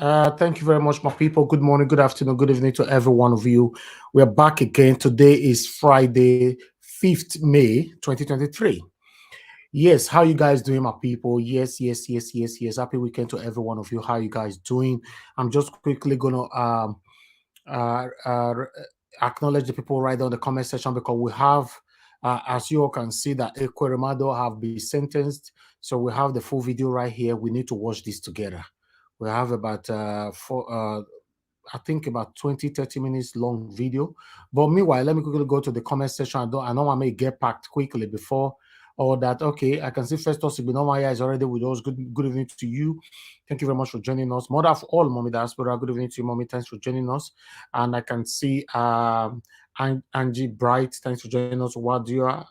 Thank you very much, my people. Good morning, good afternoon, good evening to every one of you. We are back again. Today is Friday, 5th May 2023. Yes, how you guys doing, my people? Yes. Happy weekend to every one of you. How you guys doing? I'm just quickly gonna uh, uh, acknowledge the people right there in the comment section because we have, as you all can see, that Ekweremadu have been sentenced. So we have the full video right here. We need to watch this together. We have about I think about 20-30 minutes long video. But meanwhile, let me quickly go to the comment section. I know I may get packed quickly before all that. Okay, I can see Festus Ibinomaya is already with us. Good evening to you. Thank you very much for joining us. Mother of all, Mommy Diaspora, good evening to you, Mommy. Thanks for joining us. And I can see Angie Bright, thanks for joining us. Wadia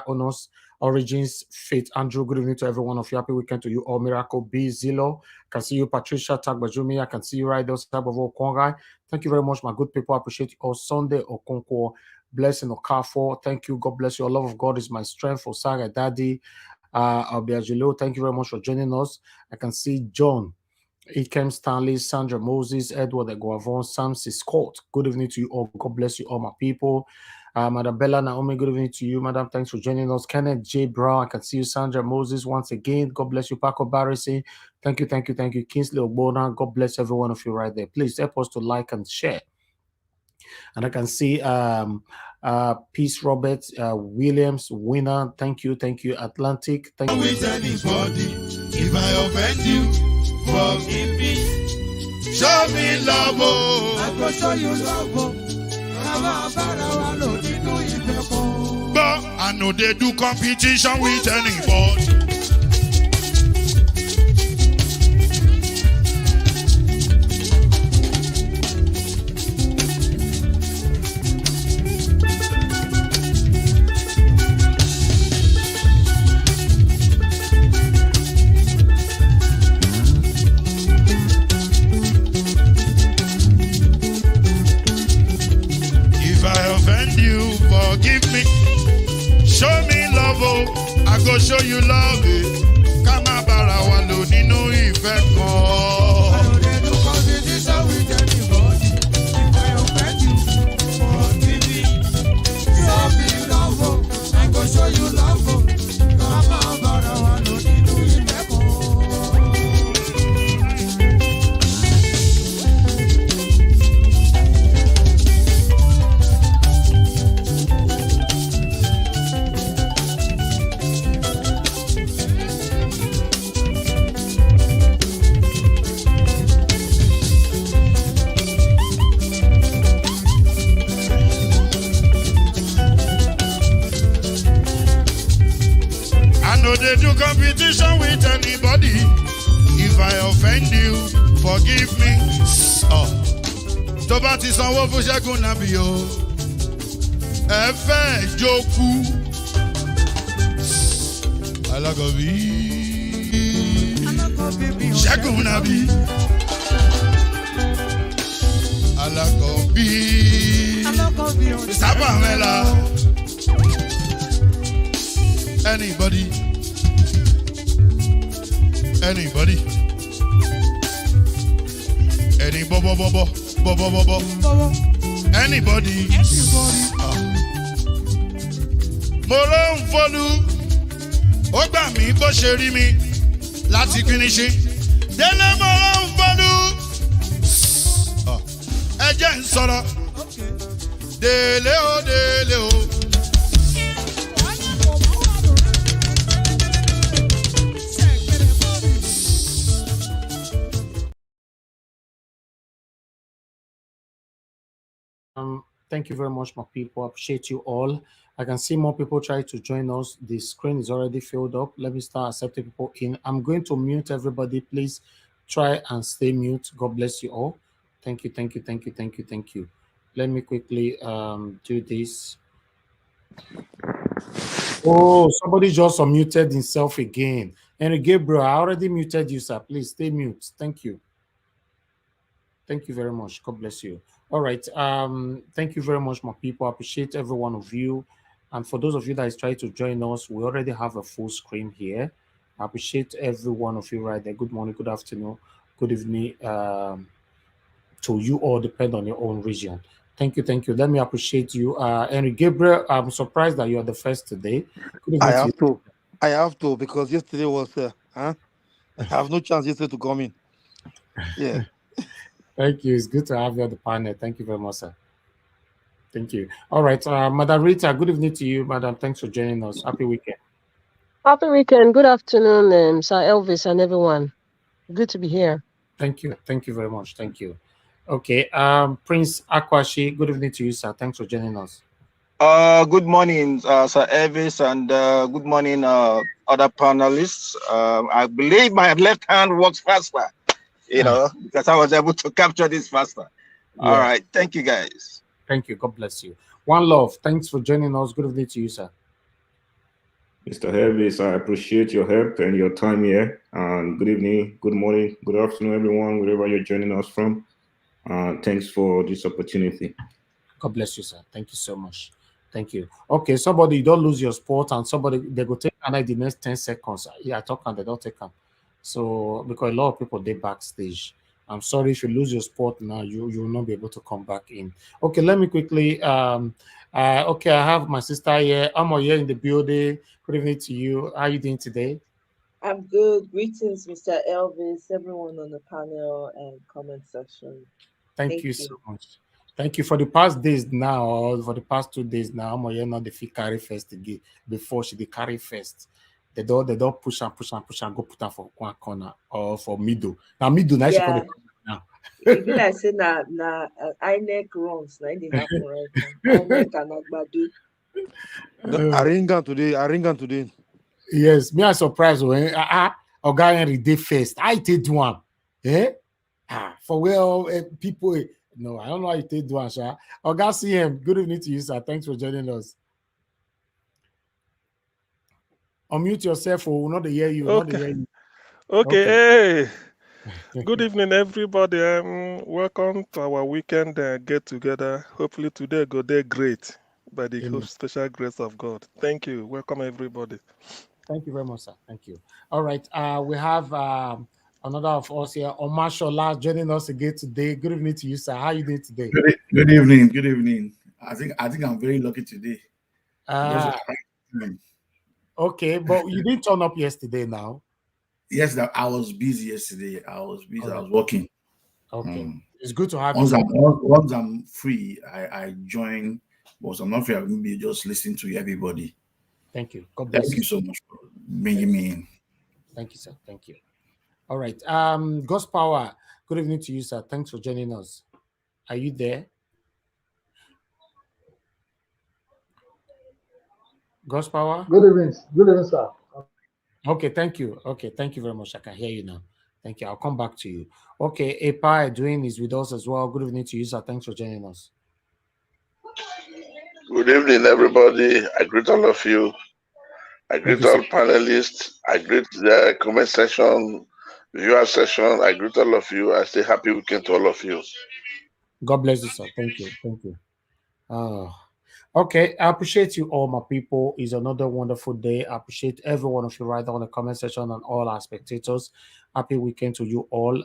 Onos, Origins, Faith, Andrew, good evening to every one of you. Happy weekend to you all. Miracle B, Zillow, I can see you, Patricia Tagbajumi. I can see you right there, type of Okongai. Thank you very much, my good people. I appreciate you all. Sunday Okonkwo, blessing Okafo. Thank you. God bless you. Love of God is my strength. Osaga Daddy, Obiajulo. Thank you very much for joining us. I can see John, Ikem Stanley, Sandra Moses, Edward Eguavon, Sam Scott. Good evening to you all. God bless you all, my people. Madam Bella Naomi, good evening to you, Madam. Thanks for joining us. Kenneth J. Brown, I can see you. Sandra Moses, once again. God bless you. Paco Barrisi, thank you. Kingsley Ogbona, God bless every one of you right there. Please help us to like and share. And I can see Peace Roberts, Williams, Winner. Thank you. Atlantic. Thank you. With anybody, if I offend you, forgive me. Show me love, oh. I go show you love, oh. But I know they do competition with anybody. Forgive me, show me love, oh, I go show you love, eh. Kama bara wa lo nínú ìfẹ́ kan. I know they do competition with anybody. If I offend you, forgive me. Show me love, oh, I go show you love, oh. Kama bara wa lo nínú ìfẹ́ kan. They do competition with anybody. If I offend you, forgive me. Oh, tó bá ti sanwó fún Ṣẹ́gun Nàbí o, ẹ fẹ́ jókù. Alákọ̀bí Ṣẹ́gun Nàbí. Alákọ̀bí Sábàmẹ́là. Anybody? Any anybody. Mo ló ń fọlú, ó gbà mí bó ṣe rí mi láti finishi. Délé mo ló ń fọlú, ẹ jẹ́ ń sọ̀rọ̀. Délé o. Thank you very much, my people. I appreciate you all. I can see more people try to join us. The screen is already filled up. Let me start accepting people in. I'm going to mute everybody. Please try and stay mute. God bless you all. Thank you. Let me quickly do this. Oh, somebody just unmuted himself again. Henry Gabriel, I already muted you, sir. Please stay mute. Thank you. Thank you very much. God bless you. All right. Thank you very much, my people. I appreciate every one of you. And for those of you that is trying to join us, we already have a full screen here. I appreciate every one of you right there. Good morning, good afternoon, good evening to you all, depend on your own region. Thank you, thank you. Let me appreciate you. Henry Gabriel, I'm surprised that you are the first today. Good I evening to you. have to because yesterday was I have no chance yesterday to come in. Yeah. Thank you. It's good to have you on the panel. Thank you very much, sir. Thank you. All right, Madam Rita, good evening to you, Madam. Thanks for joining us. Happy weekend. Happy weekend. Good afternoon, Sir Elvis and everyone. Good to be here. Thank you. Thank you very much. Thank you. Okay, Prince Akwashi, good evening to you, sir. Thanks for joining us. Good morning, Sir Elvis, and good morning, other panelists. I believe my left hand works faster, because I was able to capture this faster. Yeah. All right. Thank you, guys. Thank you. God bless you. One love. Thanks for joining us. Good evening to you, sir. Mr. Elvis, I appreciate your help and your time here. And good evening, good morning, good afternoon, everyone, wherever you're joining us from. Thanks for this opportunity. God bless you, sir. Thank you so much. Thank you. Okay, somebody don't lose your sport, and somebody they go take and the next 10 seconds. Yeah, talk and they don't take them. So because a lot of people they backstage. I'm sorry if you lose your sport now, you will not be able to come back in. Okay, let me quickly okay, I have my sister here. I'm here in the building. Good evening to you. How are you doing today? I'm good. Greetings, Mr. Elvis, everyone on the panel and comment section. Thank you so much. Thank you. For the past days now, or for the past 2 days now, I'm here not the fit carry first again. Before she did carry first. They don't push and go put her for one corner or for middle. Now middle, now she call now. If you like say na INEC runs, na in happen right now. INEC and Agbado. I ring on today. Yes, me I surprised when Oga Henry did first. I did one. Eh? For where people. No, I don't know how you did one, sir. Oga CM, good evening to you, sir. Thanks for joining us. Unmute yourself, or we'll not hear you. Okay. Not hear you. Okay. Hey. Good evening, everybody. Welcome to our weekend get together. Hopefully today go there great by the special grace of God. Thank you. Welcome everybody. Thank you very much, sir. Thank you. All right. We have another of us here, Omar Shola, joining us again today. Good evening to you, sir. How are you doing today? Good evening. Good evening. I think I'm very lucky today. Okay, but you didn't turn up yesterday now. Yes, I was busy yesterday. I was busy. Right. I was working. Okay. It's good to have once you. Once I'm free, I join. Once I'm not free, I will be just listening to everybody. Thank you. God bless you. Thank you so much for bringing me in. Thank you, sir. Thank you. All right. God's Power. Good evening to you, sir. Thanks for joining us. Are you there? God's Power. Good evening, sir. Okay, thank you. Okay, thank you very much. I can hear you now. Thank you. I'll come back to you. Okay, Epa Edwin is with us as well. Good evening to you, sir. Thanks for joining us. Good evening, everybody. I greet all of you. I greet all panelists. I greet the comment section, viewer session. I greet all of you. I say happy weekend to all of you. God bless you, sir. Thank you. Thank you. Okay, I appreciate you all, my people. It's another wonderful day. I appreciate every one of you right there on the comment section and all our spectators. Happy weekend to you all.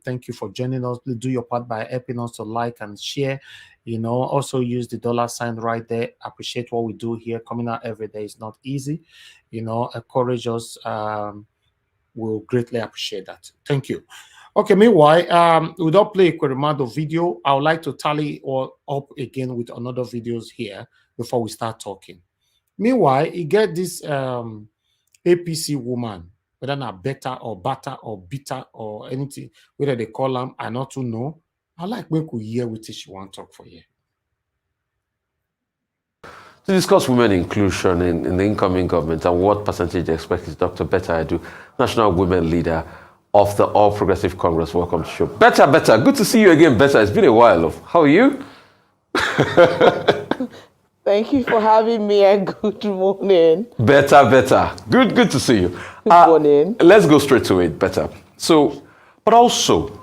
Thank you for joining us. Please do your part by helping us to like and share. Also use the $sign right there. Appreciate what we do here. Coming out every day is not easy. Encourage us. We'll greatly appreciate that. Thank you. Okay, meanwhile, we don't play Ekweremadu video. I would like to tally all up again with another videos here before we start talking. Meanwhile, you get this APC woman, whether not better or butter or bitter or anything, whether they call them, I not to know. I like when we hear what she want to talk for you. To discuss women inclusion in the incoming government and what percentage they expect is Dr. Betta Edu, National Women Leader of the All Progressive Congress. Welcome to the show. Betta. Good to see you again, Betta. It's been a while. How are you? Thank you for having me and good morning. Betta. Good to see you. Good morning. Let's go straight to it, Betta. So, but also,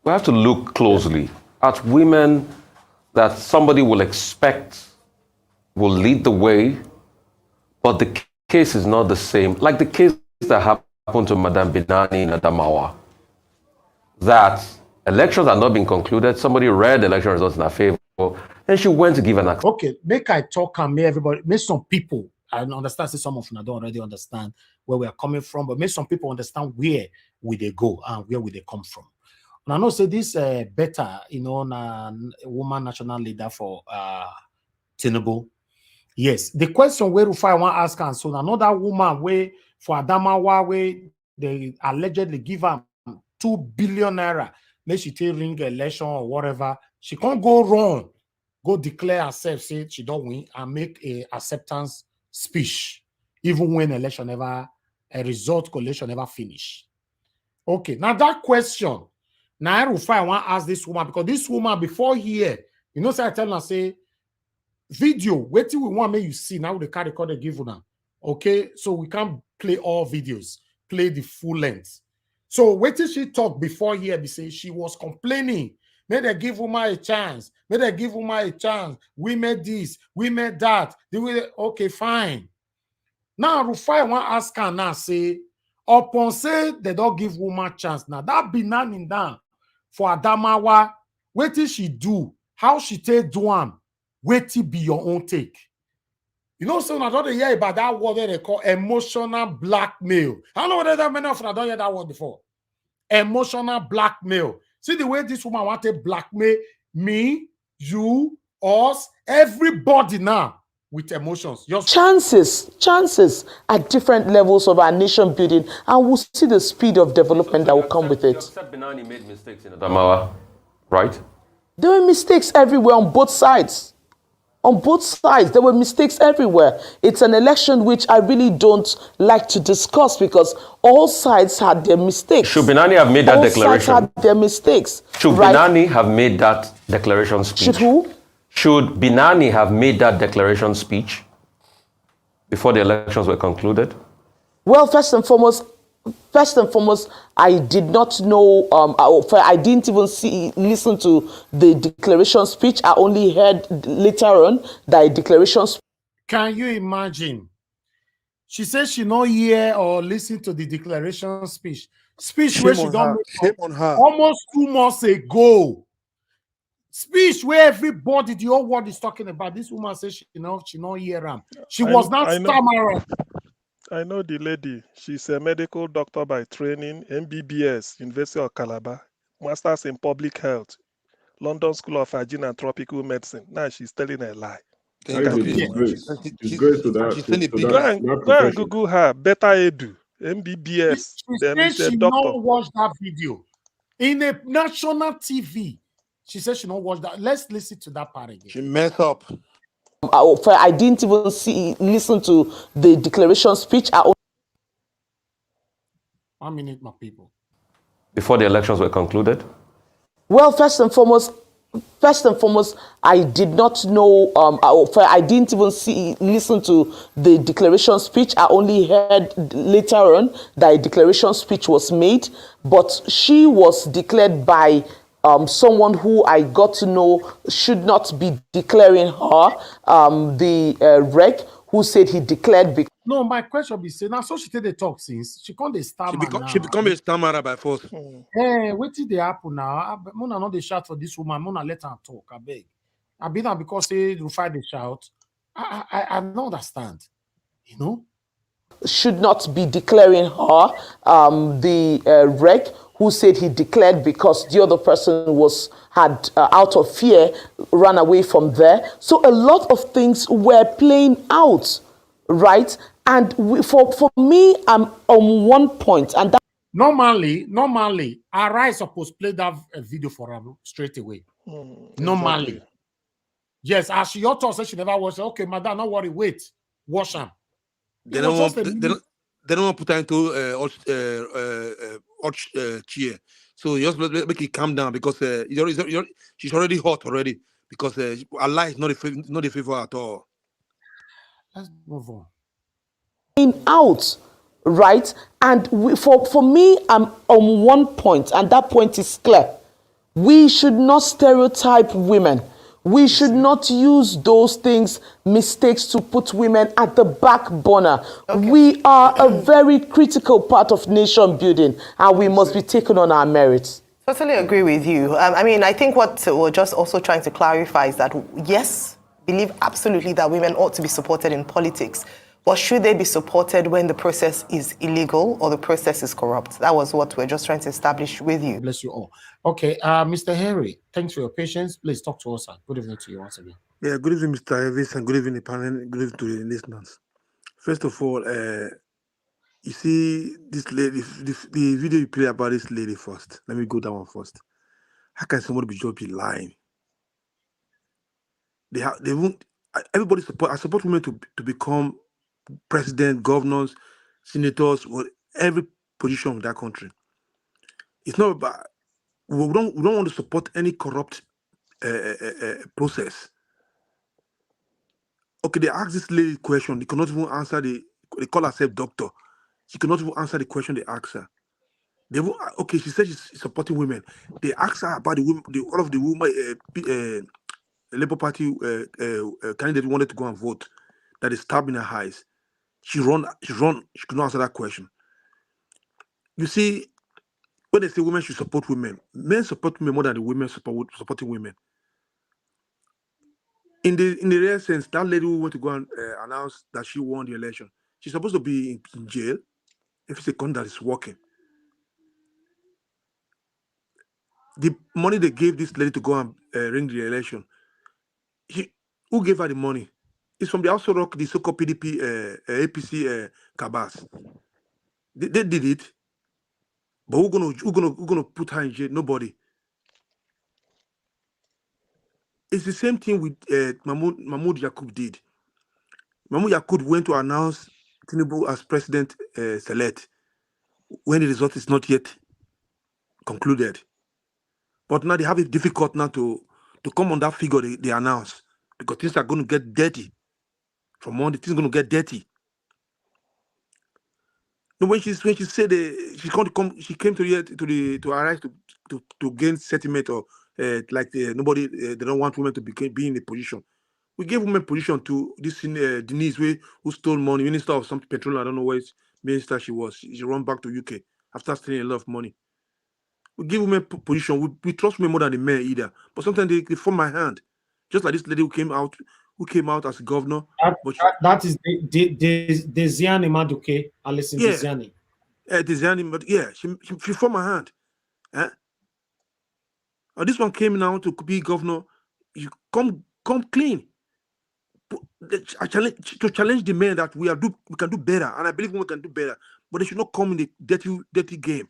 we have to look closely at women that somebody will expect will lead the way, but the case is not the same. Like the case that happened to Madame Binani in Adamawa. that elections had not been concluded. Somebody read the election results in her favor, and she went to give an account. Okay, make I talk and make everybody, make some people, I understand, say some of them don't already understand where we are coming from, but make some people understand where we they go and where we they come from. And I know say this better, you know, a woman national leader for Tinubu. Yes, the question where if I want to ask, and so another woman where for Adamawa where they allegedly give her 2 billion naira, let she take ring election or whatever, she can't go wrong. Go declare herself, say she don't win, and make a acceptance speech, even when election never, a result collation never finish. Okay, now that question, now I want to ask this woman, because this woman before here, you know, say I tell her, say, video, wait till we want me you see, now the car recorder give now. Okay, so we can't play all videos, play the full length. So wait till she talk before here, say she was complaining. May they give woman a chance. May they give woman a chance. We made this. We made that. Okay, fine. Now, Rufai want ask her now, say, upon say they don't give woman chance. Now, that be none in down for Adamawa. Wait till she do. How she take do am. Wait till be your own take. You know, so I don't hear about that word they call emotional blackmail. I don't know whether that many of you don't hear that word before. Emotional blackmail. See the way this woman want to blackmail me, you, us, everybody now with emotions. Chances at different levels of our nation building, and we'll see the speed of development that will come with it. Except Binani made mistakes in Adamawa, right? There were mistakes everywhere on both sides. On both sides, there were mistakes everywhere. It's an election which I really don't like to discuss because all sides had their mistakes. Should Binani have made that declaration? All sides had their mistakes. Should Binani have made that declaration speech? Should who? Should Binani have made that declaration speech before the elections were concluded? Well, first and foremost, I did not know. I didn't even listen to the declaration speech. I only heard later on that a declaration. Can you imagine? She says she not hear or listen to the declaration speech. Where she don't shame on her. Almost 2 months ago. Speech where everybody, the whole world is talking about. This woman says she not hear him. She was not stammering. I know the lady. She's a medical doctor by training, MBBS, University of Calabar, Masters in Public Health, London School of Hygiene and Tropical Medicine. Now she's telling a lie. She's great to that. Go and Google her. Better Edu, MBBS. She said she not watch that video in a national TV. She said she not watch that. Let's listen to that part again. She messed up. I didn't even listen to the declaration speech. 1 minute, my people. Before the elections were concluded? Well, first and foremost, I did not know. I didn't even listen to the declaration speech. I only heard later on that a declaration speech was made, but she was declared by someone who I got to know should not be declaring her, the rec, who said he declared. No, my question be saying now, so she did the talk since she can't stammer now. She become a stammerer by force. Hey, what did they happen now? Mona not the shout for this woman. Mona let her talk. I beg. I be that because they Rufai the shout. I don't understand. You know, should not be declaring her, the rec, who said he declared because the other person had out of fear run away from there. So a lot of things were playing out, right? And for me, I'm on one point, and that normally, Arai supposed to play that video for her straight away. Normally, exactly. Yes, as she ought to say she never watched. Okay, madam, don't worry, wait, watch them. They don't want to put her into chair. So just make it calm down because she's already hot already because her life is not a favor at all. Let's move on. Out, right? And for me, I'm on one point, and that point is clear. We should not stereotype women. We should not use those mistakes to put women at the back burner. Okay. We are a very critical part of nation building, and we must be taken on our merits. Totally agree with you. I mean, I think what we're just also trying to clarify is that, yes, believe absolutely that women ought to be supported in politics. But should they be supported when the process is illegal or the process is corrupt? That was what we're just trying to establish with you. Bless you all. Okay, Mr. Henry, thanks for your patience. Please talk to us, sir. Good evening to you once again. Yeah, good evening, Mr. Elvis, and good evening, the panel. Good evening to the listeners. First of all, you see this lady, the video you play about this lady first. Let me go that one first. How can somebody be lying? They won't. Everybody support. I support women to become president, governors, senators, or every position in that country. It's not about. We don't want to support any corrupt process. Okay, they ask this lady question. They cannot even answer They call herself doctor. She cannot even answer the question they ask her. Okay, she said she's supporting women. They asked her about the women. All of the women, Labour Party candidate wanted to go and vote. That is stabbed in her eyes. She could not answer that question. You see, when they say women should support women, men support women more than the women supporting women. In the real sense, that lady who went to go and announce that she won the election, she's supposed to be in jail if it's a country that is working. The money they gave this lady to go and ring the election, who gave her the money? It's from the House of Rock, the so-called PDP, APC cabas. They did it, but who gonna put her in jail? Nobody. It's the same thing with Mahmoud Yakub did. Mahmoud Yakub went to announce Tinubu as president-elect when the result is not yet concluded. But now they have it difficult now to come on that figure they announce, because things are going to get dirty. From Monday, things are going to get dirty. No, when she said she came to here to arrive to gain settlement, or nobody they don't want women to be in a position. We gave women position to this Denise who stole money, minister of some petroleum. I don't know where minister she was. She run back to UK after stealing a lot of money. We give women position. We trust women more than the men either. But sometimes they form my hand, just like this lady who came out as a governor. That is Desiane Maduke, Alison Desiane. Desiane, but yeah, she formed my hand. This one came now to be governor. You come clean. To challenge the men that we can do better, and I believe women can do better, but they should not come in the dirty game.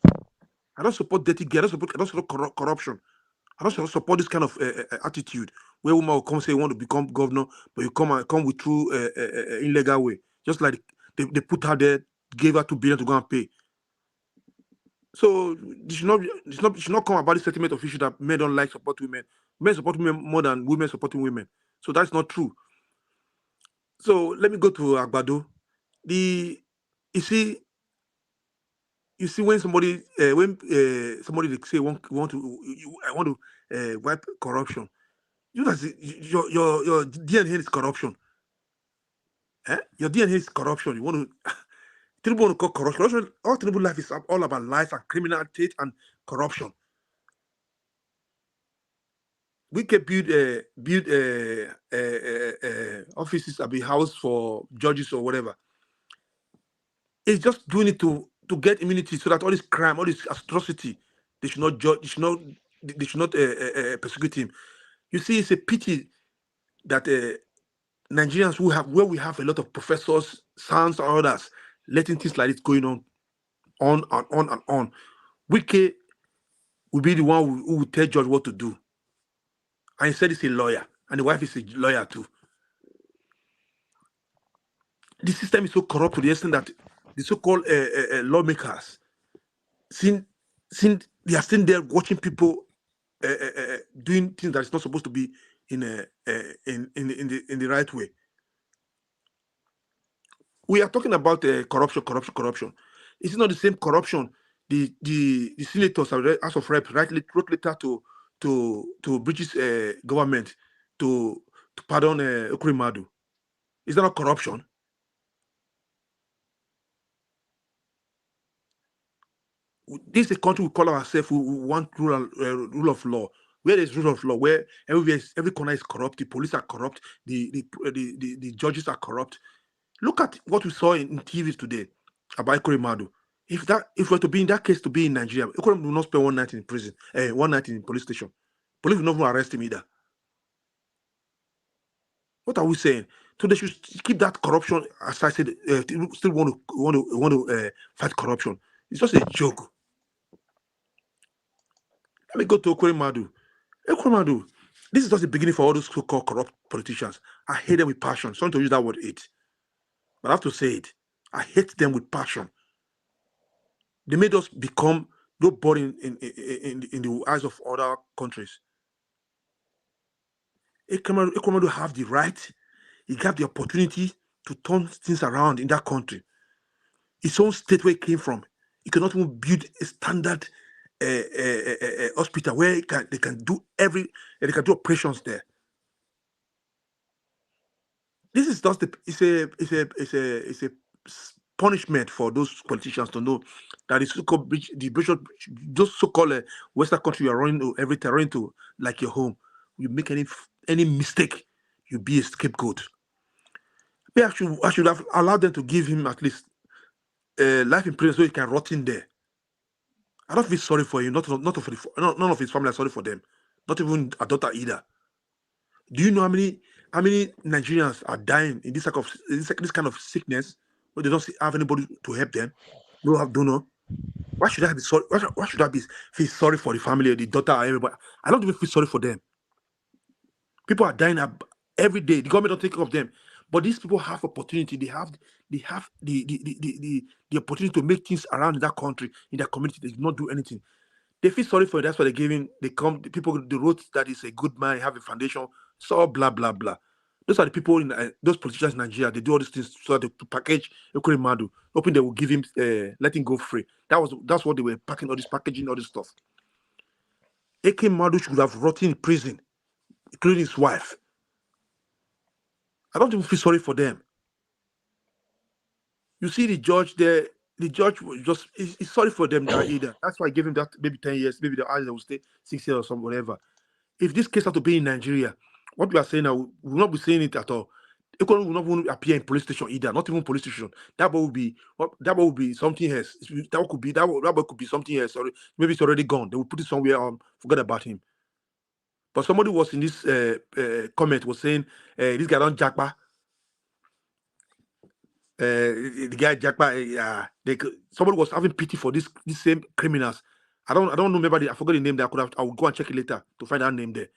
I don't support dirty game. I don't support corruption. I don't support this kind of attitude where women will come say want to become governor, but you come with through illegal way, just like they put her there, gave her $2 billion to go and pay. So it should not come about the settlement of issue that men don't like support women. Men support women more than women supporting women. So that's not true. So let me go to Agbado. You see when somebody they say I want to wipe corruption. Your DNA is corruption. Your DNA is corruption. You want to Tinubu want to call corruption. All Tinubu life is all about life and criminality and corruption. We can build offices at the house for judges or whatever. It's just doing it to get immunity so that all this crime, all this atrocity, they should not judge. They should not persecute him. You see, it's a pity that Nigerians where we have a lot of professors, sons, or others, letting things like this going on and on. Wike will be the one who will tell judge what to do. And he said he's a lawyer, and the wife is a lawyer too. The system is so corrupt to the extent that the so-called lawmakers, since they are sitting there watching people doing things that is not supposed to be in the right way. We are talking about corruption. It's not the same corruption. The senators as of Rep wrote letter to British government to pardon Ekweremadu. Is that not corruption? this is a country we call ourselves. We want rule of law. Where there's rule of law, where every corner is corrupt, the police are corrupt, the judges are corrupt. Look at what we saw in TV today about Ekweremadu. If we're to be in that case, to be in Nigeria, Ekweremadu will not spend one night in prison, 1 night in police station. Police will not even arrest him either. What are we saying? So they should keep that corruption aside. Still want to fight corruption. It's just a joke. Let me go to Ekweremadu. Ekweremadu, this is just the beginning for all those so-called corrupt politicians. I hate them with passion. Sorry to use that word, hate. But I have to say it. I hate them with passion. They made us become nobody in the eyes of other countries. Ekweremadu have the right, he got the opportunity to turn things around in that country. His own state where he came from, he cannot even build a standard hospital where they can do operations there. This is just it's a punishment for those politicians to know that those so-called Western country you are running to like your home. You make any mistake, you be a scapegoat. Maybe I should have allowed them to give him at least life in prison so he can rot in there. I don't feel sorry for him. None of his family are sorry for them. Not even a daughter either. Do you know how many Nigerians are dying in this kind of sickness where they don't have anybody to help them? They don't have donor. Why should I be sorry? Why should I feel sorry for the family, the daughter, everybody? I don't even feel sorry for them. People are dying every day. The government don't take care of them. But these people have opportunity. They have the opportunity to make things around in that country, in their community. They do not do anything. They feel sorry for it. That's why the people, the wrote that is a good man, have a foundation, so blah, blah, blah. Those are the people, those politicians in Nigeria, they do all these things so that to package Ekweremadu, hoping they will give him, let him go free. That's what they were packaging all this stuff. Ekweremadu should have rotted in prison, including his wife. I don't even feel sorry for them. You see the judge there, the judge was just, he's sorry for them either. That's why I gave him that maybe 10 years, maybe the others will stay 6 years or something, whatever. If this case had to be in Nigeria, what we are saying now, we will not be saying it at all. Ekweremadu will not even appear in police station either, not even police station. That will be something else. That could be something else. Or maybe it's already gone. They will put it somewhere, forget about him. But somebody was in this comment was saying this guy don't jackpa. The guy jackpa. Somebody was having pity for these same criminals. I don't know. Remember I forgot the name. That I will go and check it later to find that name there.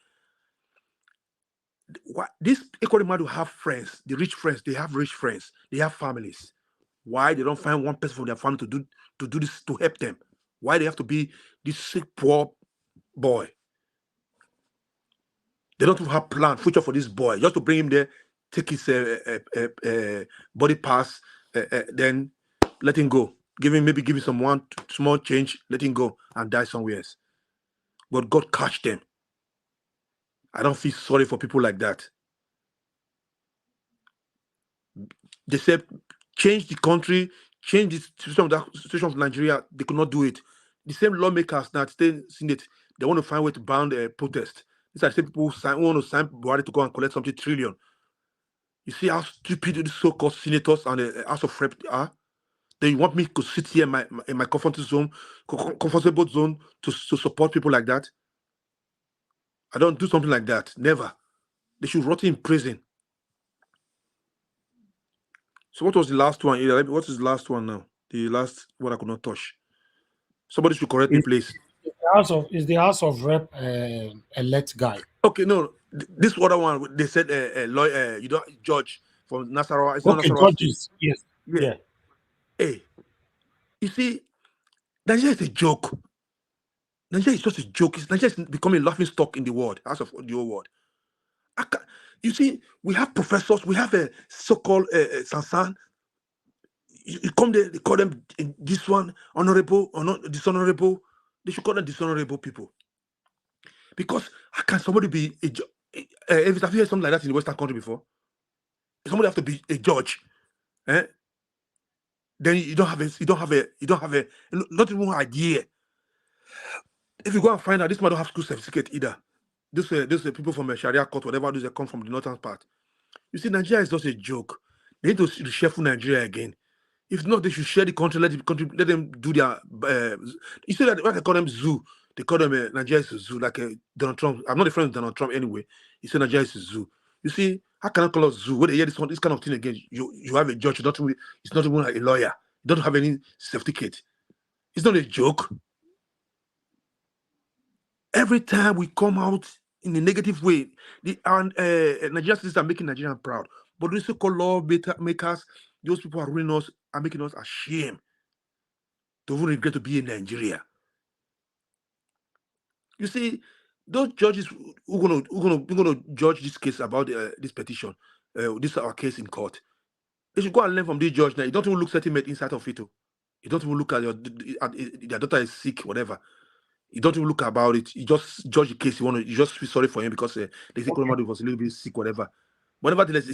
This Ekweremadu have friends, the rich friends. They have rich friends. They have families. Why they don't find one person from their family to do this to help them? Why they have to be this sick poor boy? They don't have plan future for this boy, just to bring him there, take his body pass, then let him go. Give him some one small change, let him go and die somewhere else. But God catch them. I don't feel sorry for people like that. They said change the country, change the situation of Nigeria. They could not do it. The same lawmakers that stay in Senate, they want to find a way to ban protest. These are the same people who want to sign Buhari to go and collect something trillion. You see how stupid these so-called senators and the House of Rep are? They want me to sit here in my comfortable zone to support people like that? I don't do something like that. Never. They should rot in prison. So what was the last one? What is the last one now? The last one I could not touch. Somebody should correct me, please. Is the House of Rep elect guy? Okay, no. This other one, they said lawyer, judge from Nasarawa. It's okay, not Nasarawa judges. State. Yes. Yeah. Hey, you see, Nigeria is a joke. Nigeria is just a joke. Nigeria is becoming a laughing stock in the world, as of the whole world. You see, we have professors, we have a so-called Sansan. You come there, they call them this one honorable or not dishonorable. They should call them dishonorable people. Because how can somebody be a judge? Have you heard something like that in the Western country before? Somebody have to be a judge. then you don't have not even an idea. If you go and find out, this man don't have school certificate either. These are people from a Sharia court, whatever those that come from the northern part. You see, Nigeria is just a joke. They need to reshuffle Nigeria again. If not, they should share the country. Let them do their. You see that what they call them zoo. They call them Nigeria is a zoo, like Donald Trump. I'm not a friend of Donald Trump anyway. He said Nigeria is a zoo. You see, how can I call us zoo? When they hear this kind of thing again, you have a judge. It's not even like a lawyer. You don't have any certificate. It's not a joke. Every time we come out in a negative way, Nigerian citizens are making Nigerian proud. But those so-called law makers, those people are ruining us, are making us ashamed to even regret to be in Nigeria. You see, those judges who are gonna judge this case about this petition, this our case in court, they should go and learn from this judge now. You don't even look settlement inside of it. You don't even look at your daughter is sick, whatever. You don't even look about it. You just judge the case. You just feel sorry for him because they think Ekweremadu was a little bit sick, whatever. But nevertheless,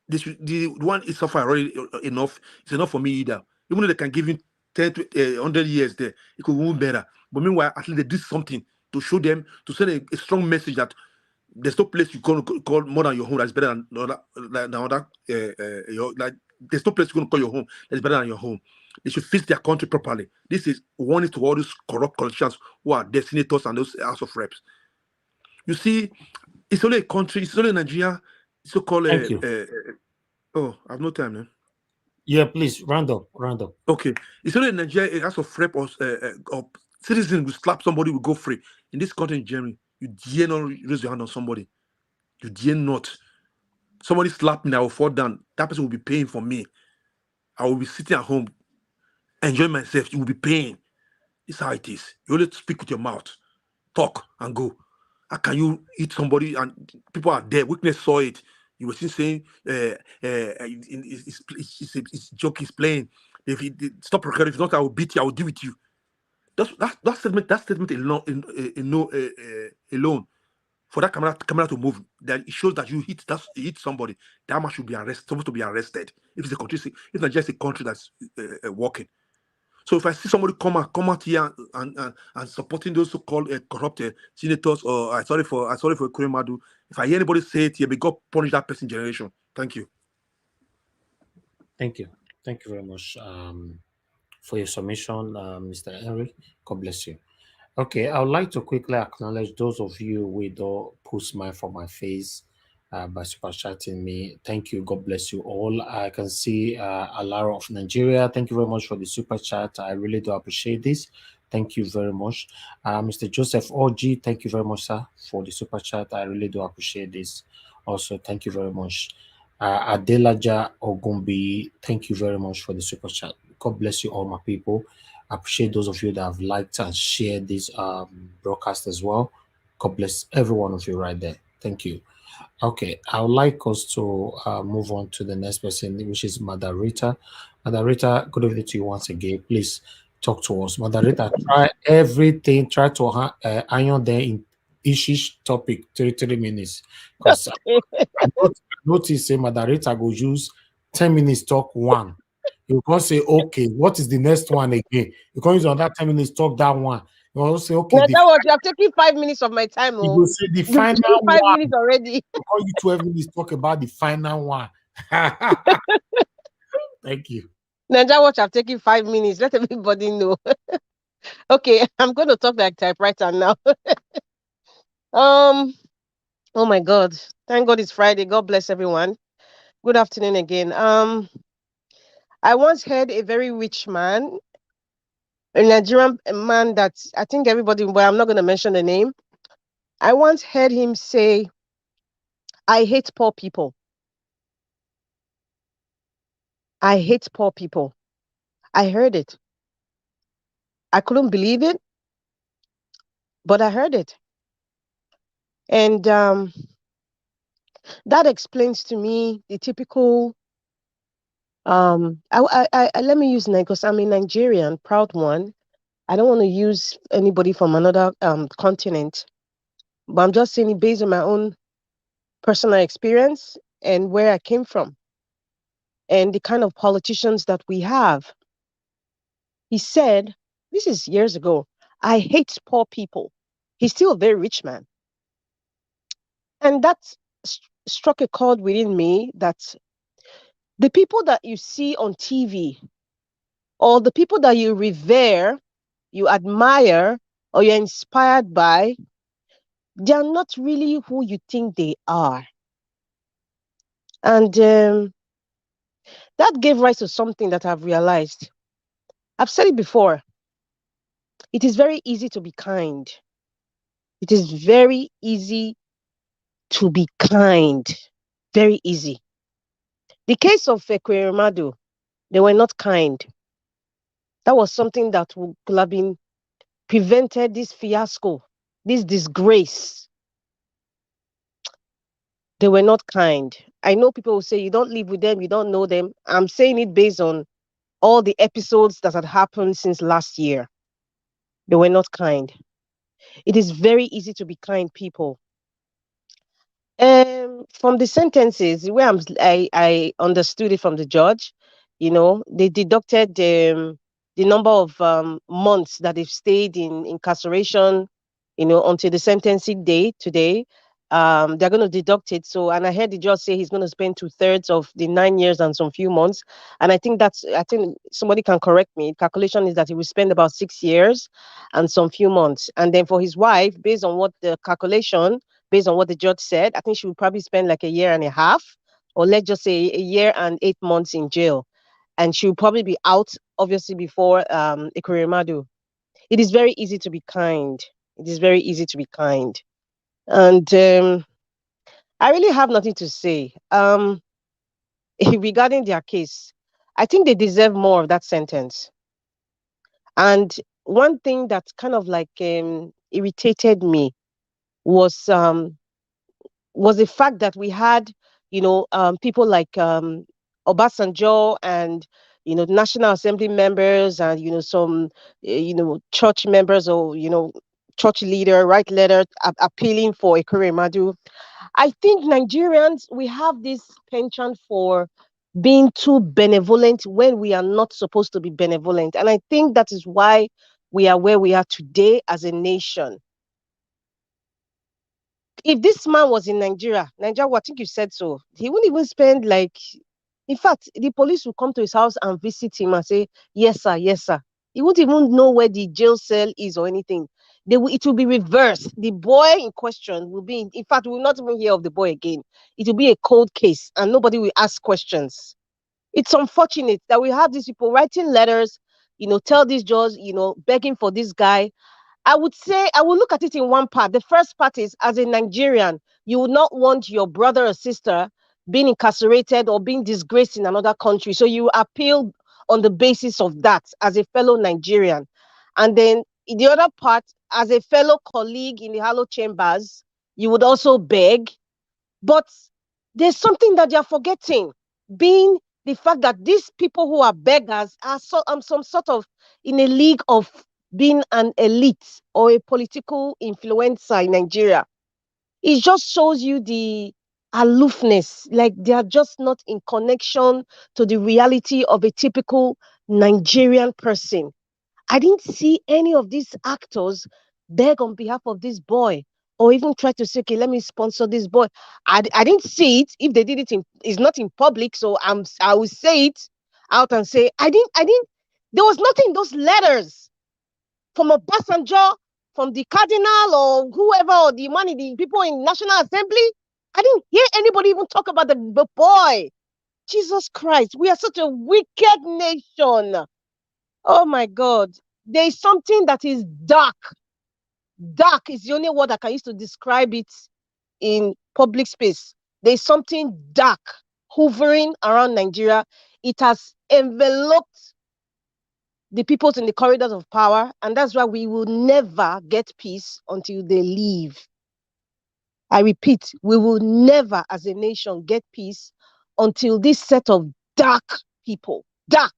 the one is suffer already enough. It's enough for me either. Even though they can give him 10 to 100 years there, it could move better. But meanwhile, at least they did something to show them, to send a strong message that there's no place you can call more than your home that's better than other. There's no place you can call your home that's better than your home. They should fix their country properly. This is warning to all those corrupt politicians who are the senators and those House of Reps. You see, it's only a country, it's only Nigeria, so-called. Thank you. I have no time now. Yeah, please, round up. Okay. It's only Nigeria, a House of Rep or citizen will slap somebody, will go free. In this country in Germany, you dare not raise your hand on somebody. You dare not. Somebody slap me, I will fall down. That person will be paying for me. I will be sitting at home, enjoying myself. You will be paying. It's how it is. You only speak with your mouth, talk and go. How can you hit somebody and people are there? Witness saw it. You were still saying it's joke, he's playing. If he stop recording, if not, I will beat you. I will deal with you. That statement alone for that camera to move, that it shows that you hit somebody. That man should be supposed to be arrested. If it's a country, if Nigeria is a country that's working. So if I see somebody come out here and supporting those so-called corrupt senators, or sorry for Ekweremadu, if I hear anybody say it here, may God punish that person generation. Thank you. Thank you very much for your submission, Mr. Henry. God bless you. Okay, I would like to quickly acknowledge those of you with the put smile for my face by super chatting me. Thank you. God bless you all. I can see Alara of Nigeria. Thank you very much for the super chat. I really do appreciate this. Thank you very much. Mr. Joseph OG, thank you very much, sir, for the super chat. I really do appreciate this. Also, thank you very much. Adelaja Ogumbi, thank you very much for the super chat. God bless you all, my people. I appreciate those of you that have liked and shared this broadcast as well. God bless every one of you right there. Thank you. Okay, I would like us to move on to the next person, which is Madarita. Madarita, good evening to you once again. Please talk to us. Madarita, try everything. Try to iron there in each topic 33 minutes. Because I notice Madarita go use 10 minutes talk one. You can't say, okay, what is the next one again? You can't use on that 10 minutes, talk that one. You also say, okay. That's what you have taken 5 minutes of my time. You will say the final 5 one. minutes already. You call you 12 minutes, talk about the final one. Thank you. Naija Watch, I've taken 5 minutes. Let everybody know. Okay, I'm going to talk like typewriter now. Oh my God. Thank God it's Friday. God bless everyone. Good afternoon again. I once heard a very rich man, a Nigerian man that I think everybody, well, I'm not going to mention the name. I once heard him say, I hate poor people. I hate poor people. I heard it. I couldn't believe it, but I heard it. And that explains to me the typical let me use because I'm a Nigerian, proud one. I don't want to use anybody from another continent, but I'm just saying it based on my own personal experience and where I came from and the kind of politicians that we have. He said, this is years ago, I hate poor people. He's still a very rich man. And that struck a chord within me that the people that you see on TV or the people that you revere, you admire, or you're inspired by, they are not really who you think they are. And that gave rise to something that I've realized. I've said it before. It is very easy to be kind. It is very easy to be kind. Very easy. The case of Ekweremadu, they were not kind. That was something that could have been prevented, this fiasco, this disgrace. They were not kind. I know people will say you don't live with them, you don't know them. I'm saying it based on all the episodes that had happened since last year. They were not kind. It is very easy to be kind, people. From the sentences, where I understood it from the judge, they deducted the number of months that they've stayed in incarceration, until the sentencing day today. They're going to deduct it. So, and I heard the judge say he's going to spend 2/3 of the 9 years and some few months. And I think somebody can correct me. Calculation is that he will spend about 6 years and some few months. And then for his wife, based on what the judge said, I think she would probably spend like 1.5 years, or let's just say 1 year and 8 months in jail. And she will probably be out, obviously, before Ekweremadu. It is very easy to be kind. It is very easy to be kind. And I really have nothing to say. Regarding their case, I think they deserve more of that sentence. And one thing that kind of like irritated me was the fact that we had, people like Obasanjo and National Assembly members and some church members or church leader write letter appealing for Ekweremadu. I think Nigerians, we have this penchant for being too benevolent when we are not supposed to be benevolent. And I think that is why we are where we are today as a nation. If this man was in Nigeria, I think you said so, he wouldn't even spend in fact, the police will come to his house and visit him and say, yes, sir, yes, sir. He won't even know where the jail cell is or anything. It will be reversed. The boy in question will be, in fact, we will not even hear of the boy again. It will be a cold case and nobody will ask questions. It's unfortunate that we have these people writing letters, tell this judge, begging for this guy. I would look at it in one part. The first part is, as a Nigerian, you would not want your brother or sister being incarcerated or being disgraced in another country. So you appeal on the basis of that as a fellow Nigerian. And then in the other part, as a fellow colleague in the Harlow chambers, you would also beg. But there's something that you're forgetting, being the fact that these people who are beggars are some sort of in a league of being an elite or a political influencer in Nigeria. It just shows you the aloofness, like they are just not in connection to the reality of a typical Nigerian person. I didn't see any of these actors beg on behalf of this boy or even try to say, okay, let me sponsor this boy. I didn't see it. If they did it, it's not in public. So I will say it out and say, I didn't, there was nothing in those letters from Obasanjo, from the cardinal or whoever, or the people in National Assembly. I didn't hear anybody even talk about the boy. Jesus Christ, we are such a wicked nation. Oh my God. There is something that is dark. Dark is the only word I can use to describe it in public space. There is something dark hovering around Nigeria. It has enveloped the people in the corridors of power, and that's why we will never get peace until they leave. I repeat, we will never as a nation get peace until this set of dark people, dark.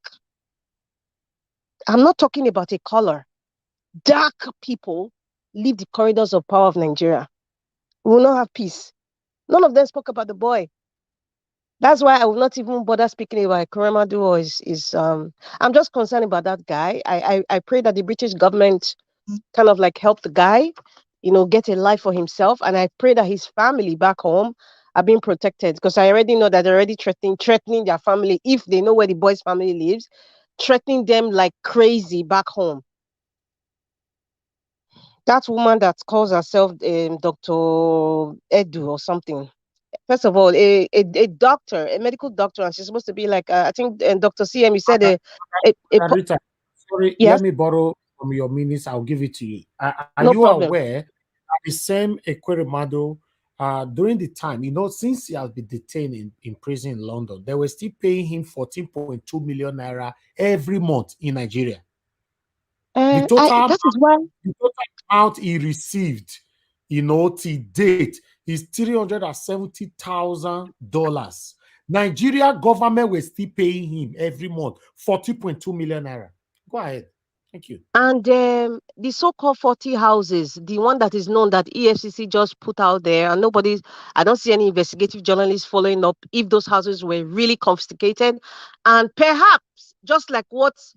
I'm not talking about a color. Dark people leave the corridors of power of Nigeria. We will not have peace. None of them spoke about the boy. That's why I will not even bother speaking about Ekweremadu or is I'm just concerned about that guy. I pray that the British government kind of like help the guy, get a life for himself. And I pray that his family back home are being protected, because I already know that they're already threatening their family if they know where the boy's family lives, threatening them like crazy back home. That woman that calls herself Dr. Edu or something. First of all, a doctor, a medical doctor, and she's supposed to be like, I think, Dr. CM, you said Rita, sorry, yes, let me borrow from your minutes. I'll give it to you. Are no you problem. aware that the same Ekweremadu, during the time, since he has been detained in prison in London, they were still paying him 14.2 million naira every month in Nigeria. The That is why the total amount he received, to date is $370,000. Nigeria government was still paying him every month 40.2 million naira. Go ahead. Thank you. And the so-called 40 houses, the one that is known that EFCC just put out there, and I don't see any investigative journalists following up if those houses were really confiscated. And perhaps, just like what's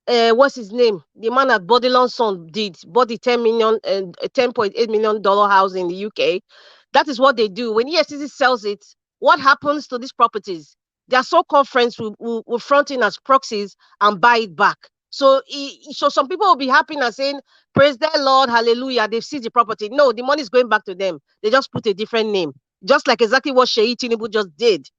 his name? The man at Bodilon Son bought the $10.8 million house in the UK. That is what they do. When EFCC sells it, what happens to these properties? Their so-called friends will front in as proxies and buy it back. So some people will be happy and saying, praise the Lord, hallelujah, they've seized the property. No, the money is going back to them. They just put a different name. Just like exactly what Sheyi Tinubu just did.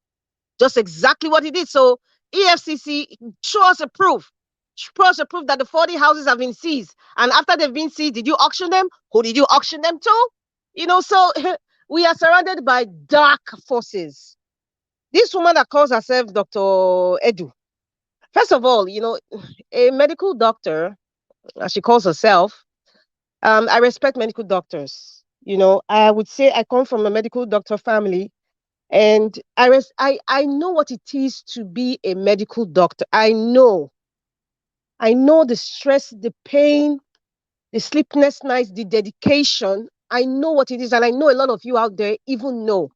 Just exactly what he did. So EFCC, show us a proof. Show us a proof that the 40 houses have been seized. And after they've been seized, did you auction them? Who did you auction them to? So we are surrounded by dark forces. This woman that calls herself Dr. Edu, first of all, a medical doctor, as she calls herself, I respect medical doctors. I would say I come from a medical doctor family, and I know what it is to be a medical doctor. I know the stress, the pain, the sleepless nights, the dedication. I know what it is, and I know a lot of you out there even know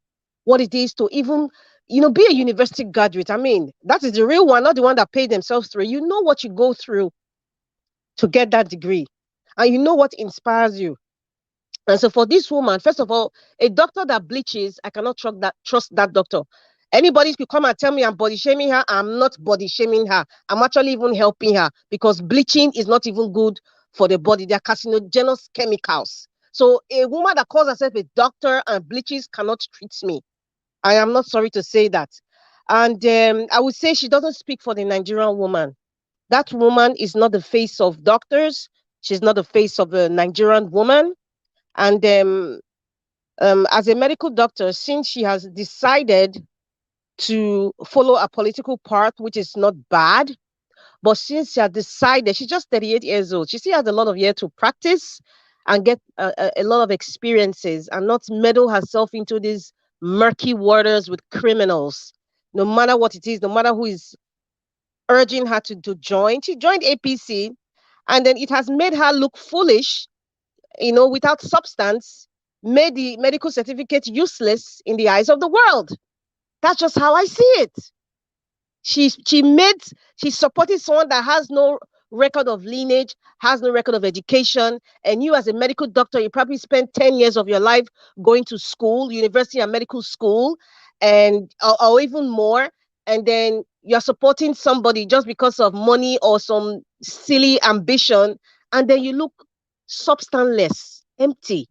what it is to even be a university graduate. I mean, that is the real one, not the one that paid themselves through. You know what you go through to get that degree, and you know what inspires you. And so for this woman, first of all, a doctor that bleaches, I cannot trust that doctor. Anybody could come and tell me I'm body shaming her. I'm not body shaming her. I'm actually even helping her, because bleaching is not even good for the body. They're carcinogenous chemicals. So a woman that calls herself a doctor and bleaches cannot treat me. I am not sorry to say that. And I would say she doesn't speak for the Nigerian woman. That woman is not the face of doctors. She's not the face of a Nigerian woman. And as a medical doctor, since she has decided to follow a political path, which is not bad, but since she has decided, she's just 38 years old. She still has a lot of years to practice and get a lot of experiences, and not meddle herself into these murky waters with criminals, no matter what it is, no matter who is urging her to join. She joined APC, and then it has made her look foolish, without substance, made the medical certificate useless in the eyes of the world. That's just how I see it. She supported someone that has no record of lineage, has no record of education, and you as a medical doctor, you probably spent 10 years of your life going to school, university and medical school, and or even more, and then you're supporting somebody just because of money or some silly ambition, and then you look substanceless, empty.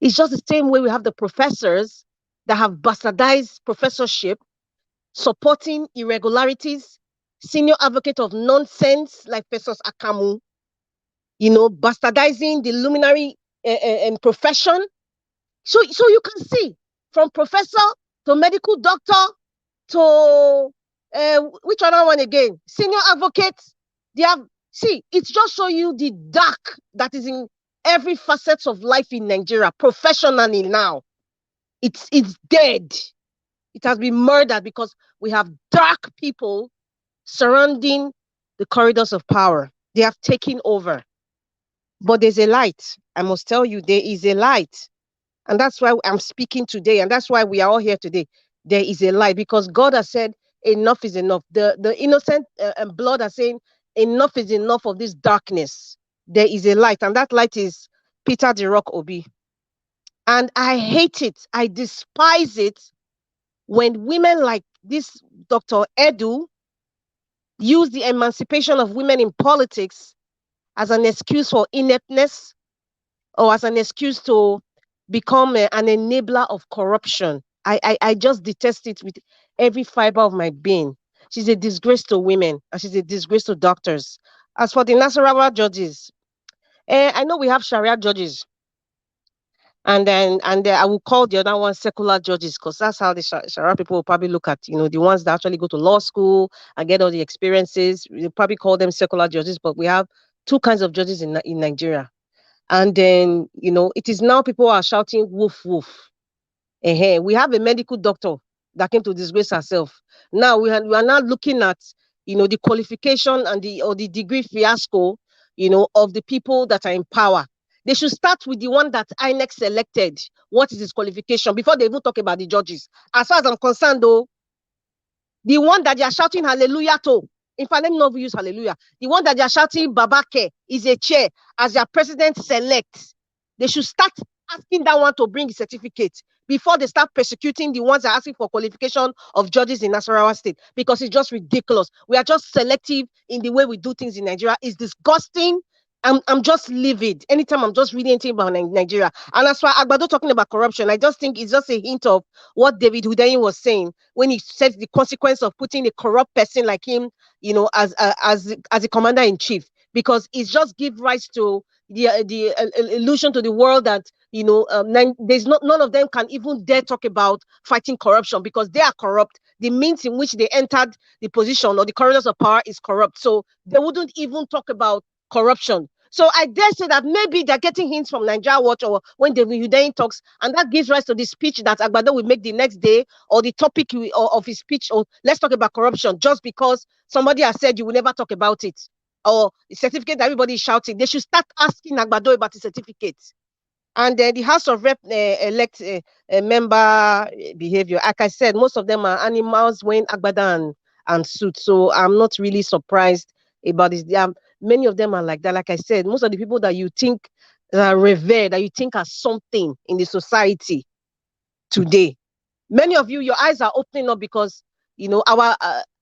It's just the same way we have the professors that have bastardized professorship, supporting irregularities, senior advocate of nonsense like Festus Akamu, bastardizing the luminary profession. So you can see, from professor to medical doctor to which other one again? Senior advocate. It's just show you the dark that is in every facet of life in Nigeria professionally now. It's dead. It has been murdered because we have dark people surrounding the corridors of power. They have taken over. But there's a light. I must tell you, there is a light. And that's why I'm speaking today. And that's why we are all here today. there is a light, because God has said enough is enough. The innocent and blood are saying enough is enough of this darkness. There is a light, and that light is Peter the Rock Obi. And I hate it. I despise it when women like this Dr. Edu use the emancipation of women in politics as an excuse for ineptness, or as an excuse to become an enabler of corruption. I just detest it with every fiber of my being. She's a disgrace to women, and she's a disgrace to doctors. As for the Nasarawa judges, I know we have Sharia judges, and then I will call the other one secular judges, because that's how the Sharia people will probably look at, the ones that actually go to law school and get all the experiences. We probably call them secular judges, but we have two kinds of judges in Nigeria. And then, it is now people are shouting, woof, woof. We have a medical doctor that came to disgrace herself. Now we are now looking at, the qualification and the degree fiasco, of the people that are in power. They should start with the one that INEC selected. What is his qualification before they even talk about the judges? As far as I'm concerned, though, the one that they are shouting hallelujah to, in fact, let me not use hallelujah. The one that they are shouting Babake is a chair as their president selects. They should start asking that one to bring a certificate before they start persecuting the ones that are asking for qualification of judges in Nasarawa State, because it's just ridiculous. We are just selective in the way we do things in Nigeria. It's disgusting. I'm just livid anytime I'm just reading anything about Nigeria. And that's why Agbado talking about corruption, I just think it's just a hint of what David Hudayin was saying when he said the consequence of putting a corrupt person like him, as a commander in chief, because it's just give rise to the illusion to the world that there's none of them can even dare talk about fighting corruption, because they are corrupt. The means in which they entered the position or the corridors of power is corrupt, so they wouldn't even talk about corruption. So I dare say that maybe they're getting hints from Nigeria Watch, or when David Hudayin talks, and that gives rise to the speech that Agbado will make the next day, or the topic of his speech, or let's talk about corruption, just because somebody has said you will never talk about it, or the certificate that everybody is shouting. They should start asking Agbado about the certificates. And the House of Rep elect member behavior, like I said, most of them are animals wearing agbada and suits. So I'm not really surprised about this. Many of them are like that. Like I said, most of the people that you think are revered, that you think are something in the society today, many of you, your eyes are opening up, because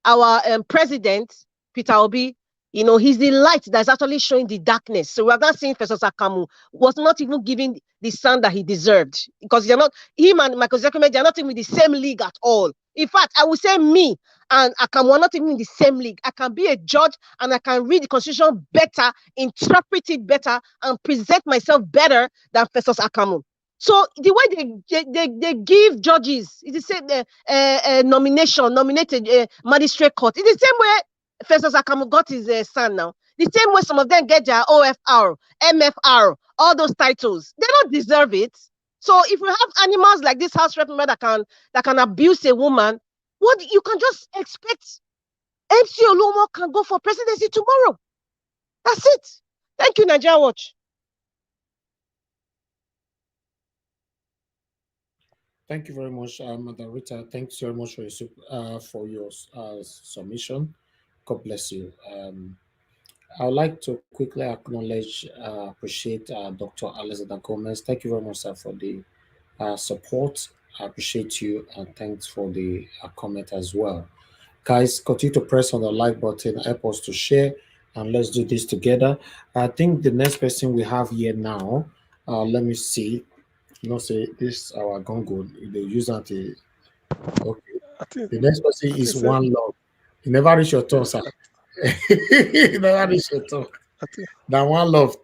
our president Peter Obi, he's the light that's actually showing the darkness. So we are not seeing Professor Akamu was not even giving the son that he deserved, because they're not, him and Michael Zekeme, they're not even in the same league at all. In fact, I would say me and Akamu are not even in the same league. I can be a judge and I can read the constitution better, interpret it better, and present myself better than Professor Akamu. So the way they give judges, it's the same nominated magistrate court. It's the same way Festus Akamu got his son now. The same way some of them get their OFR, MFR, all those titles. They don't deserve it. So if you have animals like this House rep member that can abuse a woman, what you can just expect MC Olumo can go for presidency tomorrow. That's it. Thank you, Nigeria Watch. Thank you very much, Madam Rita. Thanks very much for your submission. God bless you. I would like to quickly acknowledge, appreciate Dr. Alexander Gomez. Thank you very much, sir, for the support. I appreciate you, and thanks for the comment as well. Guys, continue to press on the like button, help us to share, and let's do this together. I think the next person we have here now, let me see. Say this our gongo. They use that. Okay. The next person is One Love. You never reach your turn, sir. You never reach your turn. Now One Love.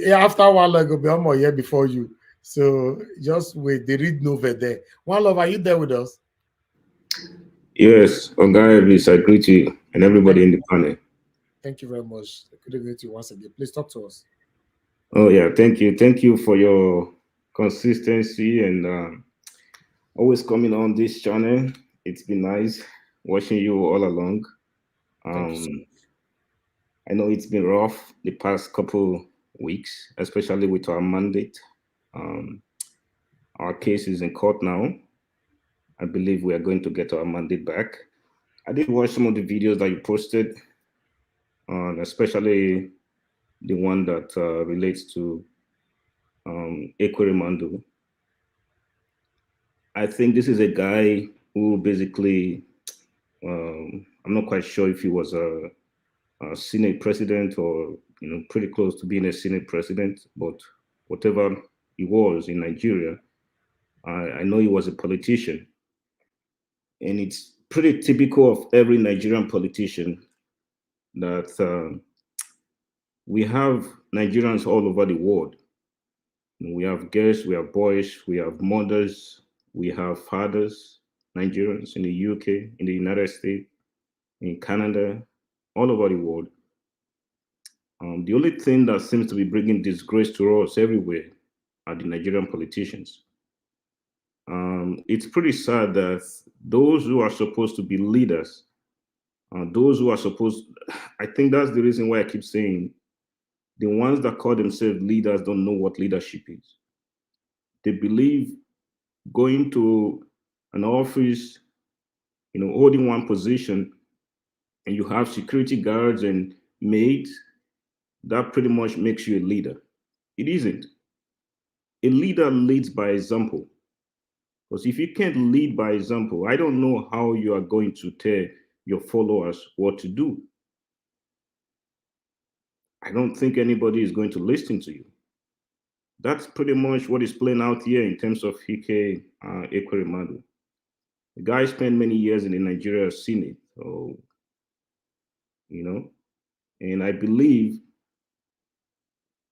After One Love, will be one more year before you. So just wait. They read novel there. One Love, are you there with us? Yes, Oga Elvis, I greet you and everybody in the panel. Thank you very much. Good evening to you once again. Please talk to us. Oh yeah, thank you. Thank you for your consistency and always coming on this channel. It's been nice watching you all along. I know it's been rough the past couple weeks, especially with our mandate. Our case is in court now, I believe we are going to get our mandate back. I did watch some of the videos that you posted, especially the one that relates to Ekweremadu. I think this is a guy who basically, I'm not quite sure if he was a Senate president or pretty close to being a Senate president, but whatever he was in Nigeria, I know he was a politician, and it's pretty typical of every Nigerian politician that we have Nigerians all over the world. We have girls, we have boys, we have mothers, we have fathers, Nigerians in the UK, in the United States, in Canada, all over the world. The only thing that seems to be bringing disgrace to us everywhere are the Nigerian politicians. It's pretty sad that those who are supposed to be leaders, those who are supposed, I think that's the reason why I keep saying the ones that call themselves leaders don't know what leadership is. They believe going to an office, holding one position, and you have security guards and maids, that pretty much makes you a leader. It isn't. A leader leads by example. Because if you can't lead by example, I don't know how you are going to tell your followers what to do. I don't think anybody is going to listen to you. That's pretty much what is playing out here in terms of Ekweremadu. The guy spent many years in the Nigeria Senate, so, and I believe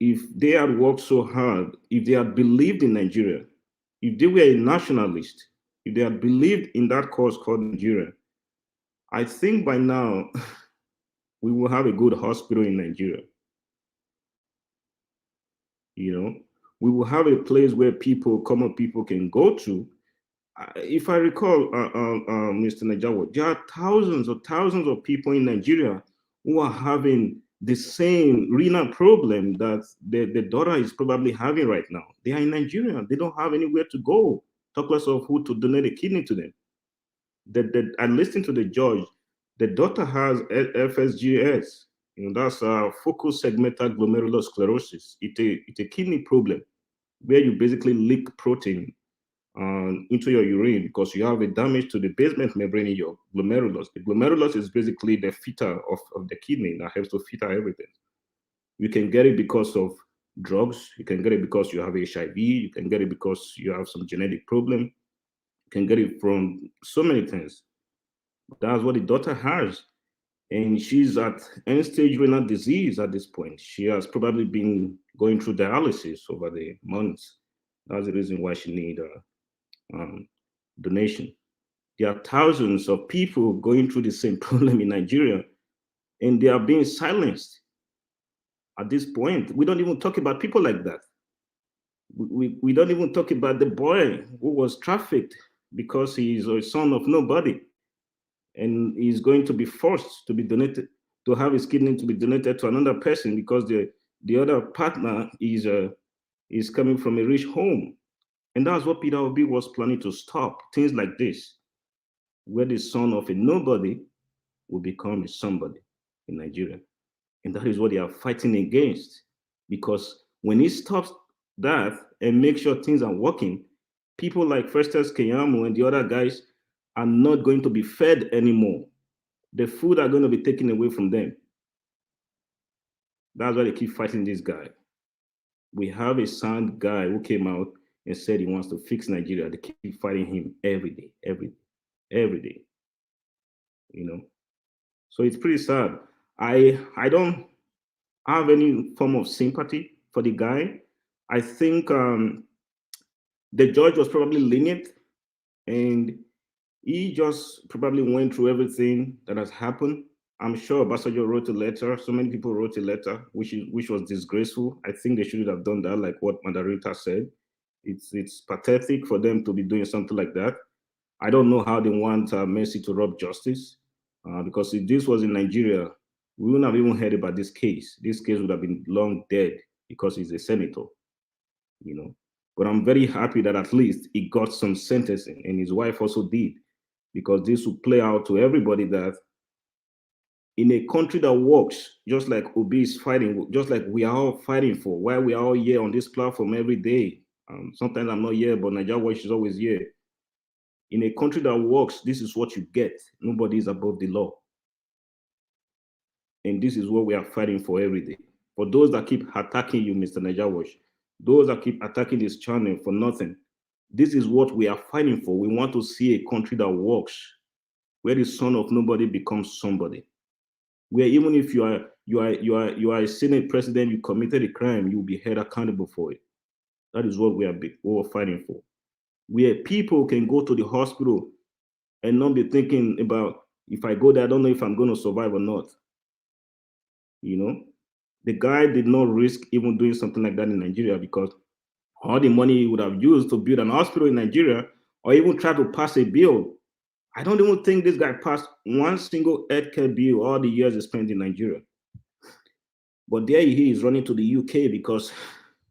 if they had worked so hard, if they had believed in Nigeria, if they were a nationalist, if they had believed in that cause called Nigeria, I think by now we will have a good hospital in Nigeria. We will have a place where common people can go to. If I recall, Mr. Najawa, there are thousands of people in Nigeria who are having the same renal problem that the daughter is probably having right now. They are in Nigeria. They don't have anywhere to go, talk less of who to donate a kidney to them. I listened to the judge. The daughter has FSGS. That's focal segmental glomerulosclerosis. It's a kidney problem where you basically leak protein into your urine because you have a damage to the basement membrane in your glomerulus. The glomerulus is basically the filter of the kidney that helps to filter everything. You can get it because of drugs. You can get it because you have HIV. You can get it because you have some genetic problem. You can get it from so many things. That's what the daughter has. And she's at end-stage renal disease at this point. She has probably been going through dialysis over the months. That's the reason why she needs donation. There are thousands of people going through the same problem in Nigeria, and they are being silenced. At this point, we don't even talk about people like that. We don't even talk about the boy who was trafficked because he is a son of nobody, and he's going to be forced to be donated, to have his kidney to be donated to another person because the other partner is coming from a rich home. And that's what Peter Obi was planning to stop, things like this, where the son of a nobody will become a somebody in Nigeria. And that is what they are fighting against. Because when he stops that and makes sure things are working, people like Festus Keyamo and the other guys are not going to be fed anymore. The food are going to be taken away from them. That's why they keep fighting this guy. We have a sound guy who came out and said he wants to fix Nigeria. They keep fighting him every day. So it's pretty sad. I don't have any form of sympathy for the guy. I think the judge was probably lenient, and he just probably went through everything that has happened. I'm sure Basajo wrote a letter. So many people wrote a letter, which was disgraceful. I think they shouldn't have done that, like what Madarita said. It's pathetic for them to be doing something like that. I don't know how they want Mercy to rob justice, because if this was in Nigeria, we wouldn't have even heard about this case. This case would have been long dead because he's a senator, But I'm very happy that at least he got some sentencing, and his wife also did, because this will play out to everybody that in a country that works, just like Obi is fighting, just like we are all fighting for, why we are all here on this platform every day. Sometimes I'm not here, but Nigeria Watch is always here. In a country that works, this is what you get. Nobody is above the law. And this is what we are fighting for every day. For those that keep attacking you, Mr. Nigeria Watch, those that keep attacking this channel for nothing, this is what we are fighting for. We want to see a country that works, where the son of nobody becomes somebody. Where even if you are a Senate president, you committed a crime, you will be held accountable for it. That is what we are fighting for. Where people can go to the hospital and not be thinking about, if I go there, I don't know if I'm going to survive or not. You know, the guy did not risk even doing something like that in Nigeria, because all the money he would have used to build an hospital in Nigeria, or even try to pass a bill, I don't even think this guy passed one single healthcare bill all the years he spent in Nigeria. But there he is running to the UK because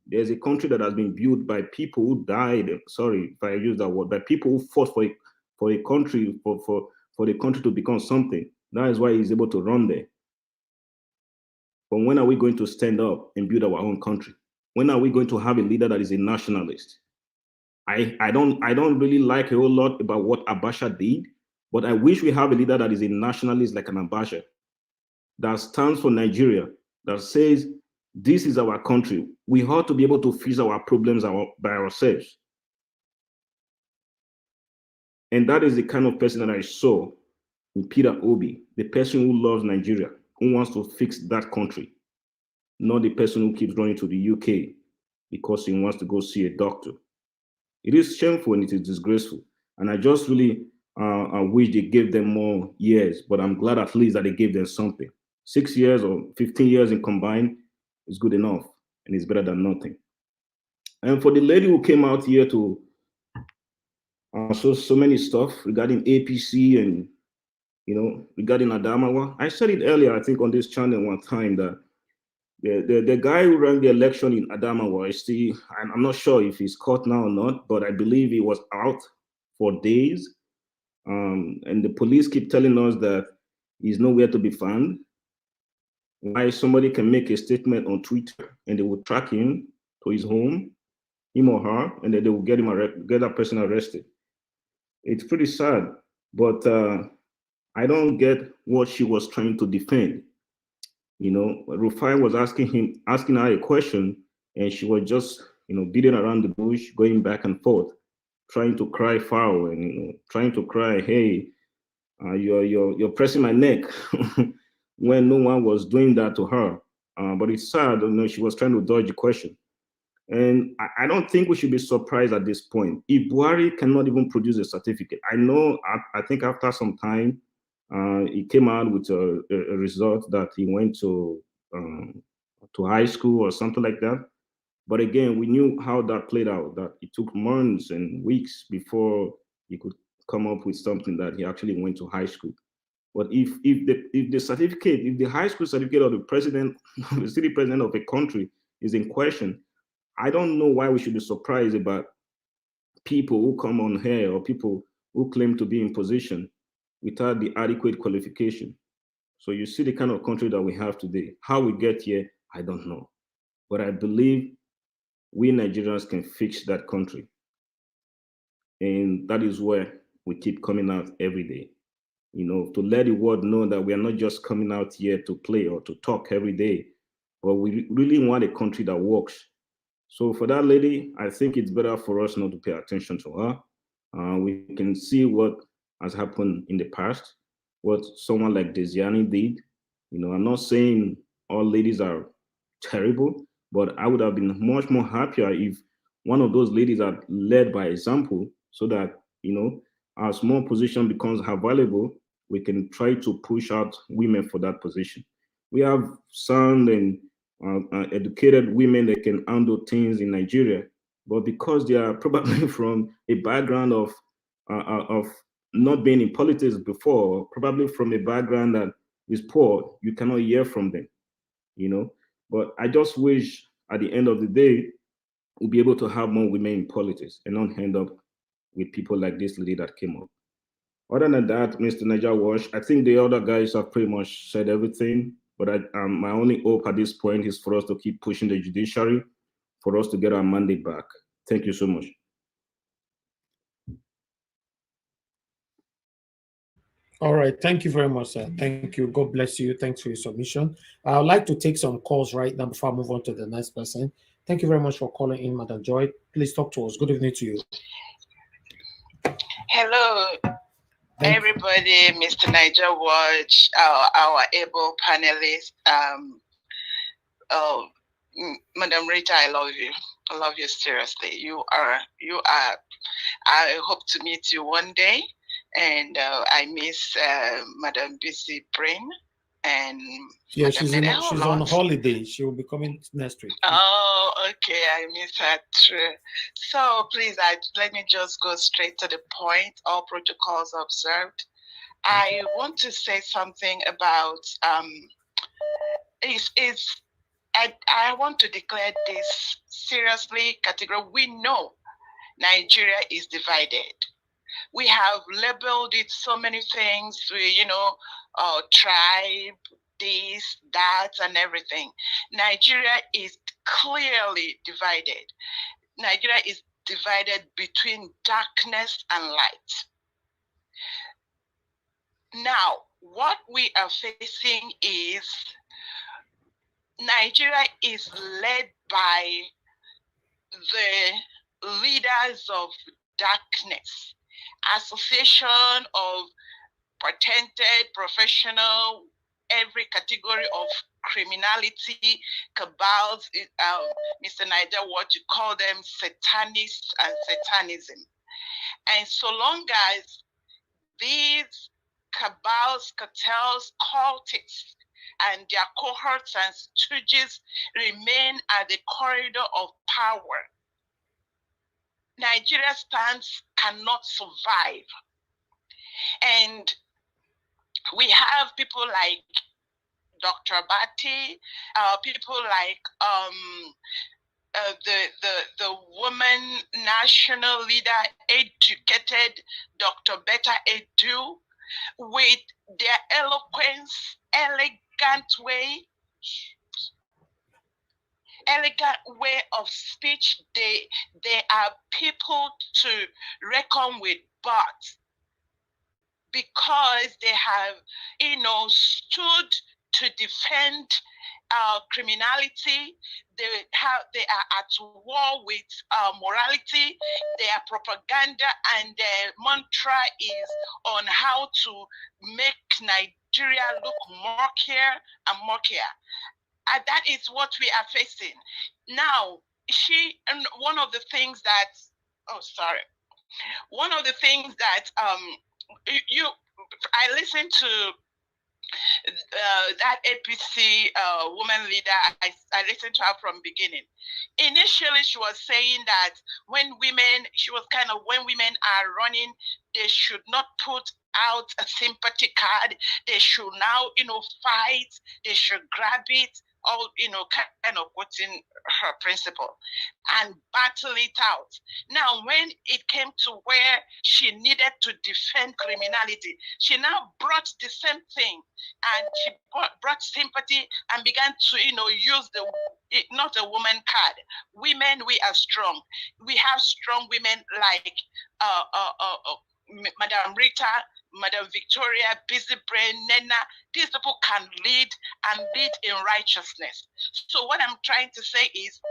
there's a country that has been built by people who died. Sorry if I use that word, by people who fought for a country, for the country to become something. That is why he's able to run there. But when are we going to stand up and build our own country? When are we going to have a leader that is a nationalist? I don't really like a whole lot about what Abacha did, but I wish we have a leader that is a nationalist like an Abacha, that stands for Nigeria, that says, this is our country. We ought to be able to fix our problems by ourselves. And that is the kind of person that I saw in Peter Obi, the person who loves Nigeria, who wants to fix that country, not the person who keeps running to the UK because he wants to go see a doctor. It is shameful and it is disgraceful. And I just really I wish they gave them more years, but I'm glad at least that they gave them something. 6 years or 15 years in combined is good enough, and it's better than nothing. And for the lady who came out here to so many stuff regarding APC and, you know, regarding Adamawa, I said it earlier, I think on this channel one time, that the guy who ran the election in Adamawa is still, I'm not sure if he's caught now or not, but I believe he was out for days. And the police keep telling us that he's nowhere to be found. Why somebody can make a statement on Twitter and they will track him to his home, him or her, and then they will get that person arrested. It's pretty sad, but I don't get what she was trying to defend. You know, Rufai was asking her a question, and she was just, you know, beating around the bush, going back and forth, trying to cry foul and, you know, trying to cry, hey, you're pressing my neck, when no one was doing that to her. But it's sad, you know, she was trying to dodge the question. And I don't think we should be surprised at this point. If Buhari cannot even produce a certificate, I know, I think after some time, he came out with a result that he went to high school or something like that. But again, we knew how that played out, that it took months and weeks before he could come up with something that he actually went to high school. But if the certificate, if the high school certificate of the president, the city president of a country is in question, I don't know why we should be surprised about people who come on here or people who claim to be in position without the adequate qualification. So you see the kind of country that we have today. How we get here, I don't know. But I believe we Nigerians can fix that country. And that is where we keep coming out every day. You know, to let the world know that we are not just coming out here to play or to talk every day, but we really want a country that works. So for that lady, I think it's better for us not to pay attention to her. We can see what has happened in the past, what someone like Desiani did. You know, I'm not saying all ladies are terrible, but I would have been much more happier if one of those ladies had led by example, so that, you know, as more position becomes available, we can try to push out women for that position. We have sound and educated women that can handle things in Nigeria, but because they are probably from a background of not being in politics before, probably from a background that is poor, you cannot hear from them, you know. But I just wish at the end of the day, we'll be able to have more women in politics and not end up with people like this lady that came up. Other than that, Mr. Niger Wash, I think the other guys have pretty much said everything, but my only hope at this point is for us to keep pushing the judiciary for us to get our mandate back. Thank you so much. All right. Thank you very much, sir. Thank you. God bless you. Thanks for your submission. I would like to take some calls right now before I move on to the next person. Thank you very much for calling in, Madam Joy. Please talk to us. Good evening to you. Hello, everybody, Mr. Niger Watch, our able panelists. Madam Rita, I love you. I love you seriously. You are. I hope to meet you one day. And I miss Madam Busy Brain and yeah, she's on holiday. She will be coming next week. Oh, okay. I miss her too. So please, let me just go straight to the point. All protocols observed. I want to say something about I want to declare this seriously, categorically. We know Nigeria is divided. We have labeled it so many things, tribe, this, that, and everything. Nigeria is clearly divided. Nigeria is divided between darkness and light. Now, what we are facing is Nigeria is led by the leaders of darkness, association of patented, professional, every category of criminality, cabals, Mr. Niger, what you call them, satanists and satanism. And so long as these cabals, cartels, cultists, and their cohorts and stooges remain at the corridor of power, Nigeria's stance cannot survive. And we have people like Dr. Bati, people like the woman national leader, educated Dr. Betta Edu, with their eloquence, elegant way of speech. They are people to reckon with, but because they have, stood to defend criminality, they are at war with morality. Their propaganda and their mantra is on how to make Nigeria look murkier and murkier. And that is what we are facing. Now, one of the things that I listened to that APC woman leader. I listened to her from beginning. Initially, she was saying that when women are running, they should not put out a sympathy card. They should now, fight. They should grab it. All, kind of quoting her principle and battle it out. Now, when it came to where she needed to defend criminality, she now brought the same thing, and she brought sympathy and began to, use not a woman card. Women, we are strong. We have strong women like Madam Rita, Madam Victoria, Busy Brain, Nena. These people can lead and lead in righteousness. So what I'm trying to say is,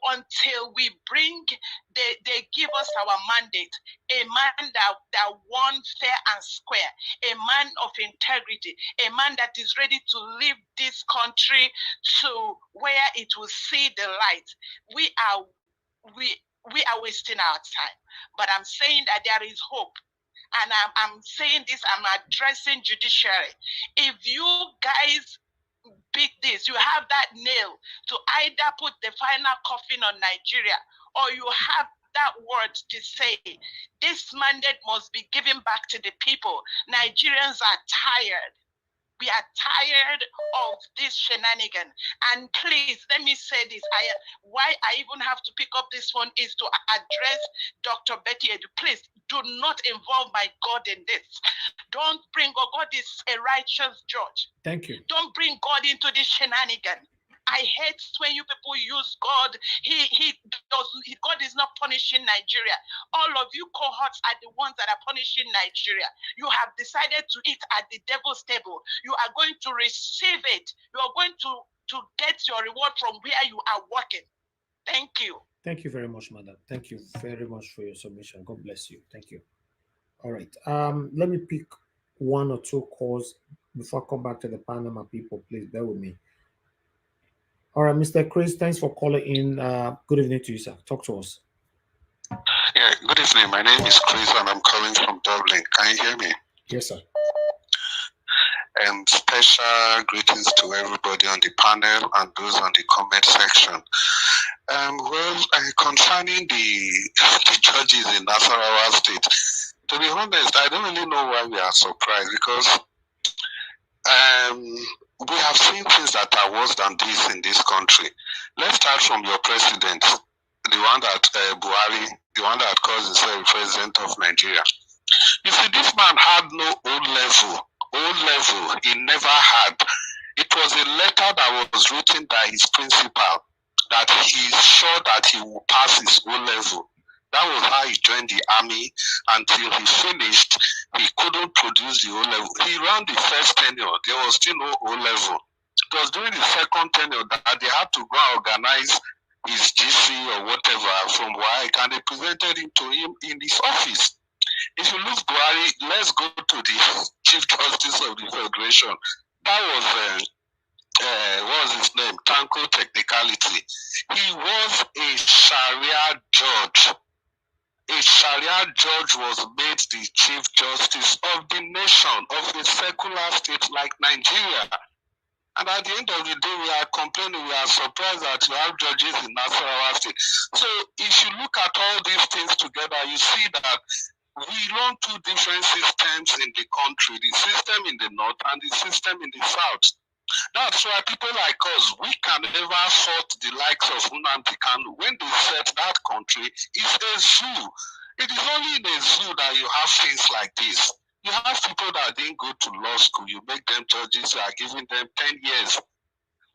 until we they give us our mandate, a man that won fair and square, a man of integrity, a man that is ready to lead this country to where it will see the light, we are wasting our time. But I'm saying that there is hope. And I'm saying this, I'm addressing judiciary. If you guys beat this, you have that nail to either put the final coffin on Nigeria, or you have that word to say, this mandate must be given back to the people. Nigerians are tired. We are tired of this shenanigan. And please, let me say this. Why I even have to pick up this one is to address Dr. Betty Edu. Please, do not involve my God in this. Don't bring God. God is a righteous judge. Thank you. Don't bring God into this shenanigan. I hate when you people use God. God is not punishing Nigeria. All of you cohorts are the ones that are punishing Nigeria. You have decided to eat at the devil's table. You are going to receive it. You are going to get your reward from where you are working. Thank you. Thank you very much, madam. Thank you very much for your submission. God bless you. Thank you. All right. Let me pick one or two calls before I come back to the panel, my people. Please bear with me. All right, Mr. Chris, thanks for calling in. Good evening to you, sir. Talk to us. Yeah, good evening. My name is Chris and I'm calling from Dublin. Can you hear me? Yes, sir. And special greetings to everybody on the panel and those on the comment section. Concerning the judges in Nasarawa State, to be honest, I don't really know why we are surprised, because we have seen things that are worse than this in this country. Let's start from your president, the one that Buhari, the one that calls himself president of Nigeria. You see, this man had no O-level. He never had. It was a letter that was written by his principal that he is sure that he will pass his O-level. That was how he joined the army. Until he finished, he couldn't produce the O-level. He ran the first tenure. There was still no O-level. It was during the second tenure that they had to go and organize his GC or whatever from WAEC, and they presented it to him in his office. If you look Buhari, let's go to the Chief Justice of the Federation. That was what was his name? Tanko Technicality. He was a Sharia judge. A Sharia judge was made the Chief Justice of the nation, of a secular state like Nigeria. And at the end of the day, we are complaining, we are surprised that you have judges in Nasarawa State. So if you look at all these things together, you see that we run two different systems in the country, the system in the north and the system in the south. That's why people like us, we can never fault the likes of Nnamdi Kanu. When they set that country, it's a zoo. It is only in a zoo that you have things like this. You have people that didn't go to law school, you make them judges, you are giving them 10 years.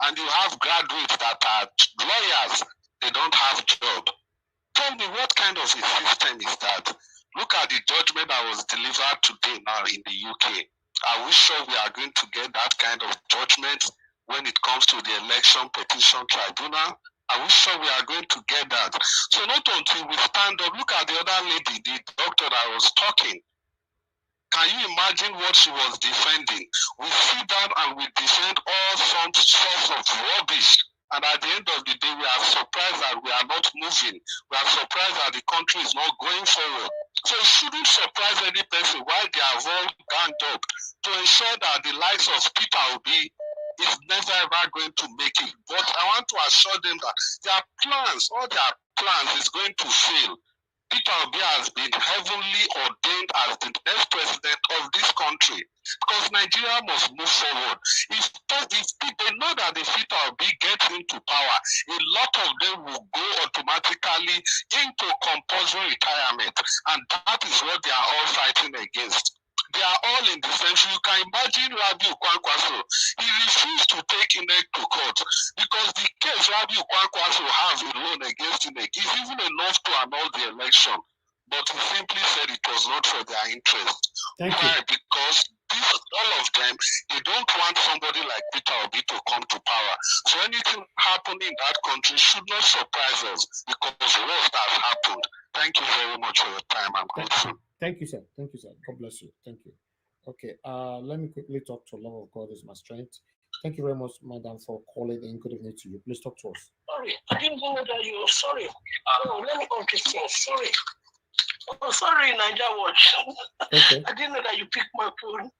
And you have graduates that are lawyers, they don't have job. Tell me, what kind of a system is that? Look at the judgment that was delivered today now in the UK. Are we sure we are going to get that kind of judgment when it comes to the election petition tribunal? Are we sure we are going to get that? So not until we stand up, look at the other lady, the doctor that was talking. Can you imagine what she was defending? We sit down and we defend all sorts of rubbish. And at the end of the day, we are surprised that we are not moving. We are surprised that the country is not going forward. So it shouldn't surprise any person why they have all ganged up to ensure that the likes of Peter Obi is never ever going to make it. But I want to assure them that their plans, all their plans is going to fail. Peter Obi has been heavily ordained as the next president of this country because Nigeria must move forward. If they know that if Peter Obi gets into power, a lot of them will go automatically into compulsory retirement, and that is what they are all fighting against. They are all in the same. You can imagine Rabiu Kwankwaso. He refused to take INEC to court because the case Rabiu Kwankwaso has alone against INEC is even enough to annul the election. But he simply said it was not for their interest. Why? Because all of them, they don't want somebody like Peter Obi to come to power. So anything happening in that country should not surprise us because what has happened. Thank you very much for your time. I'm grateful. Thank you, sir. Thank you, sir. God bless you. Thank you. Okay, let me quickly talk to Love of God is my strength. Thank you very much, madam, for calling in. Good evening to you. Please talk to us. Sorry, I didn't know that you were sorry. Oh, let me understand. Sorry. Oh, sorry, Niger Watch. Okay. I didn't know that you picked my phone.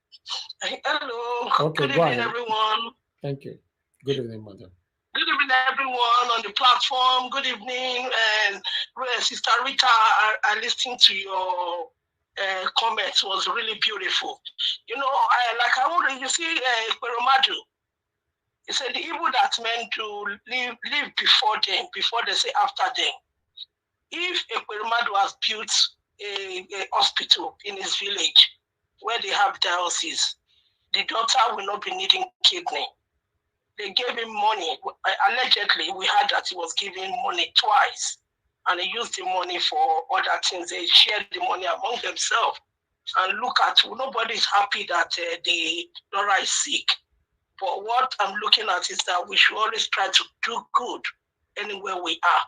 Hello. Okay, Good go evening, ahead. everyone. Thank you. Good evening, madam. Good evening, everyone on the platform. Good evening, and Sister Rita. I listened to your comments was really beautiful. You know, you see, Ekweremadu, he said the evil that men do live before them, before they say after them. If Ekweremadu has built a hospital in his village where they have dialysis, the daughter will not be needing kidney. They gave him money. Allegedly, we heard that he was giving money twice, and he used the money for other things. They shared the money among themselves. And look at, nobody is happy that the daughter is sick. But what I'm looking at is that we should always try to do good anywhere we are.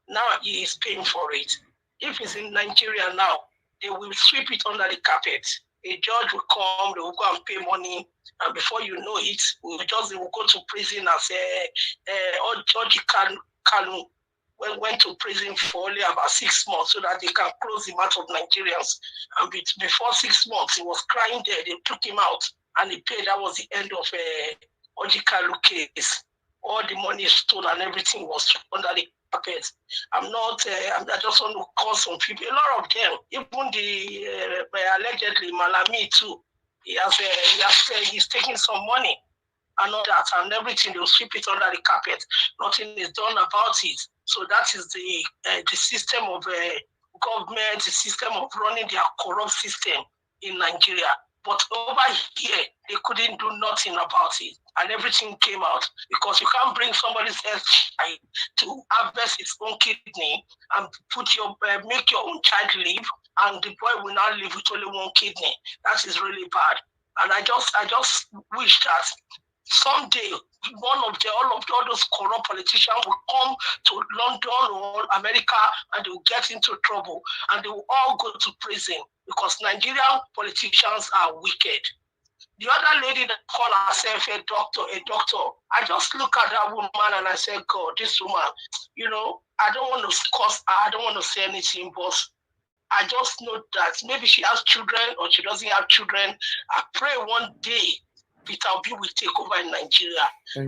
Now he is paying for it. If it's in Nigeria now, they will sweep it under the carpet. A judge will come, they will go and pay money, and before you know it, they will go to prison as Judge Kanu went to prison for only about 6 months so that they can close the mouth of Nigerians. And before 6 months, he was crying there. They took him out and he paid. That was the end of Ojikalu case. All the money stolen and everything was under the carpet. I just want to call some people. A lot of them, even the allegedly Malami too. He's taking some money and all that and everything. They'll sweep it under the carpet. Nothing is done about it. So that is the system of government, the system of running their corrupt system in Nigeria. But over here, they couldn't do nothing about it. And everything came out because you can't bring somebody's else to harvest its own kidney and make your own child live, and the boy will now live with only one kidney. That is really bad. And I just wish that someday all those corrupt politicians will come to London or America and they will get into trouble and they will all go to prison because Nigerian politicians are wicked. The other lady that called herself a doctor, I just look at that woman and I say, God, this woman, I don't want to curse her, I don't want to say anything, but I just know that maybe she has children or she doesn't have children. I pray one day Peter Obi will take over in Nigeria. And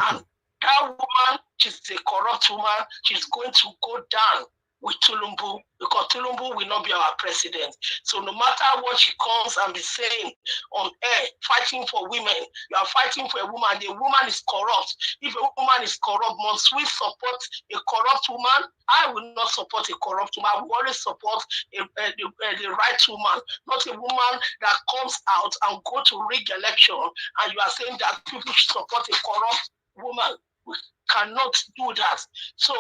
that woman, she's a corrupt woman. She's going to go down with Tulumbu because Tulumbu will not be our president. So no matter what she comes and be saying on air, fighting for women, you are fighting for a woman. The woman is corrupt. If a woman is corrupt, must we support a corrupt woman? I will not support a corrupt woman. I will always support the right woman, not a woman that comes out and go to rig election and you are saying that people should support a corrupt woman. We cannot do that. So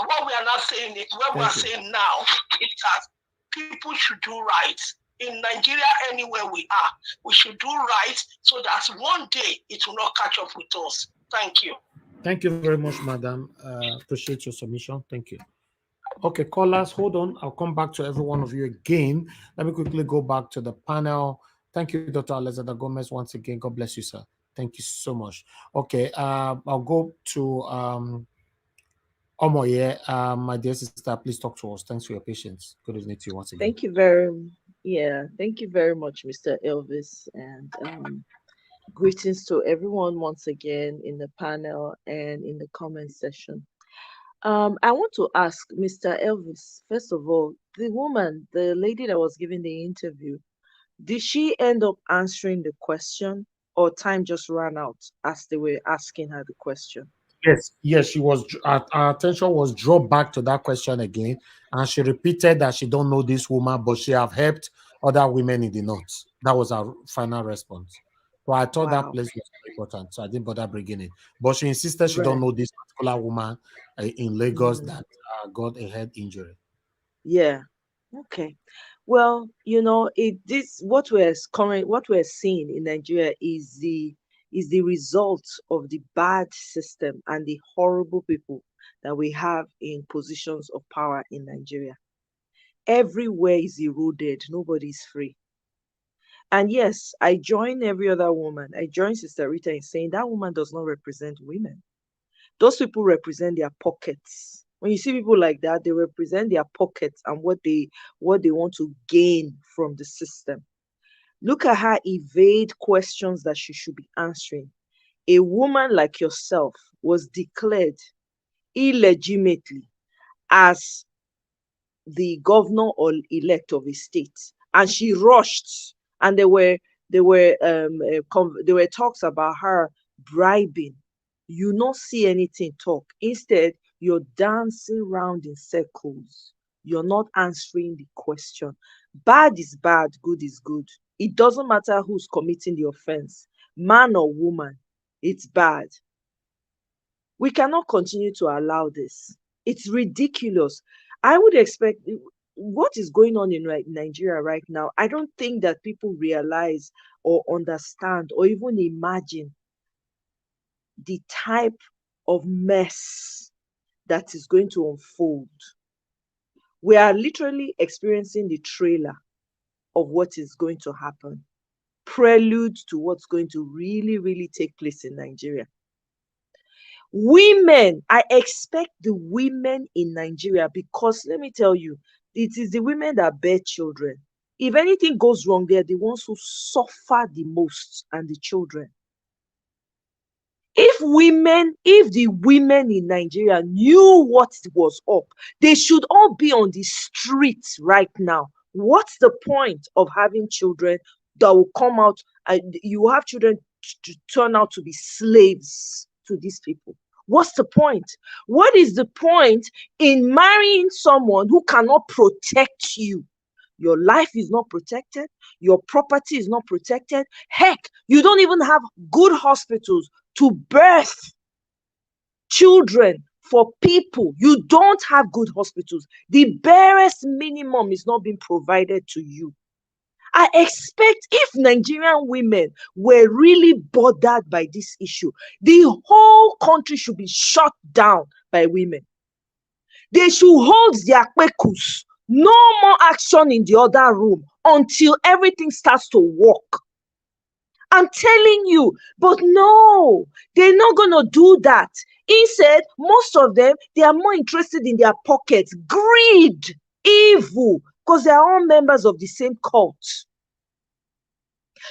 what we are not saying, what we are saying now is that people should do right. In Nigeria, anywhere we are, we should do right so that one day it will not catch up with us. Thank you. Thank you very much, madam. Appreciate your submission. Thank you. Okay, callers, hold on. I'll come back to every one of you again. Let me quickly go back to the panel. Thank you, Dr. Alexander Gomez, once again. God bless you, sir. Thank you so much. Okay, I'll go to Omoye, my dear sister, please talk to us. Thanks for your patience. Good evening to you once again. Thank you very much, Mr. Elvis, and greetings to everyone once again in the panel and in the comment section. I want to ask Mr. Elvis, first of all, the lady that was giving the interview, did she end up answering the question or time just ran out as they were asking her the question? Yes, she was. Our attention was drawn back to that question again, and she repeated that she don't know this woman, but she have helped other women in the north. That was our final response. So I thought that place was important, so I didn't bother bringing it. But she insisted she don't know this particular woman in Lagos that got a head injury. Yeah. Okay. Well, what we're seeing in Nigeria is the result of the bad system and the horrible people that we have in positions of power in Nigeria. Everywhere is eroded. Nobody's free. And yes, I join every other woman. I join Sister Rita in saying that woman does not represent women. Those people represent their pockets. When you see people like that, they represent their pockets and what they want to gain from the system. Look at her evade questions that she should be answering. A woman like yourself was declared illegitimately as the governor or elect of a state, and she rushed, and there were talks about her bribing. You not see anything talk. Instead, you're dancing around in circles. You're not answering the question. Bad is bad, good is good. It doesn't matter who's committing the offense, man or woman, it's bad. We cannot continue to allow this. It's ridiculous. I would expect what is going on in Nigeria right now. I don't think that people realize or understand or even imagine the type of mess that is going to unfold. We are literally experiencing the trailer of what is going to happen, prelude to what's going to really, really take place in Nigeria. Women, I expect the women in Nigeria, because let me tell you, it is the women that bear children. If anything goes wrong, they're the ones who suffer the most, and the children. If the women in Nigeria knew what was up, they should all be on the streets right now. What's the point of having children that will come out and you have children to turn out to be slaves to these people? What's the point? What is the point in marrying someone who cannot protect you? Your life is not protected. Your property is not protected. Heck, you don't even have good hospitals to birth children for people. You don't have good hospitals. The barest minimum is not being provided to you. I expect if Nigerian women were really bothered by this issue, the whole country should be shut down by women. They should hold their kwekus. No more action in the other room until everything starts to work. I'm telling you, but no, they're not going to do that. Instead, most of them, they are more interested in their pockets, greed, evil, because they are all members of the same cult.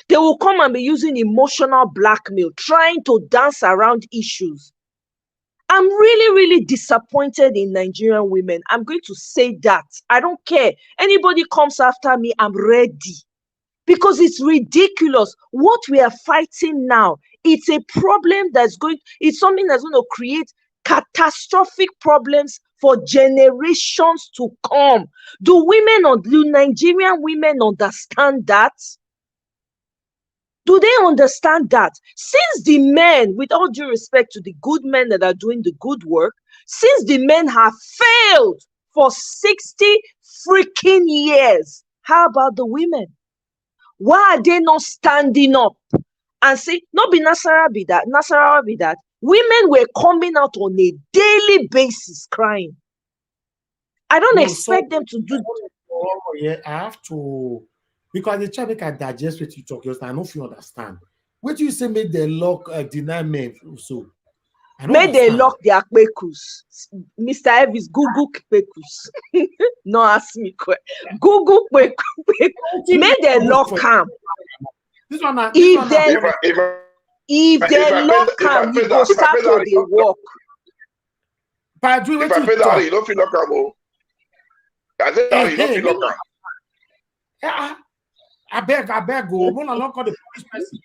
They will come and be using emotional blackmail, trying to dance around issues. I'm really, really disappointed in Nigerian women. I'm going to say that. I don't care. Anybody comes after me, I'm ready. Because it's ridiculous. What we are fighting now, it's a problem it's something that's going to create catastrophic problems for generations to come. Do Nigerian women understand that? Do they understand that? Since the men, with all due respect to the good men that are doing the good work, since the men have failed for 60 freaking years, how about the women? Why are they not standing up and say, not be Nasarawa be that. Women were coming out on a daily basis crying. I don't expect them to do. Yeah, I have to, because the child can digest what you talk. I don't know if you understand. What you say made the lock deny men so. Made they lock their kwekus. Mr. Elvis, Google kwekus. No, ask me. Google kwekus. Made they lock camp. If they lock camp, you go start to the work. If I pay that, you don't feel lock camp. I said that you don't feel lock camp. I beg, go. I'm not lock on the police person.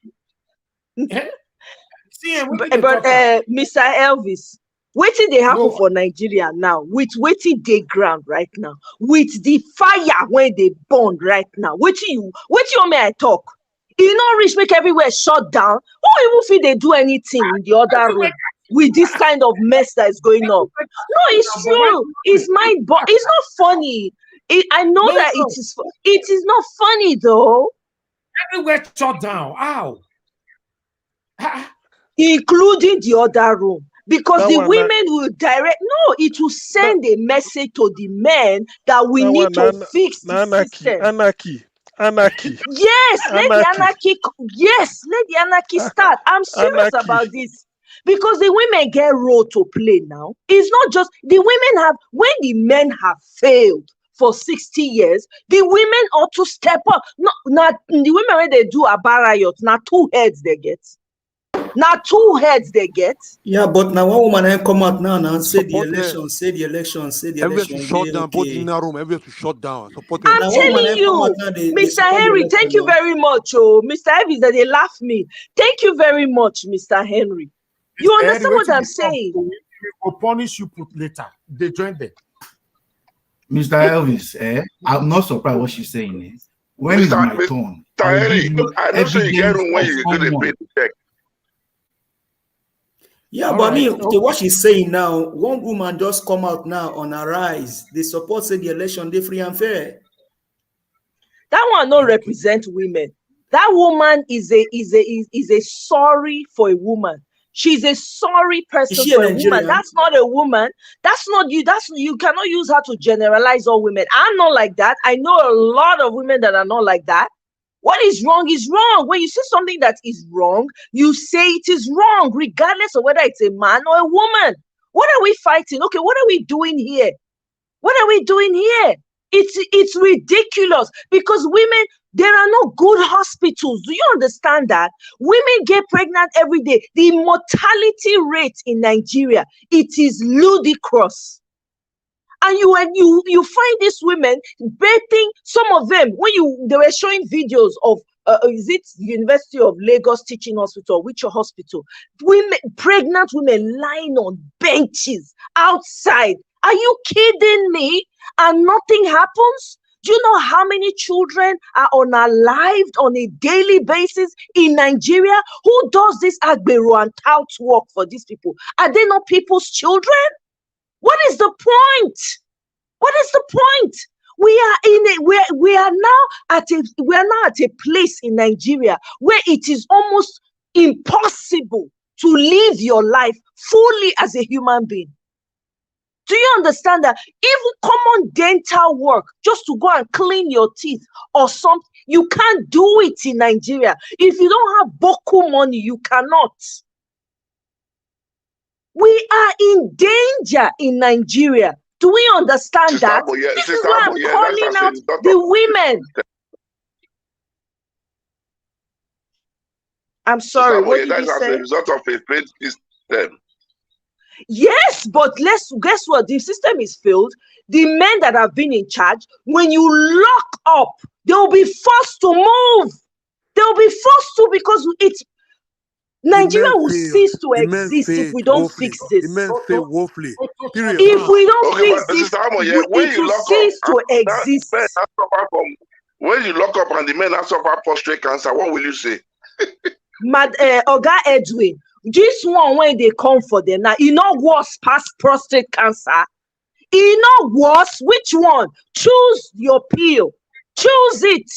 But Mr. Elvis, waiting they happen for Nigeria now, with waiting they ground right now, with the fire when they burn right now. Waiting you may I talk. You know, rich make everywhere shut down. Who even feel they do anything in the other room with this kind of mess that is going on? No, it's true. It's mind, but it's not funny. I know that it is not funny though. Everywhere shut down. Ow. Including the other room, because the women will direct. No, it will send a message to the men that we need to fix the system. Anarchy. Yes, let the anarchy. Yes, let the anarchy start. I'm serious about this, because the women get role to play now. It's not just the women have. When the men have failed for 60 years, the women ought to step up. Not the women when they do a bar riot. Now 2 heads they get. Now 2 heads they get. Yeah, but now one woman ain't come out now and say the Support her. election, say the election, say the Everywhere to election. shut They down, both okay. in that room, everywhere to shut down. Support her. I'm Now one woman telling ain't come out you, now, they Mr. support the Henry, election thank you now. very much. Oh, Mr. Evans, that they laugh me. Thank you very much, Mr. Henry. You Mr. understand Henry, what wait I'm till they come. saying? We will punish you put later. They join them. Mr. Elvis, I'm not surprised what she's saying. When it's my turn, I will Henry, give you I know so you get evidence room when of you go to someone. pay the check. Yeah, All but right. me, to what she's saying now, one woman just come out now on her rise. They support say the election they free and fair. That one not represent women. That woman is a sorry for a woman. She's a sorry Is person she for a a woman. Nigerian? That's not a woman. That's not you. You cannot use her to generalize all women. I'm not like that. I know a lot of women that are not like that. What is wrong is wrong. When you see something that is wrong, you say it is wrong, regardless of whether it's a man or a woman. What are we fighting? Okay, what are we doing here? What are we doing here? It's ridiculous because women, there are no good hospitals. Do you understand that? Women get pregnant every day. The mortality rate in Nigeria, it is ludicrous. And you find these women betting, some of them, when they were showing videos of is it University of Lagos Teaching Hospital, which hospital? Women, pregnant women lying on benches outside. Are you kidding me? And nothing happens? Do you know how many children are unalived on a daily basis in Nigeria? Who does this agbero and tout work for these people? Are they not people's children? What is the point? What is the point? We are now at a place in Nigeria where it is almost impossible to live your life fully as a human being. Do you understand that? Even common dental work, just to go and clean your teeth or something, you can't do it in Nigeria. If you don't have boku money, you cannot. We are in danger in Nigeria. Do we understand that? This is why I'm calling out the women. I'm sorry, what did you say? That's as a result of a failed system. Yes, but guess what? The system is failed. The men that have been in charge, when you lock up, they'll be forced to move. They'll be forced to because it's Nigeria will cease to exist if we don't fix this. The men fail woefully. Period. If we don't fix this, when it you will lock cease up, to exist. When you lock up and the men have suffered prostate cancer, what will you say? Oga Edwin, this one when they come for them now, you know worse past prostate cancer. You know worse. Which one? Choose your pill. Choose it.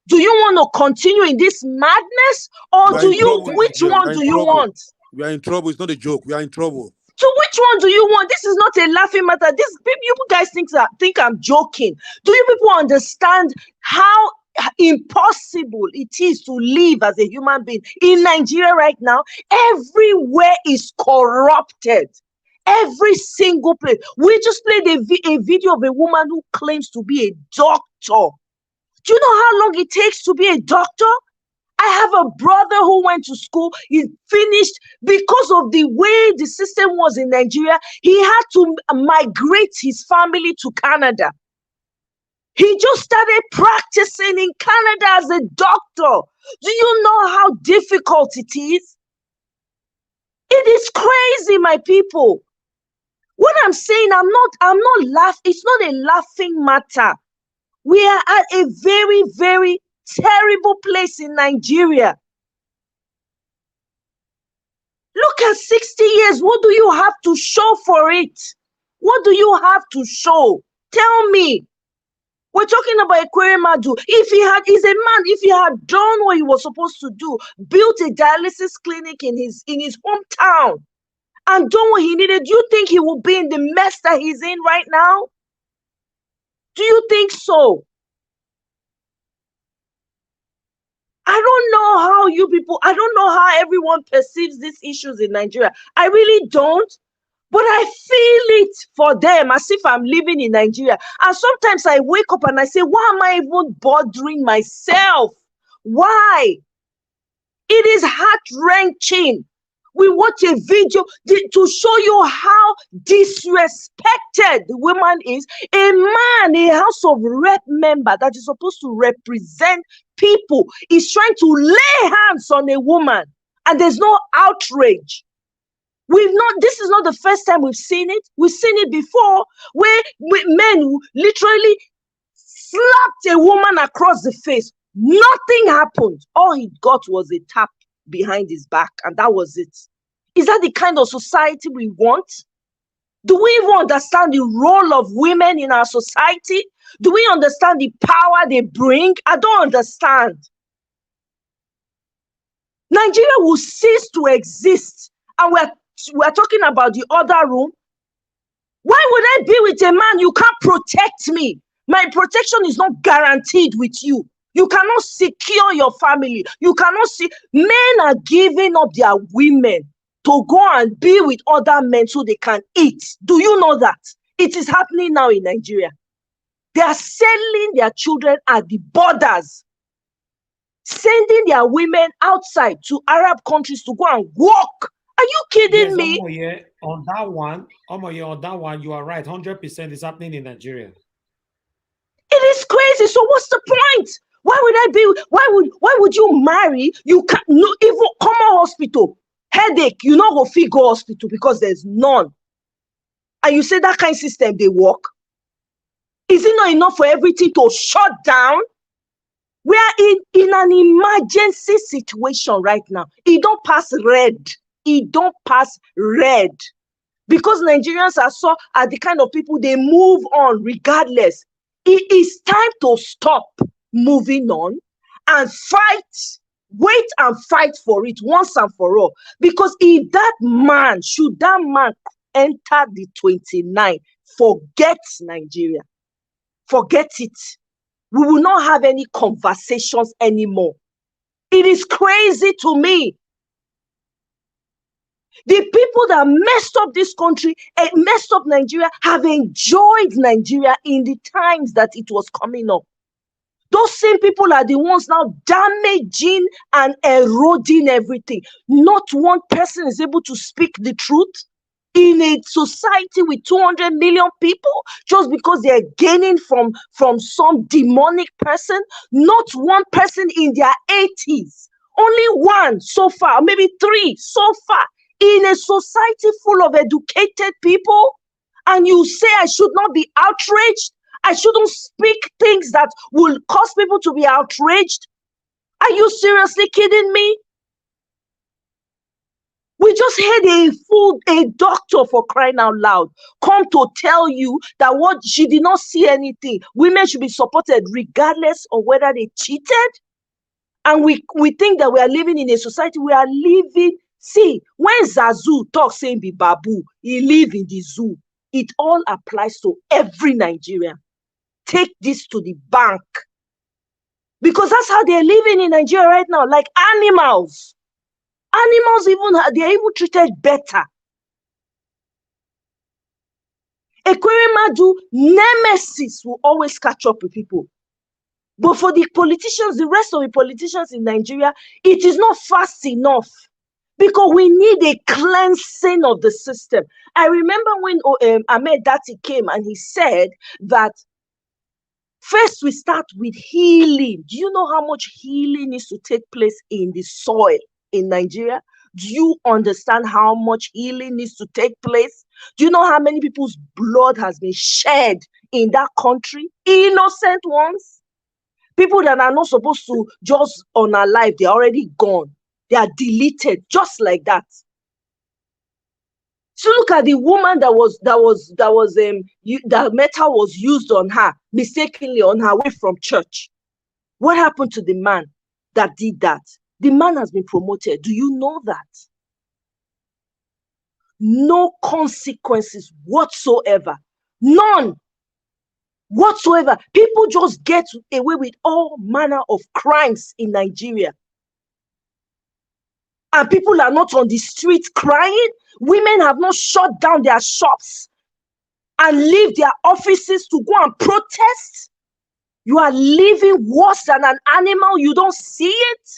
Do you want to continue in this madness, or do you? Which one do you want? We are in trouble. It's not a joke. We are in trouble. So which one do you want? This is not a laughing matter. You guys think I'm joking. Do you people understand how impossible it is to live as a human being in Nigeria right now? Everywhere is corrupted. Every single place. We just played a video of a woman who claims to be a doctor. Do you know how long it takes to be a doctor? I have a brother who went to school. He finished because of the way the system was in Nigeria. He had to migrate his family to Canada. He just started practicing in Canada as a doctor. Do you know how difficult it is? It is crazy, my people. What I'm saying, I'm not laughing. It's not a laughing matter. We are at a very, very terrible place in Nigeria. Look at 60 years. What do you have to show for it? What do you have to show? Tell me. We're talking about Ekweremadu. He's a man, if he had done what he was supposed to do, built a dialysis clinic in his hometown, and done what he needed, do you think he will be in the mess that he's in right now? Do you think so? I don't know how you people, I don't know how everyone perceives these issues in Nigeria. I really don't. But I feel it for them as if I'm living in Nigeria. And sometimes I wake up and I say, why am I even bothering myself? Why? It is heart-wrenching We watch a video to show you how disrespected the woman is. A man, a House of Rep member that is supposed to represent people, is trying to lay hands on a woman, and there's no outrage. This is not the first time we've seen it. We've seen it before, where men literally slapped a woman across the face. Nothing happened. All he got was a tap behind his back, and that was it. Is that the kind of society we want? Do we even understand the role of women in our society? Do we understand the power they bring? I don't understand. Nigeria will cease to exist, and we're talking about the other room. Why would I be with a man? You can't protect me. My protection is not guaranteed with you. You cannot secure your family. You cannot see. Men are giving up their women to go and be with other men so they can eat. Do you know that? It is happening now in Nigeria. They are selling their children at the borders, sending their women outside to Arab countries to go and work. Are you kidding me? On that one, you are right. 100% is happening in Nigeria. It is crazy. So what's the point? Why would you marry? You can't even common hospital. Headache, you not go fit go hospital because there's none. And you say that kind of system they work? Is it not enough for everything to shut down? We are in an emergency situation right now. It don't pass red. It don't pass red. Because Nigerians are the kind of people, they move on regardless. It is time to stop moving on and fight. Wait and fight for it once and for all. Because if should that man enter the 29, forget Nigeria. Forget it. We will not have any conversations anymore. It is crazy to me. The people that messed up this country and messed up Nigeria have enjoyed Nigeria in the times that it was coming up. Those same people are the ones now damaging and eroding everything. Not one person is able to speak the truth in a society with 200 million people just because they're gaining from some demonic person. Not one person in their 80s. Only one so far, maybe 3 so far. In a society full of educated people, and you say I should not be outraged? I shouldn't speak things that will cause people to be outraged? Are you seriously kidding me? We just had a doctor, for crying out loud, come to tell you that she did not see anything. Women should be supported regardless of whether they cheated. And we think that we are living in a society, we are living. See, when Zazu talks saying be babu, he live in the zoo. It all applies to every Nigerian. Take this to the bank. Because that's how they're living in Nigeria right now, like animals. Animals they're even treated better. Ekweremadu, nemesis will always catch up with people. But for the politicians, the rest of the politicians in Nigeria, it is not fast enough. Because we need a cleansing of the system. I remember when Ahmed Dati came and he said that first we start with healing. Do you know how much healing needs to take place in the soil in Nigeria? Do you understand how much healing needs to take place? Do you know how many people's blood has been shed in that country? Innocent ones. People that are not supposed to just unalive, they're already gone. They are deleted just like that. So look at the woman that metal was used on her, mistakenly on her way from church. What happened to the man that did that? The man has been promoted. Do you know that? No consequences whatsoever. None whatsoever. People just get away with all manner of crimes in Nigeria. And people are not on the street crying. Women have not shut down their shops and leave their offices to go and protest. You are living worse than an animal. You don't see it.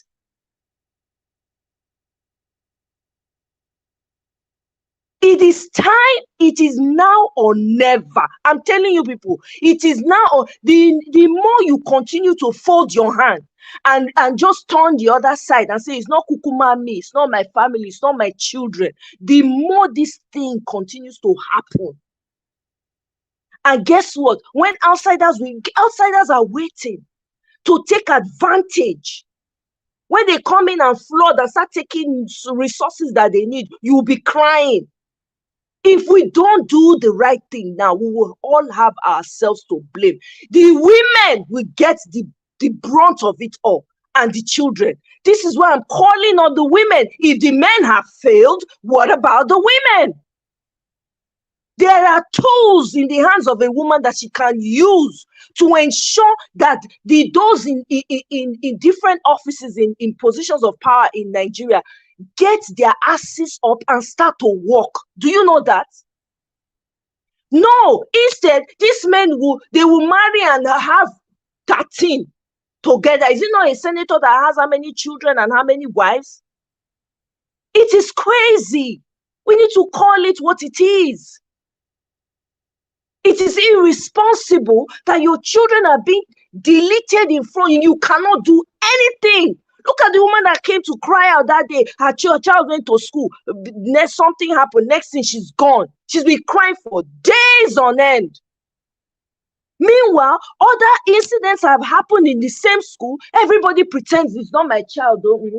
It is time. It is now or never. I'm telling you, people, it is now or the more you continue to fold your hand and just turn the other side and say it's not Kukuma me, it's not my family, it's not my children, the more this thing continues to happen. And guess what? When outsiders are waiting to take advantage. When they come in and flood and start taking resources that they need, you'll be crying. If we don't do the right thing now, we will all have ourselves to blame. The women will get the brunt of it all, and the children. This is why I'm calling on the women. If the men have failed, what about the women? There are tools in the hands of a woman that she can use to ensure that those in different offices, in positions of power in Nigeria, get their asses up and start to walk. Do you know that? No, instead, these men will marry and have 13 together. Is it not a senator that has how many children and how many wives? It is crazy. We need to call it what it is. It is irresponsible that your children are being deleted in front of you. You cannot do anything. Look at the woman that came to cry out that day. Her child went to school. Something happened. Next thing, she's gone. She's been crying for days on end. Meanwhile, other incidents have happened in the same school. Everybody pretends it's not my child. Don't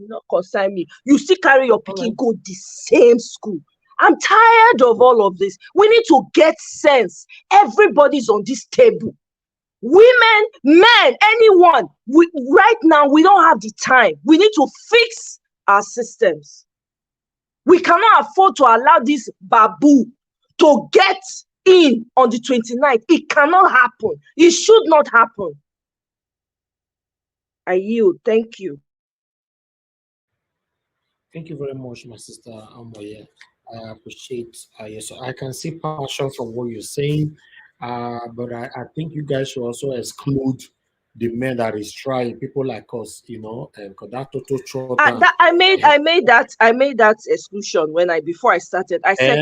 not concern me. You still carry your pikin, go the same school. I'm tired of all of this. We need to get sense. Everybody's on this table. Women, men, anyone. Right now, we don't have the time. We need to fix our systems. We cannot afford to allow this babu to get in on the 29th. It cannot happen. It should not happen. I yield. Thank you. Thank you very much, my sister Amoye. I appreciate so I can see passion from what you're saying, but I think you guys should also exclude the men that is trying, people like us, because that total I made that exclusion before I started. I said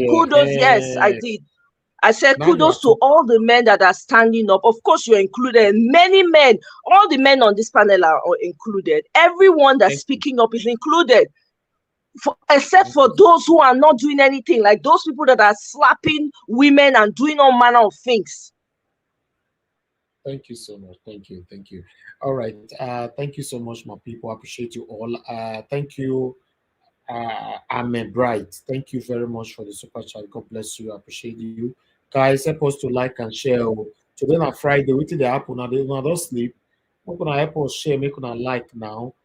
kudos. Yes, I did. I said kudos to all the men that are standing up. Of course, you're included. Many men, all the men on this panel are included. Everyone that's speaking up is included. Except for those who are not doing anything, like those people that are slapping women and doing all manner of things. Thank you so much. Thank you. All right. Thank you so much, my people. I appreciate you all. Thank you, I'm Bright. Thank you very much for the super chat. God bless you. I appreciate you. Guys, help us to like and share. Today on Friday, we the happen now. They don't sleep. I'm gonna help us share, make una like now.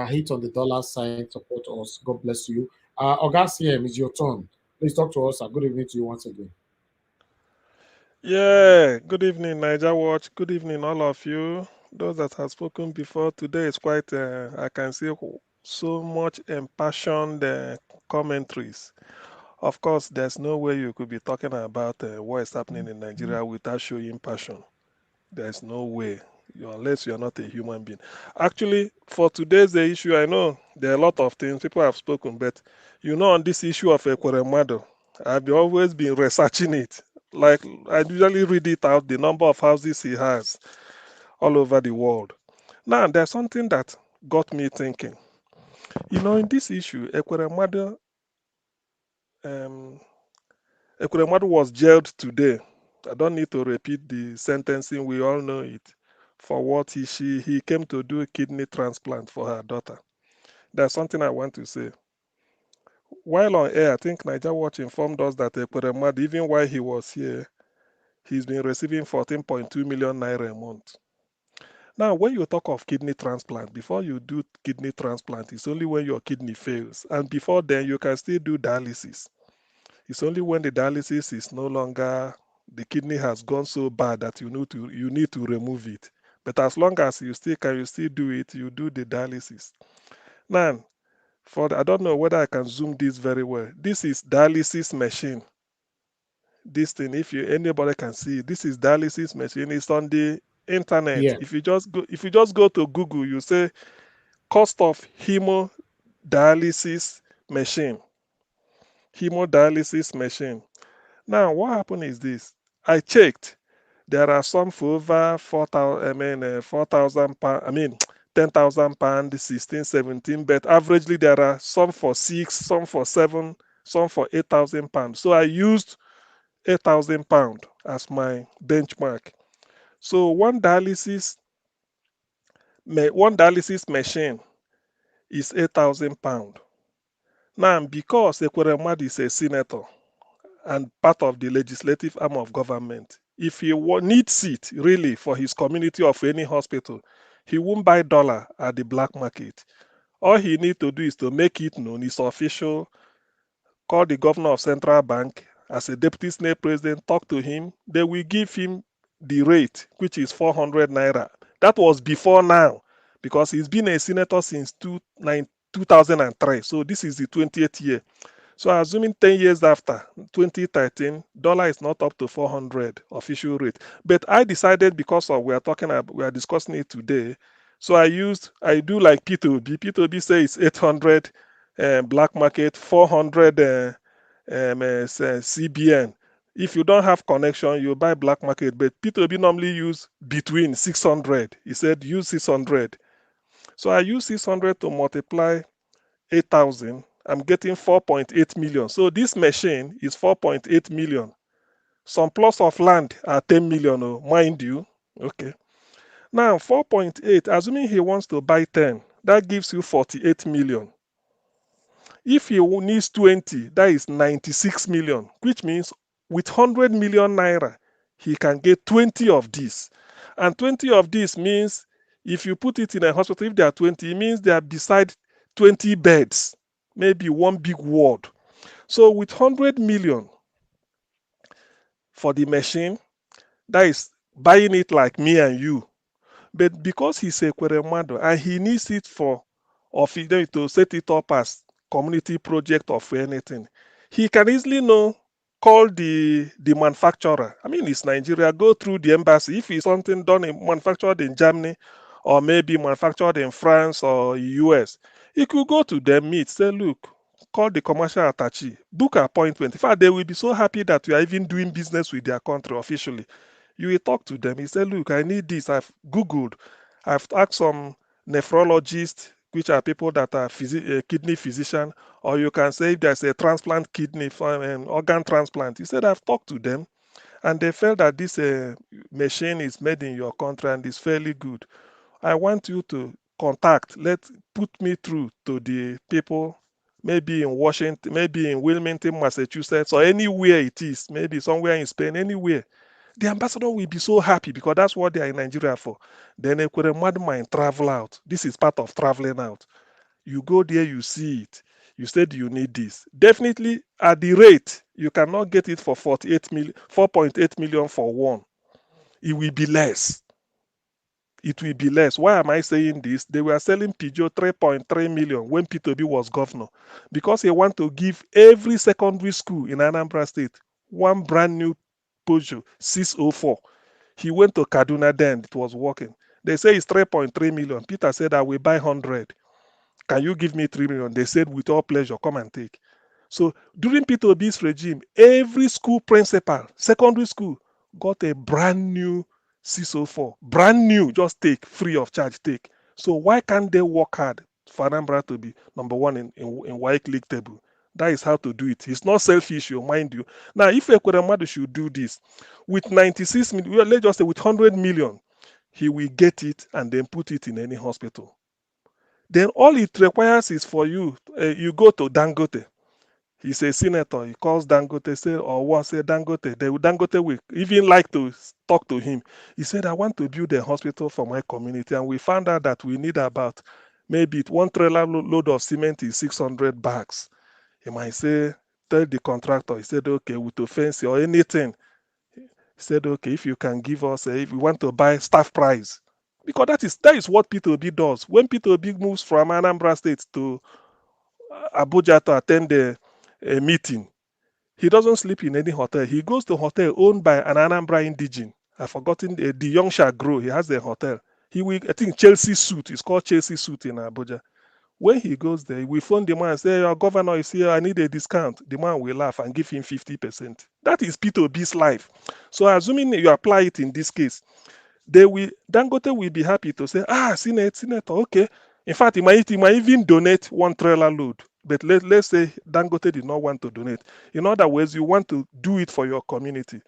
Hit on the $sign, support us. God bless you. August CM, it's your turn. Please talk to us. Good evening to you once again. Yeah, good evening, Niger Watch. Good evening, all of you. Those that have spoken before, today is quite, I can see so much impassioned commentaries. Of course, there's no way you could be talking about what is happening in Nigeria without showing passion. There's no way, unless you're not a human being. Actually, for today's issue, I know there are a lot of things people have spoken, but on this issue of Ekweremadu, I've always been researching it. Like, I usually read it out, the number of houses he has all over the world. Now, there's something that got me thinking. In this issue, Ekweremadu was jailed today. I don't need to repeat the sentencing, we all know it, for what he came to do kidney transplant for her daughter. There's something I want to say. While on air, I think Niger Watch informed us that Ekweremadu, even while he was here, he's been receiving 14.2 million naira a month. Now, when you talk of kidney transplant, before you do kidney transplant, it's only when your kidney fails. And before then, you can still do dialysis. It's only when the dialysis is no longer, the kidney has gone so bad that you need to remove it. But as long as you still do it, you do the dialysis. Now, I don't know whether I can zoom this very well. This is dialysis machine. This thing, if anybody can see, this is dialysis machine. It's on the internet. Yeah. If you just go to Google, you say cost of hemodialysis machine. hemodialysis machine. Now, what happened is this. I checked. There are some for over 4,000, 4,000 pounds, 10,000 pounds, 16, 17, but averagely there are some for 6, some for 7, some for 8,000 pounds. So I used 8,000 pounds as my benchmark. So one dialysis machine is 8,000 pounds. Now, because Ekweremadu is a senator and part of the legislative arm of government, if he needs it really for his community or for any hospital, he won't buy dollar at the black market. All he needs to do is to make it known, it's official, call the governor of central bank as a deputy senate president, talk to him. They will give him the rate, which is 400 naira. That was before now, because he's been a senator since 2003. So this is the 20th year. So assuming 10 years after, 2013, dollar is not up to 400 official rate. But I decided, because of we are discussing it today. So I do like P2B. P2B says 800 black market, 400 CBN. If you don't have connection, you buy black market. But P2B normally use between 600. He said use 600. So I use 600 to multiply 8,000. I'm getting 4.8 million. So this machine is 4.8 million. Some plots of land are 10 million, mind you. Okay. Now 4.8, assuming he wants to buy 10, that gives you 48 million. If he needs 20, that is 96 million, which means with 100 million naira, he can get 20 of this. And 20 of this means if you put it in a hospital, if there are 20, it means they are beside 20 beds, maybe one big ward. So with 100 million for the machine, that is buying it like me and you. But because he's a Ekweremadu and he needs it to set it up as community project or for anything, he can easily call the manufacturer. It's Nigeria, go through the embassy. If it's something manufactured in Germany or maybe manufactured in France or US, he could go to them, meet, say, look, call the commercial attaché, book an appointment. In fact, they will be so happy that you are even doing business with their country officially. You will talk to them. He said, look, I need this. I've Googled. I've asked some nephrologists, which are people that are kidney physician, or you can say if there's a transplant kidney, an organ transplant. He said, I've talked to them, and they felt that this machine is made in your country and is fairly good. I want you to put me through to the people, maybe in Washington, maybe in Wilmington, Massachusetts, or anywhere it is, maybe somewhere in Spain, anywhere. The ambassador will be so happy because that's what they are in Nigeria for. Then Ekweremadu might travel out. This is part of traveling out. You go there, you see it. You said you need this. Definitely, at the rate, you cannot get it for 4.8 million for one. It will be less. It will be less. Why am I saying this? They were selling Peugeot 3.3 million when P2B was governor because he want to give every secondary school in Anambra State one brand new Peugeot 604. He went to Kaduna then, it was working. They say it's 3.3 million. Peter said, I will buy 100. Can you give me 3 million? They said, with all pleasure, come and take. So during P2B's regime, every school principal, secondary school, got a brand new 604. Brand new, just take, free of charge, take. So why can't they work hard for Anambra to be number one in WAEC league table? That is how to do it. It's not selfish, mind you. Now, if Ekweremadu should do this, with 96 million, let's just say with 100 million, he will get it and then put it in any hospital. Then all it requires is for you, you go to Dangote. He's a senator. He calls Dangote, say, Dangote. Dangote will even like to talk to him. He said, I want to build a hospital for my community. And we found out that we need about maybe 1 trailer load of cement is 600 bags. He might say, tell the contractor, he said, okay, with a fence or anything. He said, okay, if you can give us, if we want to buy staff price. Because that is what P2B does. When P2B moves from Anambra State to Abuja to attend a meeting, he doesn't sleep in any hotel. He goes to a hotel owned by an Anambra indigene. I've forgotten, the young shall grow. He has a hotel. I think Chelsea Suite. It's called Chelsea Suite in Abuja. When he goes there, we phone the man and say, your governor is here, I need a discount. The man will laugh and give him 50%. That is P2B's life. So assuming you apply it in this case, Dangote will be happy to say, senator, okay. In fact, he might even donate 1 trailer load. But let's say Dangote did not want to donate. In other words, you want to do it for your community.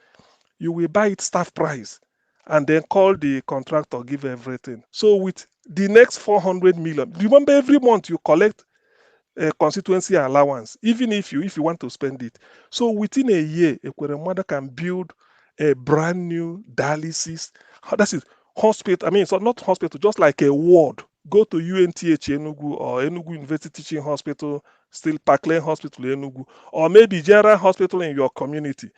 You will buy it staff price and then call the contractor, give everything. So with the next 400 million, remember every month you collect a constituency allowance, even if you want to spend it. So within a year, Ekweremadu can build a brand new dialysis. That is hospital. I mean, so not hospital, just like a ward. Go to UNTH Enugu or Enugu University Teaching Hospital, still Parkland Hospital Enugu, or maybe General Hospital in your community.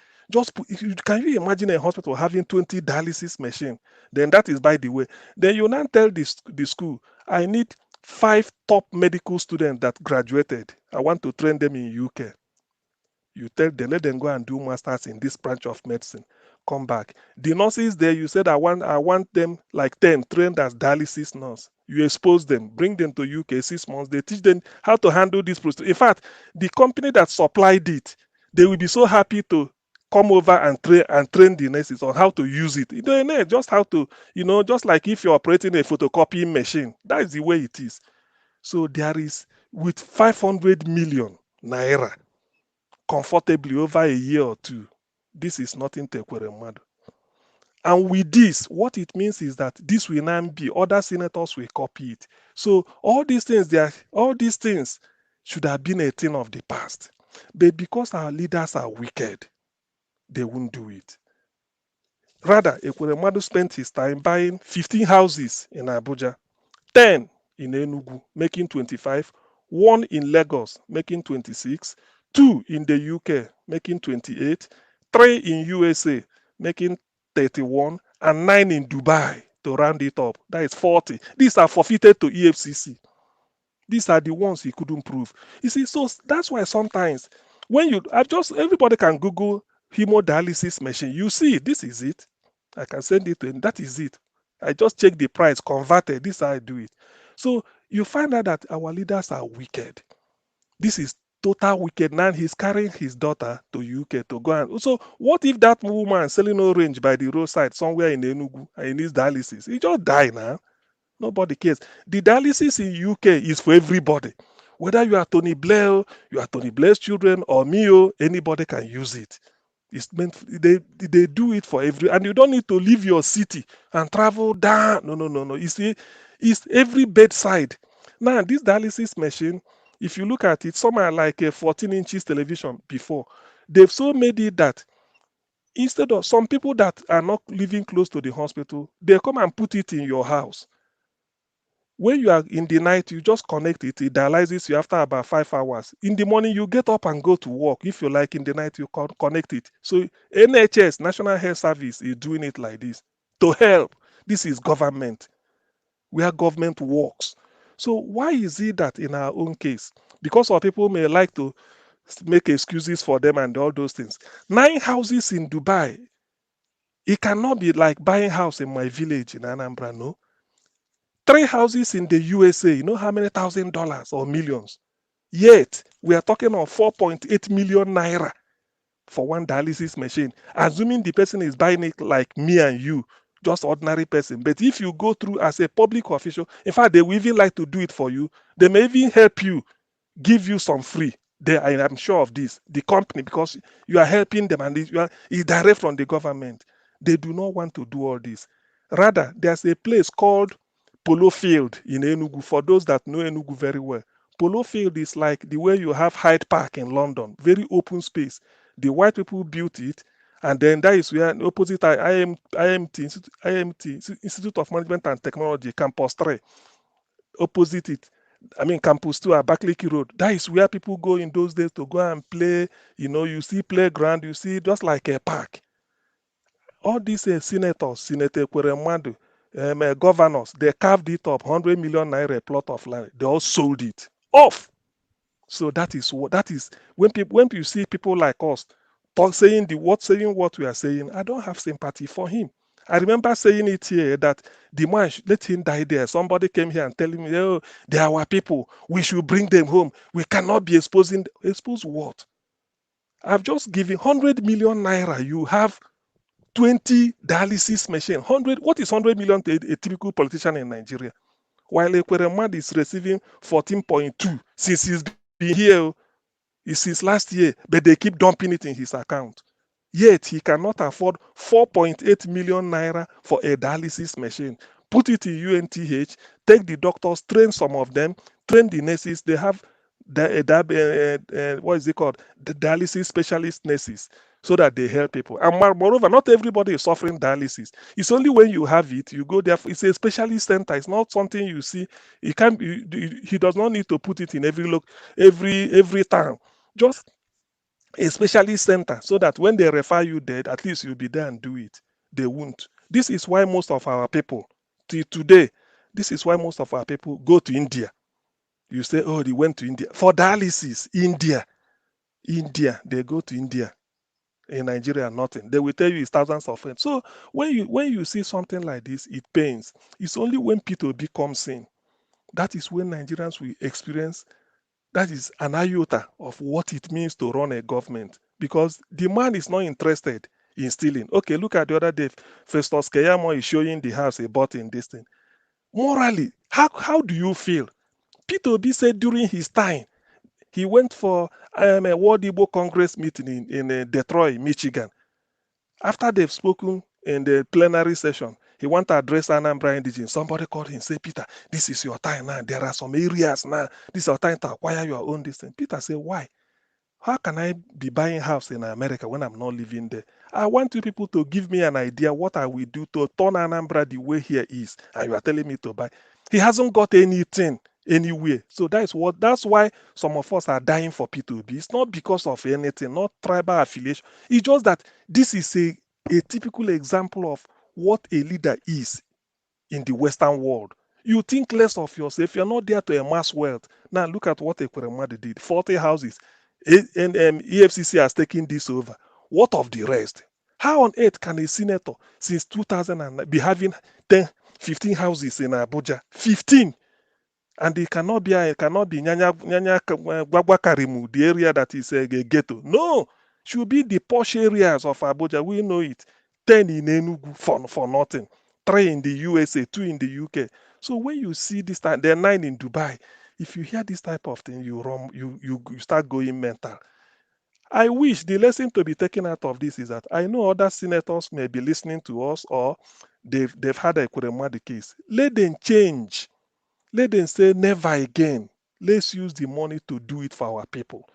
Can you imagine a hospital having 20 dialysis machines? Then that is by the way. Then you now tell the school, I need 5 top medical students that graduated. I want to train them in UK. You tell them, let them go and do masters in this branch of medicine. Come back. The nurses there, you said I want them like 10 trained as dialysis nurse. You expose them, bring them to UK 6 months. They teach them how to handle this process. In fact, the company that supplied it, they will be so happy to come over and train the nurses on how to use it. They know just how to, just like if you're operating a photocopying machine. That is the way it is. So there is, with 500 million naira, comfortably over a year or two, this is nothing to Ekweremadu. And with this, what it means is that this will now be, other senators will copy it. So all these things should have been a thing of the past. But because our leaders are wicked, they won't do it. Rather, Ekweremadu spent his time buying 15 houses in Abuja, 10 in Enugu, making 25, 1 in Lagos, making 26, 2 in the UK, making 28, 3 in USA, making 31, and 9 in Dubai to round it up. That is 40. These are forfeited to EFCC. These are the ones he couldn't prove. You see, so that's why sometimes when everybody can Google hemodialysis machine. You see, this is it. I can send it to him. That is it. I just check the price, converted. This is how I do it. So you find out that our leaders are wicked. This is total wicked. Now he's carrying his daughter to UK to go and. So what if that woman selling orange by the roadside somewhere in Enugu and he needs dialysis? He just die now. Nobody cares. The dialysis in UK is for everybody. Whether you are Tony Blair, you are Tony Blair's children, or me, anybody can use it. It's meant they do it for and you don't need to leave your city and travel down. No. You see, it's every bedside. Now this dialysis machine, if you look at it, some are like a 14 inches television before. They've so made it that instead of some people that are not living close to the hospital, they come and put it in your house. When you are in the night, you just connect it. It dialyzes you after about 5 hours. In the morning, you get up and go to work. If you like, in the night, you connect it. So NHS, National Health Service, is doing it like this to help. This is government, where government works. So why is it that in our own case, because our people may like to make excuses for them and all those things, 9 houses in Dubai, it cannot be like buying house in my village in Anambra, no? 3 houses in the USA, you know how many $1,000 or millions? Yet, we are talking of 4.8 million naira for one dialysis machine, assuming the person is buying it like me and you, just ordinary person. But if you go through as a public official, in fact, they will even like to do it for you. They may even help you, give you some free. I'm sure of this. The company, because you are helping them and it's direct from the government. They do not want to do all this. Rather, there's a place called Polo Field in Enugu. For those that know Enugu very well, Polo Field is like the way you have Hyde Park in London, very open space. The white people built it, and then that is where opposite IMT, Institute of Management and Technology, Campus 3, opposite it. I mean, Campus 2 at Abakaliki Road. That is where people go in those days to go and play. You see playground, you see just like a park. All these senators, Senator Ekweremadu, governors, they carved it up, 100 million naira plot of land. They all sold it off. So that is when you see people like us saying what we are saying, I don't have sympathy for him. I remember saying it here that the man, let him die there. Somebody came here and telling me, oh, they are our people. We should bring them home. We cannot be exposing. Expose what? I've just given 100 million naira. You have 20 dialysis machine. 100. What is 100 million to a typical politician in Nigeria? While Ekweremadu is receiving 14.2 since he's been here, since last year, but they keep dumping it in his account. Yet he cannot afford 4.8 million naira for a dialysis machine. Put it in UNTH, take the doctors, train some of them, train the nurses. They have what is it called? The dialysis specialist nurses, so that they help people. And moreover, not everybody is suffering dialysis. It's only when you have it, you go there. It's a specialist center. It's not something you see. He can't. He does not need to put it in every town. Just a specialist center, so that when they refer you dead, at least you'll be there and do it. They won't. This is why most of our people, till today, this is why most of our people go to India. You say, oh, they went to India for dialysis. India, they go to India. In Nigeria, nothing. They will tell you it's thousands of friends. So when you see something like this, it pains. It's only when P2B comes in, that is when Nigerians will experience. That is an iota of what it means to run a government, because the man is not interested in stealing. Okay, look at the other day, Festus Keyamo is showing the house he bought in this thing. Morally, how do you feel? P2B said during his time, he went for a World Igbo Congress meeting in Detroit, Michigan. After they've spoken in the plenary session, he want to address Anambra indigenes. Somebody called him and said, Peter, this is your time now. There are some areas now. This is your time to acquire your own distance. Peter said, why? How can I be buying house in America when I'm not living there? I want you people to give me an idea what I will do to turn Anambra the way here is. And you are telling me to buy. He hasn't got anything anywhere. So that's why some of us are dying for P2B. It's not because of anything, not tribal affiliation. It's just that this is a typical example of what a leader is in the Western world. You think less of yourself. You're not there to amass wealth. Now look at what Ekweremadu did. 40 houses. And EFCC has taken this over. What of the rest? How on earth can a senator since 2009 be having 10, 15 houses in Abuja? 15. And it cannot be Nyanya Gwagwa Karimu, the area that is a ghetto. No, should be the posh areas of Abuja. We know it. 10 in Enugu for nothing. 3 in the USA, 2 in the UK. So when you see this time, there are 9 in Dubai. If you hear this type of thing, you start going mental. I wish the lesson to be taken out of this is that I know other senators may be listening to us, or they've had a Ekweremadu case. Let them change. Let them say never again. Let's use the money to do it for our people.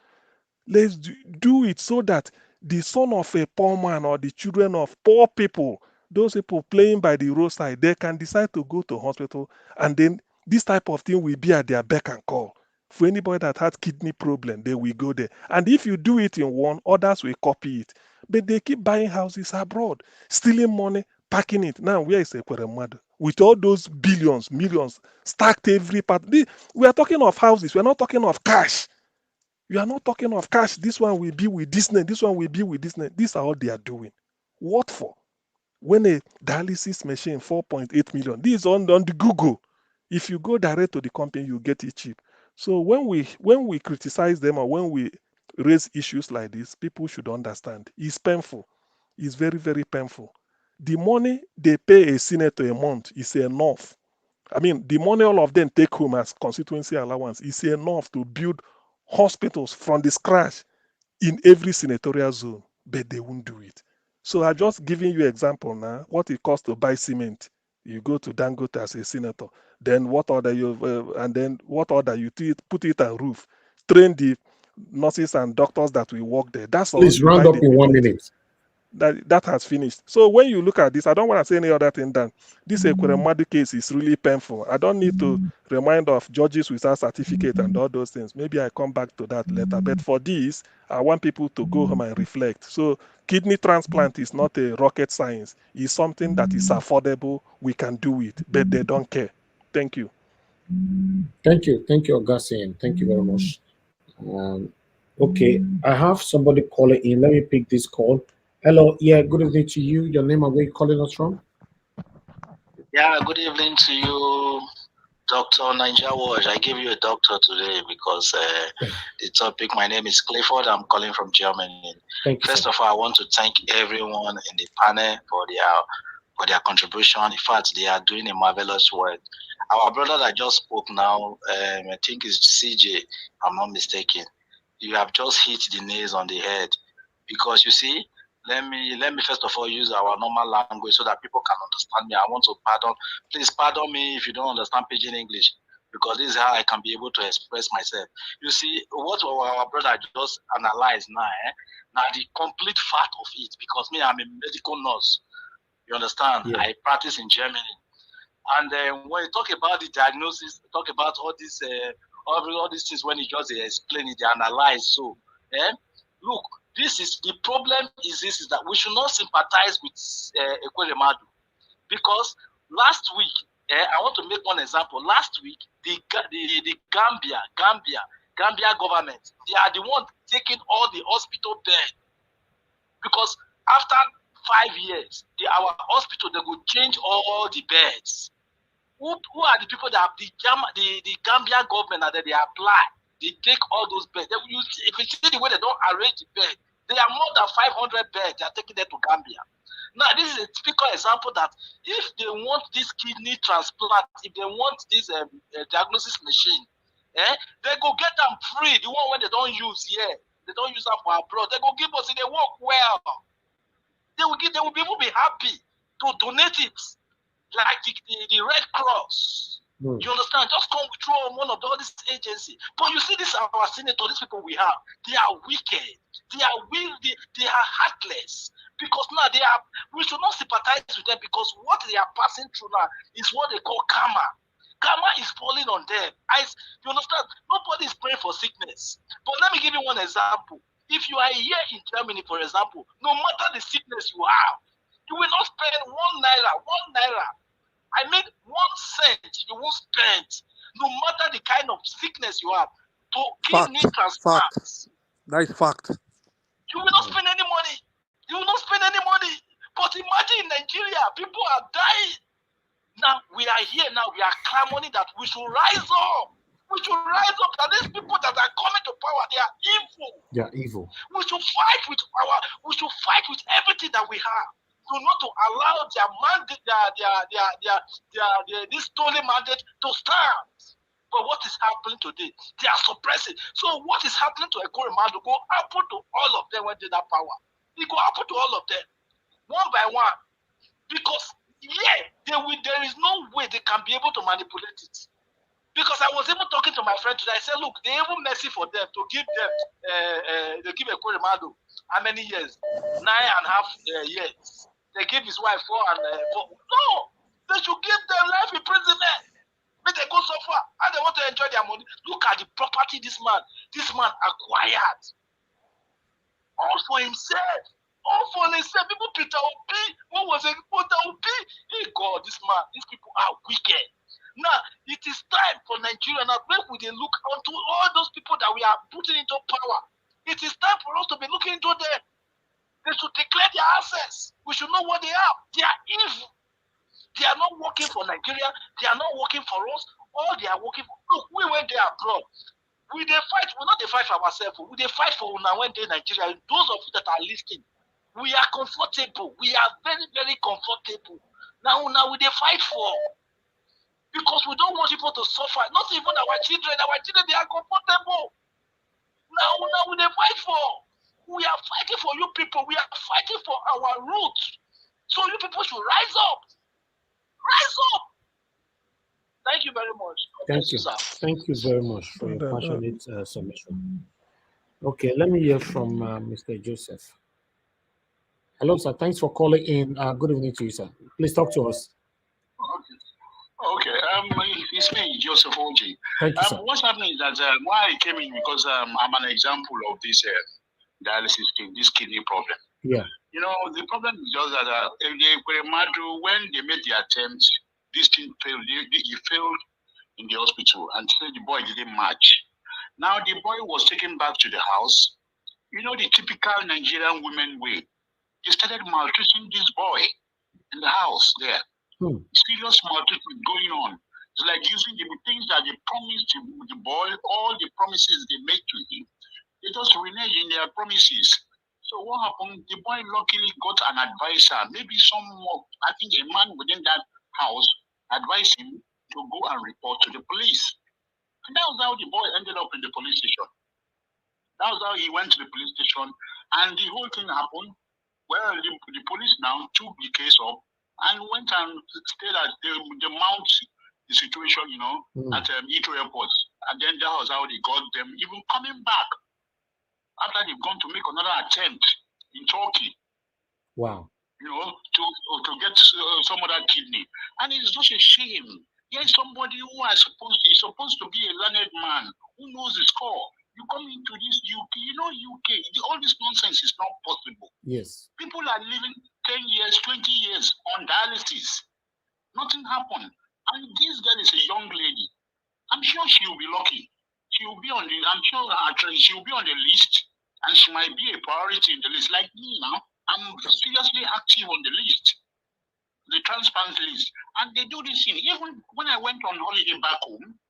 Let's do it so that the son of a poor man or the children of poor people, those people playing by the roadside, they can decide to go to hospital, and then this type of thing will be at their beck and call. For anybody that has kidney problem, they will go there. And if you do it in one, others will copy it. But they keep buying houses abroad, stealing money, packing it. Now, where is Ekweremadu? With all those billions, millions stacked every part. We are talking of houses. We are not talking of cash. You are not talking of cash. This one will be with this name. This one will be with this name. These are all they are doing. What for? When a dialysis machine, 4.8 million. This is on the Google. If you go direct to the company, you get it cheap. So when we criticize them, or when we raise issues like this, people should understand. It's painful. It's very, very painful. The money they pay a senator a month is enough. I mean, the money all of them take home as constituency allowance is enough to build hospitals from the scratch in every senatorial zone, but they won't do it. So I'm just giving you example now, what it costs to buy cement. You go to Dangote as a senator, then what order you put it on roof, train the nurses and doctors that will work there. That's all. Please round up in 1 minute. That has finished. So when you look at this, I don't want to say any other thing than this Ekweremadu case is really painful. I don't need to remind of judges without certificate and all those things. Maybe I come back to that later. But for this, I want people to go home and reflect. So kidney transplant is not a rocket science. It's something that is affordable. We can do it, but they don't care. Thank you. Thank you, Augustine. Thank you very much. Okay, I have somebody calling in. Let me pick this call. Hello, yeah, good evening to you. Your name and where you calling us from? Yeah, good evening to you, Dr. Ninja Watch. I gave you a doctor today because the topic, my name is Clifford. I'm calling from Germany. Thank you, First sir. of all, I want to thank everyone in the panel for their contribution. In fact, they are doing a marvelous work. Our brother that just spoke now, I think it's CJ, I'm not mistaken. You have just hit the nails on the head because you see, let me first of all use our normal language so that people can understand me. I want to please pardon me if you don't understand pidgin English, because this is how I can be able to express myself. You see, what our brother just analyzed now, now the complete fact of it, because me, I'm a medical nurse. You understand? Yeah. I practice in Germany. And when you talk about the diagnosis, talk about all these things, when you just explain it, they analyze. So, look, this is the problem. Is that we should not sympathize with Ekweremadu, because last week, I want to make one example. Last week, the Gambia government, they are the one taking all the hospital bed, because after 5 years, our hospital, they will change all the beds. Who are the people that the Gambia government that they apply? They take all those beds. If you see the way they don't arrange the bed, they are more than 500 beds. They are taking them to Gambia. Now, this is a typical example that if they want this kidney transplant, if they want this diagnosis machine, they go get them free. The one when they don't use here, they don't use them for abroad. They go give us. They work well. They will be able to be happy to donate it. Like the Red Cross. You understand? Just come through one of all these agencies. But you see, this our senator, these people we have, they are wicked. They are heartless. Because now we should not sympathize with them, because what they are passing through now is what they call karma. Karma is falling on them. You understand? Nobody is praying for sickness. But let me give you one example. If you are here in Germany, for example, no matter the sickness you have, you will not spend 1 naira. I mean, 1 cent you won't spend, no matter the kind of sickness you have, to kidney transplants. That is fact. You will not spend any money. You will not spend any money. But imagine in Nigeria, people are dying. Now we are here. Now we are clamoring that we should rise up. We should rise up. That these people that are coming to power, they are evil. They are evil. We should fight with everything that we have. Not to allow their mandate, this stolen mandate to stand. But what is happening today? They are suppressing. So what is happening to Ekweremadu go happen to all of them when they have power. It go happen to all of them, one by one. Because there is no way they can be able to manipulate it. Because I was even talking to my friend today. I said, look, they even mercy for them to give them, they give Ekweremadu how many years? 9.5 years. They give his wife 4 and 4. No, they should give them life imprisonment. But they go so far and they want to enjoy their money. Look at the property this man acquired. All for himself. People, Peter Obi, what was it? Peter Obi. Hey God, these people are wicked. Now, it is time for Nigeria now. When we look onto all those people that we are putting into power, it is time for us to be looking into them. They should declare their assets. We should know what they are. They are evil. They are not working for Nigeria. They are not working for us. All they are working for. Look, we went there abroad. We fight. We not they fight for ourselves. We they fight for now when they Nigeria. Those of you that are listening, we are comfortable. We are very, very comfortable. Now we they fight for. Because we don't want people to suffer. Not even our children. Our children, they are comfortable. Now we they fight for. We are fighting for you people. We are fighting for our roots. So you people should rise up. Rise up. Thank you very much. Thank you. Thank you very much for your passionate submission. Okay, let me hear from Mr. Joseph. Hello, sir. Thanks for calling in. Good evening to you, sir. Please talk to us. Okay. It's me, Joseph Oji. Thank you, sir. What's happening is that why I came in because I'm an example of this dialysis thing, this kidney problem. Yeah. You know, the problem is just that Ekweremadu, when they made the attempt, this thing failed. He failed in the hospital and so the boy didn't match. Now the boy was taken back to the house. You know, the typical Nigerian women way. They started maltreating this boy in the house there. Serious maltreatment going on. It's like using the things that they promised to the boy, all the promises they made to him, they just renege in their promises. So what happened? The boy luckily got an advisor, maybe I think a man within that house advised him to go and report to the police. And that was how the boy ended up in the police station. That was how he went to the police station, and the whole thing happened. Well, the police now took the case up and went and stayed at the mount the situation, at Heathrow Airport. And then that was how they got them even coming back after they've gone to make another attempt in Turkey. Wow. To get some other kidney. And it's just a shame. Here's somebody who is supposed to be a learned man who knows the score. You come into this UK, UK, all this nonsense is not possible. Yes. People are living 10 years, 20 years on dialysis. Nothing happened. And this girl is a young lady. I'm sure she will be lucky. She will be on the list, and she might be a priority in the list. Like me now, I'm seriously active on the list, the transplant list. And they do this thing. Even when I went on holiday back home,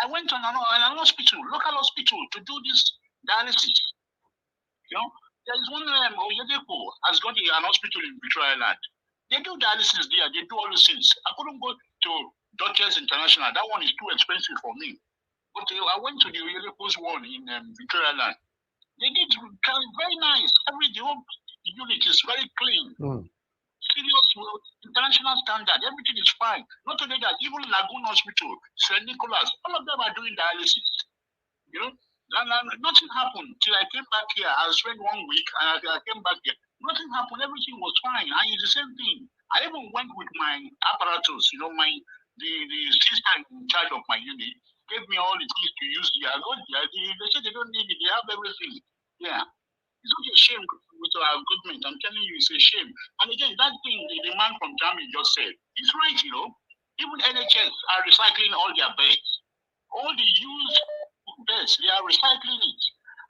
I went on an hospital, local hospital, to do this dialysis. There is one Oyedepo has got an hospital in Victoria Island. They do dialysis there. They do all these things. I couldn't go to Doctors International. That one is too expensive for me. But I went to the Oyedepo's one in Victoria Island. They did very nice. The whole unit is very clean. Serious international standard. Everything is fine. Not only that, even Lagoon Hospital, St. Nicholas, all of them are doing dialysis. And nothing happened till I came back here. I spent 1 week and I came back here. Nothing happened. Everything was fine. And it's the same thing. I even went with my apparatus. The sister in charge of my unit gave me all the things to use here. I got there. They said they don't need it. They have everything. Yeah. It's not a shame with our government. I'm telling you, it's a shame. And again, that thing the man from Germany just said, it's right, Even NHS are recycling all their beds. All the used beds, they are recycling it.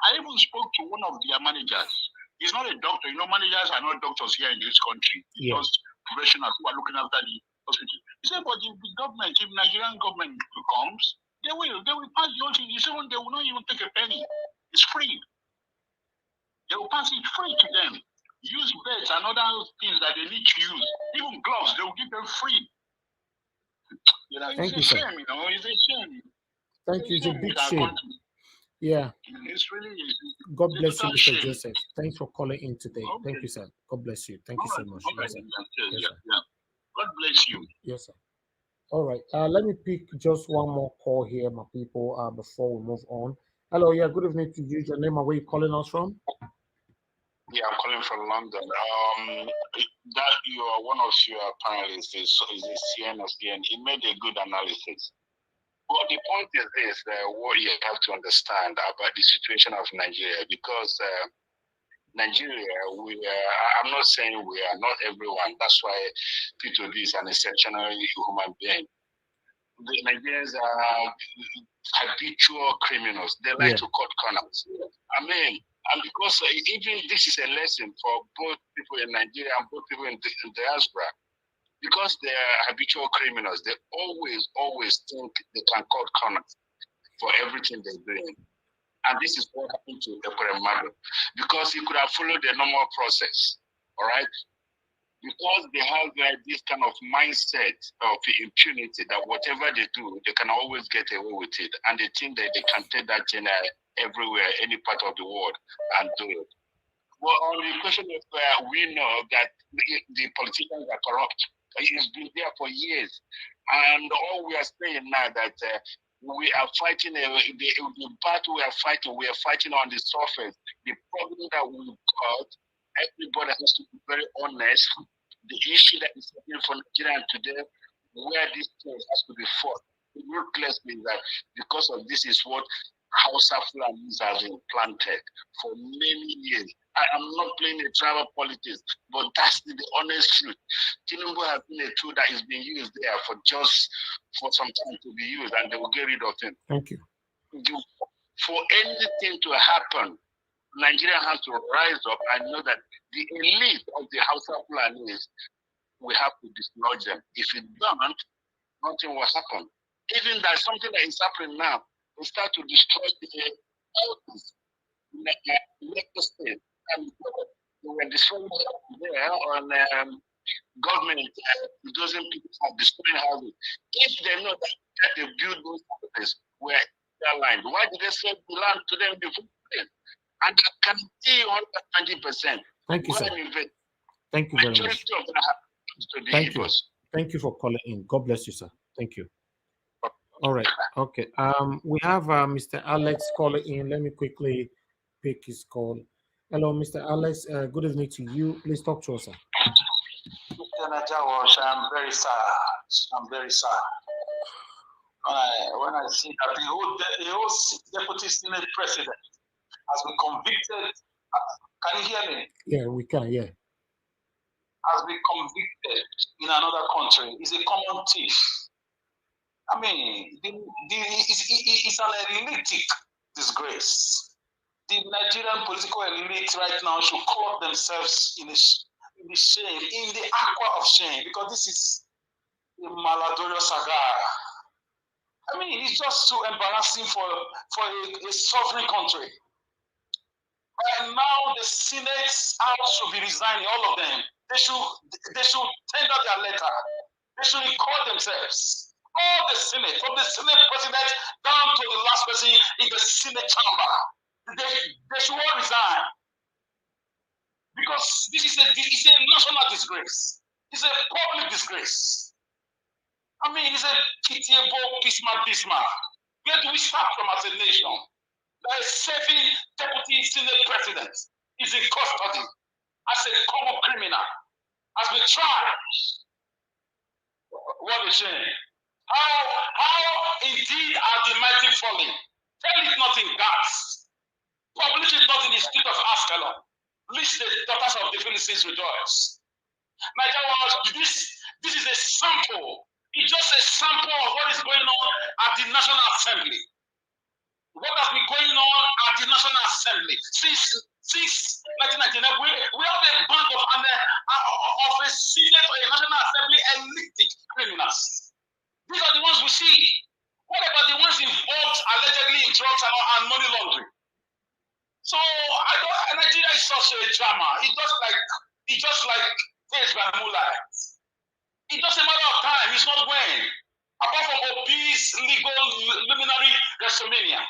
I even spoke to one of their managers. He's not a doctor. Managers are not doctors here in this country. It's just professionals who are looking after the hospital. He said, but if the government, if Nigerian government comes, they will pass the whole thing. He said, they will not even take a penny. It's free. They will pass it free to them. Use beds and other things that they need to use. Even gloves, they will give them free. Thank It's you, a shame, It's a shame. Thank you. It's a big shame. Yeah. It's really. God bless you, Mr. Joseph. Thanks for calling in today. Okay. Thank you, sir. God bless you. Thank you so much. Okay. Yes, sir. Yes, sir. Yeah. God bless you. Yes, sir. All right. Let me pick just one more call here, my people, before we move on. Hello. Yeah. Good evening to you. Your name and where you calling us from? Yeah, I'm calling from London. That you are one of your panelists is a CN of CN. He made a good analysis. Well, the point is this: what you have to understand about the situation of Nigeria, because Nigeria, I'm not saying we are not everyone. That's why P2B is an exceptional human being. The Nigerians are habitual criminals. They like to cut corners. And because even this is a lesson for both people in Nigeria and both people in diaspora, because they are habitual criminals, they always think they can cut corners for everything they're doing. And this is what happened to Ekweremadu, because he could have followed the normal process, all right? Because they have this kind of mindset of impunity that whatever they do, they can always get away with it. And they think that they can take that thing everywhere, any part of the world, and do it. Well, on the question of we know that the politicians are corrupt. It's been there for years. And all we are saying now that we are fighting, the battle we are fighting on the surface. The problem that we've got, everybody has to be very honest. The issue that is happening for Nigeria today, where this thing has to be fought, ruthlessly, that because of this is what Hausa Fulanis has been planted for many years. I'm not playing a tribal politics, but that's the honest truth. Tinubu has been a tool that is being used there for some time to be used, and they will get rid of him. Thank you. For anything to happen, Nigeria has to rise up and know that the elite of the Hausa Fulanis we have to dislodge them. If we don't, nothing will happen. Even there's something that is happening now. We start to destroy the elders in the state. And we were destroying there on government doesn't people from destroying houses. If they know that they build those houses where they're lined, why did they sell the land to them before? And I can see 120%. Thank you, sir. Thank you very much. Thank you. Thank you for calling in. God bless you, sir. Thank you. All right. Okay. We have Mr. Alex calling in. Let me quickly pick his call. Hello, Mr. Alex. Good evening to you. Please talk to us, sir. Mr. Najawash, I'm very sad. I'm very sad. When I see that the whole deputy senate president has been convicted. Can you hear me? Yeah, we can. Yeah. Has been convicted in another country. He's a common thief. I mean, it's an elitic disgrace. The Nigerian political elite right now should call themselves in the shame, in the aqua of shame, because this is a Maladorio saga. I mean, it's just so embarrassing for a sovereign country. And now the Senate's house should be resigning, all of them. They should tender their letter. They should record themselves. All the Senate, from the Senate president down to the last person in the Senate chamber, they should all resign. Because this is a national disgrace. It's a public disgrace. I mean, it's a pitiable Bismarck. Where do we start from as a nation? There is 7 deputy Senate president is in custody as a common criminal, has been charged. What a shame. How indeed are the mighty falling? Tell it not in Gads. Publish it not in the street of Askelon. List the daughters of the Philistines rejoice. Nigeria, this is a sample. It's just a sample of what is going on at the National Assembly. What has been going on at the National Assembly since 1999? We have a band of a Senate or a National Assembly elitic criminals. These are the ones we see. What about the ones involved allegedly in drugs and money laundering? So Nigeria is such a drama. It's just like things by moonlight. It doesn't matter of time. It's not when. Apart from obese legal luminary WrestleMania,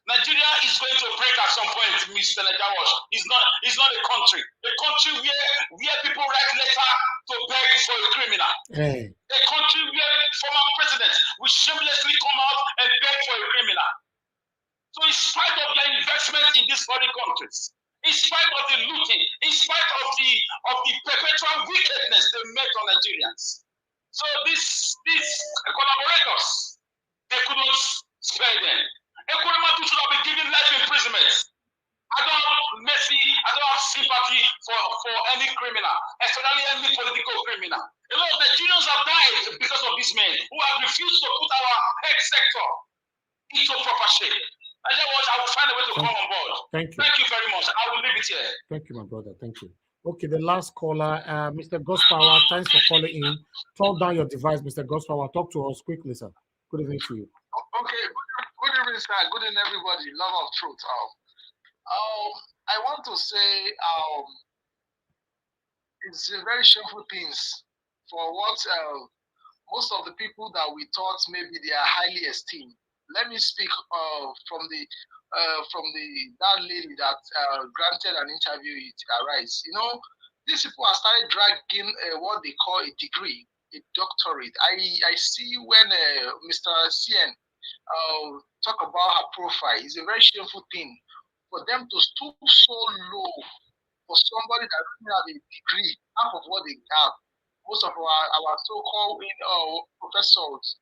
Nigeria is going to break at some point, Mr. Najawash. It's not a country. A country where people write letter to beg for a criminal. Hey. A country where former presidents will shamelessly come out and beg for a criminal. So in spite of their investment in these foreign countries, in spite of the looting, in spite of the perpetual wickedness they make on Nigerians. So these collaborators, they could not spare them. Ekweremadu should have been given life imprisonment. I don't have sympathy for any criminal, especially any political criminal. A lot of Nigerians have died because of these men who have refused to put our health sector into proper shape. I will find a way to come on board. Thank you. Thank you very much. I will leave it here. Thank you, my brother. Thank you. Okay, the last caller, Mr. Gospower, thanks for calling in. Turn down your device, Mr. Gospower. Talk to us quickly, sir. Good evening to you. Okay, good evening, sir. Good evening, everybody. Love of truth. I want to say it's a very shameful things for what most of the people that we thought maybe they are highly esteemed. Let me speak from that lady that granted an interview at Arise. You know, these people have started dragging what they call a degree, a doctorate. I see when Mr. Cien talk about her profile. It's a very shameful thing for them to stoop so low for somebody that doesn't have a degree, half of what they have. Most of our so-called professors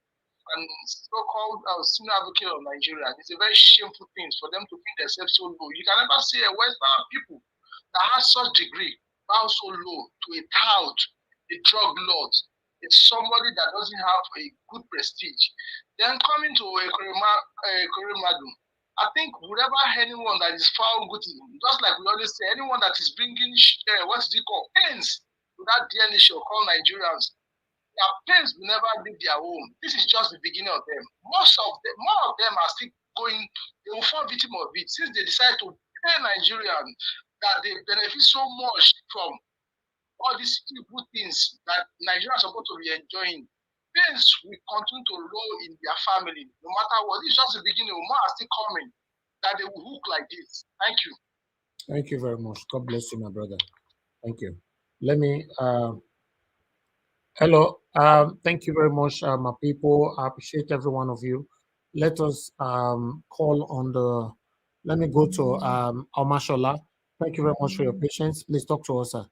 and so-called senior advocate of Nigeria, it's a very shameful thing for them to put themselves so low. You can never see a Western people that has such degree bow so low to a tout, a drug lord. It's somebody that doesn't have a good prestige. Then coming to Ekweremadu, I think whatever anyone that is found guilty, just like we always say, anyone that is bringing what is it called, pains to that DNA show called Nigerians, their pains will never leave their home. This is just the beginning of them. More of them are still going, they will fall victim of it since they decide to pay Nigerians that they benefit so much from all these good things that Nigerians are supposed to be enjoying. Pains will continue to roll in their family, no matter what. This is just the beginning. More are still coming that they will hook like this. Thank you. Thank you very much. God bless you, my brother. Thank you. Let me hello. Thank you very much, my people. I appreciate every one of you. Let us call on the. Let me go to Omashola. Thank you very much for your patience. Please talk to us, sir.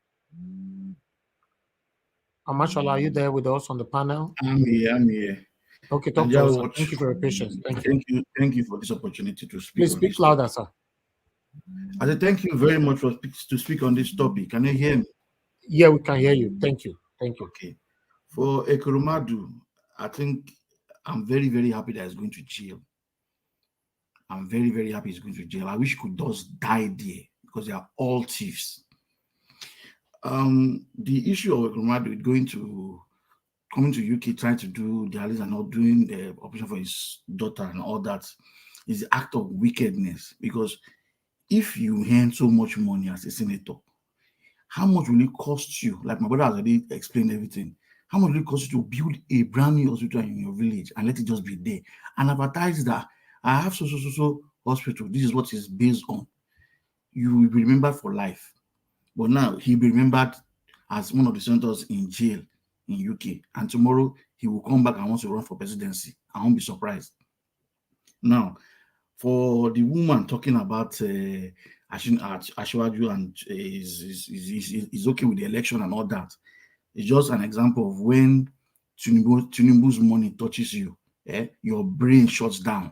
Omashola, are you there with us on the panel? I'm here. Okay, talk to us, sir. Thank you for your patience. Thank you for this opportunity to speak. Please speak louder, sir. I said thank you very much for to speak on this topic. Can you hear me? Yeah, we can hear you. Thank you. Thank you. Okay. For Ekweremadu, I think I'm very, very happy that he's going to jail. I'm very, very happy he's going to jail. I wish he could just die there because they are all thieves. The issue of Ekweremadu going to coming to UK, trying to do dialysis and not doing the operation for his daughter and all that is the act of wickedness. Because if you earn so much money as a senator, how much will it cost you? Like my brother has already explained everything. How much will it cost you to build a brand new hospital in your village and let it just be there and advertise that I have so hospital? This is what it's based on. You will be remembered for life. But now he'll be remembered as one of the senators in jail in UK, and tomorrow he will come back and wants to run for presidency. I won't be surprised. Now, for the woman talking about Ashwaju and is okay with the election and all that, it's just an example of when Tinubu's money touches you, your brain shuts down.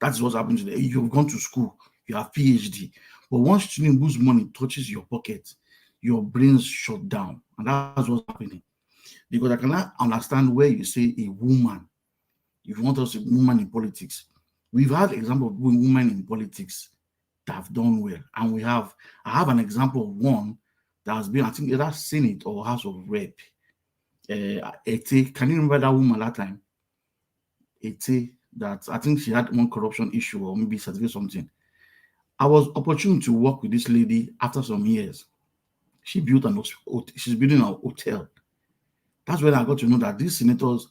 That's what's happening today. You've gone to school, you have PhD, but once Tinubu's money touches your pocket, your brains shut down, and that's what's happening. Because I cannot understand where you say a woman, if you want us a woman in politics. We've had example of women in politics that have done well, and I have an example of one that has been, I think, either Senate or House of Rep. Ete, can you remember that woman that time? Ete, that I think she had one corruption issue or maybe certificate something. I was opportune to work with this lady after some years. She's building a hotel. That's when I got to know that these senators,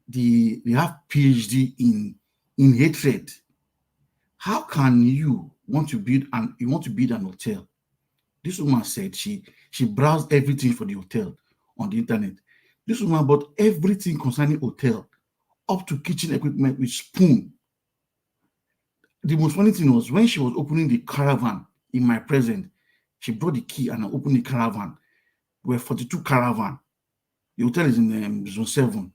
they have PhD in hatred. How can you want to build an hotel? This woman said she browsed everything for the hotel on the internet. This woman bought everything concerning hotel, up to kitchen equipment with spoon. The most funny thing was when she was opening the caravan in my presence, she brought the key and I opened the caravan. There were 42 caravan. The hotel is in zone 7.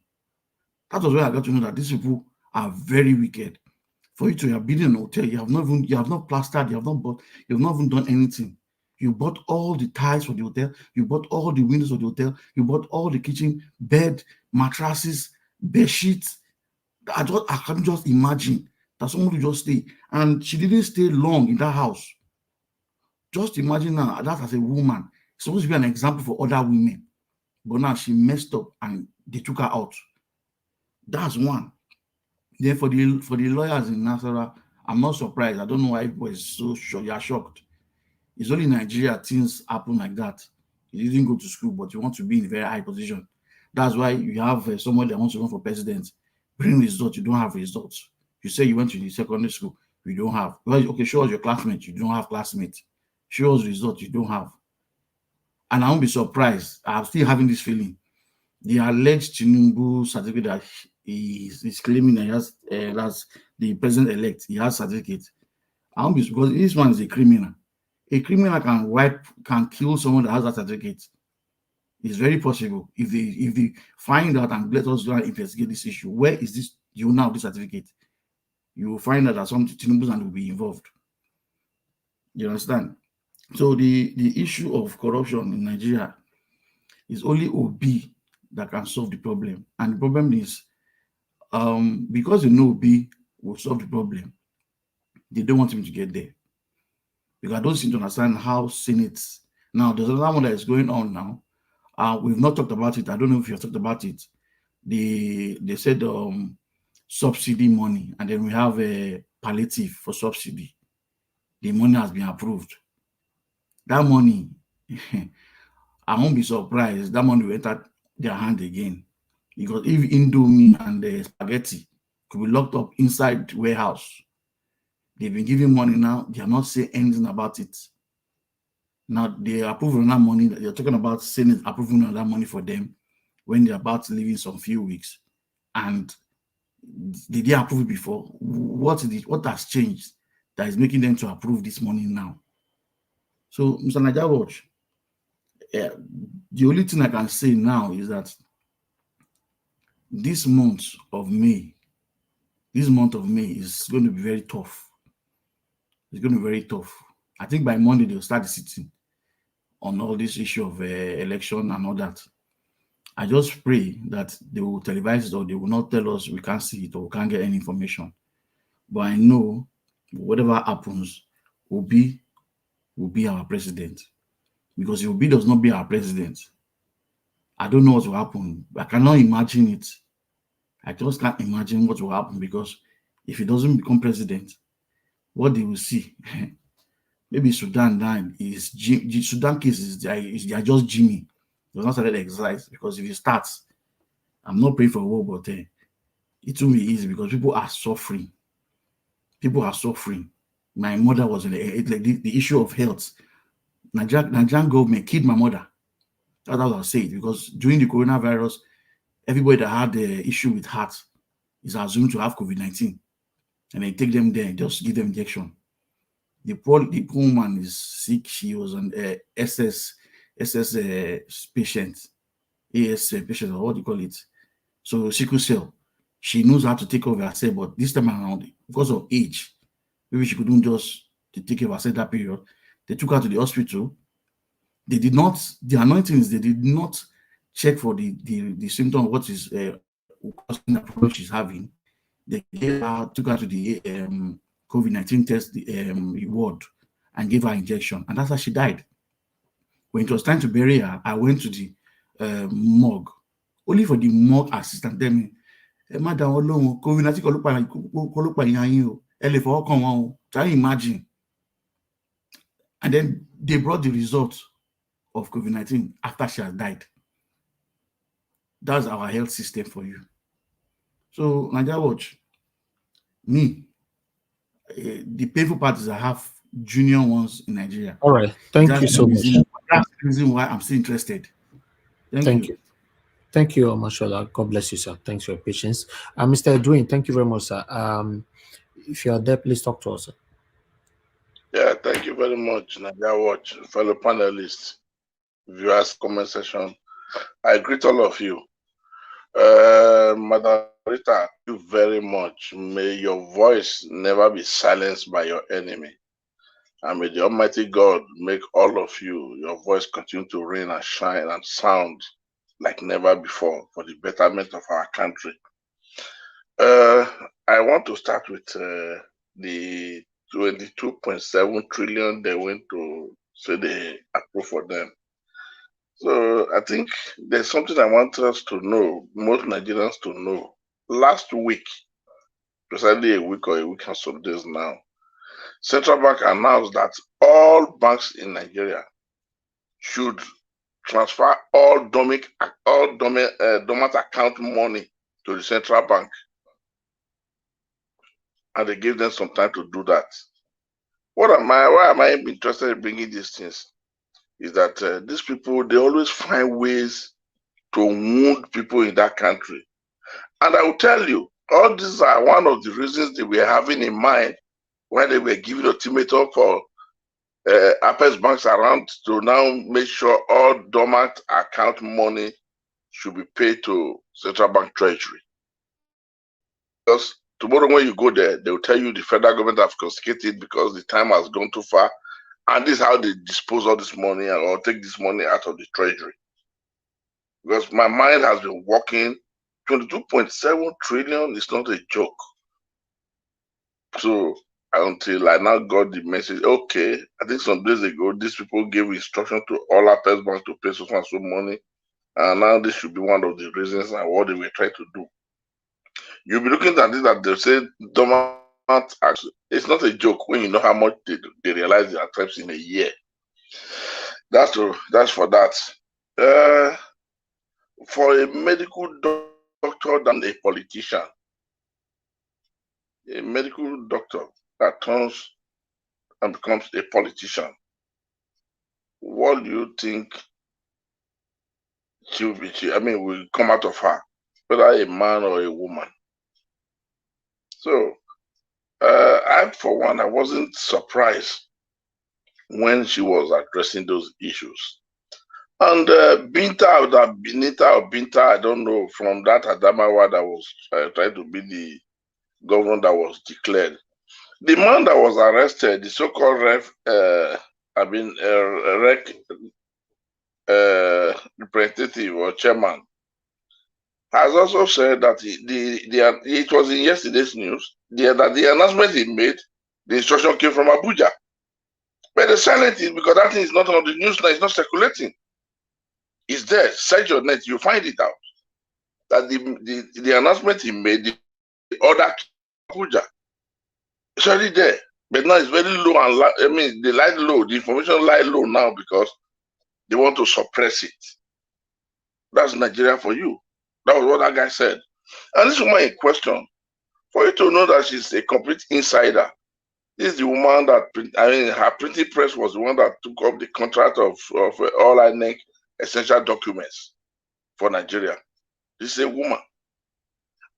That was where I got to know that these people are very wicked. For you to have built an hotel, you have not plastered, you have not even done anything. You bought all the tiles for the hotel, you bought all the windows of the hotel, you bought all the kitchen, bed, mattresses, bed sheets. I can just imagine that someone would just stay. And she didn't stay long in that house. Just imagine now, that as a woman, it's supposed to be an example for other women. But now she messed up and they took her out. That's one. Then for the lawyers in Nasara, I'm not surprised. I don't know why people are so sure. You are shocked. It's only in Nigeria things happen like that. You didn't go to school, but you want to be in a very high position. That's why you have someone that wants to run for president. Bring results, you don't have results. You say you went to the secondary school, you don't have. Well, okay, show us your classmates, you don't have classmates. Show us results, you don't have. And I won't be surprised. I'm still having this feeling. The alleged Tinubu certificate that he's claiming that he has, that's the president-elect, he has certificate. I won't be, because this one is a criminal. A criminal can kill someone that has that certificate. It's very possible. If they find out and let us go and investigate this issue, where is this? You now this certificate. You will find out that some Tinubu will be involved. You understand? So the issue of corruption in Nigeria is only Obi that can solve the problem. And the problem is, because they know Obi will solve the problem, they don't want him to get there. Because I don't seem to understand how Senate, now there's another one that is going on now, We've not talked about it. I don't know if you have talked about it. They said subsidy money, and then we have a palliative for subsidy. The money has been approved. That money, I won't be surprised. That money will enter their hand again, because if Indomie and the spaghetti could be locked up inside warehouse, they've been giving money now. They are not saying anything about it. Now they are approving that money. They're talking about saying approving of that money for them when they're about to leave in some few weeks. And did they approve it before? What has changed that is making them to approve this money now? So, Mr. Naija Watch, the only thing I can say now is that this month of May is going to be very tough. It's going to be very tough. I think by Monday they'll start the sitting on all this issue of election and all that. I just pray that they will televise it, or they will not tell us we can't see it or we can't get any information. But I know whatever happens, Obi will be our president. Because if Obi does not be our president, I don't know what will happen. I cannot imagine it. I just can't imagine what will happen, because if he doesn't become president, what they will see, maybe Sudan died. Sudan case is they are just Jimmy. He was not started exercise, because if he starts, I'm not praying for war, but it won't be easy, because people are suffering. People are suffering. My mother was in the issue of health. Nigerian government killed my mother. That's what I'll say, because during the coronavirus, everybody that had the issue with heart is assumed to have COVID-19, and they take them there, just give them injection. The poor woman is sick. She was an SS patient, AS patient, or what do you call it? So sickle cell. She knows how to take care of herself, but this time around, because of age, maybe she couldn't just take care of herself that period. They took her to the hospital. They did not. The anointing is they did not check for the symptom of what is causing the problem she's having. They took her to the COVID-19 test ward and gave her injection, and that's how she died. When it was time to bury her, I went to the morgue, only for the morgue assistant tell me, Madam Olóhun, COVID-19 can you imagine? And then they brought the result of COVID-19 after she has died. That's our health system for you. So, Naija Watch, me, the painful part is I have junior ones in Nigeria. All right. Thank you so much. That's the reason why I'm still interested. Thank you. Thank you, Mashallah. God bless you, sir. Thanks for your patience. Mr. Edwin, thank you very much, sir. If you are there, please talk to us, sir. Yeah, thank you very much, Naija Watch, fellow panelists, viewers, comment section. I greet all of you. Madam Rita, thank you very much. May your voice never be silenced by your enemy. And may the Almighty God make all of you, your voice continue to reign and shine and sound like never before for the betterment of our country. I want to start with the 22.7 trillion they went to say they approve for them. So I think there's something I want us to know, most Nigerians to know. Last week, precisely a week or a week and some days now, Central Bank announced that all banks in Nigeria should transfer all dormant account money to the Central Bank. And they gave them some time to do that. Why am I interested in bringing these things? Is that these people, they always find ways to wound people in that country. And I will tell you, all these are one of the reasons they were having in mind when they were giving ultimatum for Apex banks around to now make sure all dormant account money should be paid to Central Bank Treasury. Because tomorrow when you go there, they will tell you the federal government have confiscated because the time has gone too far. And this is how they dispose of this money or take this money out of the treasury. Because my mind has been working, 22.7 trillion is not a joke. So until I now got the message, okay, I think some days ago, these people gave instruction to all our test banks to pay so and so money. And now this should be one of the reasons and what they were trying to do. You'll be looking at it that they say dormant acts. It's not a joke when you know how much they realize their attempts in a year. That's for that. For a medical doctor than a politician, a medical doctor that turns and becomes a politician, what do you think will come out of her, whether a man or a woman? So, I, for one, I wasn't surprised when she was addressing those issues. And Binta, I don't know, from that Adamawa that was trying to be the governor that was declared. The man that was arrested, the so-called representative or chairman, has also said that it was in yesterday's news that the announcement he made, the instruction came from Abuja. But the silent is because that thing is not on the news now, it's not circulating. It's there. Search your net, you find it out. That the announcement he made, the order Abuja, it's already there. But now it's very low, and they lie low. The information lie low now because they want to suppress it. That's Nigeria for you. That was what that guy said. And this woman in question, for you to know that she's a complete insider, this is the woman that, her printing press was the one that took up the contract of all INEC essential documents for Nigeria. This is a woman.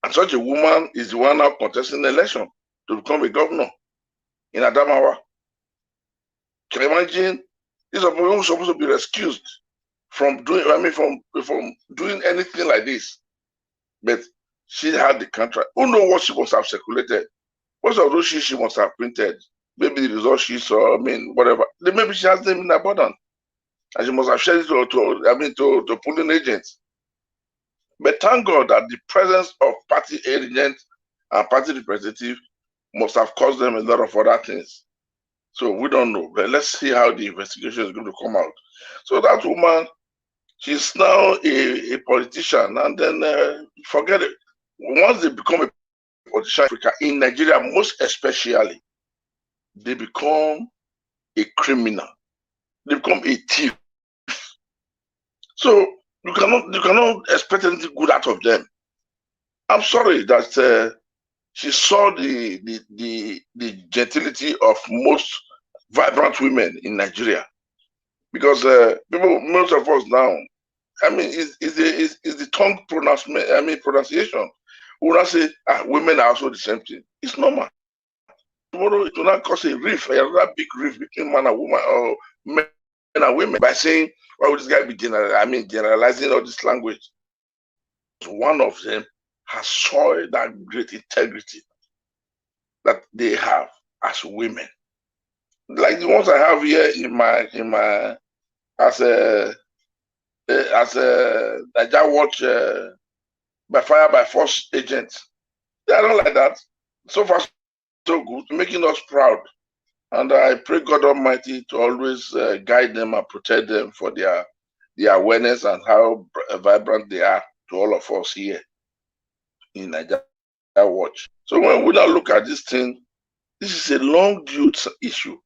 And such a woman is the one now contesting the election to become a governor in Adamawa. Can you imagine? These are people who are supposed to be excused from doing, from doing anything like this. But she had the contract. Who knows what she must have circulated? What of those she must have printed? Maybe the results she saw, whatever. Maybe she has them in abundance. And she must have shared it to polling agents. But thank God that the presence of party agents and party representatives must have caused them a lot of other things. So we don't know. But let's see how the investigation is going to come out. So that woman, she's now a politician, and then forget it. Once they become a politician in Africa, in Nigeria most especially, they become a criminal. They become a thief. So you cannot expect anything good out of them. I'm sorry that she saw the gentility of most vibrant women in Nigeria, because most of us now, is the tongue pronunciation. We will not say women are also the same thing. It's normal. Tomorrow it will not cause a rift, another big rift between man and woman, or men and women, by saying, why would this guy be generalizing all this language? One of them has soiled that great integrity that they have as women, like the ones I have here in my as a Niger Watch by fire by force agent. They are not like that. So far, so good, making us proud. And I pray God Almighty to always guide them and protect them for their awareness and how vibrant they are to all of us here in Niger Watch. So when we now look at this thing, this is a long due issue.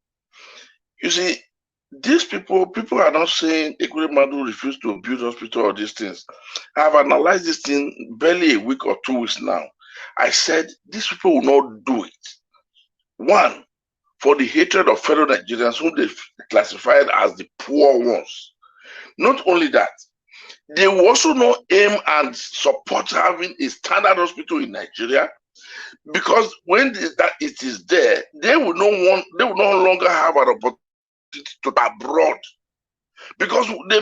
You see, these people are not saying Ekweremadu refused to build hospital or these things. I have analyzed this thing barely a week or 2 weeks now. I said these people will not do it. One, for the hatred of fellow Nigerians whom they classified as the poor ones. Not only that, they will also not aim and support having a standard hospital in Nigeria, because when it is there, they will no longer have an opportunity to abroad, because they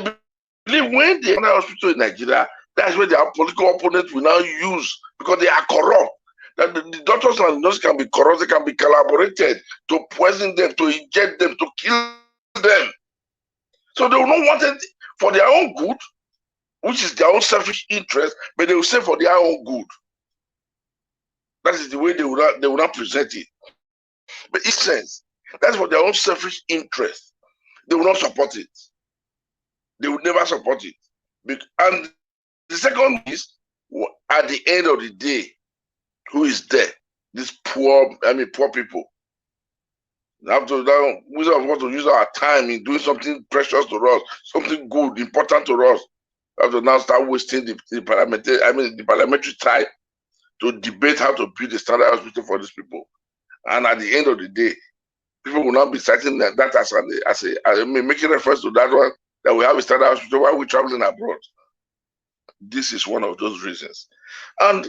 believe when they have a hospital in Nigeria, that's where their political opponents will now use, because they are corrupt. That the doctors and nurses can be corrupt, they can be collaborated to poison them, to inject them, to kill them. So they will not want it for their own good, which is their own selfish interest, but they will say for their own good. That is the way they will not present it. But in sense, that's for their own selfish interest. They will not support it. They will never support it. And the second is, at the end of the day, who is there? These poor people. We have to now, we want to use our time in doing something precious to us, something good, important to us. We have to now start wasting the parliamentary time to debate how to build a standard hospital for these people. And at the end of the day, people will not be citing that as making reference to that one, that we have a standard hospital while we're traveling abroad. This is one of those reasons. And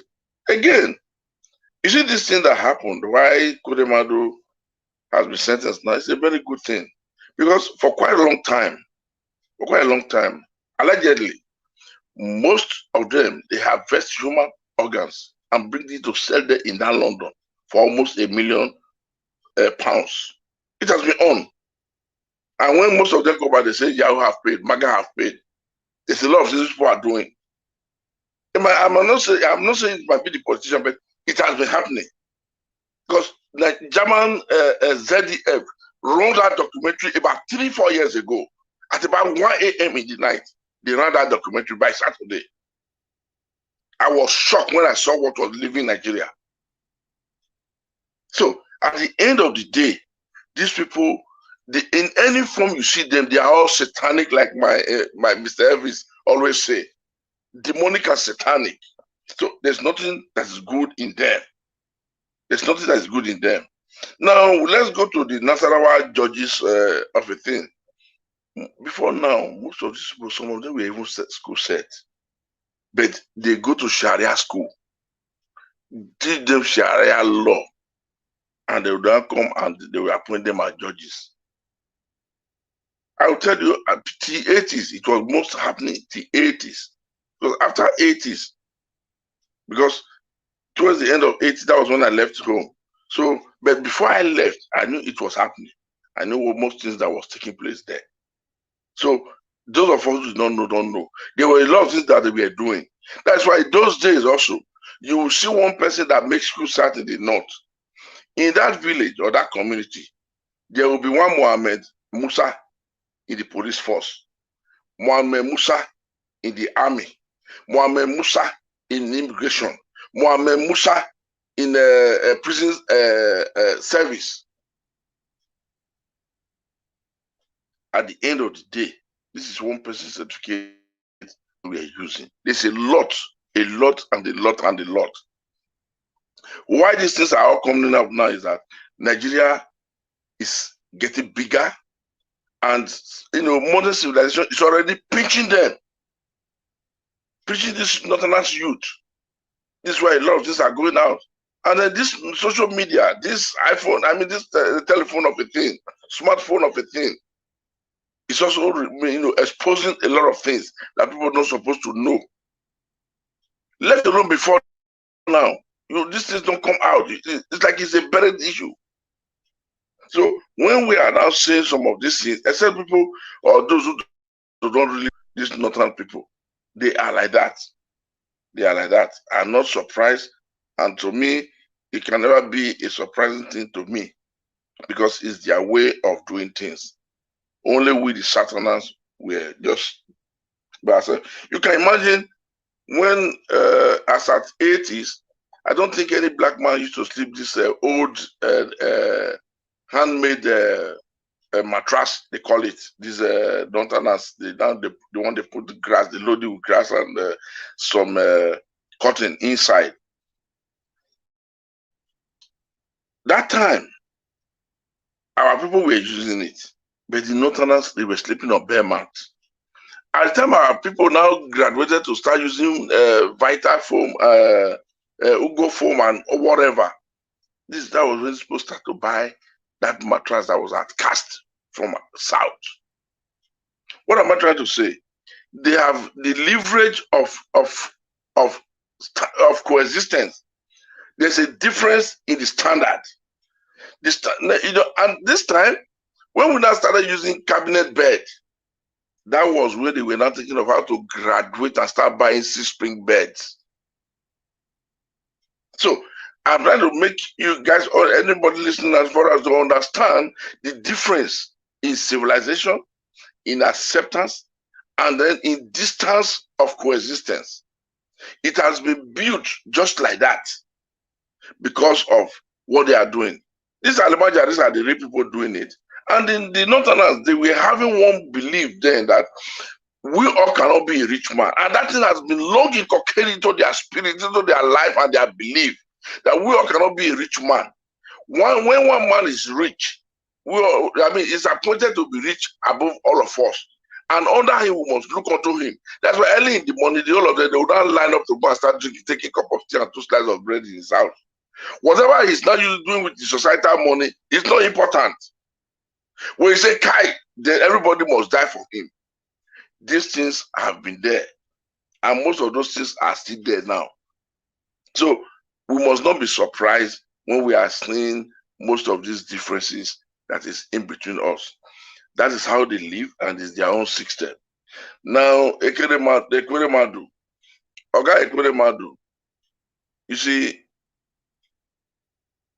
again, you see this thing that happened, why Ekweremadu has been sentenced now, it's a very good thing. Because for quite a long time, allegedly, most of them, they harvest human organs and bring it to sell them in that London for almost £1 million. It has been on. And when most of them come back, they say, Yahoo have paid, MAGA have paid. There's a lot of things people are doing. I'm not saying it might be the politician, but it has been happening. Because like German ZDF wrote that documentary about 3-4 years ago. At about 1 a.m. in the night, they ran that documentary by Saturday. I was shocked when I saw what was living in Nigeria. So at the end of the day, these people, in any form you see them, they are all satanic, like my Mr. Elvis always say. Demonic and satanic. So there's nothing that's good in them. There's nothing that's good in them. Now let's go to the Nasarawa judges of a thing. Before now, most of these people, some of them were even school set, but they go to Sharia school, teach them Sharia law, and they will then come and they will appoint them as judges. I will tell you, at the 80s, it was most happening in the 80s. Because after 80s, because towards the end of 80s, that was when I left home. So, but before I left, I knew it was happening. I knew what most things that was taking place there. So those of us who don't know. There were a lot of things that they were doing. That's why those days also, you will see one person that makes school start in the north. In that village or that community, there will be one Mohammed Musa in the police force, Mohammed Musa in the army, Mohammed Musa in immigration, Mohammed Musa in prison service. At the end of the day, this is one person's certificate we are using. There's a lot. Why these things are all coming up now is that Nigeria is getting bigger, and modern civilization is already pinching them, pinching this northerners youth. This is why a lot of things are going out. And then this social media, this iPhone, this telephone of a thing, smartphone of a thing, it's also exposing a lot of things that people are not supposed to know. Let alone before now, these things don't come out. It's like it's a buried issue. So when we are now saying some of these things, except people or those who don't really, these northern people, they are like that. They are like that. I'm not surprised, and to me, it can never be a surprising thing to me, because it's their way of doing things. Only we, the Southerners, were just. You can imagine when, as at 80s, I don't think any black man used to sleep this old handmade mattress, they call it. These Northerners, the one they put the grass, they load it with grass and some cotton inside. That time, our people were using it, but the Northerners, they were sleeping on bare mats. At the time, our people now graduated to start using Vita foam, Ugo foam, and whatever. That was when people start to buy that mattress that was at cast from South. What am I trying to say? They have the leverage of coexistence. There's a difference in the standard. And this time, when we now started using cabinet bed, that was where they were now thinking of how to graduate and start buying 6-spring beds. So I'm trying to make you guys or anybody listening as far as to understand the difference in civilization, in acceptance, and then in distance of coexistence. It has been built just like that because of what they are doing. These are the real people doing it. And in the Northerners, they were having one belief then that we all cannot be a rich man. And that thing has been long inculcated into their spirit, into their life and their belief, that we all cannot be a rich man. When one man is rich, it's appointed to be rich above all of us. And under him, we must look unto him. That's why early in the morning, the whole of them, they would not line up to go and start drinking, take a cup of tea and 2 slices of bread in his house. Whatever he's not doing with the societal money is not important. When you say Kai, then everybody must die for him. These things have been there, and most of those things are still there now. So we must not be surprised when we are seeing most of these differences that is in between us. That is how they live, and it's their own system. Now, Ekweremadu, you see,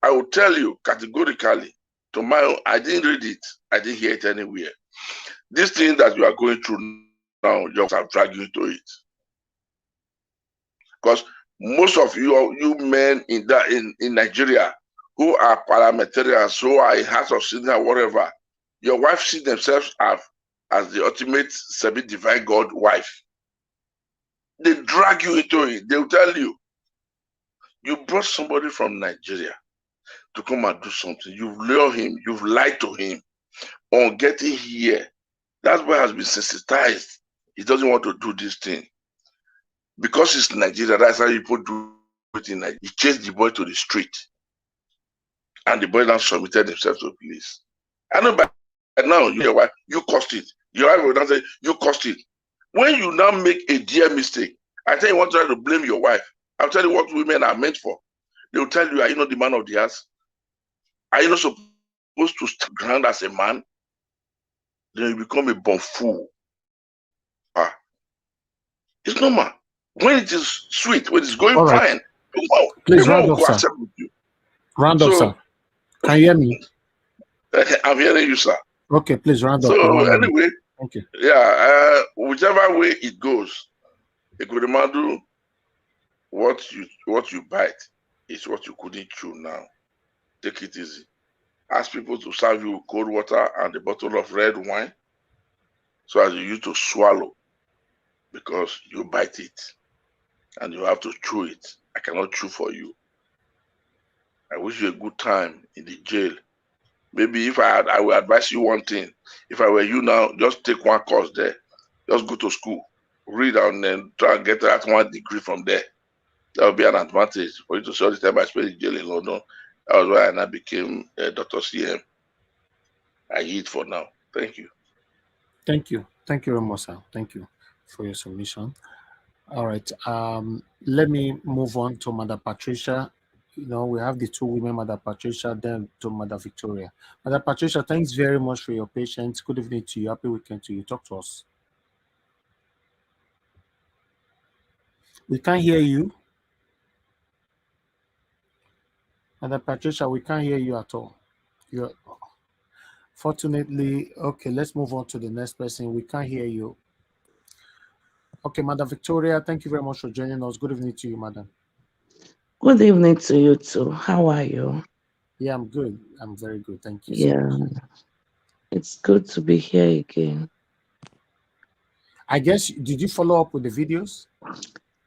I will tell you categorically, to my own, I didn't read it, I didn't hear it anywhere. This thing that you are going through now, just have dragged you into it. Because most of you men in Nigeria who are parliamentarians, who are in House of Senate or whatever, your wife see themselves as the ultimate semi-divine God wife. They drag you into it. They will tell you, you brought somebody from Nigeria to come and do something. You've lured him, you've lied to him. On getting here, that's why he has been sensitized. He doesn't want to do this thing. Because it's Nigeria, that's how people do it in Nigeria. He chased the boy to the street. And the boy now submitted himself to the police. I know by now, you caused it. Your wife will now say, you caused it. When you now make a dear mistake, I tell you, want to try to blame your wife. I'll tell you what women are meant for. They will tell you, are you not the man of the house? Are you not supposed to stand ground as a man? Then you become a born fool. It's normal. When it is sweet, when it's going fine, please round up, sir. Round up, sir. Can you hear me? I'm hearing you, sir. Okay, please round up. So anyway, thank you. Yeah, whichever way it goes, Ekweremadu, what you bite is what you couldn't chew now. Take it easy. Ask people to serve you cold water and a bottle of red wine, so as you used to swallow, because you bite it and you have to chew it. I cannot chew for you. I wish you a good time in the jail. Maybe if I will advise you one thing. If I were you now, just take one course there. Just go to school, read, and then try and get that 1 degree from there. That would be an advantage for you to see all the time I spent in jail in London. That was why I now became Dr. CM. I eat for now. Thank you. Thank you. Thank you very much, sir. Thank you for your submission. All right. Let me move on to Mother Patricia. You know, we have the 2 women, Mother Patricia, then to Mother Victoria. Mother Patricia, thanks very much for your patience. Good evening to you. Happy weekend to you. Talk to us. We can't hear you. Mother Patricia, we can't hear you at all. Fortunately, okay, let's move on to the next person. We can't hear you. Okay, Mother Victoria, thank you very much for joining us. Good evening to you, Madam. Good evening to you too. How are you? Yeah, I'm good. I'm very good. Thank you. Yeah, so much. it's good to be here again. I guess, did you follow up with the videos?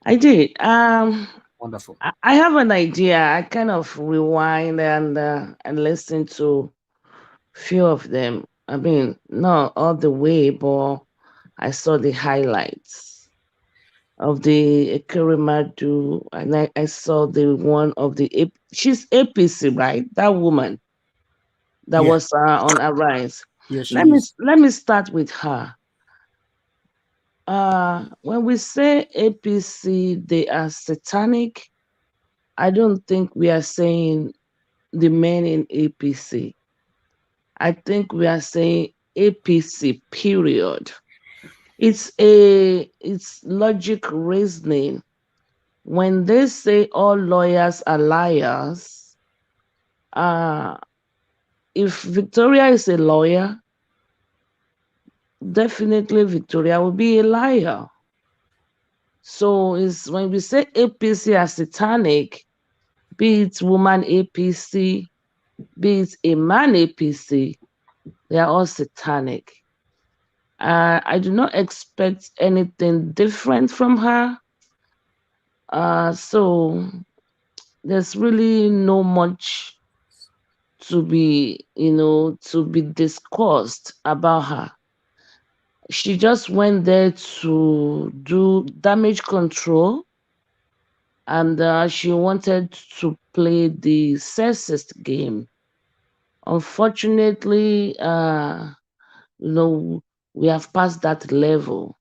I did. Wonderful. I have an idea. I kind of rewind and listen to few of them. I mean, not all the way, but I saw the highlights of the Ekweremadu, and I saw the one of the she's APC, right? That woman that was on Arise. Yeah, let me start with her. When we say APC, they are satanic. I don't think we are saying the men in APC. I think we are saying APC, period. It's logic reasoning. When they say all lawyers are liars, if Victoria is a lawyer, definitely Victoria will be a liar. So it's when we say APC are satanic, be it woman APC, be it a man APC, they are all satanic. I do not expect anything different from her. So there's really no much to be, to be discussed about her. She just went there to do damage control, and she wanted to play the sexist game. Unfortunately, we have passed that level.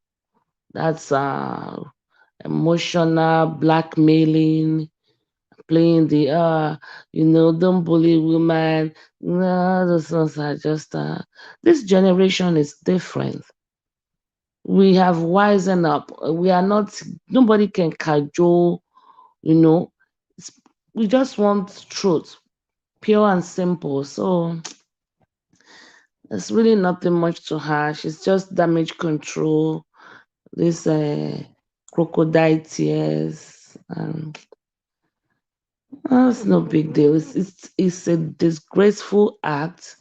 That's emotional blackmailing, playing the don't bully women. No, those ones are just this generation is different. We have wisen up. We are not, nobody can cajole, we just want truth, pure and simple. So there's really nothing much to her. She's just damage control, this crocodile tears, and that's no big deal. It's a disgraceful act,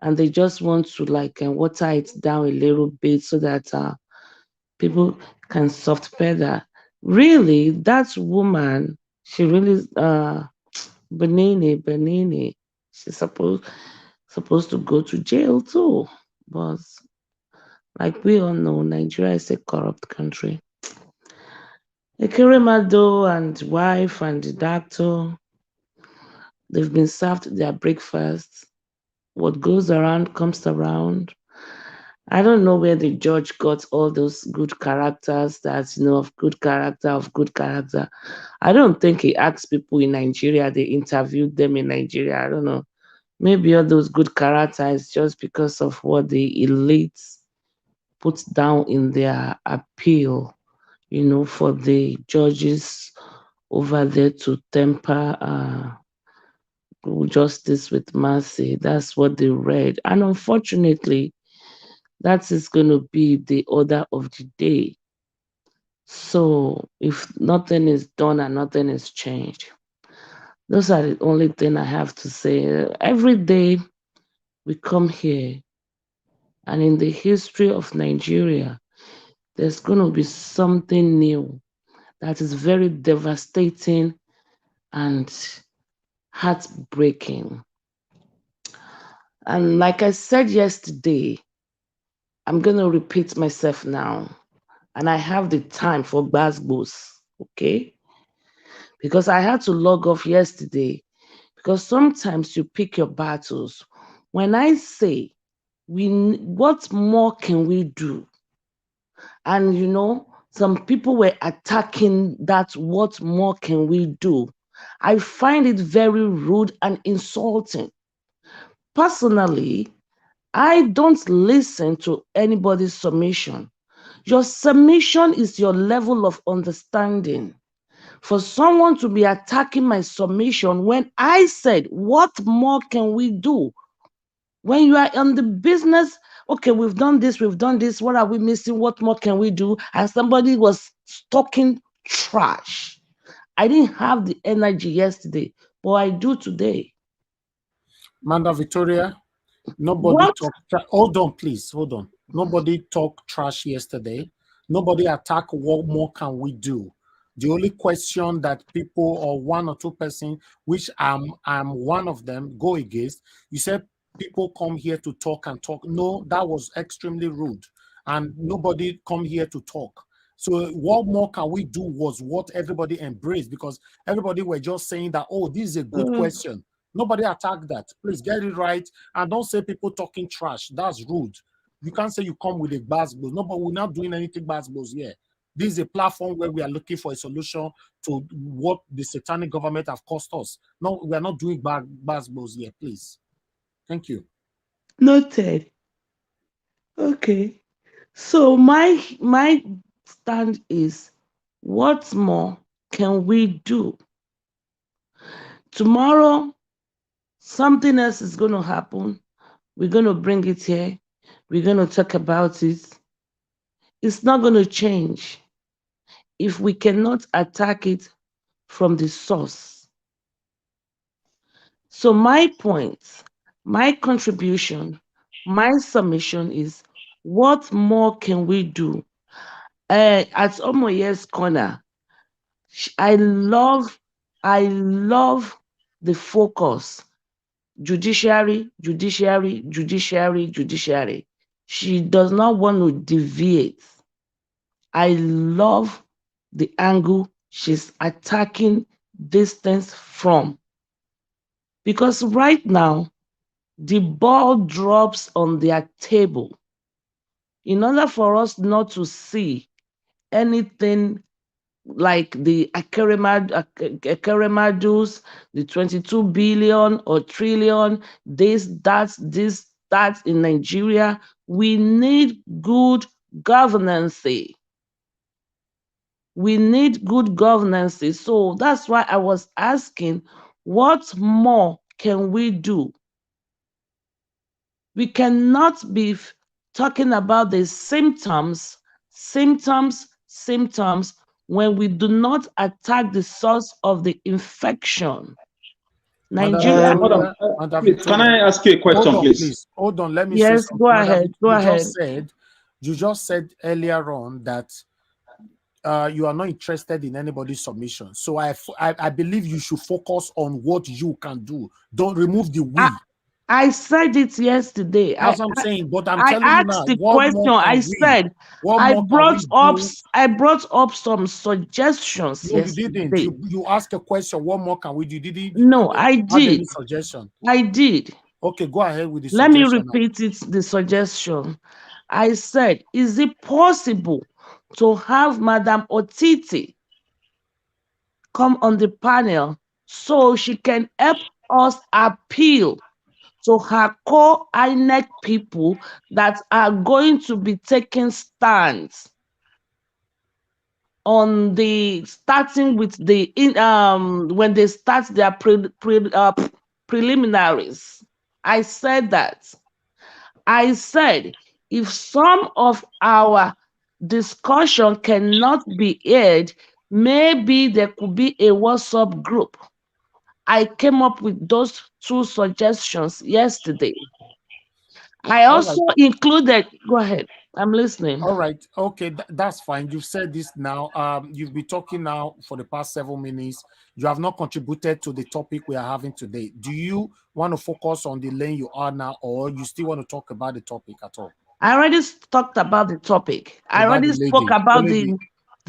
and they just want to water it down a little bit so that people can soft pedal. Really, that woman, she really Benini, she's supposed to go to jail too. But like we all know, Nigeria is a corrupt country. Ekweremadu and wife and the doctor, they've been served their breakfast. What goes around comes around. I don't know where the judge got all those good characters of good character. I don't think he asked people in Nigeria, they interviewed them in Nigeria. I don't know. Maybe all those good characters just because of what the elites put down in their appeal, for the judges over there to temper justice with mercy. That's what they read. And unfortunately, that is going to be the order of the day. So if nothing is done and nothing is changed, those are the only thing I have to say. Every day we come here, and in the history of Nigeria, there's going to be something new that is very devastating and heartbreaking. And like I said yesterday, I'm going to repeat myself now. And I have the time for Gbasgbos, okay? Because I had to log off yesterday, because sometimes you pick your battles. When I say, what more can we do? And some people were attacking that, what more can we do? I find it very rude and insulting. Personally, I don't listen to anybody's submission. Your submission is your level of understanding. For someone to be attacking my submission when I said, what more can we do? When you are on the business, okay, we've done this, what are we missing? What more can we do? And somebody was talking trash. I didn't have the energy yesterday, but I do today. Manda Victoria, nobody talked. Hold on, please. Hold on. Nobody talked trash yesterday. Nobody attacked. What more can we do? The only question that people or one or two persons, which I'm one of them, go against, you said people come here to talk and talk. No, that was extremely rude. And nobody come here to talk. So what more can we do was what everybody embraced, because everybody were just saying that, oh, this is a good question. Nobody attacked that. Please get it right. And don't say people talking trash. That's rude. You can't say you come with a Gbasgbos. No, but we're not doing anything Gbasgbos here. This is a platform where we are looking for a solution to what the satanic government have cost us. No, we are not doing Gbasgbos here, please. Thank you. Noted. Okay. So my stand is, what more can we do? Tomorrow, something else is going to happen. We're going to bring it here. We're going to talk about it. It's not going to change if we cannot attack it from the source. So my point, my contribution, my submission is, what more can we do? At Omoye's corner, I love the focus. Judiciary, judiciary, judiciary, judiciary. She does not want to deviate. I love the angle she's attacking this things from. Because right now, the ball drops on their table. In order for us not to see anything like the Ekweremadus, the 22 billion or trillion, this, that in Nigeria, we need good governance. We need good governance. So that's why I was asking, what more can we do? We cannot be talking about the symptoms when we do not attack the source of the infection. Nigeria. Can I ask you a question, please? Hold on, let me yes, say something. go ahead. Go ahead. You just said earlier on that you are not interested in anybody's submission. So I believe you should focus on what you can do. Don't remove the we. I said it yesterday. That's what I'm saying. But I'm I telling you now, asked the question. I said I brought up some suggestions. No, yesterday. you didn't. You asked a question. What more can we do? You didn't. No, I did. Any suggestion? I did. Okay, go ahead with the Let me suggestion. repeat it. The suggestion. I said, is it possible to have Madam Otiti come on the panel so she can help us appeal to her co-INEC people that are going to be taking stands on the starting with the when they start their preliminaries. I said that. I said if some of our discussion cannot be aired, maybe there could be a WhatsApp group. I came up with those two suggestions yesterday. I also included, go ahead, I'm listening. All right, okay, that's fine. You've said this now. You've been talking now for the past 7 minutes. You have not contributed to the topic we are having today. Do you want to focus on the lane you are now, or you still want to talk about the topic at all? I already talked about the topic. I already spoke about the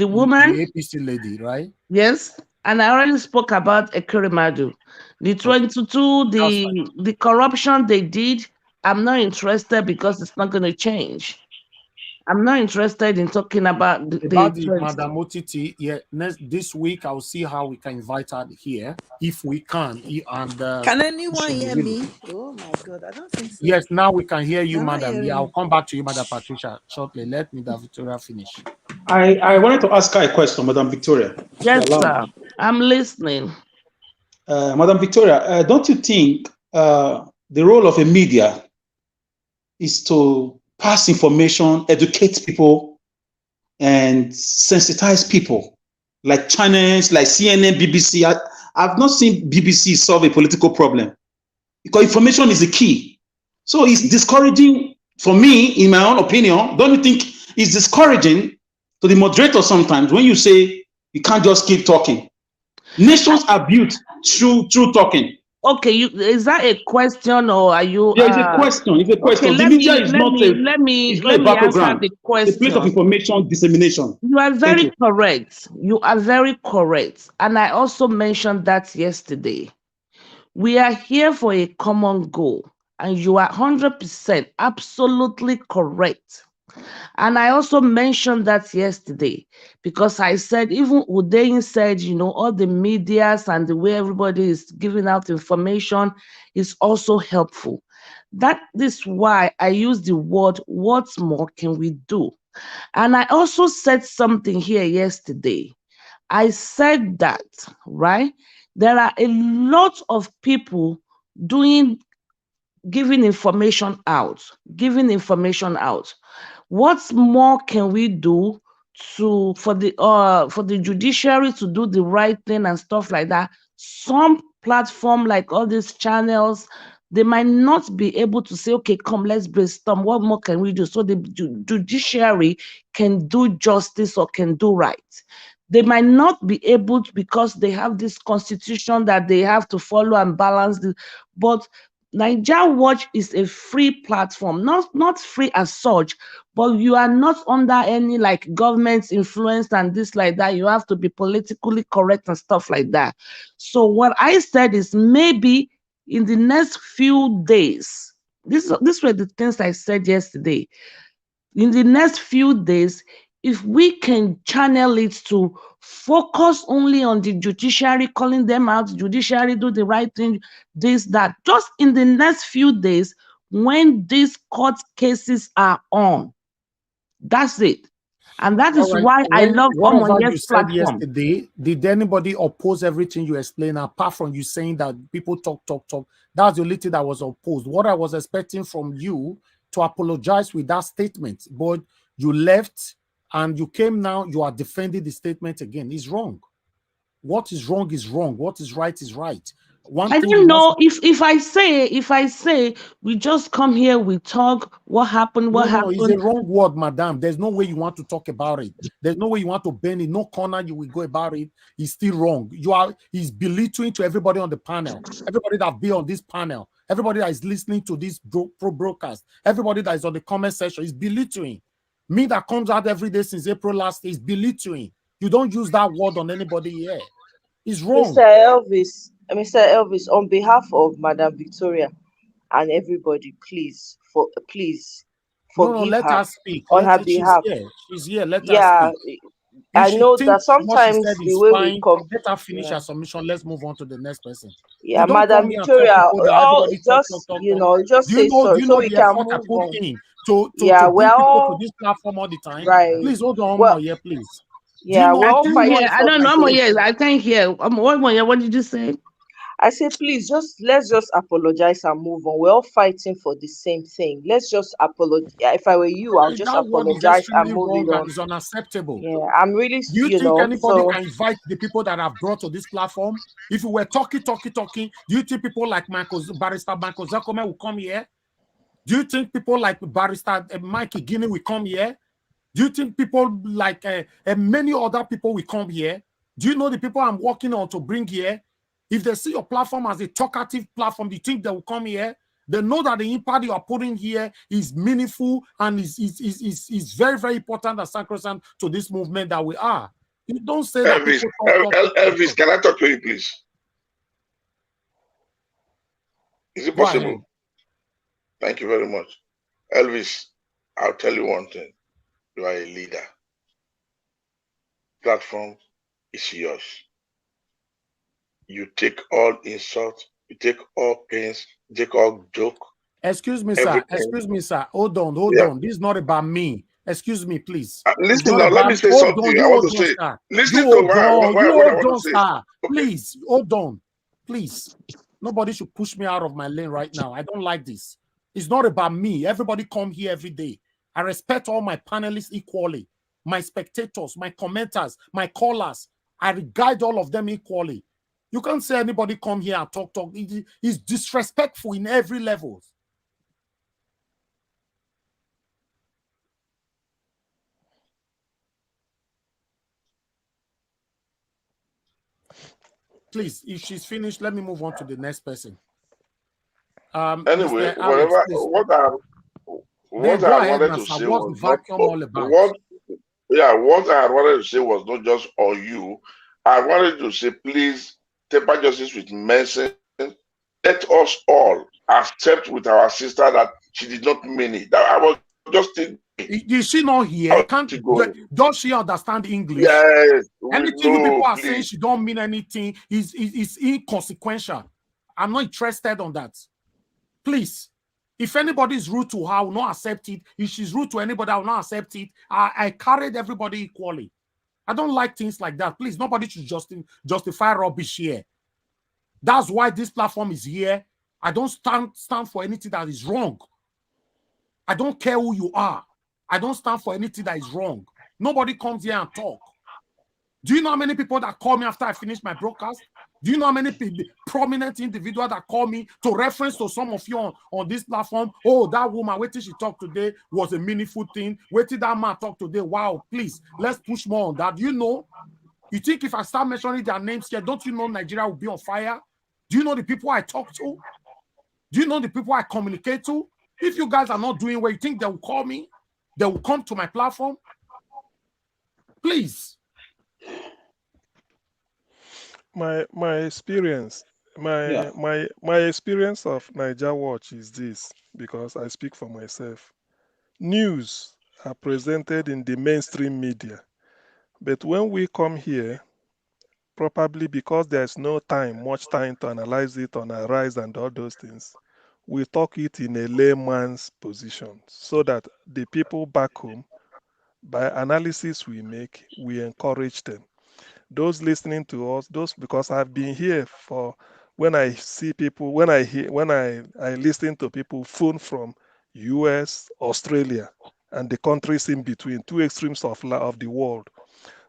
woman. The APC lady, right? Yes. And I already spoke about Ekweremadu. The 22, the corruption they did, I'm not interested because it's not going to change. I'm not interested in talking about the Madam Otiti. Yeah, this week I'll see how we can invite her here if we can. And can anyone hear me? Oh my God, I don't think so. Yes, now we can hear you, Madam. Yeah, I'll come back to you, Madam Patricia, shortly. Let me, Victoria, finish. I wanted to ask her a question, Madam Victoria. Yes, sir. I'm listening. Madam Victoria, don't you think the role of a media is to pass information, educate people, and sensitize people, like channels, like CNN, BBC? I've not seen BBC solve a political problem because information is the key. So it's discouraging for me, in my own opinion. Don't you think it's discouraging to the moderator sometimes when you say you can't just keep talking? Nations are built through talking. Okay, is that a question or are you? Yeah, it's a question. It's a question. Okay, The media is not a answer the question. It's a place of information dissemination. You are very correct. You are very correct. And I also mentioned that yesterday. We are here for a common goal, and you are 100% absolutely correct. And I also mentioned that yesterday because I said, even Udein said, all the medias and the way everybody is giving out information is also helpful. That is why I use the word, what more can we do? And I also said something here yesterday. I said that, right? There are a lot of people doing giving information out, What more can we do for the judiciary to do the right thing and stuff like that? Some platform, like all these channels, they might not be able to say, okay, come, let's brainstorm. What more can we do so the judiciary can do justice or can do right? They might not be able to, because they have this constitution that they have to follow and balance. But Nigeria Watch is a free platform, not free as such, but you are not under any like government influence and this like that. You have to be politically correct and stuff like that. So what I said is, maybe in the next few days, this were the things I said yesterday. In the next few days, if we can channel it to focus only on the judiciary, calling them out, judiciary do the right thing, this, that, just in the next few days, when these court cases are on, that's it. And that is why I love whatever you said platform. yesterday, did anybody oppose everything you explained, apart from you saying that people talk? That's the only thing that was opposed. What I was expecting from you to apologize with that statement, but you left and you came now, you are defending the statement again. It's wrong. What is wrong is wrong. What is right is right. I don't know if I say we just come here, we talk, what happened. No, it's a wrong word, madam. There's no way you want to talk about it. There's no way you want to bend in no corner you will go about it. It's still wrong. He's belittling to everybody on the panel, everybody that be on this panel, everybody that is listening to this broadcast, everybody that is on the comment section is belittling. Me that comes out every day since April last is belittling. You don't use that word on anybody here. It's wrong. Mr. Elvis, on behalf of Madam Victoria and everybody, please forgive let her her speak. on her behalf. She's here. Let her speak. I know that sometimes the way we come. Let her finish her submission. Let's move on to the next person. Yeah, Madam Victoria, just say sorry so we can move on. To bring people to this platform all the time. Right. Please hold on, please. Yeah, we're all fighting. I don't know. I can't hear. What did you say? I say, please, let's just apologize and move on. We're all fighting for the same thing. Let's just apologize. If I were you, I'll just apologize and move it on. That is unacceptable. Yeah, I'm really. Do you think anybody can invite the people that have brought to this platform? If we were talking, do you think people like Barrister Michael Zakome will come here? Do you think people like Barrister Mikey Guinea will come here? Do you think people like many other people will come here? Do you know the people I'm working on to bring here? If they see your platform as a talkative platform, do you think they will come here? They know that the impact you are putting here is meaningful and is very, very important and sacrosanct to this movement that we are. You don't say that. Elvis, can I talk to you, please? Is it possible? Thank you very much. Elvis, I'll tell you one thing. You are a leader. Platform is yours. You take all insult, you take all pains, you take all joke. Excuse me, sir. Excuse me, sir. Hold on. This is not about me. Excuse me, please. Listen now, let me say something. I want to say. Listen to what I want to say. Please, hold on. Please. Nobody should push me out of my lane right now. I don't like this. It's not about me. Everybody come here every day. I respect all my panelists equally. My spectators, my commenters, my callers. I regard all of them equally. You can't say anybody come here and talk. It's disrespectful in every level. Please, if she's finished, let me move on to the next person. Anyway, what I wanted to say was what I wanted to say was not just on you. I wanted to say, please, temper justice with mercy. Let us all accept with our sister that she did not mean it. That I was just thinking. Is she not here? Does she understand English? Yes. Anything you people are saying she don't mean anything is inconsequential. I'm not interested on that. Please, if anybody is rude to her, I will not accept it. If she's rude to anybody, I will not accept it. I carried everybody equally. I don't like things like that. Please, nobody should justify rubbish here. That's why this platform is here. I don't stand for anything that is wrong. I don't care who you are. I don't stand for anything that is wrong. Nobody comes here and talk. Do you know how many people that call me after I finish my broadcast? Do you know how many prominent individuals that call me to reference to some of you on this platform? Oh, that woman, wait till she talked today was a meaningful thing. Wait till that man talked today. Wow, please, let's push more on that. Do you know? You think if I start mentioning their names here, don't you know Nigeria will be on fire? Do you know the people I talk to? Do you know the people I communicate to? If you guys are not doing well, you think they will call me? They will come to my platform? Please. My experience, Yeah. my experience of Niger Watch is this, because I speak for myself. News are presented in the mainstream media, but when we come here, probably because there's no time, much time to analyze it on our rise and all those things, we talk it in a layman's position so that the people back home, by analysis we make, we encourage them. Those listening to us, those, because I've been here for, when I see people, when I listen to people phone from US, Australia, and the countries in between, two extremes of the world.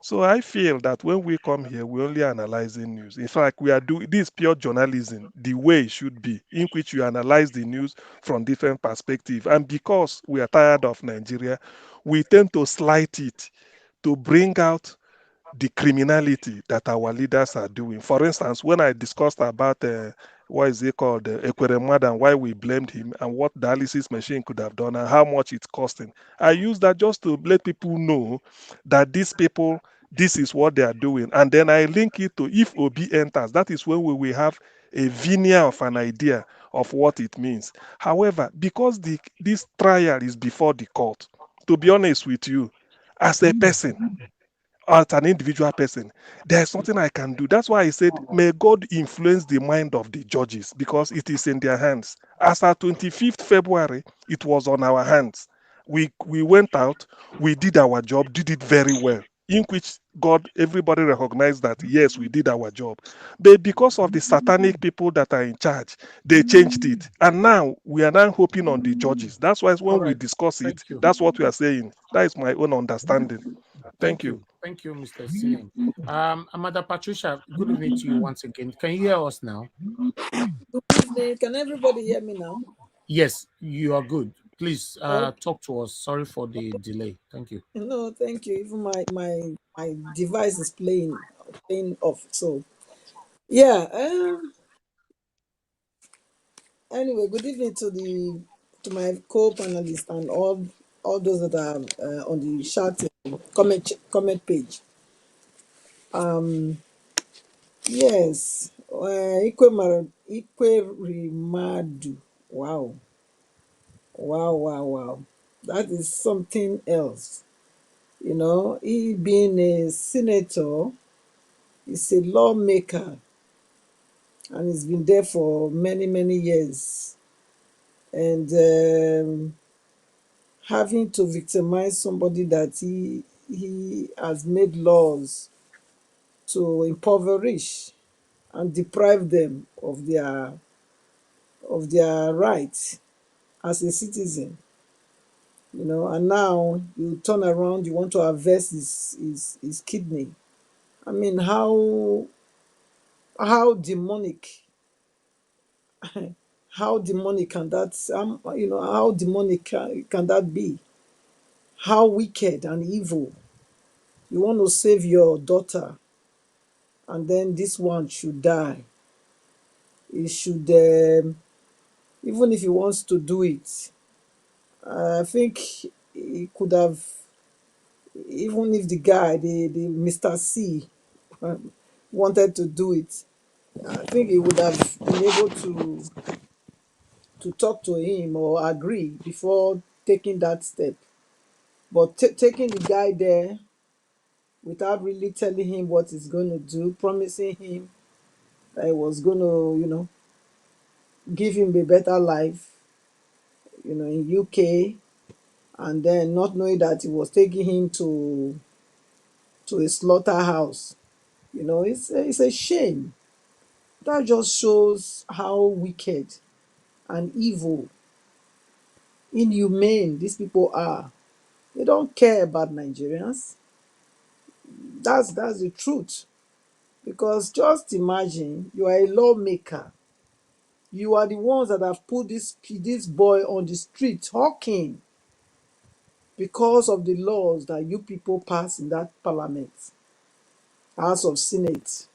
So I feel that when we come here, we're only analyzing news. In fact, we are doing this pure journalism, the way it should be, in which you analyze the news from different perspectives. And because we are tired of Nigeria, we tend to slight it to bring out the criminality that our leaders are doing. For instance, when I discussed about what is it called, Ekweremadu, and why we blamed him and what dialysis machine could have done and how much it's costing, I use that just to let people know that these people, this is what they are doing. And then I link it to if Obi enters, that is when we will have a veneer of an idea of what it means. However, because this trial is before the court, to be honest with you, as a person, as an individual person, there's nothing I can do. That's why I said, may God influence the mind of the judges because it is in their hands. As at 25th February, it was on our hands. We went out, we did our job, did it very well, in which everybody recognized that, yes, we did our job. But because of the satanic people that are in charge, they changed it. And now we are now hoping on the judges. That's why when we discuss it, that's what we are saying. That is my own understanding. Thank you. Thank you, Mr. Sinem. Amada Patricia, good evening to you once again. Can you hear us now? Good evening. Can everybody hear me now? Yes, you are good. Please talk to us. Sorry for the delay. Thank you. No, thank you. Even my device is playing off. So yeah. Anyway, good evening to my co-panelists and all those that are on the chat comment page. Yes, Ekweremadu. Wow, wow, wow, wow. That is something else. You know, he being a senator, he's a lawmaker, and he's been there for many, many years. And having to victimize somebody that he has made laws to impoverish and deprive them of their rights as a citizen, you know, and now you turn around, you want to harvest his kidney. I mean, how demonic, how demonic can that, you know, how demonic can that be? How wicked and evil. You want to save your daughter, and then this one should die. He should, even if he wants to do it, I think he could have, even if the guy, the Mr. C, wanted to do it, I think he would have been able to talk to him or agree before taking that step. But taking the guy there without really telling him what he's going to do, promising him that he was going to, you know, give him a better life, you know, in UK, and then not knowing that he was taking him to a slaughterhouse. You know, it's a shame. That just shows how wicked and evil, inhumane these people are. They don't care about Nigerians. That's the truth. Because just imagine you are a lawmaker. You are the ones that have put this boy on the street hawking because of the laws that you people pass in that parliament, House of Senate.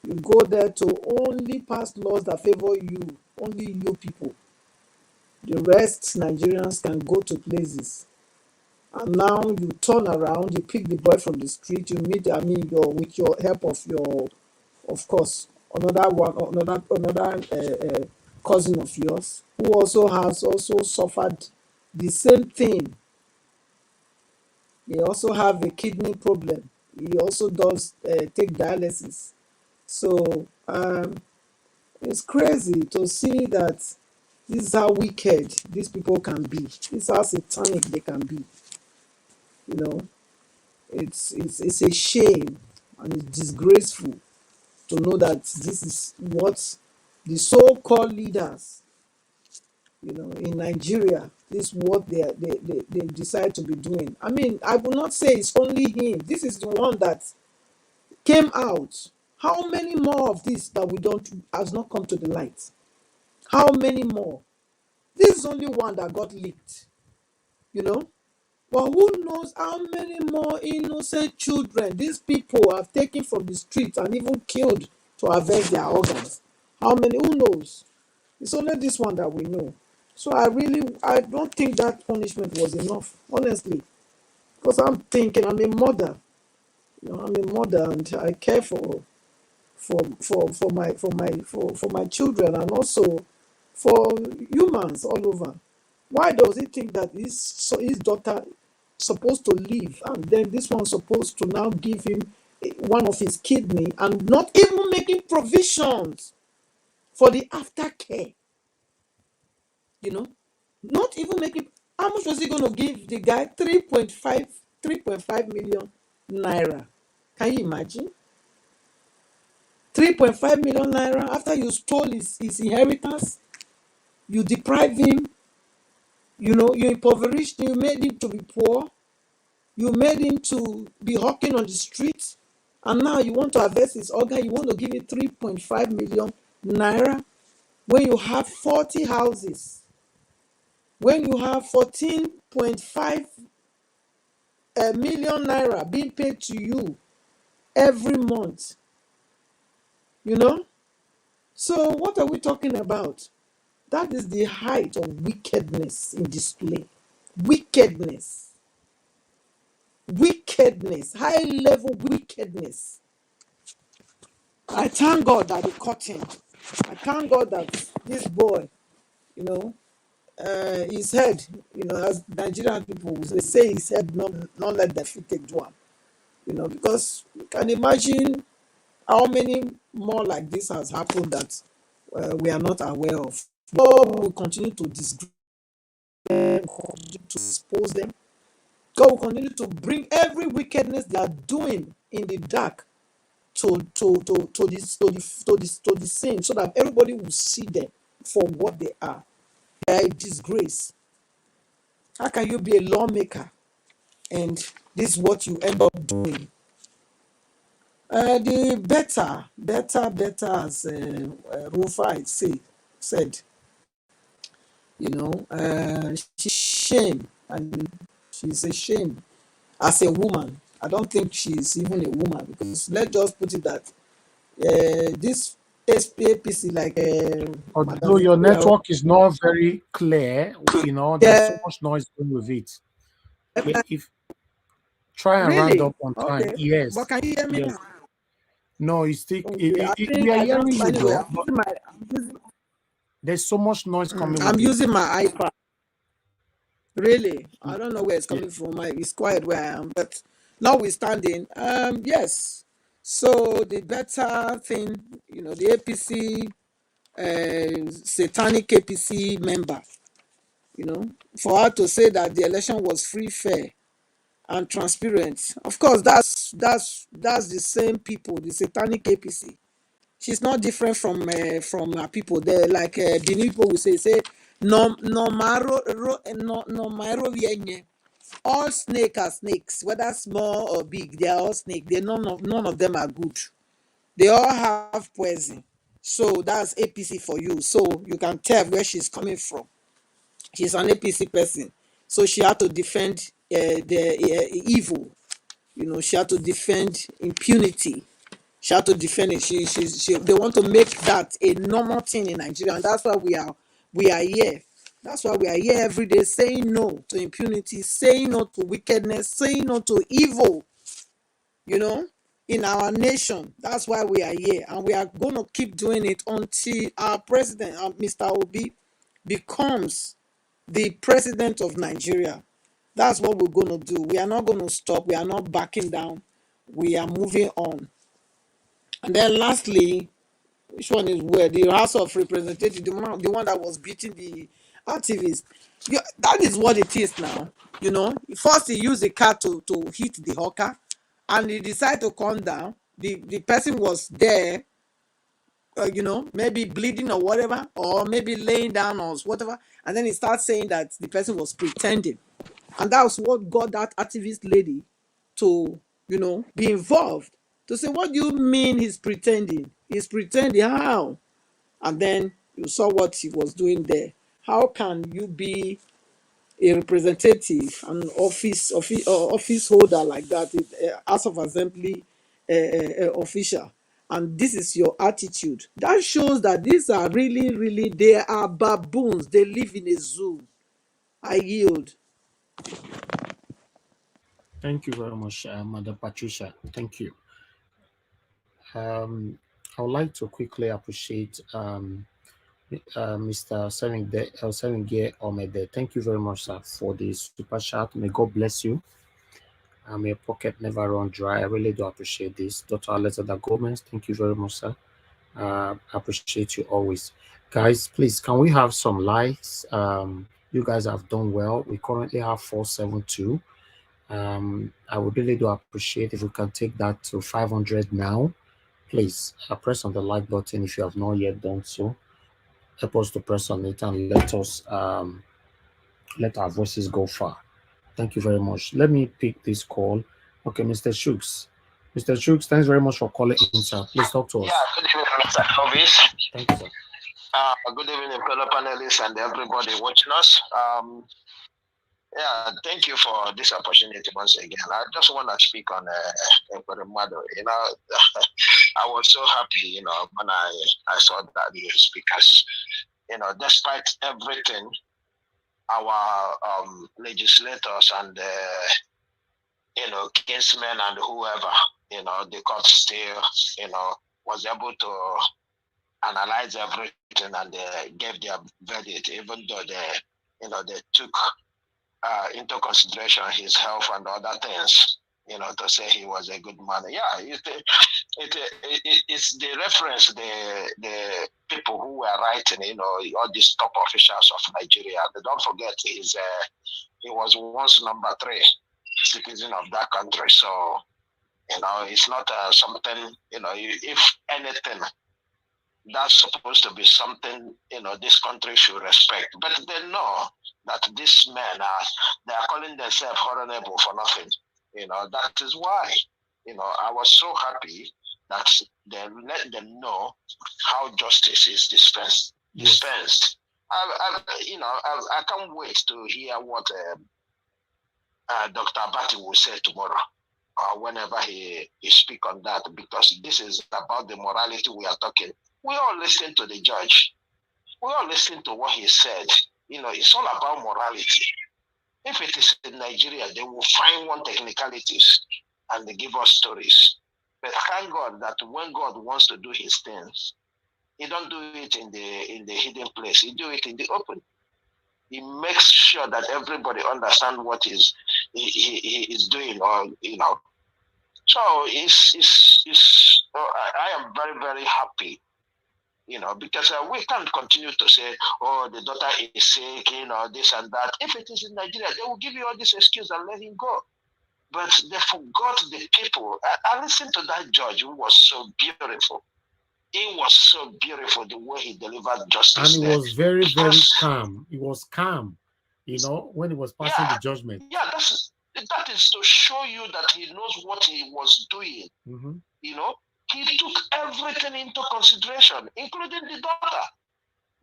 You go there to only pass laws that favor you, only you people. The rest Nigerians can go to places. And now you turn around, you pick the boy from the street, you meet, with your help of course, another cousin of yours who also has suffered the same thing. He also have a kidney problem. He also does take dialysis. So it's crazy to see that this is how wicked these people can be. This is how satanic they can be. You know, it's a shame and it's disgraceful to know that this is what the so-called leaders, in Nigeria, this is what they decide to be doing. I mean, I will not say it's only him. This is the one that came out. How many more of this that we don't has not come to the light? How many more? This is only one that got leaked, But who knows how many more innocent children these people have taken from the streets and even killed to avenge their organs? How many? Who knows? It's only this one that we know. So I don't think that punishment was enough, honestly, because I'm thinking I'm a mother. I'm a mother and I care for my children and also for humans all over. Why does he think that his daughter supposed to live and then this one's supposed to now give him one of his kidney and not even making provisions for the aftercare? Not even making. How much was he going to give the guy? 3.5 million naira. Can you imagine? 3.5 million naira after you stole his inheritance, you deprived him, you impoverished him, you made him to be poor, you made him to be hawking on the street, and now you want to harvest his organ, you want to give him 3.5 million naira when you have 40 houses, when you have 14.5 million naira being paid to you every month. So what are we talking about? That is the height of wickedness in display. Wickedness, high level wickedness. I thank God that they caught him. I thank God that this boy, his head, as Nigerian people they say, his head not let the feet take one. Because you can imagine how many more like this has happened that we are not aware of. God will continue to disgrace them, continue to expose them. God will continue to bring every wickedness they are doing in the dark to the scene, so that everybody will see them for what they are. They are a disgrace. How can you be a lawmaker and this is what you end up doing? The better, as Rufai said, she's shame, and she's a shame as a woman. I don't think she's even a woman, because let's just put it that this APC, like although your network is not very clear, there's so much noise going with it. If try and round up on time. Okay. Yes. But can you hear me now? No, you still. Okay. We are hearing you, anyway, though. There's so much noise coming. I'm using my iPad. Really, I don't know where it's coming from. It's quiet where I am, but notwithstanding, yes. So the better thing, the APC, satanic APC member, for her to say that the election was free, fair, and transparent. Of course, that's the same people, the satanic APC. She's not different from her people. They're like Benin people will say No maro no maro vienye. All snake are snakes, whether small or big, they are all snake. None of them are good. They all have poison. So that's APC for you. So you can tell where she's coming from. She's an APC person. So she had to defend the evil. She had to defend impunity. She had to defend it. They want to make that a normal thing in Nigeria, and that's why we are here. That's why we are here every day saying no to impunity, saying no to wickedness, saying no to evil. In our nation. That's why we are here, and we are going to keep doing it until our president, Mr. Obi, becomes the president of Nigeria. That's what we're going to do. We are not going to stop. We are not backing down. We are moving on. And then lastly, which one is where? The House of Representatives, the one that was beating the activists. That is what it is now. First he used the car to hit the hawker, and he decided to calm down. The person was there, maybe bleeding or whatever, or maybe laying down or whatever, and then he starts saying that the person was pretending. And that was what got that activist lady to, be involved. To say, what do you mean he's pretending? He's pretending how? And then you saw what he was doing there. How can you be a representative, an office holder like that, House of Assembly official, and this is your attitude? That shows that these are really, they are baboons. They live in a zoo. I yield. Thank you very much, Madam Patricia. Thank you. I would like to quickly appreciate Mr. Serengye Omede. Thank you very much, sir, for the super chat. May God bless you. May your pocket never run dry. I really do appreciate this. Dr. Alexander Gomez, thank you very much, sir. I appreciate you always. Guys, please, can we have some likes? You guys have done well. We currently have 472. I would really do appreciate if we can take that to 500 now. Please press on the like button if you have not yet done so. Help us to press on it and let us let our voices go far. Thank you very much. Let me pick this call. Okay, Mr. Shooks. Mr. Shooks, thanks very much for calling in, sir. Please talk to us. Yeah, good evening, Mr. Elvis. Thank you, sir. Good evening, fellow panelists and everybody watching us. Yeah, thank you for this opportunity once again. I just want to speak on Ekweremadu. I was so happy, when I saw that the speakers, despite everything, our legislators and kinsmen and whoever, the court still, was able to analyze everything and they gave their verdict, even though they took into consideration his health and other things, to say he was a good man. Yeah, it's the reference, the people who were writing, all these top officials of Nigeria. They don't forget he was once number 3 citizen of that country. So, it's not something, if anything, that's supposed to be something, this country should respect. But they know that these men they are calling themselves honorable for nothing. That is why, I was so happy that they let them know how justice is dispensed. I can't wait to hear what Dr. Abati will say tomorrow, whenever he speak on that, because this is about the morality we are talking. We all listen to the judge. We all listen to what he said. It's all about morality. If it is in Nigeria, they will find one technicalities and they give us stories. But thank God that when God wants to do his things, he don't do it in the hidden place. He do it in the open. He makes sure that everybody understand what he is doing, or So I am very, very happy. Because we can't continue to say, oh, the daughter is sick, this and that. If it is in Nigeria, they will give you all this excuse and let him go. But they forgot the people. I listened to that judge who was so beautiful. It was so beautiful the way he delivered justice And it there. was very, very calm. It was calm, you know, when he was passing the judgment. Yeah, that is to show you that he knows what he was doing. You know, he took everything into consideration, including the daughter.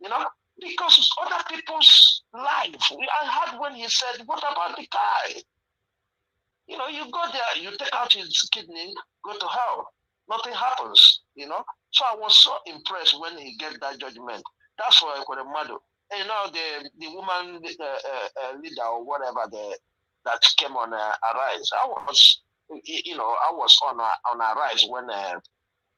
You know, because other people's life. I heard when he said, "What about the guy?" You know, you go there, you take out his kidney, go to hell. Nothing happens, you know. So I was so impressed when he gave that judgment. That's for Ekweremadu. And you know, the woman leader or whatever that came on Arise. I was, you know, I was on Arise when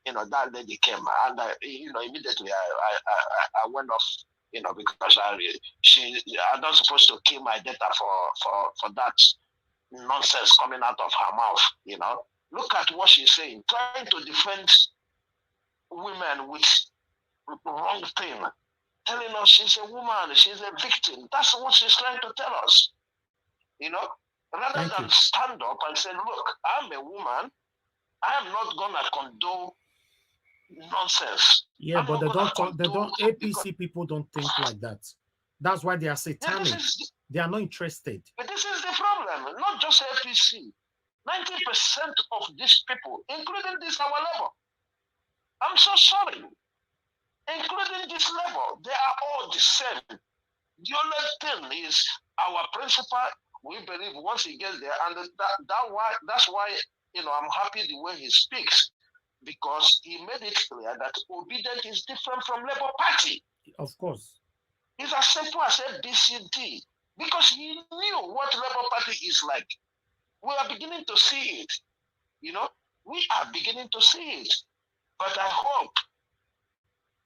you know, that lady came, and you know, immediately I went off, you know, because I'm not supposed to kill my data for that nonsense coming out of her mouth, you know. Look at what she's saying, trying to defend women with wrong thing, telling us she's a woman, she's a victim. That's what she's trying to tell us, you know. Rather than stand up and say, look, I'm a woman, I am not gonna condone nonsense. Yeah, but they don't talk, APC people don't think like that. That's why they are satanic. They are not interested. But this is the problem, not just APC. 90% of these people, including this our level, I'm so sorry, including this level, they are all the same. The only thing is our principal, we believe once he gets there, and that's why, you know, I'm happy the way he speaks, because he made it clear that obedience is different from Labour Party. Of course. It's as simple as ABCD, because he knew what Labour Party is like. We are beginning to see it, you know. We are beginning to see it, but I hope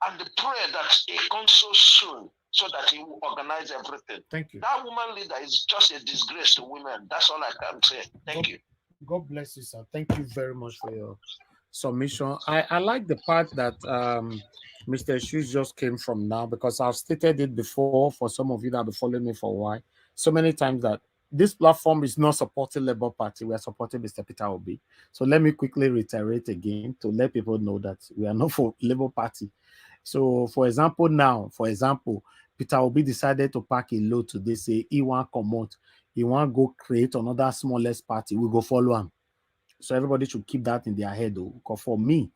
and pray that it comes so soon, so that he will organize everything. Thank you. That woman leader is just a disgrace to women. That's all I can say. Thank you. God bless you, sir. Thank you very much for your submission. I like the part that Mr. Shoes just came from now, because I've stated it before for some of you that have been following me for a while, so many times, that this platform is not supporting Labour Party. We are supporting Mr. Peter Obi. So let me quickly reiterate again to let people know that we are not for Labour Party. So, for example, Peter Obi decided to pack a load today, say he want come out, he want go create another smallest party. We go follow him. So everybody should keep that in their head, though. Because for me,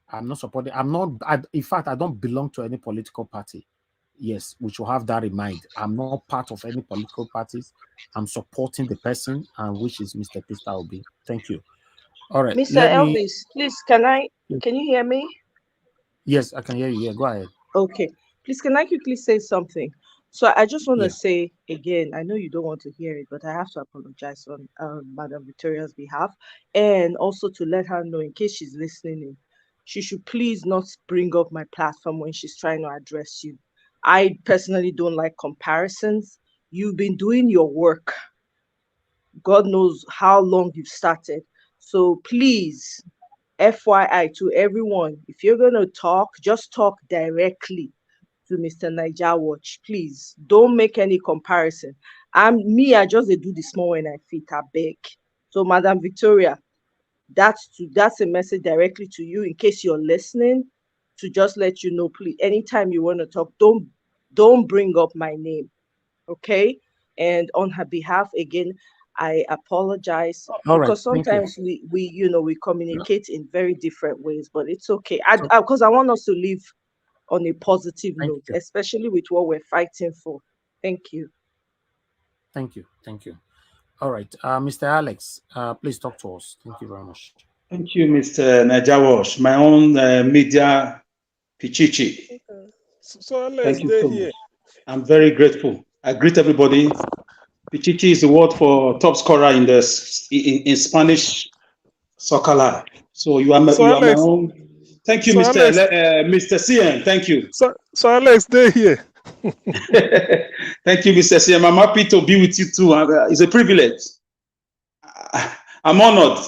I'm not supporting. In fact, I don't belong to any political party. Yes, we should have that in mind. I'm not part of any political parties. I'm supporting the person, and which is Mr. Peter Obi. Thank you. All right, Mr. Elvis, please, can you hear me? Yes, I can hear you. Yeah, go ahead. Okay, please, can I quickly say something? So I just want to say again, I know you don't want to hear it, but I have to apologize on Madam Victoria's behalf, and also to let her know, in case she's listening in, she should please not bring up my platform when she's trying to address you. I personally don't like comparisons. You've been doing your work. God knows how long you've started. So please, FYI to everyone, if you're going to talk, just talk directly to Mr. Niger Watch. Please don't make any comparison. I just do the small when I fit, I beg. So Madam Victoria, that's a message directly to you, in case you're listening, to just let you know, please, anytime you want to talk, don't bring up my name, okay? And on her behalf, again, I apologize, because sometimes we communicate in very different ways, but it's okay. Because I want us to live on a positive note, especially with what we're fighting for. Thank you. Thank you. All right, Mr. Alex, please talk to us. Thank you very much. Thank you, Mr. Niger Wash, my own media Pichichi. So Alex, thank you so much. I'm very grateful. I greet everybody. Pichichi is the word for top scorer in Spanish soccer live. So you are my own. Thank you, Mr. CM. Thank you. So Alex, stay here. Thank you, Mr. CM. I'm happy to be with you too. It's a privilege. I'm honored.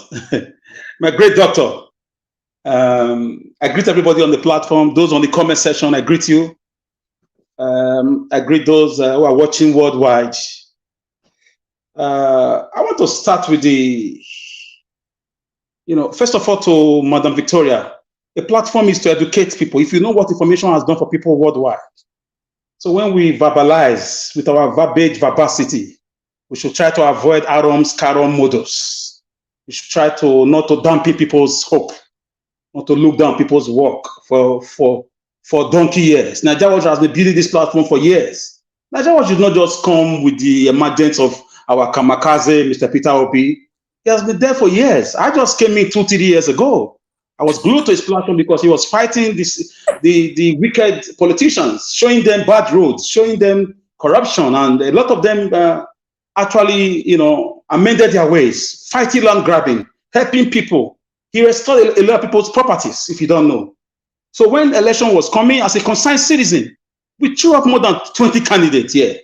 My great doctor. I greet everybody on the platform. Those on the comment section, I greet you. I greet those who are watching worldwide. I want to start with first of all, to Madam Victoria, A platform is to educate people. If you know what information has done for people worldwide. So when we verbalize with our verbosity, we should try to avoid arums, carum modus. We should try to not to dampen people's hope, not to look down people's work for donkey years. Nigeria has been building this platform for years. Nigeria should not just come with the emergence of our kamikaze, Mr. Peter Obi. He has been there for years. I just came in 2-3 years ago. I was glued to his platform because he was fighting the wicked politicians, showing them bad roads, showing them corruption, and a lot of them actually, amended their ways, fighting land grabbing, helping people. He restored a lot of people's properties, if you don't know. So when election was coming, as a concerned citizen, we threw up more than 20 candidates here.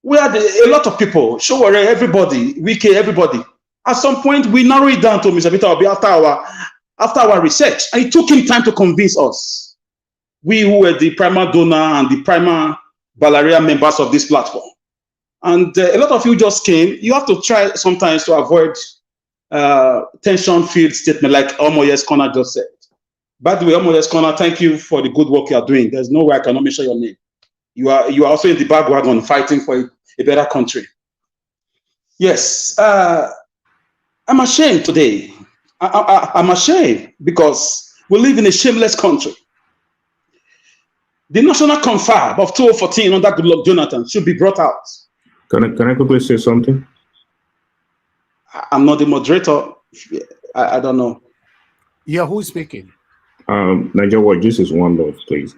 We had a lot of people, Showore, everybody, Wike, everybody. At some point, we narrowed it down to Mr. Peter Obi after our research, and it took him time to convince us. We who were the primal donor and the primal Valeria members of this platform. And a lot of you just came. You have to try sometimes to avoid tension-filled statement like Omoye's Corner just said. By the way, Omoye's Corner, thank you for the good work you are doing. There's no way I cannot mention your name. You are also in the bandwagon fighting for a better country. Yes, I'm ashamed today. I'm ashamed because we live in a shameless country. The national confab of 2014 under Goodluck Jonathan should be brought out. Can I quickly say something? I'm not the moderator. I don't know. Yeah, who is speaking? Nigeria, this is one love, please.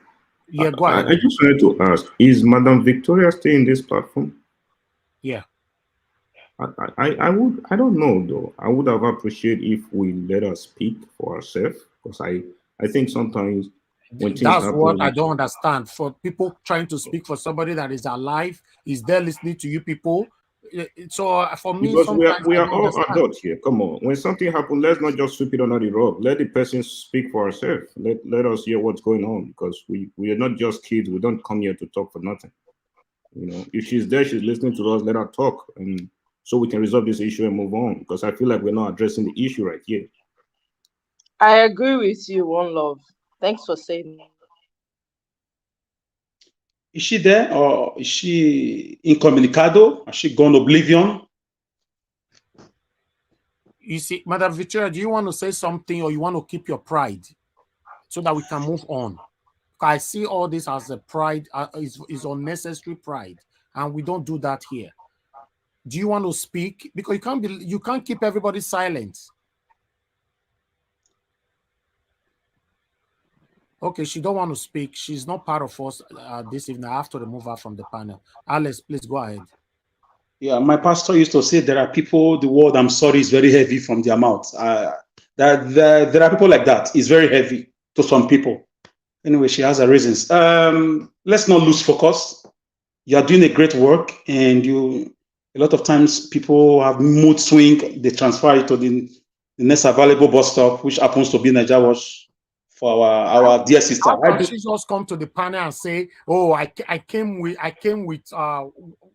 Yeah, go ahead. I just wanted to ask, is Madam Victoria still in this platform? Yeah. I don't know though. I would have appreciated if we let her speak for herself, because I think sometimes when things that's happen, what I don't understand. For people trying to speak for somebody that is alive, is there listening to you people? So for me, because we are all understand. adults here. Come on, when something happens, let's not just sweep it under the rug. Let the person speak for herself. Let us hear what's going on, because we are not just kids. We don't come here to talk for nothing. If she's there, she's listening to us. Let her talk, and so we can resolve this issue and move on, because I feel like we're not addressing the issue right here. I agree with you, One Love. Thanks for saying that. Is she there, or is she incommunicado? Has she gone oblivion? You see, Madam Victoria, do you want to say something, or you want to keep your pride so that we can move on? I see all this as a pride, is unnecessary pride, and we don't do that here. Do you want to speak? Because you can't keep everybody silent. Okay, she don't want to speak. She's not part of us this evening. I have to remove her from the panel. Alice, please go ahead. Yeah, my pastor used to say there are people, the word "I'm sorry" is very heavy from their mouth. There are people like that. It's very heavy to some people. Anyway, she has her reasons. Let's not lose focus. You are doing a great work, and a lot of times people have mood swing. They transfer it to the next available bus stop, which happens to be Nigeria Wash. For our dear sister. How can she just come to the panel and say, "Oh, I came with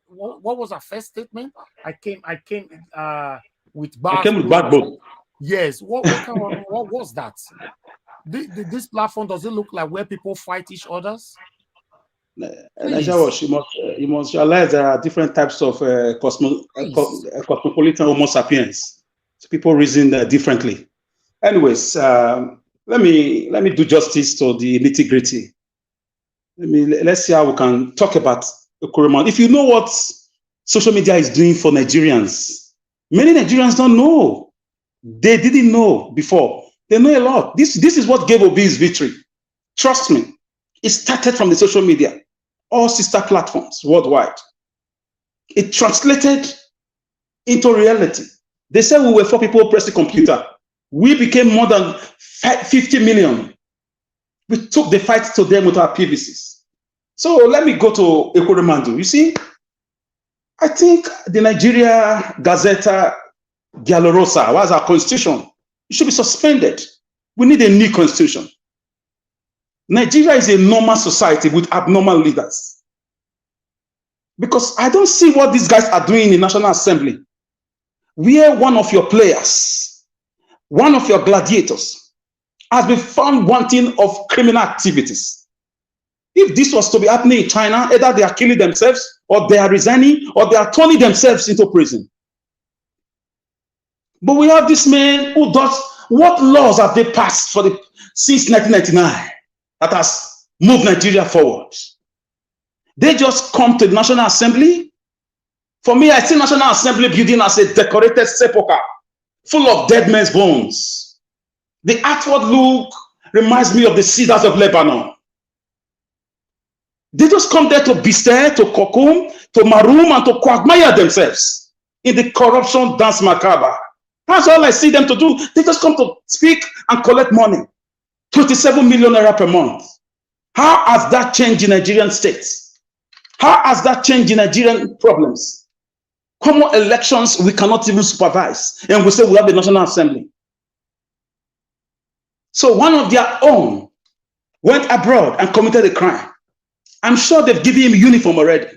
what was her first statement? I came with bad. I came with bad book." Yes. What was that? This platform, does it look like where people fight each others? You must realize there are different types of cosmopolitan Homo sapiens. So people reason differently. Anyways. Let me do justice to the nitty-gritty. Let's see how we can talk about Ekweremadu. If you know what social media is doing for Nigerians, many Nigerians don't know. They didn't know before. They know a lot. This is what gave Obi his victory. Trust me. It started from the social media, all sister platforms worldwide. It translated into reality. They said we were 4 people who pressed the computer. We became more than 50 million. We took the fight to them with our PVCs. So let me go to Ekweremadu. You see, I think the Nigeria Gazeta Giallorosa was our constitution. It should be suspended. We need a new constitution. Nigeria is a normal society with abnormal leaders. Because I don't see what these guys are doing in the National Assembly. Where one of your players, one of your gladiators, has been found wanting of criminal activities. If this was to be happening in China, either they are killing themselves, or they are resigning, or they are turning themselves into prison. But we have this man who does, what laws have they passed since 1999 that has moved Nigeria forward? They just come to the National Assembly. For me, I see National Assembly building as a decorated sepulchre full of dead men's bones. The outward look reminds me of the cedars of Lebanon. They just come there to bestir, to cocoon, to maroon, and to quagmire themselves in the corruption dance macabre. That's all I see them to do. They just come to speak and collect money. 27 million naira per month. How has that changed the Nigerian state? How has that changed the Nigerian problems? Common elections we cannot even supervise, and we say we have a National Assembly. So one of their own went abroad and committed a crime. I'm sure they've given him uniform already.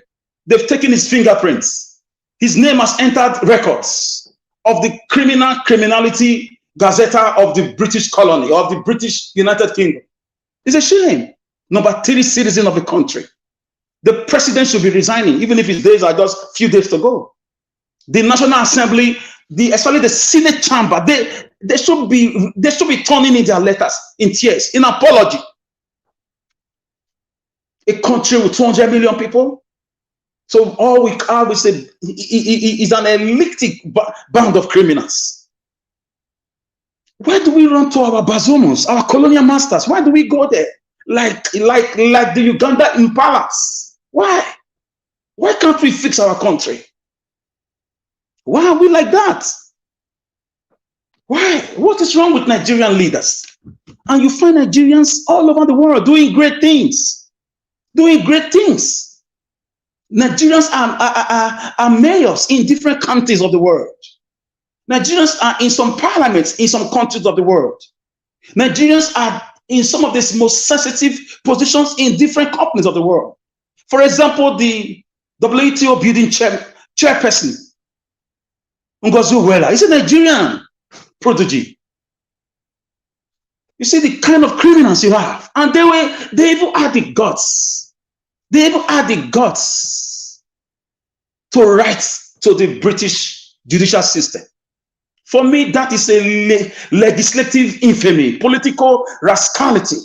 They've taken his fingerprints. His name has entered records of the Criminality Gazetteer of the British colony, of the British United Kingdom. It's a shame. Number 3 citizen of the country. The president should be resigning, even if his days are just a few days to go. The National Assembly, especially the Senate chamber, they should be turning in their letters in tears, in apology. A country with 200 million people. So all we say is an eclectic band of criminals. Why do we run to our bazomos, our colonial masters? Why do we go there like the Uganda impalas? Why? Why can't we fix our country? Why are we like that? Why? What is wrong with Nigerian leaders? And you find Nigerians all over the world doing great things. Doing great things. Nigerians are mayors in different countries of the world. Nigerians are in some parliaments in some countries of the world. Nigerians are in some of the most sensitive positions in different companies of the world. For example, the WTO building chairperson, Ngozi Uwela, is a Nigerian prodigy. You see the kind of criminals you have, and they even had the guts. They even had the guts to write to the British judicial system. For me, that is a legislative infamy, political rascality,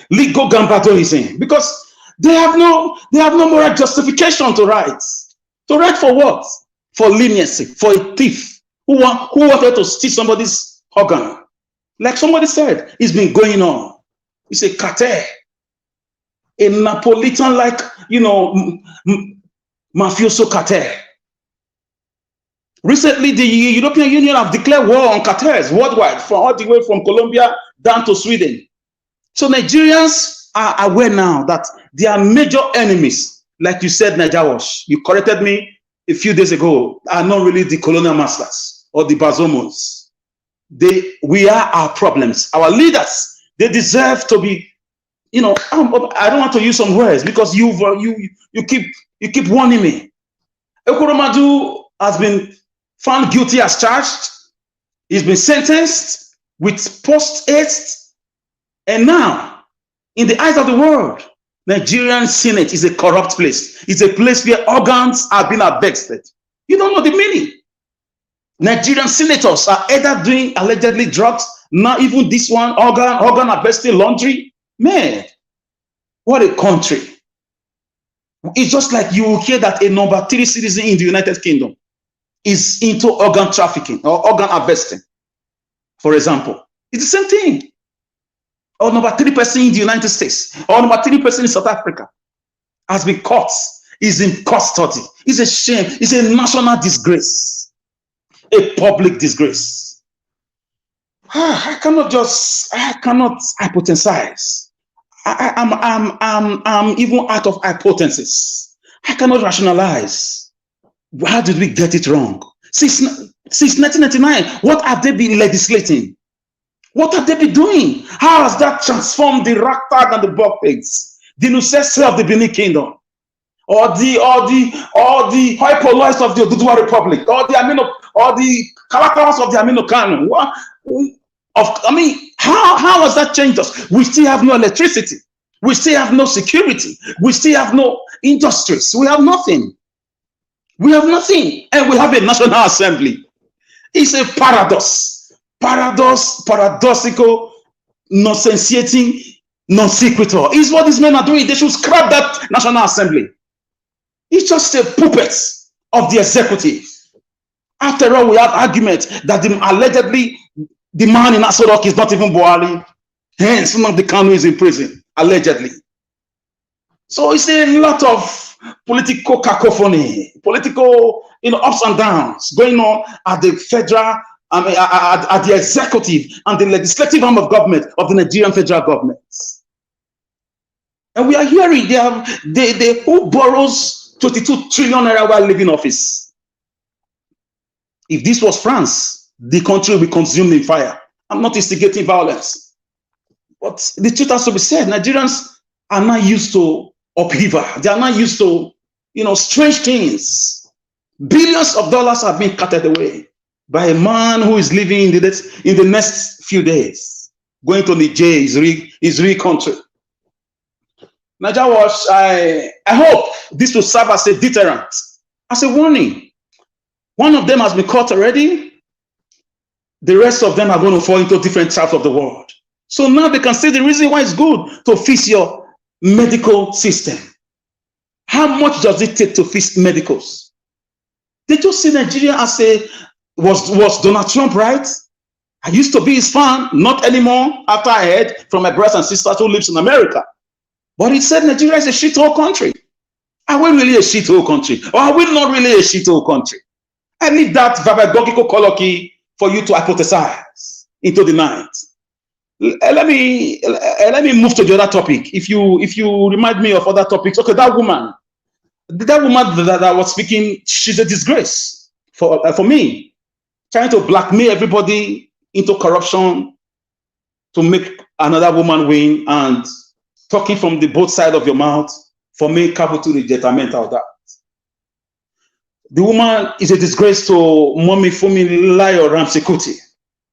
legal gambadoism, because they have no moral justification to write. To write for what? For leniency, for a thief who wanted to steal somebody's organ. Like somebody said, it's been going on. It's a cartel, a Napolitan-like, mafioso cartel. Recently, the European Union have declared war on cartels worldwide, all the way from Colombia down to Sweden. So Nigerians are aware now that their major enemies, like you said, Najawash, you corrected me a few days ago, are not really the colonial masters or the bazomos. We are our problems. Our leaders, they deserve to be, I don't want to use some words because you keep warning me. Ekweremadu has been found guilty as charged. He's been sentenced with post-haste. And now, in the eyes of the world, Nigerian Senate is a corrupt place. It's a place where organs are being harvested. You don't know the meaning. Nigerian senators are either doing allegedly drugs, not even this one, organ harvesting, laundry. Man, what a country. It's just like you hear that a number 3 citizen in the United Kingdom is into organ trafficking or organ harvesting, for example. It's the same thing. Or number 3 person in the United States, or number 3 person in South Africa has been caught, is in custody. It's a shame. It's a national disgrace, a public disgrace. I cannot hypothesize. I'm even out of hypothesis. I cannot rationalize. How did we get it wrong? Since 1999, what have they been legislating? What have they been doing? How has that transformed the ragtag and the buckets, the necessity of the Benin Kingdom, or the hyperlois of the Oduduwa Republic, or the Kalakawas of the Amino Kano? How has that changed us? We still have no electricity. We still have no security. We still have no industries. We have nothing. We have nothing. And we have a National Assembly. It's a paradox. Paradoxical, nonsensiating, non sequitur. Is what these men are doing. They should scrap that National Assembly. It's just a puppet of the executive. After all, we have arguments that allegedly the man in Asorok is not even Buhari. Hence, Nnamdi Kanu is in prison, allegedly. So it's a lot of political cacophony, political ups and downs going on at the federal, at the executive and the legislative arm of government of the Nigerian federal government. And we are hearing they who borrows 22 trillion naira while leaving office. If this was France, the country will be consumed in fire. I'm not instigating violence. But the truth has to be said, Nigerians are not used to upheaval. They are not used to, strange things. Billions of dollars have been cutted away by a man who is living in the next few days, going to Niger, his real country. Niger Watch, I hope this will serve as a deterrent, as a warning. One of them has been caught already. The rest of them are going to fall into different traps of the world. So now they can see the reason why it's good to fix your medical system. How much does it take to fix medicals? They just see Nigeria as was Donald Trump right? I used to be his fan, not anymore, after I heard from my brothers and sisters who lives in America. But he said Nigeria is a shithole country. Are we really a shithole country? Or are we not really a shithole country? I leave that vabagogical colloquy for you to hypothesize into the night. Let me move to the other topic. If you remind me of other topics, okay, that woman that was speaking, she's a disgrace for me, trying to blackmail everybody into corruption to make another woman win and talking from the both sides of your mouth for me, capital rejectment of that. The woman is a disgrace to Mommy Fumi Layo Ramsey Kuti,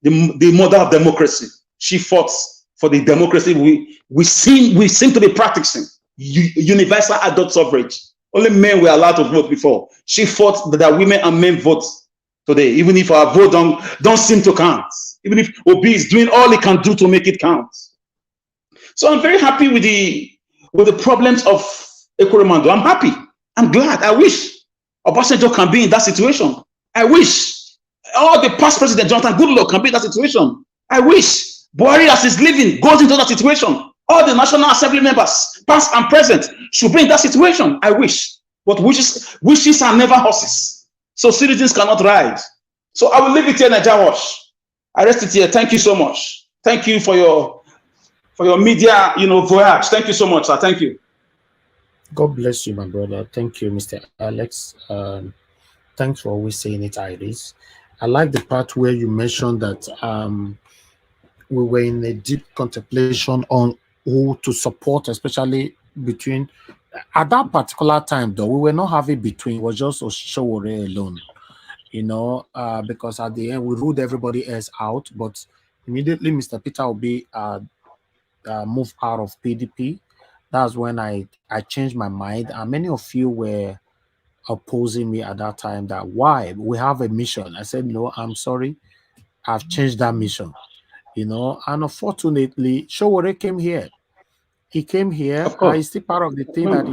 the mother of democracy. She fought for the democracy we seem to be practicing. Universal adult suffrage. Only men were allowed to vote before. She fought that women and men vote today, even if our vote don't seem to count. Even if Obi is doing all he can do to make it count. So I'm very happy with the problems of Ekweremadu. I'm happy. I'm glad. I wish Obasanjo can be in that situation. I wish all the past president, Jonathan Goodluck, can be in that situation. I wish Buhari, as he's living, goes into that situation. All the National Assembly members, past and present, should be in that situation. I wish. But wishes are never horses. So citizens cannot ride. So I will leave it here, Niger Watch. I rest it here. Thank you so much. Thank you for your media, voyage. Thank you so much, sir. Thank you. God bless you, my brother. Thank you, Mr. Alex. Thanks for always saying it, Iris. I like the part where you mentioned that we were in a deep contemplation on who to support, especially between. At that particular time, though, we were not having between. It was just Oshowore alone, because at the end we ruled everybody else out. But immediately, Mr. Peter Obi moved out of PDP. That's when I changed my mind, and many of you were opposing me at that time. That why we have a mission. I said no. I'm sorry. I've changed that mission. And unfortunately, Showore came here. He came here. He's still part of the thing that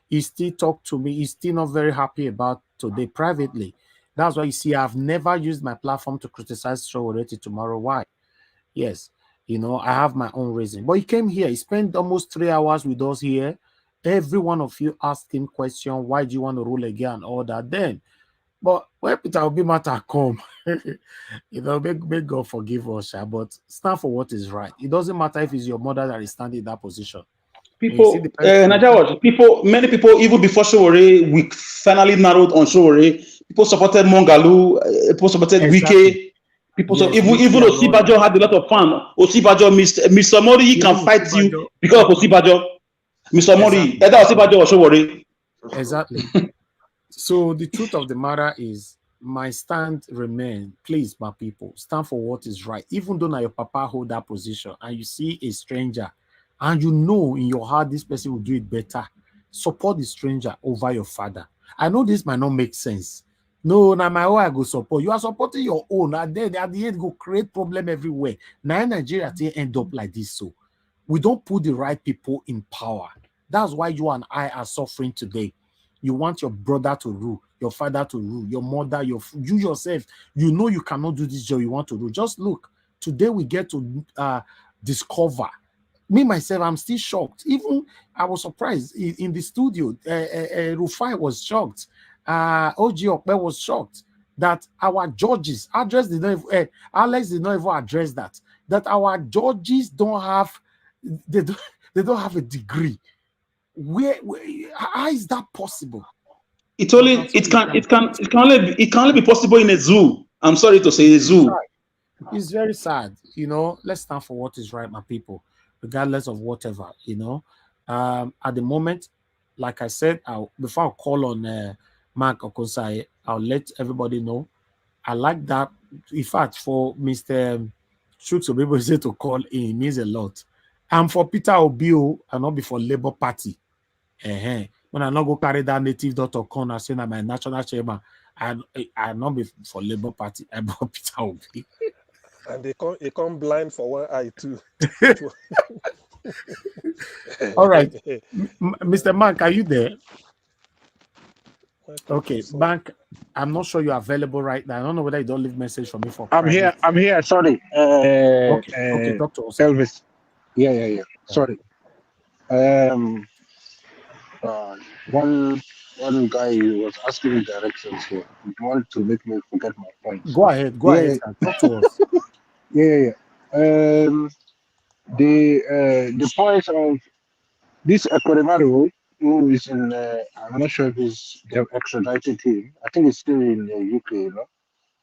he still talked to me. He's still not very happy about today privately. That's why you see I've never used my platform to criticize Showore till tomorrow. Why? Yes, I have my own reason. But he came here. He spent almost 3 hours with us here. Every one of you asked him question. Why do you want to rule again and all that? Then, but where Peter Obi matter come, may God forgive us, but stand for what is right. It doesn't matter if it's your mother that is standing in that position. Many people, even before Showore, we finally narrowed on Showore. People supported Mongalu, people supported Wike. People, yes, even Osibajo had a lot of fun. Osibajo, Mr. Mori, he can fight you because of Osibajo. Mr. Mori, either Osibajo or Showore. Exactly. So the truth of the matter is, my stand remain. Please, my people, stand for what is right. Even though now your papa hold that position and you see a stranger and you know in your heart this person will do it better, support the stranger over your father. I know this might not make sense. No, now my own I go support. You are supporting your own, and then at the end go create problem everywhere. Now in Nigeria they end up like this. So we don't put the right people in power. That's why you and I are suffering today. You want your brother to rule, your father to rule, your mother, you yourself. You know you cannot do this job you want to do. Just look. Today we get to discover. Me myself, I'm still shocked. Even I was surprised in the studio. Rufai was shocked. OG Okpe was shocked that our judges Alex did not even address that our judges don't have they don't have a degree. Where how is that possible? It can only be possible in a zoo. I'm sorry to say, a zoo. It's very sad. Let's stand for what is right, my people, regardless of whatever. At the moment, like I said, before I call on Mark Okonsai, I'll let everybody know. I like that. In fact, for Mr. Shooks to be able to call in means a lot. And for Peter Obio, and not be for Labour Party. When I not go carry that native Dr. Corner saying I'm my national chairman, I not be for Labour Party. I bought Peter Obi. And they come blind for one eye too. All right, Mr. Mark, are you there? Okay, Bank. I'm not sure you're available right now. I don't know whether you don't leave message for me for. I'm here. Sorry. Okay, talk to us. Elvis. Yeah. Sorry. One guy was asking me directions here. He wanted to make me forget my points. Go ahead. Talk to us. Yeah. The point of this Ekweremadu, who is in, I'm not sure if they've extradited him. I think it's still in the UK,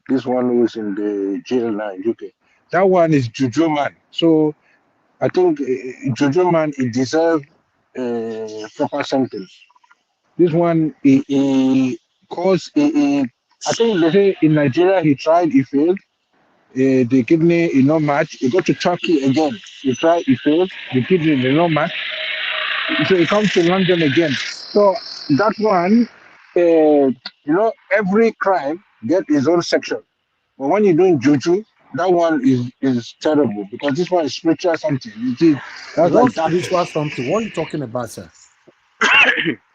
This one who is in the jail now in UK. That one is Juju Man. So I think Juju Man, he deserves proper sentence. This one, I think they say in Nigeria he tried, he failed. The kidney is not match. He go to Turkey again. He tried, he failed. The kidney is not match. So he comes to London again. So that one, every crime get his own section. But when you're doing juju, that one is terrible because this one is spiritual something. That's like spiritual something? What are you talking about, sir?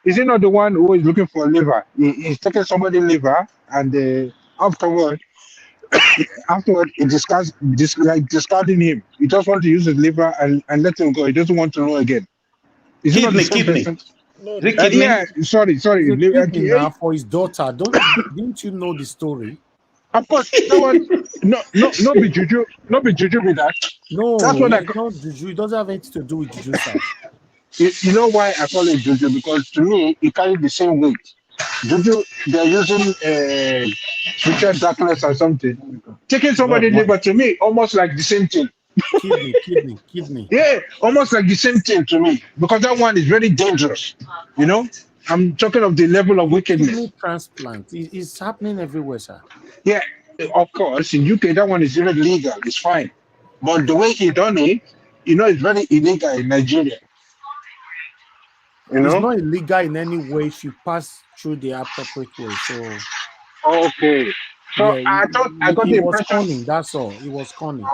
Is he not the one who is looking for a liver? He's taking somebody's liver and afterward, he discarding him. He just wants to use his liver and let him go. He doesn't want to know again. Is he not the same person? No, yeah, sorry. Kidney now for his daughter. Didn't you know the story? Of course, that one. No, be juju. Not be juju with that. No, that's what not juju. It doesn't have anything to do with juju, sir. You know why I call it juju? Because to me, it carries the same weight. Juju, they're using spiritual darkness or something. Taking somebody's liver to me, almost like the same thing. Kidney. Yeah, almost like the same thing to me. Because that one is very dangerous. I'm talking of the level of wickedness. Kidney transplant is happening everywhere, sir. Yeah, of course. In UK, that one is even legal. It's fine. But the way he done it, it's very illegal in Nigeria. It's not illegal in any way if you pass through the appropriate way. So okay. So yeah, I got the impression. Was cunning, that's all. It was cunning.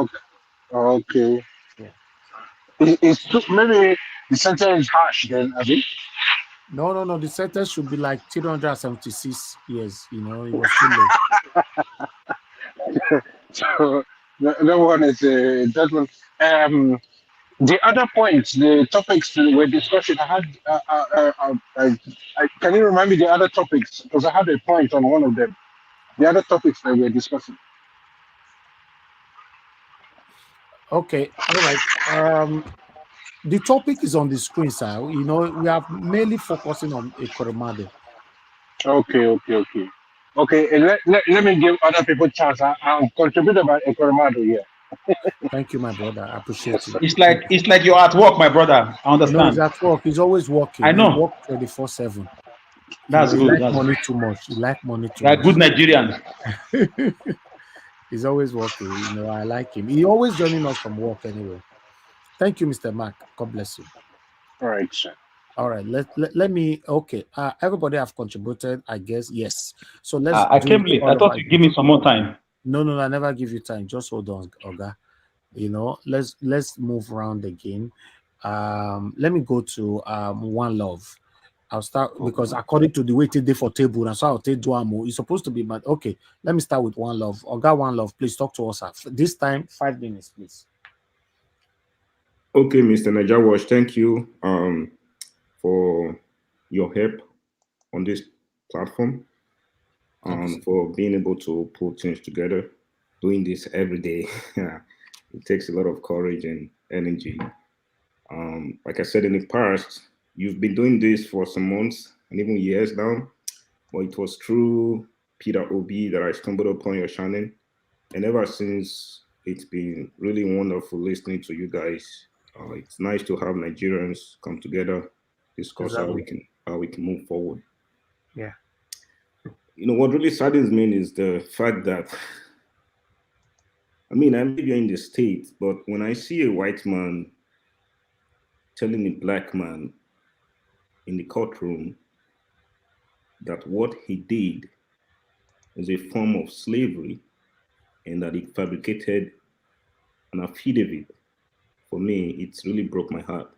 Okay. Yeah. It's maybe the sentence is harsh then, I think. No. The sentence should be like 376 years. It was too late. So that one is that one. The other points, the topics we're discussing, I had. Can you remind me the other topics? Because I had a point on one of them. The other topics that we're discussing. Okay, all right. The topic is on the screen, sir. We are mainly focusing on Ekweremadu. Okay. Let me give other people a chance. I'll contribute about Ekweremadu here. Thank you, my brother. I appreciate it. It's like you're at work, my brother. I understand. No, he's at work. He's always working. I know. He works 24/7. That's you good. like That's money too much. You like money too You're a much. good Nigerian. He's always working. You know, I like him. He always joining us from work anyway. Thank you, Mr. Mark. God bless you. All right, sir. All right, let me. Okay, everybody have contributed, I guess. Yes. So let's I do came it late. I all thought over you'd again. give me some more time. No, I never give you time. Just hold on, Oga. You know, let's move around again. Let me go to One Love. I'll start because according to the way they for table, and so I'll take Duamo. It's supposed to be, but okay. Let me start with One Love. Oga One Love, please talk to us. This time, 5 minutes, please. Okay, Mr. Najawash, thank you for your help on this platform, for being able to put things together. Doing this every day, it takes a lot of courage and energy. Like I said in the past, you've been doing this for some months and even years now, but it was through Peter Obi that I stumbled upon your channel. And ever since, it's been really wonderful listening to you guys. It's nice to have Nigerians come together, discuss how we can move forward. Yeah. You know what really saddens me is the fact that, I mean, I may be in the States, but when I see a white man telling a black man in the courtroom that what he did was a form of slavery and that he fabricated an affidavit, for me, it's really broke my heart.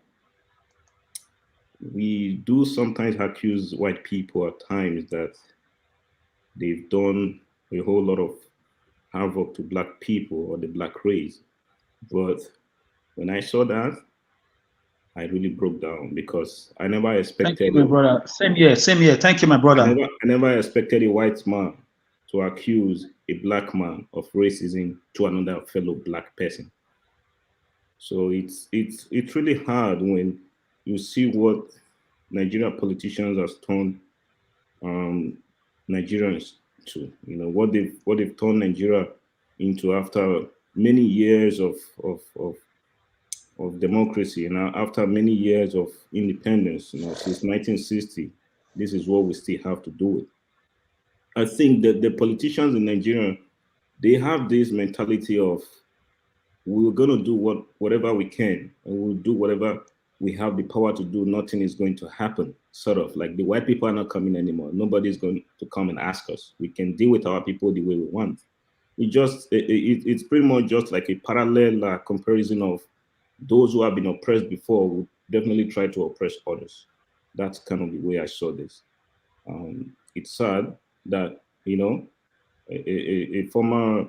We do sometimes accuse white people at times that they've done a whole lot of havoc to black people or the black race. But when I saw that, I really broke down because I never expected. Thank you, my brother. Same here. Thank you, my brother. I never expected a white man to accuse a black man of racism to another fellow black person. So it's really hard when you see what Nigerian politicians have turned Nigerians to. You know what they've turned Nigeria into after many years of democracy, and after many years of independence. You know, since 1960, this is what we still have to do with. I think that the politicians in Nigeria, they have this mentality of we're going to do whatever we can, and we'll do whatever we have the power to do. Nothing is going to happen. Sort of like the white people are not coming anymore. Nobody's going to come and ask us. We can deal with our people the way we want. It's pretty much just like a parallel comparison of those who have been oppressed before would definitely try to oppress others. That's kind of the way I saw this. It's sad that, you know, a former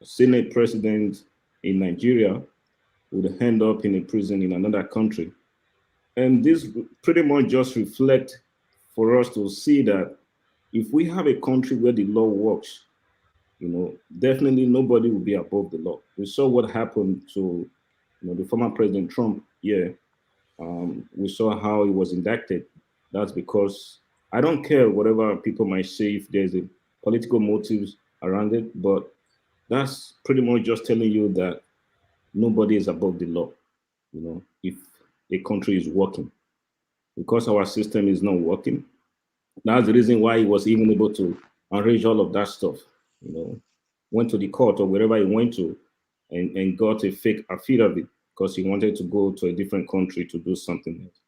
Senate president in Nigeria would end up in a prison in another country. And this pretty much just reflects for us to see that if we have a country where the law works, you know, definitely nobody will be above the law. We saw what happened to, you know, the former President Trump. Yeah, we saw how he was indicted. That's because I don't care whatever people might say if there's a political motives around it, but that's pretty much just telling you that nobody is above the law. You know, if a country is working, because our system is not working, that's the reason why he was even able to arrange all of that stuff. You know, went to the court or wherever he went to and got a fake affidavit because he wanted to go to a different country to do something else.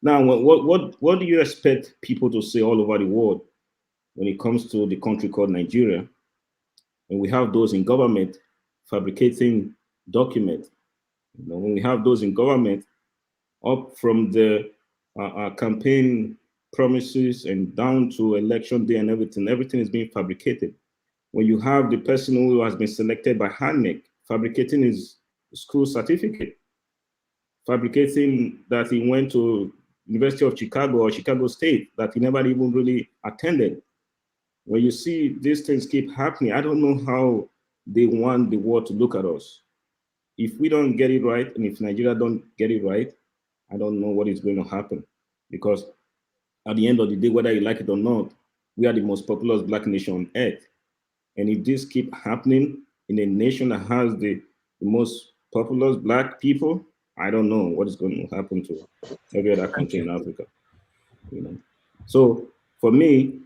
Now, what do you expect people to say all over the world when it comes to the country called Nigeria? And we have those in government fabricating documents. You know, when we have those in government, up from the campaign promises and down to election day and everything is being fabricated. When you have the person who has been selected by HANEC fabricating his school certificate, fabricating that he went to University of Chicago or Chicago State that he never even really attended. When you see these things keep happening, I don't know how they want the world to look at us. If we don't get it right, and if Nigeria don't get it right, I don't know what is going to happen. Because at the end of the day, whether you like it or not, we are the most populous black nation on earth. And if this keep happening in a nation that has the most populous black people, I don't know what is going to happen to every other country in Africa. You know. So for me,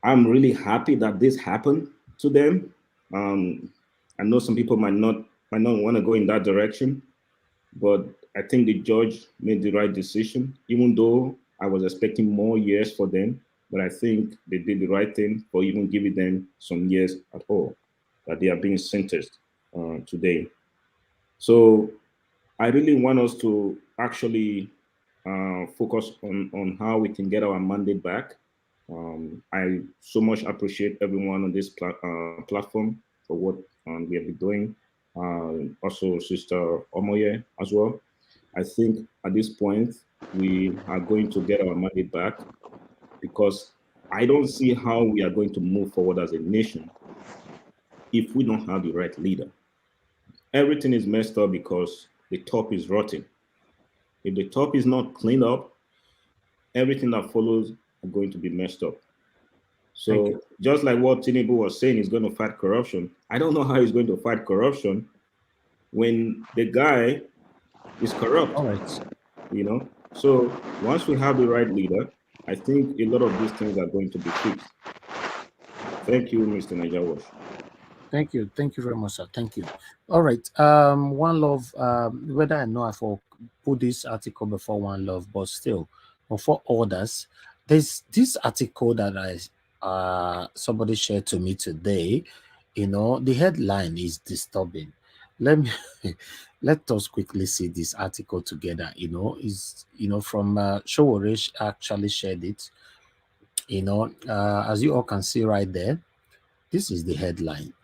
I'm really happy that this happened to them. I know some people might not want to go in that direction, but I think the judge made the right decision, even though I was expecting more years for them. But I think they did the right thing for even giving them some years at all, that they are being sentenced today. So I really want us to actually focus on how we can get our mandate back. I so much appreciate everyone on this platform for what we have been doing. Also, Sister Omoye as well. I think at this point, we are going to get our mandate back because I don't see how we are going to move forward as a nation if we don't have the right leader. Everything is messed up because the top is rotten. If the top is not cleaned up, everything that follows are going to be messed up. So just like what Tinubu was saying, he's going to fight corruption. I don't know how he's going to fight corruption when the guy is corrupt. All right. You know. So once we have the right leader, I think a lot of these things are going to be fixed. Thank you, Mr. Najawash. Thank you very much, sir. Thank you. All right. One Love. Whether I know I for put this article before One Love, but still, before others, there's this article that somebody shared to me today. You know, the headline is disturbing. Let us quickly see this article together. You know, is from Showorish actually shared it. You know, as you all can see right there, this is the headline.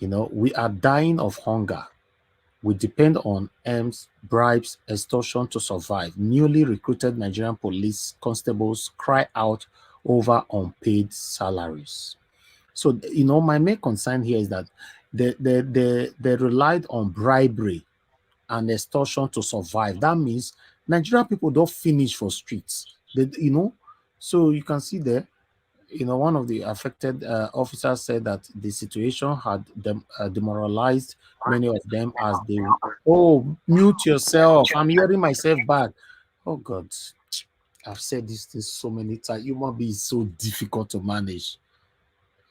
You know, we are dying of hunger. We depend on arms, bribes, extortion to survive. Newly recruited Nigerian police constables cry out over unpaid salaries. So, you know, my main concern here is that they relied on bribery and extortion to survive. That means Nigerian people don't finish for streets. You know, so you can see there, you know, one of the affected officers said that the situation had demoralized many of them as they, oh, mute yourself. I'm hearing myself back. Oh, God. I've said this thing so many times. Human being is so difficult to manage.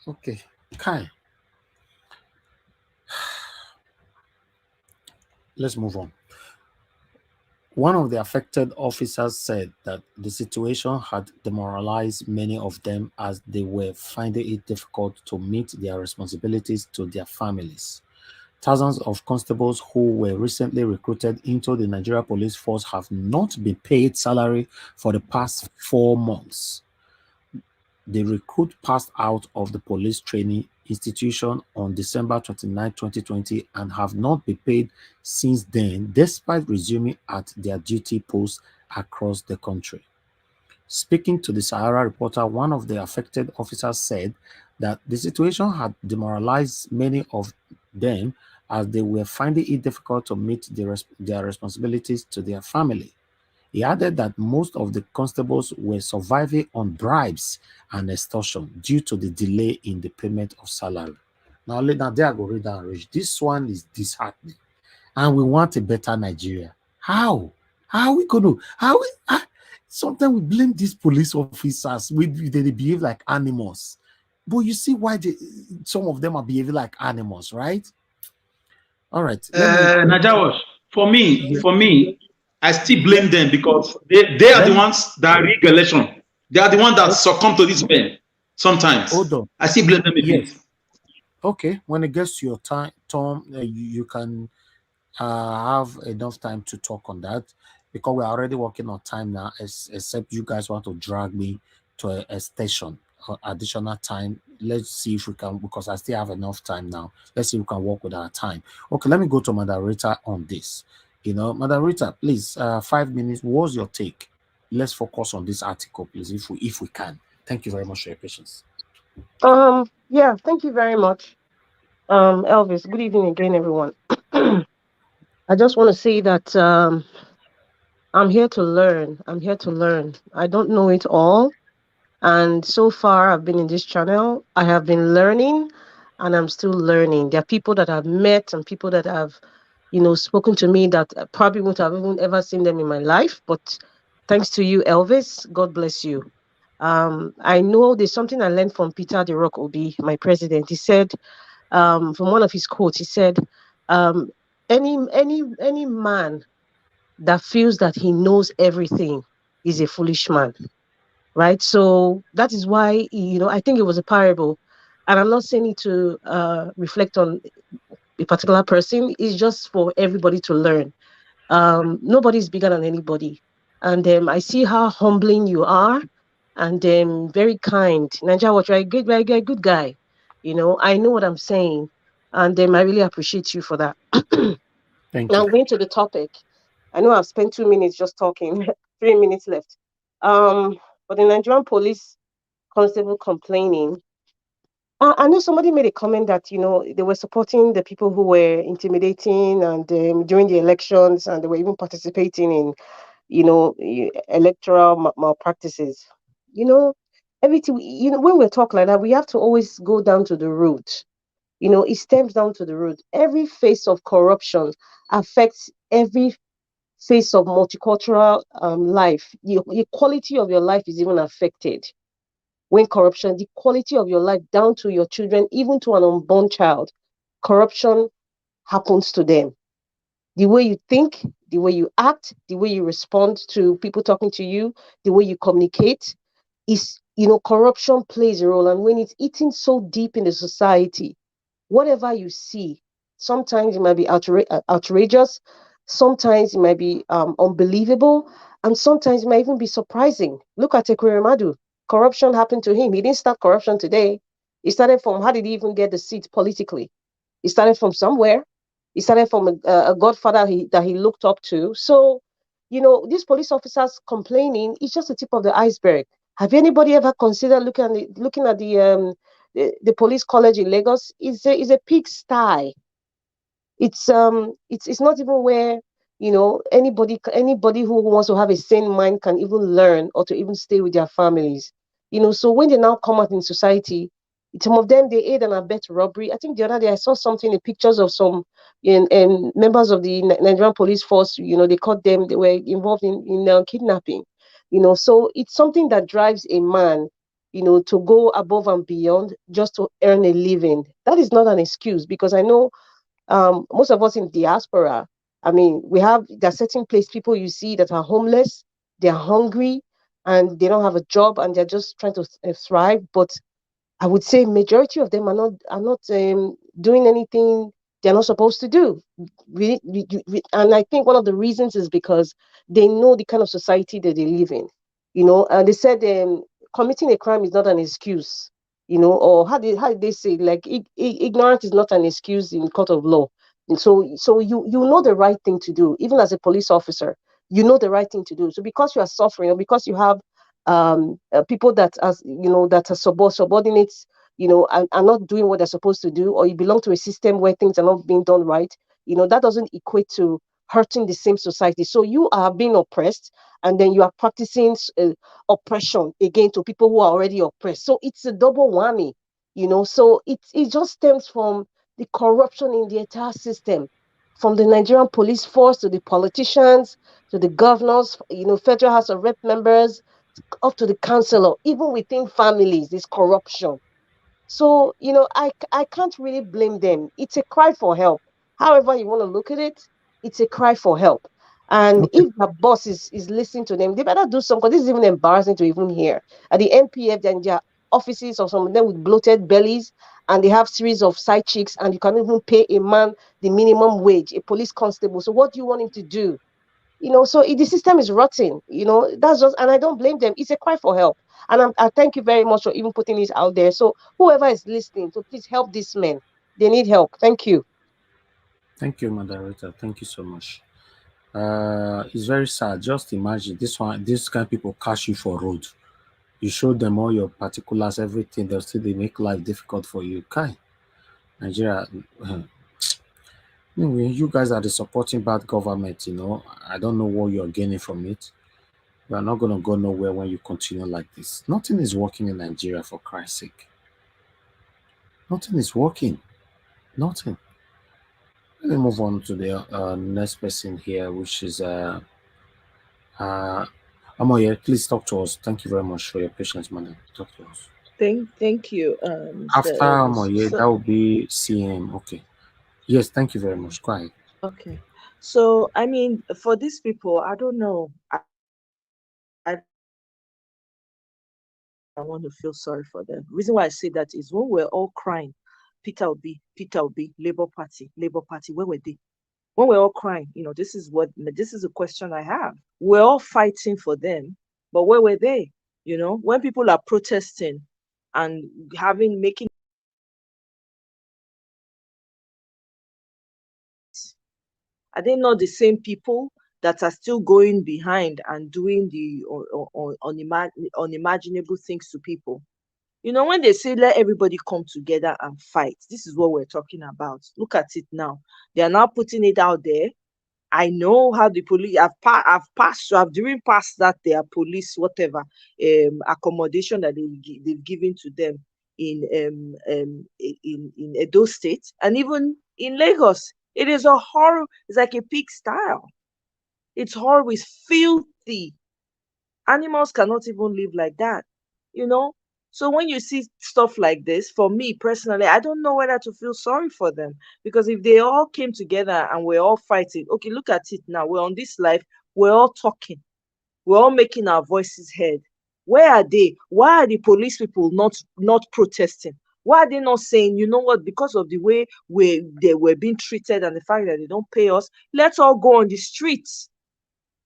Okay. Kai. Let's move on. One of the affected officers said that the situation had demoralized many of them as they were finding it difficult to meet their responsibilities to their families. Thousands of constables who were recently recruited into the Nigeria Police Force have not been paid salary for the past 4 months. The recruit passed out of the police training institution on December 29, 2020 and have not been paid since then, despite resuming at their duty posts across the country. Speaking to the Sahara Reporter, one of the affected officers said that the situation had demoralized many of them as they were finding it difficult to meet their responsibilities to their family. He added that most of the constables were surviving on bribes and extortion due to the delay in the payment of salary. Now there I go read and reach. This one is disheartening. And we want a better Nigeria. How? How are we going to? Sometimes we blame these police officers. They behave like animals. But you see why some of them are behaving like animals, right? All right. Najawash, for me, I still blame them because they are the ones that rig election. They are the ones that succumb to this men sometimes. Hold on. I still blame them a bit. Okay, when it gets to your time, Tom, you can have enough time to talk on that because we're already working on time now, except you guys want to drag me to a station or additional time. Let's see if we can, because I still have enough time now. Let's see if we can work with our time. Okay, let me go to Madam Rita on this. You know, Madam Rita, please, 5 minutes. What's your take? Let's focus on this article, please, if we can. Thank you very much for your patience. Yeah, thank you very much. Elvis, good evening again, everyone. I just want to say that I'm here to learn. I don't know it all. And so far, I've been in this channel. I have been learning and I'm still learning. There are people that I've met and people that have, spoken to me that probably wouldn't have even ever seen them in my life. But thanks to you, Elvis, God bless you. I know there's something I learned from Peter the Rock Obi, my president. He said, from one of his quotes, he said, any man that feels that he knows everything is a foolish man, right? So that is why, I think it was a parable, and I'm not saying it to reflect on a particular person. It's just for everybody to learn. Nobody's bigger than anybody, and I see how humbling you are, and very kind. Nigeria, what you're a good guy. I know what I'm saying, and I really appreciate you for that. Thank Now, you. going to the topic, I know I've spent 2 minutes just talking, 3 minutes left. For the Nigerian police constable complaining, I know somebody made a comment that they were supporting the people who were intimidating and during the elections, and they were even participating in electoral malpractices. Everything. When we talk like that, we have to always go down to the root. It stems down to the root. Every phase of corruption affects every phase of multicultural life. The quality of your life is even affected when corruption, the quality of your life down to your children, even to an unborn child, corruption happens to them. The way you think, the way you act, the way you respond to people talking to you, the way you communicate is, corruption plays a role. And when it's eating so deep in the society, whatever you see, sometimes it might be outrageous, sometimes it might be unbelievable, and sometimes it might even be surprising. Look at Ekweremadu. Corruption happened to him. He didn't start corruption today. It started from, how did he even get the seat politically? It started from somewhere. It started from a godfather that he looked up to. So, these police officers complaining is just the tip of the iceberg. Have anybody ever considered looking at the police college in Lagos? Is a pigsty. It's not even where anybody who wants to have a sane mind can even learn or to even stay with their families. So when they now come out in society, some of them, they aid and abet robbery. I think the other day I saw something, the pictures of some members of the Nigerian police force. They caught them, they were involved in kidnapping. So it's something that drives a man to go above and beyond just to earn a living. That is not an excuse, because I know most of us in diaspora, I mean, there are certain place people you see that are homeless, they're hungry, and they don't have a job, and they're just trying to thrive. But I would say majority of them are not doing anything they're not supposed to do. And I think one of the reasons is because they know the kind of society that they live in. And they said committing a crime is not an excuse. Or how did they say, like, ignorance is not an excuse in court of law. And so you know the right thing to do, even as a police officer. You know the right thing to do. So because you are suffering, or because you have people that are subordinates, are not doing what they're supposed to do, or you belong to a system where things are not being done right, that doesn't equate to hurting the same society. So you are being oppressed, and then you are practicing oppression again to people who are already oppressed. So it's a double whammy, so it just stems from the corruption in the entire system, from the Nigerian police force to the politicians to the governors, Federal House of Rep members, up to the councillor. Even within families, there's corruption. So, I can't really blame them. It's a cry for help. However you want to look at it, it's a cry for help. And Okay. if the boss is listening to them, they better do something, because this is even embarrassing to even hear. At the NPF, then their offices, or some of them with bloated bellies, and they have series of side chicks, and you can even pay a man the minimum wage, a police constable. So what do you want him to do? So the system is rotten. That's just, and I don't blame them. It's a cry for help. And I thank you very much for even putting this out there. So whoever is listening, so please help these men. They need help. Thank you. Thank you, moderator. Thank you so much. It's very sad. Just imagine this kind of people catch you for road. You show them all your particulars, everything. They make life difficult for you. Kai, Nigeria. Anyway, you guys are the supporting bad government. I don't know what you're gaining from it. You are not going to go nowhere when you continue like this. Nothing is working in Nigeria, for Christ's sake. Nothing is working. Nothing. Let me move on to the next person here, which is Amoye, please talk to us. Thank you very much for your patience, madam. Talk to us. Thank you, Mr. After Elvis. Amoye, So that will be CM. Okay. Yes, thank you very much. Go ahead. okay. So I mean, for these people, I don't know. I want to feel sorry for them. The reason why I say that is when we're all crying, Peter Obi, Labour Party, where were they? When we're all crying, this is a question I have. We're all fighting for them, but where were they? When people are protesting and making, are they not the same people that are still going behind and doing the unimaginable things to people? When they say let everybody come together and fight, this is what we're talking about. Look at it now. They are now putting it out there. I know how the police have during past that their police whatever accommodation that they've given to them in Edo State and even in Lagos. It is a horror. It's like a pig style. It's horrible. It's filthy. Animals cannot even live like that. So when you see stuff like this, for me personally, I don't know whether to feel sorry for them, because if they all came together and we're all fighting, okay, look at it now. We're on this life. We're all talking. We're all making our voices heard. Where are they? Why are the police people not protesting? Why are they not saying, you know what, because of the way they were being treated and the fact that they don't pay us, let's all go on the streets.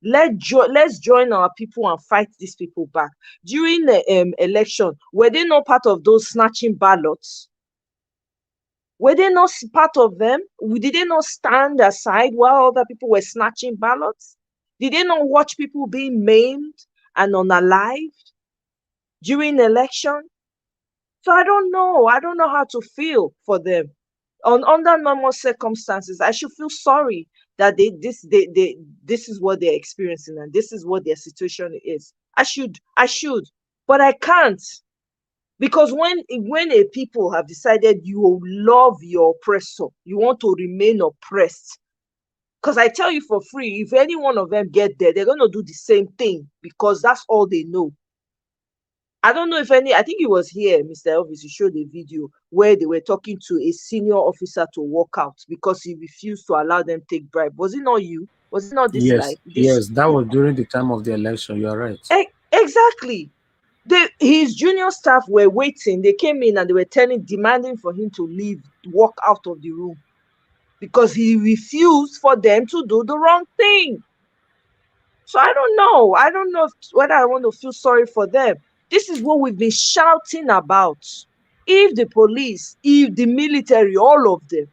Let's join our people and fight these people back. During the election, were they not part of those snatching ballots? Were they not part of them? Did they not stand aside while other people were snatching ballots? Did they not watch people being maimed and unalived during the election? So I don't know. I don't know how to feel for them. Under normal circumstances, I should feel sorry that this is what they're experiencing and this is what their situation is. I should, but I can't, because when a people have decided you love your oppressor, you want to remain oppressed. Because I tell you for free, if any one of them get there, they're going to do the same thing because that's all they know. I don't know if I think it was here, Mr. Elvis, you showed a video where they were talking to a senior officer to walk out because he refused to allow them take bribe. Was it not you? Was it not this Yes, life? yes, that was during the time of the election. You are right. Exactly. His junior staff were waiting. They came in and they were demanding for him to leave, walk out of the room, because he refused for them to do the wrong thing. So I don't know. I don't know whether I want to feel sorry for them. This is what we've been shouting about. If the police, if the military, all of them,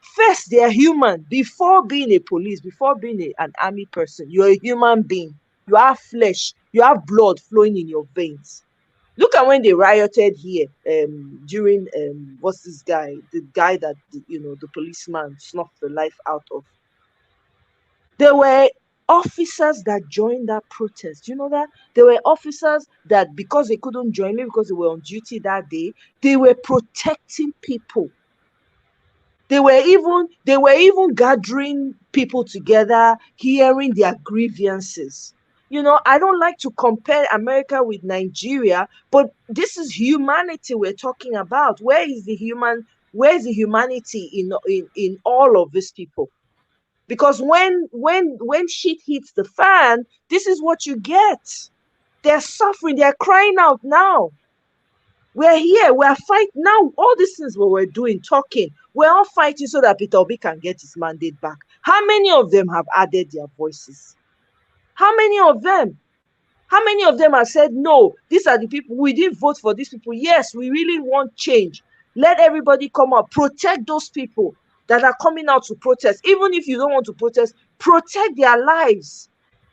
first, they are human. Before being a police, before being an army person, you're a human being. You have flesh. You have blood flowing in your veins. Look at when they rioted here during, what's this guy? The guy that, the policeman snuffed the life out of. There were officers that joined that protest. You know that? There were officers that, because they couldn't join, maybe because they were on duty that day, they were protecting people. They were even gathering people together, hearing their grievances. I don't like to compare America with Nigeria, but this is humanity we're talking about. Where is the humanity in all of these people? Because when shit hits the fan, this is what you get. They're suffering, they're crying out now. We're here, we're fighting now. All these things we're doing, talking, we're all fighting so that Peter Obi can get his mandate back. How many of them have added their voices? How many of them? How many of them have said, no, these are the people, we didn't vote for these people. Yes, we really want change. Let everybody come up, protect those people that are coming out to protest. Even if you don't want to protest, protect their lives.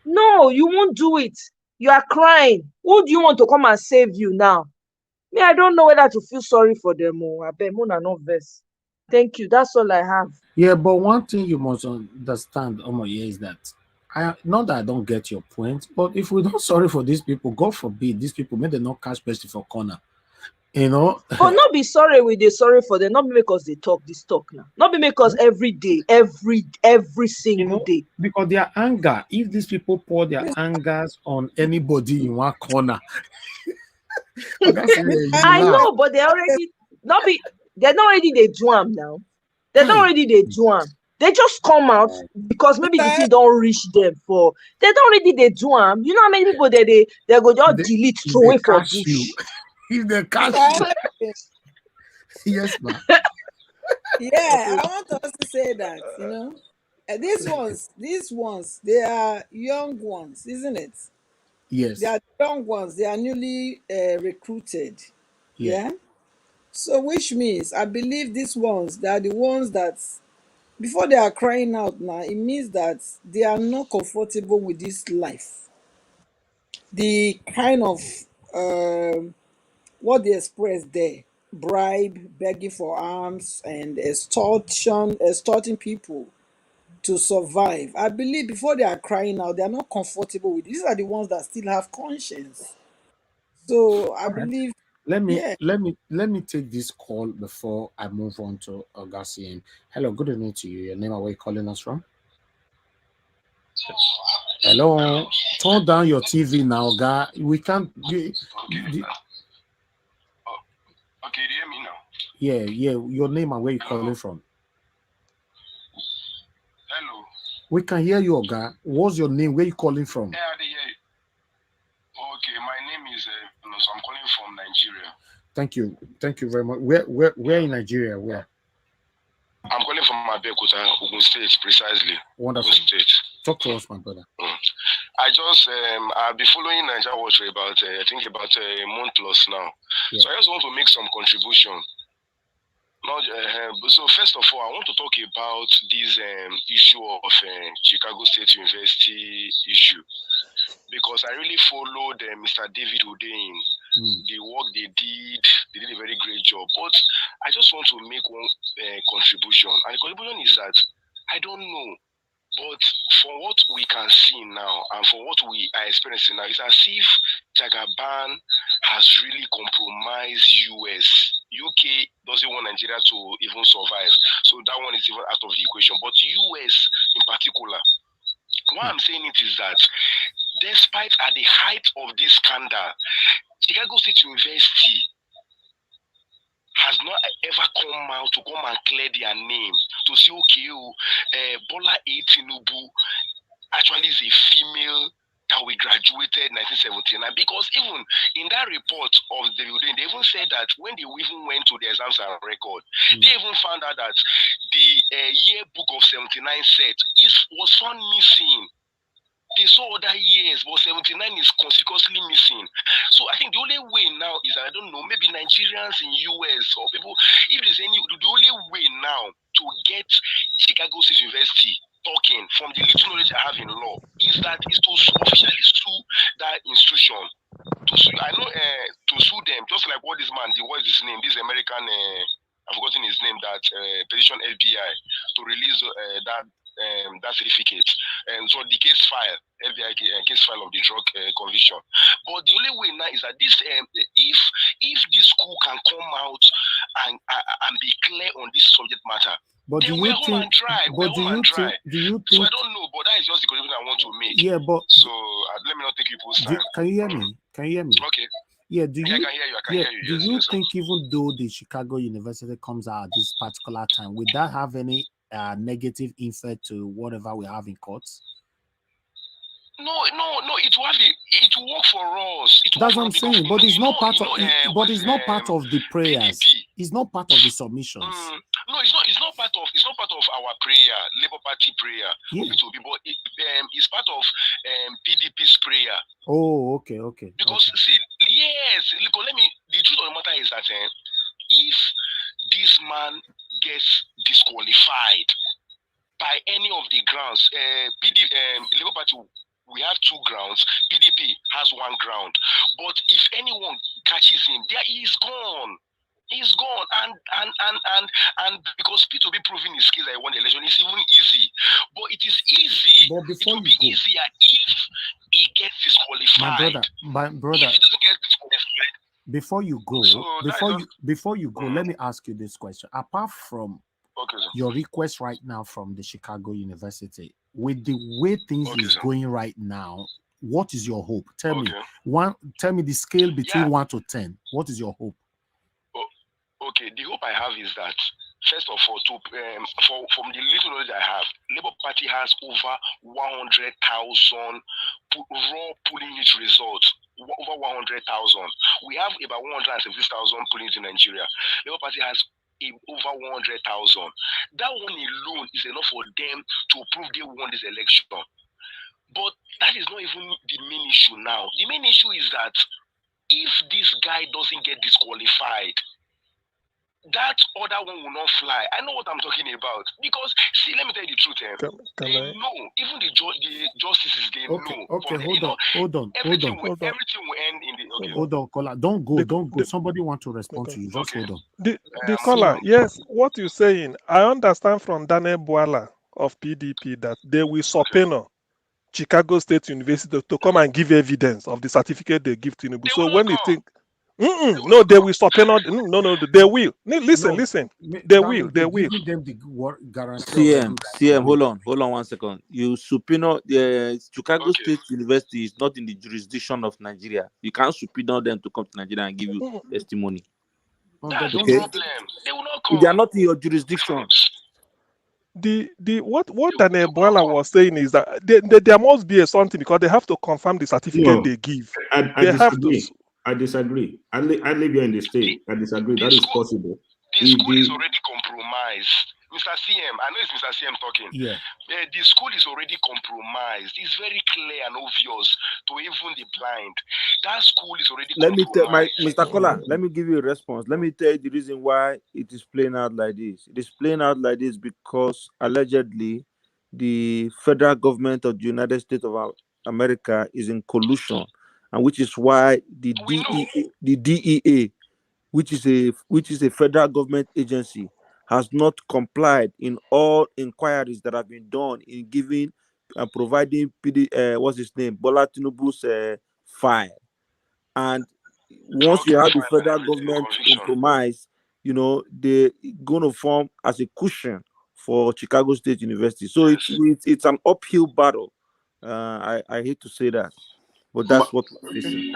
No, you won't do it. You are crying. Who do you want to come and save you now? Me, I don't know whether to feel sorry for them or not verse. Thank you. That's all I have. Yeah, but one thing you must understand, Omoye, is that not that I don't get your point, but if we don't sorry for these people, God forbid these people may they not catch pest for corner. You know. But not be sorry with the sorry for them. Not be because they talk this talk now. Not be because every day, every single day. Because their anger, if these people pour their angers on anybody in one corner, I know, but they're not already they do them now. They're not already they do them. They just come out because maybe the thing don't reach them for. They don't already they do them. You know how many people they go just delete throw away for bush. If they catch you. Yes, ma'am. Yeah, I want us to say that, you know. These ones, they are young ones, isn't it? Yes. They are young ones. They are newly recruited. Yeah. So, which means I believe these ones, they are the ones that before they are crying out now, it means that they are not comfortable with this life. The kind of what they express there, bribe, begging for arms, and extorting people to survive. I believe before they are crying out, they are not comfortable with it. These are the ones that still have conscience. So I believe. Let me take this call before I move on to Augustine. Hello, good evening to you. Your name and where you calling us from? Hello, turn down your TV now, guy. We can't. Okay, do you hear me now? Yeah. Your name and where you calling from? Hello. We can hear you, Oga. What's your name? Where you calling from? Yeah, I hear you. Okay, my name is so I'm calling from Nigeria. Thank you very much. Where in Nigeria? Where? I'm calling from Abeokuta, Ogun State, precisely. Wonderful. Ogun State. Talk to us, my brother. I just I've been following Nigeria Watch for about I think about a month plus now. Yeah. So I just want to make some contribution. Now, so first of all, I want to talk about this issue of Chicago State University issue, because I really followed Mr. David Hudein. The work they did a very great job. But I just want to make one contribution, and the contribution is that I don't know, but for what we can see now and for what we are experiencing now, it's as if Jagaban has really compromised US. UK doesn't want Nigeria to even survive. So that one is even out of the equation. But US in particular, why I'm saying it is that despite at the height of this scandal, Chicago State University has not ever come out to come and clear their name to say, okay, Bola A. Tinubu actually is a female that we graduated in 1979, because even in that report of the building, they even said that when they even went to the exams and record, they even found out that the yearbook of 79 set was found missing. They saw other years, but 79 is conspicuously missing. So I think the only way now is, I don't know, maybe Nigerians in US or people, if there's any, the only way now to get Chicago State University talking from the little knowledge I have in law is to officially sue that institution. To sue, I know to sue them, just like what this man, what is his name, this American, I've forgotten his name, that petition FBI to release that certificate. And so the case file, FBI case file of the drug conviction. But the only way now is that this, if this school can come out and be clear on this subject matter, but then we're home and dry. We're home and dry. Do you think? So I don't know, but that is just the contribution I want to make. Yeah, but so let me not take people's time. Can you hear me? Can you hear me? Okay. Yeah, I can hear you. I can hear you. Do you think even though the Chicago University comes out at this particular time, would that have any negative effect to whatever we have in courts? No, it will work for us. That's what I'm saying, but it's not part of. But it's not part of the prayers. It's not part of the submissions. No, it's not part of our prayer, Labour Party prayer. Yeah. It will be, but it's part of PDP's prayer. Oh, okay. Because see, yes, look, the truth of the matter is that if this man gets disqualified by any of the grounds, Labour Party, we have 2 grounds. PDP has 1 ground. But if anyone catches him, he is gone. He's gone, and because P2B proving his case that he won the election is even easy. But it is easy. But it will be easier if he gets disqualified. My brother. If he doesn't get disqualified, Before you go, So before you go, let me ask you this question. Apart from okay, sir. your request right now from the Chicago University, with the way things is going right now, what is your hope? Tell me the scale between 1 to 10. What is your hope? Okay, the hope I have is that first of all, from the little knowledge I have, Labour Party has over 100,000 raw polling unit results. Over 100,000. We have about 170,000 polling in Nigeria. Labour Party has over 100,000. That one alone is enough for them to prove they won this election. But that is not even the main issue now. The main issue is that if this guy doesn't get disqualified, that other one will not fly. I know what I'm talking about. Because, see, let me tell you the truth. They know, even the justices, they know. Okay, hold on. Everything will end in the... Okay. Hold on, caller. Don't go. Somebody want to respond to you. Just hold on. The caller, yes, what you're saying, I understand from Daniel Bwala of PDP that they will subpoena Chicago State University to come and give evidence of the certificate they give to Tinubu. So when they think... no, they will subpoena. No, they will. Listen. They will. Giving them the guarantee. CM, hold on 1 second. You subpoena the Chicago State University is not in the jurisdiction of Nigeria. You can't subpoena them to come to Nigeria and give you testimony. That's the problem. They will not come. They are not in your jurisdiction. What Daniel Bwala was saying is that there must be something because they have to confirm the certificate they give. I disagree. I live here in the state. I disagree. That is possible. The school is already compromised. Mr. CM, I know it's Mr. CM talking. Yeah. The school is already compromised. It's very clear and obvious to even the blind. That school is already compromised. Mr. Kola, let me give you a response. Let me tell you the reason why it is playing out like this. It is playing out like this because allegedly the federal government of the United States of America is in collusion, and which is why the DEA, which is a federal government agency, has not complied in all inquiries that have been done in giving and providing Bola Tinubu's file. And once you have the federal government compromise, they're going to form as a cushion for Chicago State University. So it's an uphill battle. I hate to say that, but that's what we're facing.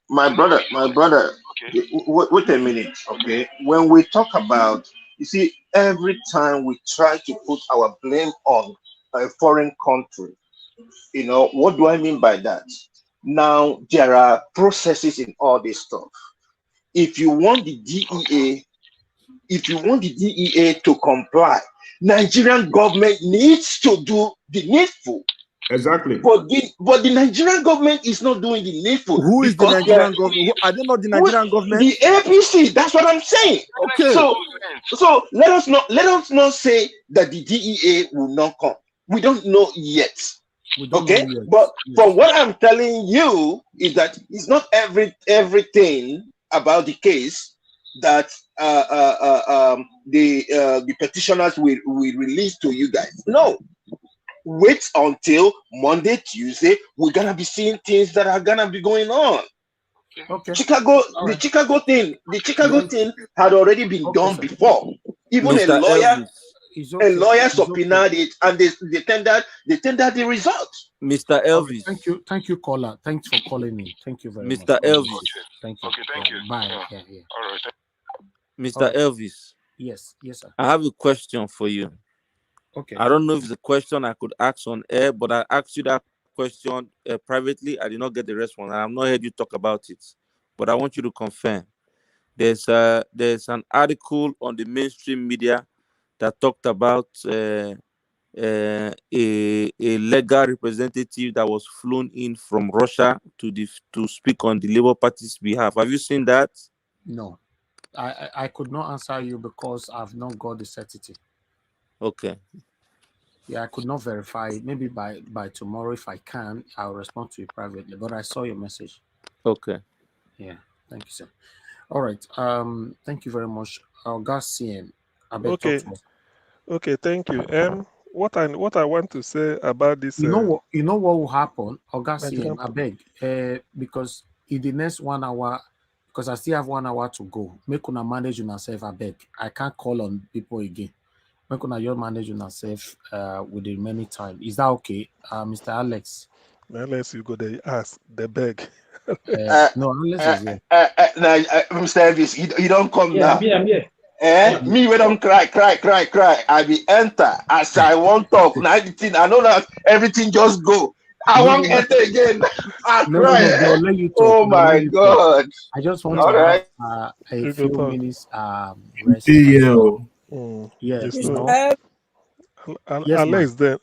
My brother, okay. Wait a minute, okay? When we talk about, you see, every time we try to put our blame on a foreign country, what do I mean by that? Now, there are processes in all this stuff. If you want the DEA, to comply, Nigerian government needs to do the needful. Exactly. But the Nigerian government is not doing the needful. Who is the Nigerian government? Are they not the Nigerian government? The APC. That's what I'm saying. Okay. So let us not say that the DEA will not come. We don't know yet. But from what I'm telling you is that it's not everything about the case that the petitioners will release to you guys. No. Wait until Monday, Tuesday. We're gonna be seeing things that are gonna be going on. Okay. The Chicago thing had already been done before. Even a lawyer subpoenaed it, and they tendered the result. Mr. Elvis. Thank you, caller. Thanks for calling in. Thank you very much. Mr. Elvis. Thank you. Okay, thank you. Bye. Yeah. All right. Mr. Elvis. Yes, sir. I have a question for you. Okay. I don't know if it's a question I could ask on air, but I asked you that question privately. I did not get the response. I have not heard you talk about it, but I want you to confirm. There's an article on the mainstream media that talked about a legal representative that was flown in from Russia to speak on the Labour Party's behalf. Have you seen that? No, I could not answer you because I've not got the certainty. Okay. Yeah, I could not verify it. Maybe by tomorrow, if I can, I'll respond to you privately. But I saw your message. Okay. Yeah. Thank you, sir. All right. Thank you very much. CM. Okay. Thank you. What I want to say about this. You know what will happen, CM, I beg, because in the next 1 hour, because I still have 1 hour to go. Make una manage yourself, I beg. I can't call on people again. Make una just manage yourself with the remaining time. Is that okay, Mr. Alex? Unless you go there, ask, the beg. No, Alex is here. Mr. Elvis, you don't come Yeah, now. I'm here. Yeah. Me we don't cry. I be enter as I want talk. Now everything I know that everything just go. I No, want enter again. I no, cry. they'll let you talk. Oh They'll let my you talk. God! I just want All to have right. a You go few talk. minutes rest. Yeah, Just you know. Yes, ma'am. Alex then.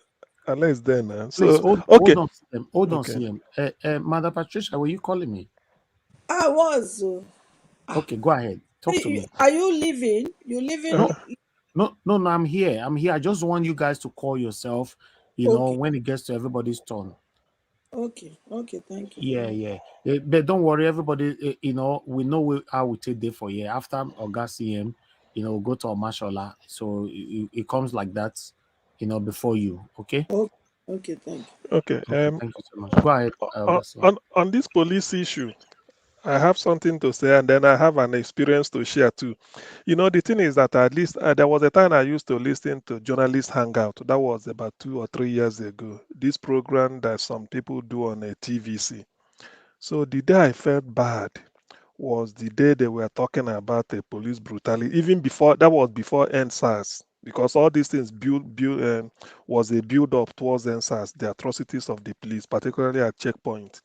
Alex then. Please So, hold okay. on, CM. Hold on, Okay. CM. Mother Patricia, were you calling me? I was. Okay, go ahead. Talk to me. Are you leaving? You leaving? No, I'm here. I just want you guys to call yourself, know, Okay. when it gets to everybody's turn. Okay, thank you. Yeah. But don't worry, everybody, we know how we take day for year. After Oga CM, we'll go to Mashallah. So it comes like that, before you. Okay? Okay, thank you. Okay. Thank you so much. Go ahead, Oga CM. On this police issue, I have something to say, and then I have an experience to share too. The thing is that at least there was a time I used to listen to Journalist Hangout. That was about 2 or 3 years ago. This program that some people do on a TVC. So the day I felt bad was the day they were talking about a police brutality. Even before that was before NSAS, because all these things was a build up towards NSAS, the atrocities of the police, particularly at checkpoint.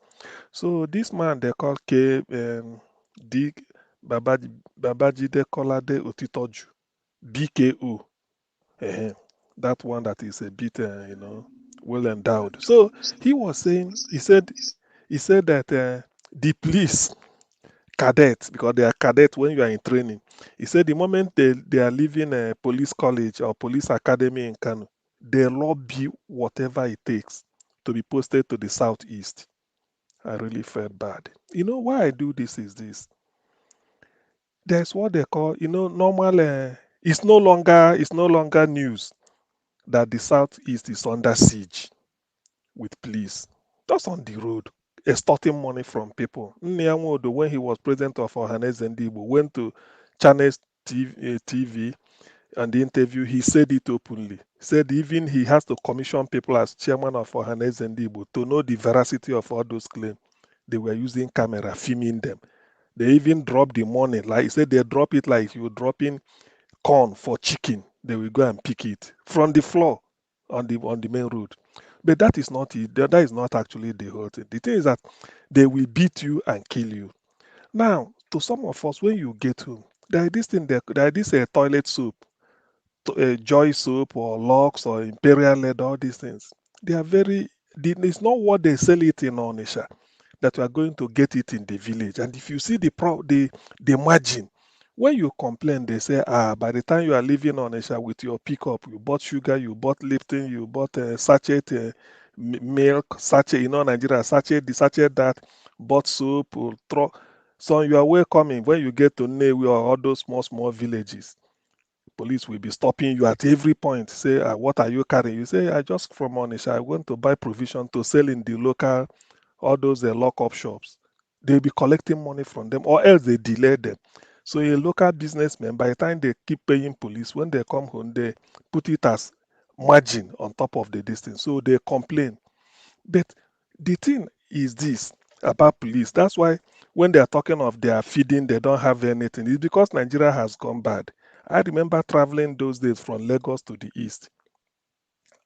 So this man they call D Babajide Kolade Otitoju, BKO. That one that is a bit well endowed. So he was saying, he said that the police cadets, because they are cadets when you are in training, he said the moment they are leaving a police college or police academy in Kano, they lobby whatever it takes to be posted to the southeast. I really felt bad. Why I do this is this. There's what they call, normal. It's no longer news that the southeast is under siege with police. Just on the road, extorting money from people. Nnianwodo, when he was president of Ohaneze Ndigbo, went to Channels TV and the interview, he said it openly. He said even he has to commission people as chairman of Ohaneze Ndigbo to know the veracity of all those claims. They were using camera, filming them. They even drop the money. Like he said, they drop it like you're dropping corn for chicken. They will go and pick it from the floor on the main road. But that is not it. That is not actually the whole thing. The thing is that they will beat you and kill you. Now, to some of us, when you get home, there is this thing. There is this toilet soap, Joy soap or Lux or Imperial Leather. All these things. They are very. It's not what they sell it in Onisha that you are going to get it in the village. And if you see the margin, when you complain, they say, by the time you are leaving Onisha with your pickup, you bought sugar, you bought Lipton, you bought sachet milk, sachet, Nigeria, sachet, the sachet that, bought soap, so you are welcoming when you get to Newi or all those small villages. Police will be stopping you at every point. Say, what are you carrying? You say, I just from Onisha. I went to buy provision to sell in the local, all those lock-up shops. They'll be collecting money from them, or else they delay them. So a local businessman, by the time they keep paying police, when they come home, they put it as margin on top of the distance. So they complain. But the thing is this about police. That's why when they are talking of their feeding, they don't have anything. It's because Nigeria has gone bad. I remember traveling those days from Lagos to the east.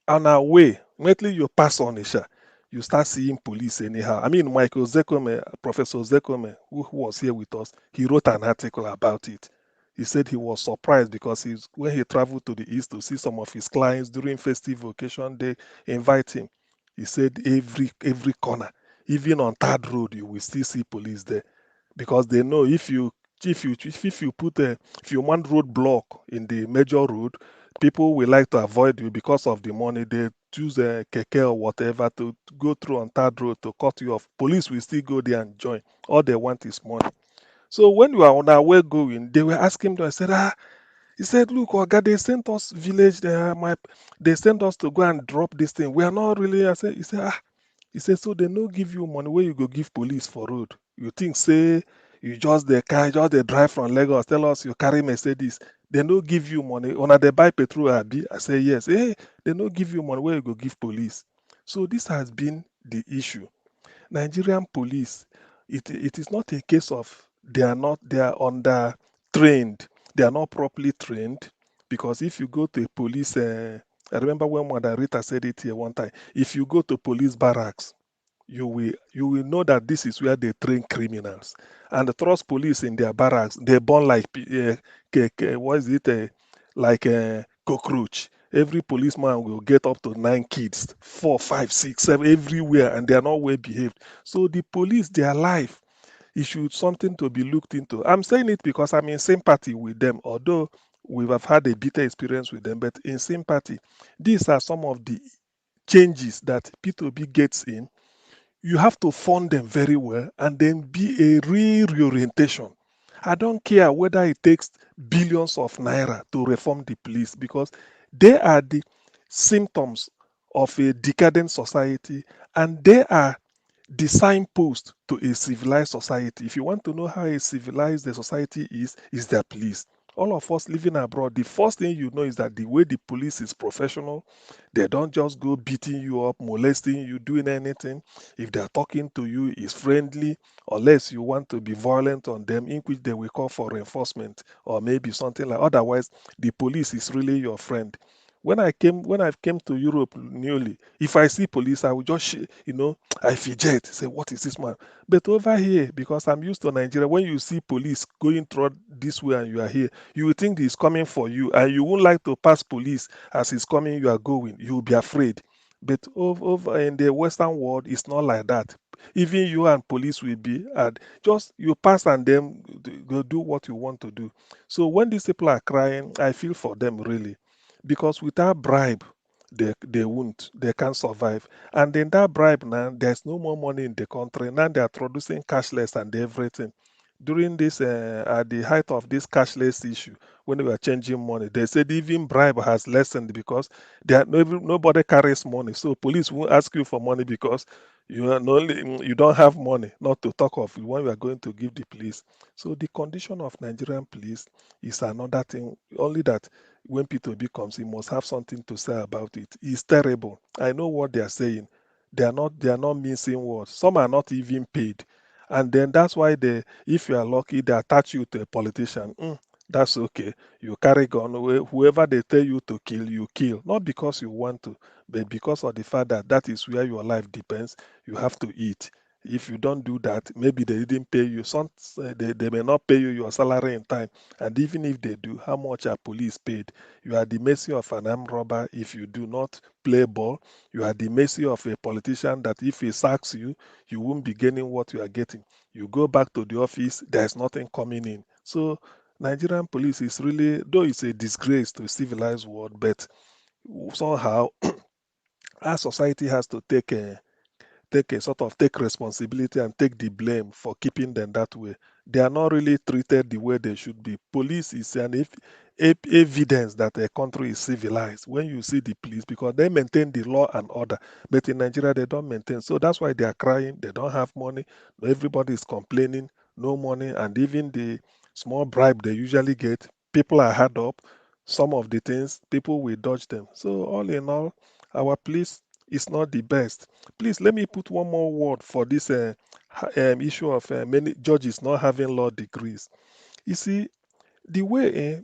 On our way, immediately you pass Onisha, you start seeing police anyhow. I mean, Michael Zekome, Professor Zekome, who was here with us, he wrote an article about it. He said he was surprised because when he traveled to the east to see some of his clients during festive occasion, they invite him. He said every corner, even on Third Road, you will still see police there because they know if you want roadblock in the major road, people will like to avoid you because of the money. They choose a keke or whatever to go through on Third Road to cut you off. Police will still go there and join. All they want is money. So when we are on our way going, they were asking him. I said, he said, look, Oga, they sent us village. They sent us to go and drop this thing. We are not really. He said, so they no give you money where you go give police for road. You think say You just the car, just the drive from Lagos, tell us you carry Mercedes. They no give you money. When they buy petrol, Abi, I say yes. Hey, they no give you money. Where you go give police? So this has been the issue. Nigerian police, it is not a case of they are under trained. They are not properly trained, because if you go to a police, I remember when Mother Rita said it here one time. If you go to police barracks, you will know that this is where they train criminals. And the trust police in their barracks, they burn like what is it, like a cockroach. Every policeman will get up to 9 kids, 4, 5, 6, 7, everywhere, and they are not well behaved. So the police, their life, it should something to be looked into. I'm saying it because I'm in sympathy with them, although we have had a bitter experience with them, but in sympathy, these are some of the changes that P2B gets in. You have to fund them very well and then be a reorientation. I don't care whether it takes billions of naira to reform the police, because they are the symptoms of a decadent society, and they are the signpost to a civilized society. If you want to know how a civilized the society is their police. All of us living abroad, the first thing you know is that the way the police is professional, they don't just go beating you up, molesting you, doing anything. If they're talking to you, it's friendly, unless you want to be violent on them, in which they will call for reinforcement or maybe something like. Otherwise, the police is really your friend. When I came to Europe newly, if I see police, I will just I fidget, say, what is this man? But over here, because I'm used to Nigeria, when you see police going through this way and you are here, you will think he's coming for you, and you won't like to pass police as he's coming, you are going. You will be afraid. But over in the Western world, it's not like that. Even you and police will be at just you pass and then go do what you want to do. So when these people are crying, I feel for them really, because without bribe, they won't, they can't survive. And then that bribe now, there's no more money in the country. Now they are introducing cashless and everything. During this, at the height of this cashless issue, when we were changing money, they said even bribe has lessened because nobody carries money. So police won't ask you for money because you don't have money, not to talk of when you are going to give the police. So the condition of Nigerian police is another thing. Only that when P2B comes, he must have something to say about it. It's terrible. I know what they are saying. They are not missing words. Some are not even paid. And then that's why if you are lucky, they attach you to a politician. That's okay. You carry gun. Whoever they tell you to kill, you kill. Not because you want to, but because of the fact that that is where your life depends. You have to eat. If you don't do that, maybe they didn't pay you. They may not pay you your salary in time. And even if they do, how much are police paid? You are at the mercy of an armed robber if you do not play ball. You are at the mercy of a politician that if he sacks you, you won't be getting what you are getting. You go back to the office, there's nothing coming in. So Nigerian police is really, though it's a disgrace to a civilized world, but somehow our society has to take responsibility and take the blame for keeping them that way. They are not really treated the way they should be. Police is an evidence that a country is civilized when you see the police, because they maintain the law and order. But in Nigeria, they don't maintain. So that's why they are crying. They don't have money. Everybody is complaining, no money. And even the small bribe they usually get, people are hard up. Some of the things, people will dodge them. So all in all, our police is not the best. Please let me put one more word for this issue of many judges not having law degrees. You see, the way,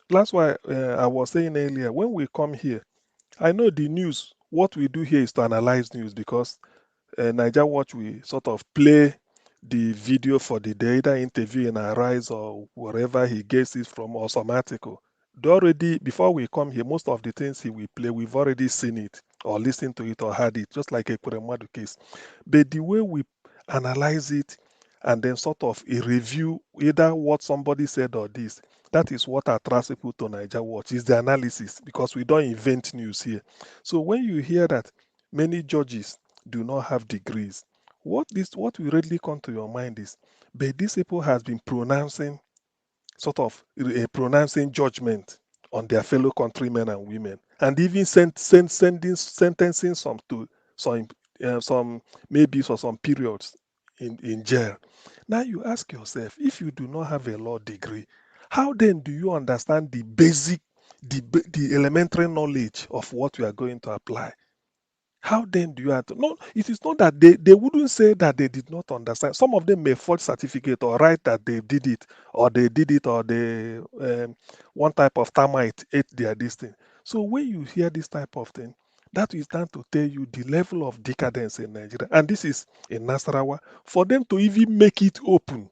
that's why I was saying earlier, when we come here, I know the news, what we do here is to analyze news, because Niger Watch, we sort of play the video for the day, either interview in Arise or wherever he gets it from, or some article. Before we come here, most of the things he will play, we've already seen it or listened to it or heard it, just like a Ekweremadu case. But the way we analyze it and then sort of a review, either what somebody said or this, that is what attracts people to Niger Watch, is the analysis, because we don't invent news here. So when you hear that many judges do not have degrees, what will readily come to your mind is, but these people has been pronouncing pronouncing judgment on their fellow countrymen and women, and even sentencing some to some maybe for some periods in jail. Now you ask yourself, if you do not have a law degree, how then do you understand the basic, the elementary knowledge of what you are going to apply? How then do you have to? No, it is not that they wouldn't say that they did not understand. Some of them may forge certificate or write that they did it, or they one type of termite ate their this thing. So when you hear this type of thing, that is done to tell you the level of decadence in Nigeria. And this is in Nasarawa. For them to even make it open,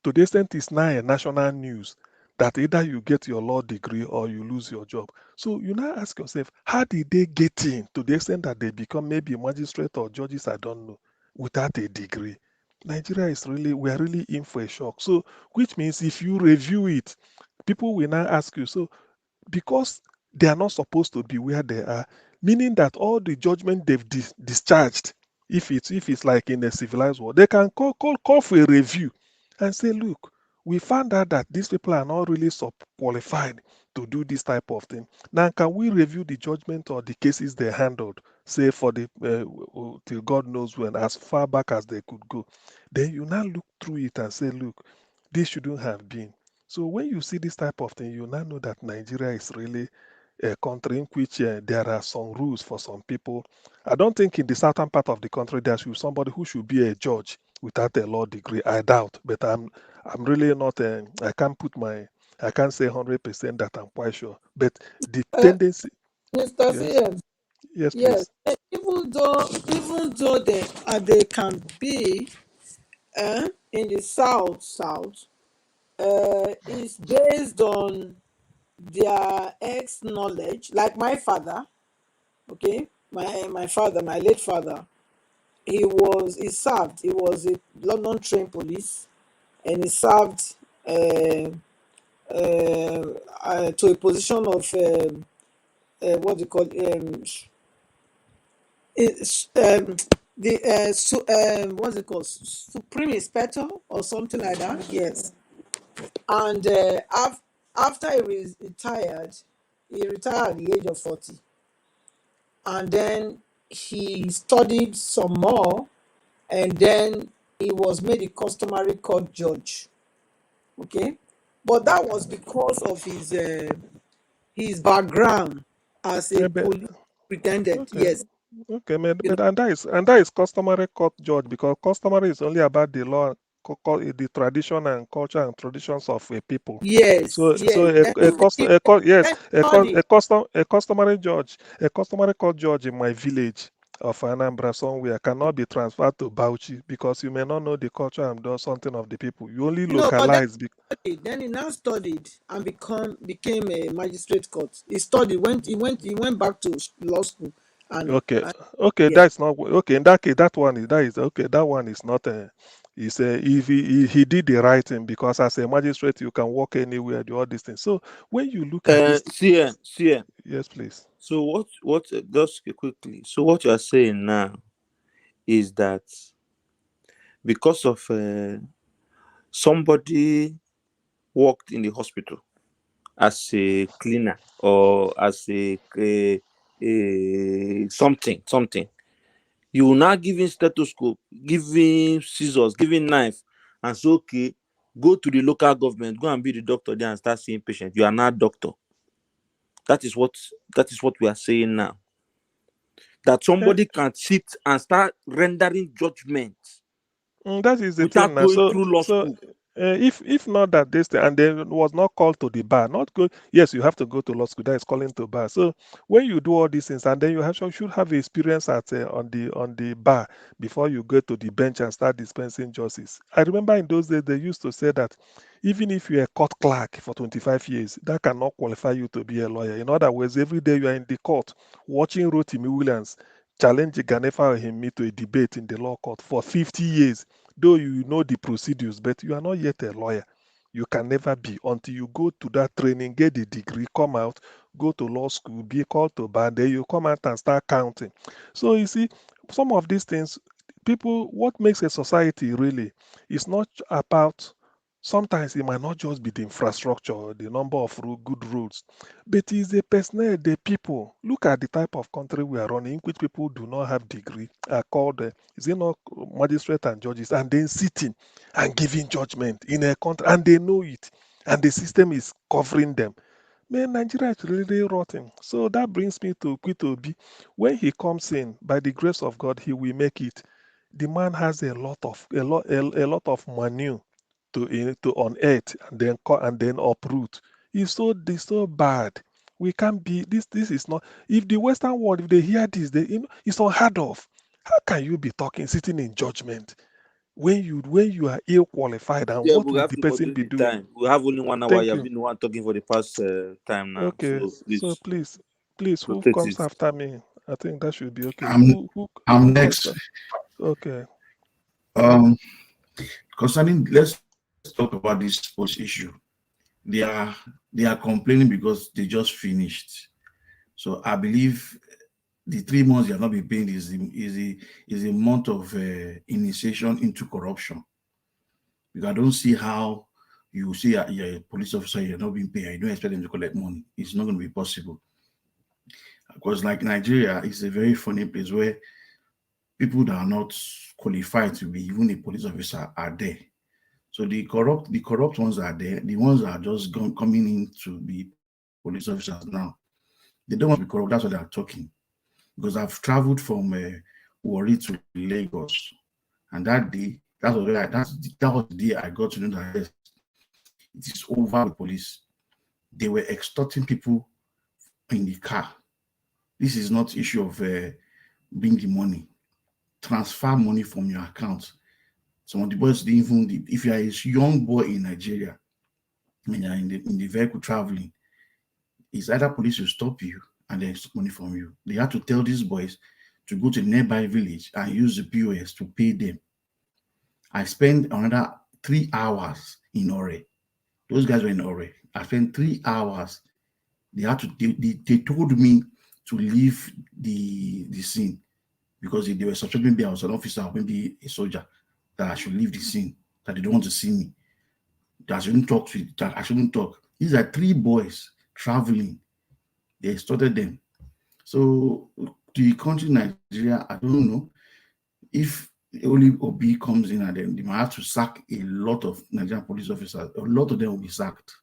to the extent it's now a national news that either you get your law degree or you lose your job. So you now ask yourself, how did they get in to the extent that they become maybe magistrate or judges, I don't know, without a degree? Nigeria is really, we are really in for a shock. So, which means if you review it, people will now ask you, so because they are not supposed to be where they are, meaning that all the judgment they've discharged, if it's like in a civilized world, they can call for a review and say, look, we found out that these people are not really qualified to do this type of thing. Now, can we review the judgment or the cases they handled, say for the till God knows when, as far back as they could go? Then you now look through it and say, look, this shouldn't have been. So when you see this type of thing, you now know that Nigeria is really a country in which there are some rules for some people. I don't think in the southern part of the country there should be somebody who should be a judge without a law degree. I doubt, but I'm really not. I can't say 100% that I'm quite sure. But the tendency, Mr. yes, CM, yes, yes, please. even though they can be in the south, is based on their ex knowledge. Like my father, okay, my father, my late father, he served. He was a London trained police, and he served to a position of what do you call it's the what's it called, supreme inspector or something like that. Yes, and after he retired at the age of 40, and then he studied some more, and then he was made a customary court judge. Okay, but that was because of his background as a Yeah, but police pretended. okay. Yes, Okay, man, you know. but and that is customary court judge, because customary is only about the law, the tradition and culture and traditions of a people. Yes, So yes. yes, Then study. a customary judge, a customary court judge in my village of Anambra somewhere cannot be transferred to Bauchi, because you may not know the culture and do something of the people. You only No, but then localize. then he now studied and became a magistrate court. He went back to law school, Okay, and okay, yeah. that's not okay. In that case, that is okay. That one is not a. Is a if he did the right thing, because as a magistrate you can walk anywhere, do all these things. So when you look at this, CM. yes, please. So what just quickly. So what you are saying now is that because of somebody worked in the hospital as a cleaner or as a something, you will now give him stethoscope, give him scissors, give him knife, and say, okay, go to the local government, go and be the doctor there and start seeing patients. You are not doctor. That is what we are saying now. That Eh, somebody can sit and start rendering judgment that is the thing without now. going So through law so school. if not that this thing, and then was not called to the bar, not good. Yes, you have to go to law school. That is calling to bar. So when you do all these things, and then should have experience at on the bar before you go to the bench and start dispensing justice. I remember in those days they used to say that even if you're a court clerk for 25 years, that cannot qualify you to be a lawyer. In other words, every day you are in the court watching Rotimi Williams challenge Ganefa or him to a debate in the law court for 50 years. Though you know the procedures, but you are not yet a lawyer. You can never be until you go to that training, get the degree, come out, go to law school, be called to bar, then you come out and start counting. So you see, some of these things, people, what makes a society really is not about Sometimes it might not just be the infrastructure, the number of good roads, but it's the personnel, the people. Look at the type of country we are running, in which people do not have degree, are called, is it not magistrate and judges, and then sitting and giving judgment in a country, and they know it, and the system is covering them. Man, Nigeria is really rotten. So that brings me to Quito B. When he comes in, by the grace of God, he will make it. The man has a lot of manure to unearth and then uproot. It's so bad. We can't be this is not, if the Western world, if they hear this, it's unheard of. How can you be talking, sitting in judgment when you are ill qualified, and Yeah, what but we will have the to person moderate be the doing? time. We have only 1 hour. You Thank have you. been the one talking for the past time now. Okay, So so please please, who rotate comes it. after me? I think that should be okay. I'm Who I'm comes next. after? Okay. Um, concerning, let's talk about this post issue. They are complaining because they just finished. So I believe the 3 months they have not been paying is a month of initiation into corruption. Because I don't see how you say you're a police officer, you're not being paid, you don't expect them to collect money. It's not going to be possible. Because like Nigeria is a very funny place where people that are not qualified to be even a police officer are there. So the corrupt ones are there. The ones that are just coming in to be police officers now, they don't want to be corrupt. That's what they are talking. Because I've traveled from Warri to Lagos, and that day, that was the day I got to know that yes, it is over with police. They were extorting people in the car. This is not issue of bringing money. Transfer money from your account. Some of the boys didn't even, if you are a young boy in Nigeria, when you're in the vehicle traveling, it's either police will stop you and they extort money from you. They had to tell these boys to go to a nearby village and use the POS to pay them. I spent another 3 hours in Ore. Those guys were in Ore. I spent 3 hours. They told me to leave the scene because they were suspecting maybe I was an officer or maybe a soldier, that I should leave the scene, that they don't want to see me, that I shouldn't talk to it, that I shouldn't talk. These are 3 boys traveling. They extorted them. So the country Nigeria, I don't know if only Obi comes in and then they might have to sack a lot of Nigerian police officers. A lot of them will be sacked.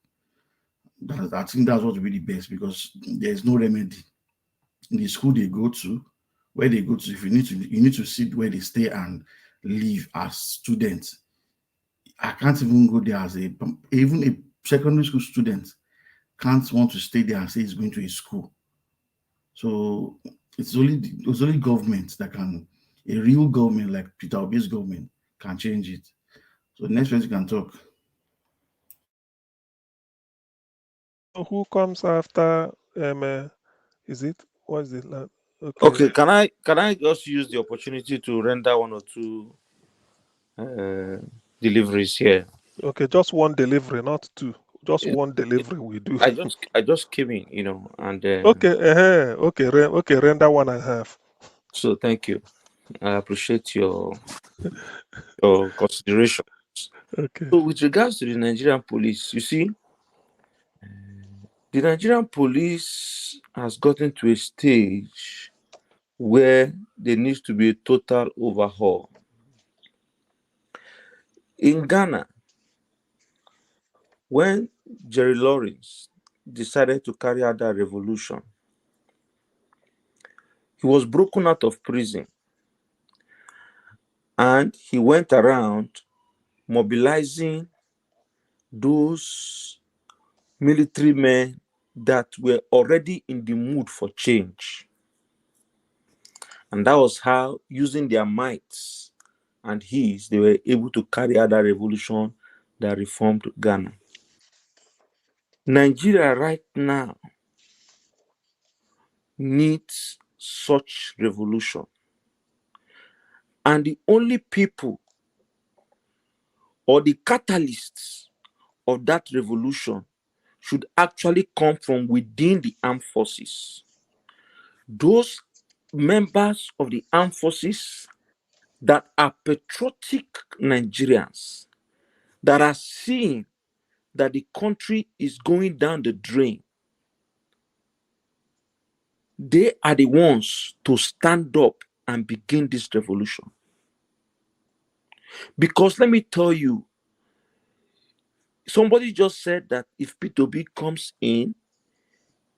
I think that's what will be the best, because there's no remedy. In the school they go to, where they go to, if you need to sit where they stay and live as students. I can't even go there as even a secondary school student can't want to stay there and say he's going to a school. So it's only government that can, a real government like Peter Obi's government can change it. So next person can talk. Who comes after? Is it? What is it? Okay. Okay, can I just use the opportunity to render 1 or 2 deliveries here? Okay, just one delivery, not 2. Just one delivery we do. I just came in, and Okay. Okay. Render 1.5. so thank you. I appreciate your consideration. Okay. So with regards to the Nigerian police, you see, the Nigerian police has gotten to a stage where there needs to be a total overhaul. In Ghana, when Jerry Lawrence decided to carry out that revolution, he was broken out of prison and he went around mobilizing those military men that were already in the mood for change. And that was how, using their mights and his, they were able to carry out that revolution that reformed Ghana. Nigeria right now needs such revolution. And the only people or the catalysts of that revolution should actually come from within the armed forces. Those members of the armed forces that are patriotic Nigerians, that are seeing that the country is going down the drain, they are the ones to stand up and begin this revolution. Because let me tell you, somebody just said that if P2B comes in,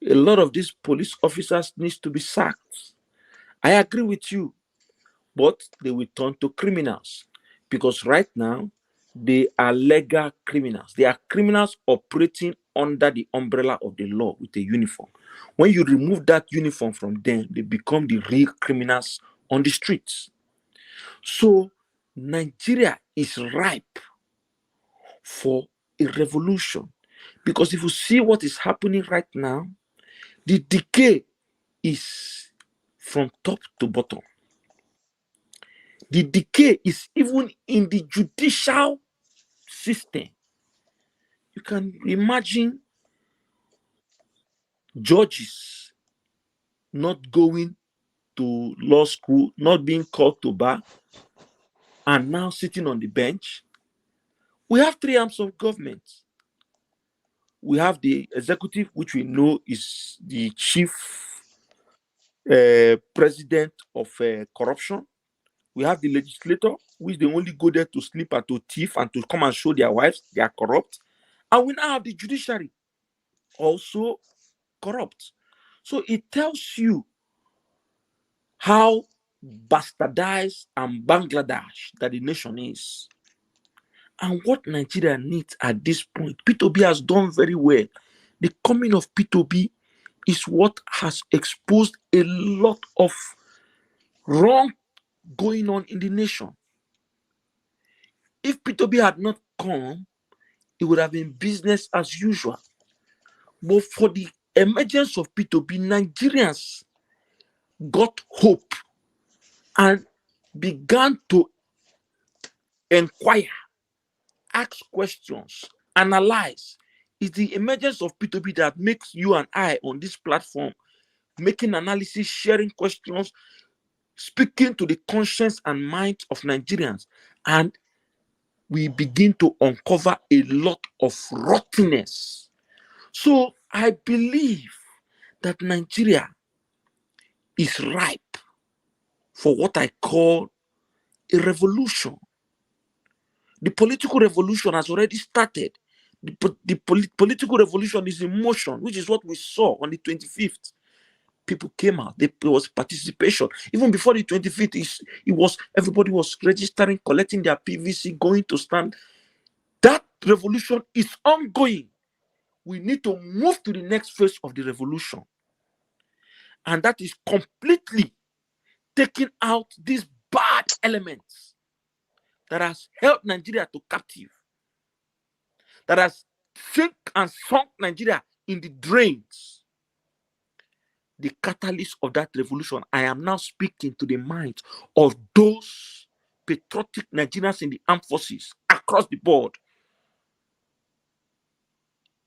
a lot of these police officers needs to be sacked. I agree with you, but they will turn to criminals because right now they are legal criminals. They are criminals operating under the umbrella of the law with a uniform. When you remove that uniform from them, they become the real criminals on the streets. So Nigeria is ripe for a revolution because if you see what is happening right now, the decay is from top to bottom. The decay is even in the judicial system. You can imagine judges not going to law school, not being called to bar, and now sitting on the bench. We have three arms of government. We have the executive, which we know is the chief president of corruption. We have the legislator, which they only go there to sleep and to thief and to come and show their wives they are corrupt. And we now have the judiciary, also corrupt. So it tells you how bastardized and Bangladesh that the nation is. And what Nigeria needs at this point, P2B has done very well. The coming of P2B is what has exposed a lot of wrong going on in the nation. If P2B had not come, it would have been business as usual. But for the emergence of P2B, Nigerians got hope and began to inquire, ask questions, analyze. It's the emergence of P2B that makes you and I on this platform making analysis, sharing questions, speaking to the conscience and minds of Nigerians. And we begin to uncover a lot of rottenness. So I believe that Nigeria is ripe for what I call a revolution. The political revolution has already started. The political revolution is in motion, which is what we saw on the 25th. People came out. There was participation. Even before the 25th, everybody was registering, collecting their PVC, going to stand. That revolution is ongoing. We need to move to the next phase of the revolution. And that is completely taking out these bad elements that has held Nigeria to captive, that has sunk and sunk Nigeria in the drains. The catalyst of that revolution, I am now speaking to the minds of those patriotic Nigerians in the armed forces across the board.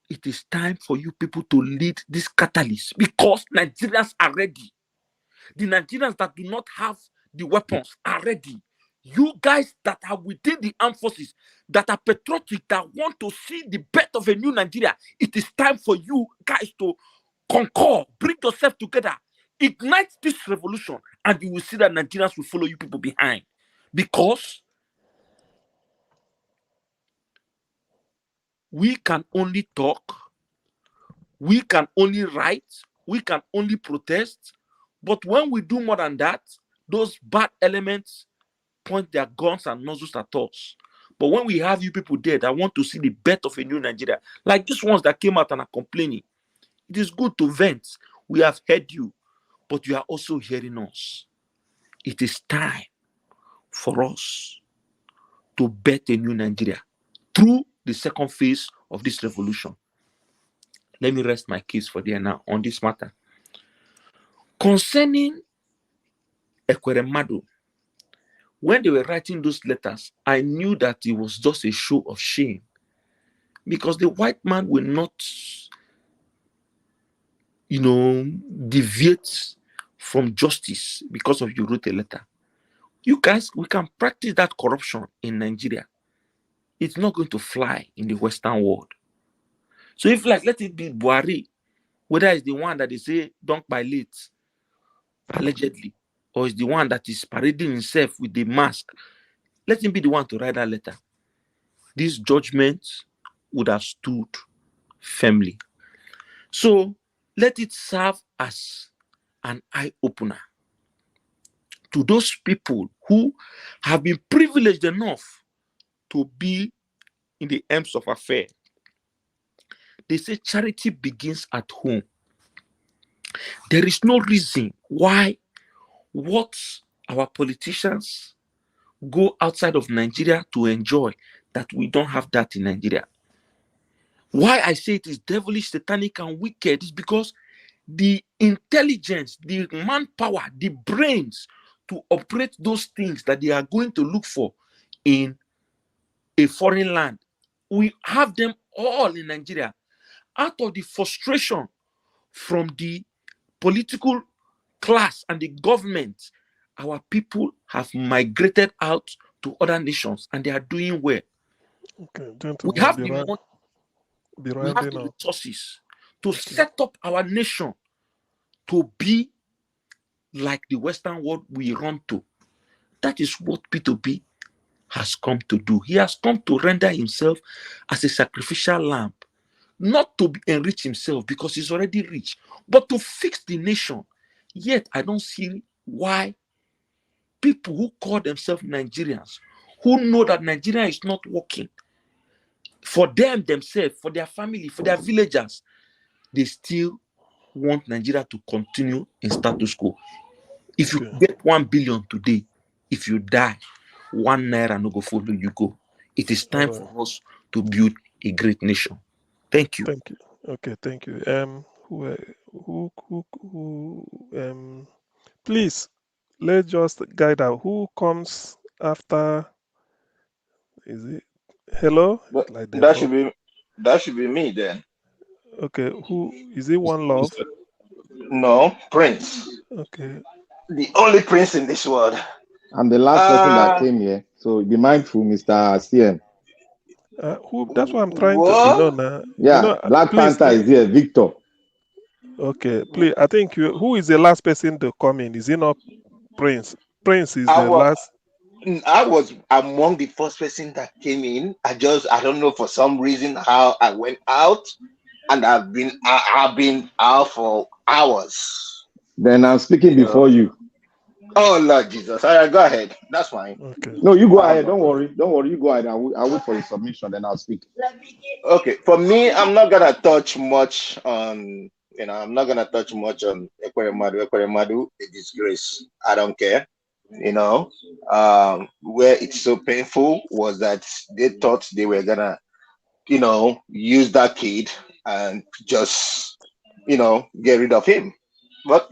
It is time for you people to lead this catalyst because Nigerians are ready. The Nigerians that do not have the weapons are ready. You guys that are within the armed forces, that are patriotic, that want to see the birth of a new Nigeria, it is time for you guys to concur, bring yourself together, ignite this revolution, and you will see that Nigerians will follow you people behind. Because we can only talk, we can only write, we can only protest, but when we do more than that, those bad elements point their guns and nozzles at us. But when we have you people there that want to see the birth of a new Nigeria, like these ones that came out and are complaining, it is good to vent. We have heard you, but you are also hearing us. It is time for us to birth a new Nigeria through the second phase of this revolution. Let me rest my case for there now on this matter. Concerning Ekweremadu, when they were writing those letters, I knew that it was just a show of shame because the white man will not, deviate from justice because of you wrote a letter. You guys, we can practice that corruption in Nigeria. it's not going to fly in the Western world. So if like let it be Buhari, whether it's the one that they say don't violate allegedly, or it's the one that is parading himself with the mask, let him be the one to write that letter. These judgments would have stood firmly. So let it serve as an eye-opener to those people who have been privileged enough to be in the arms of affair. They say charity begins at home. There is no reason why what our politicians go outside of Nigeria to enjoy that we don't have that in Nigeria. Why I say it is devilish, satanic, and wicked is because the intelligence, the manpower, the brains to operate those things that they are going to look for in a foreign land, we have them all in Nigeria. Out of the frustration from the political class and the government, our people have migrated out to other nations and they are doing well. Okay, We have the money, we have the up. resources to set up our nation to be like the Western world we run to. That is what P2P has come to do. He has come to render himself as a sacrificial lamb, not to enrich himself because he's already rich, but to fix the nation. Yet I don't see why people who call themselves Nigerians, who know that Nigeria is not working for them themselves, for their family, for their villagers, they still want Nigeria to continue in status quo. If you get 1 billion today, if you die, 1 naira no go follow you go. It is time for us to build a great nation. Thank you. Thank you. Okay, thank you. Please, let's just guide out who comes after. Is it hello? Like That should be me then. Okay, who is it? One Love? No, Prince. Okay. The only prince in this world. I'm the last person that came here, so be mindful, Mr. CM. That's what I'm trying to now. Yeah, Black Panther is here, Victor. Okay, please. I think who is the last person to come in? Is it not Prince? Prince is the last. I was among the first person that came in. I don't know for some reason how I went out, and I've been out for hours. Then I'm speaking before you. Oh Lord Jesus! All right, go ahead. That's fine. Okay. No, you go ahead. Don't worry. Don't worry. You go ahead. I'll wait for your submission. Then I'll speak. Okay. For me, I'm not gonna touch much on. I'm not gonna touch much on Ekweremadu. Ekweremadu, a disgrace. I don't care. Where it's so painful was that they thought they were gonna, use that kid and just, get rid of him. But,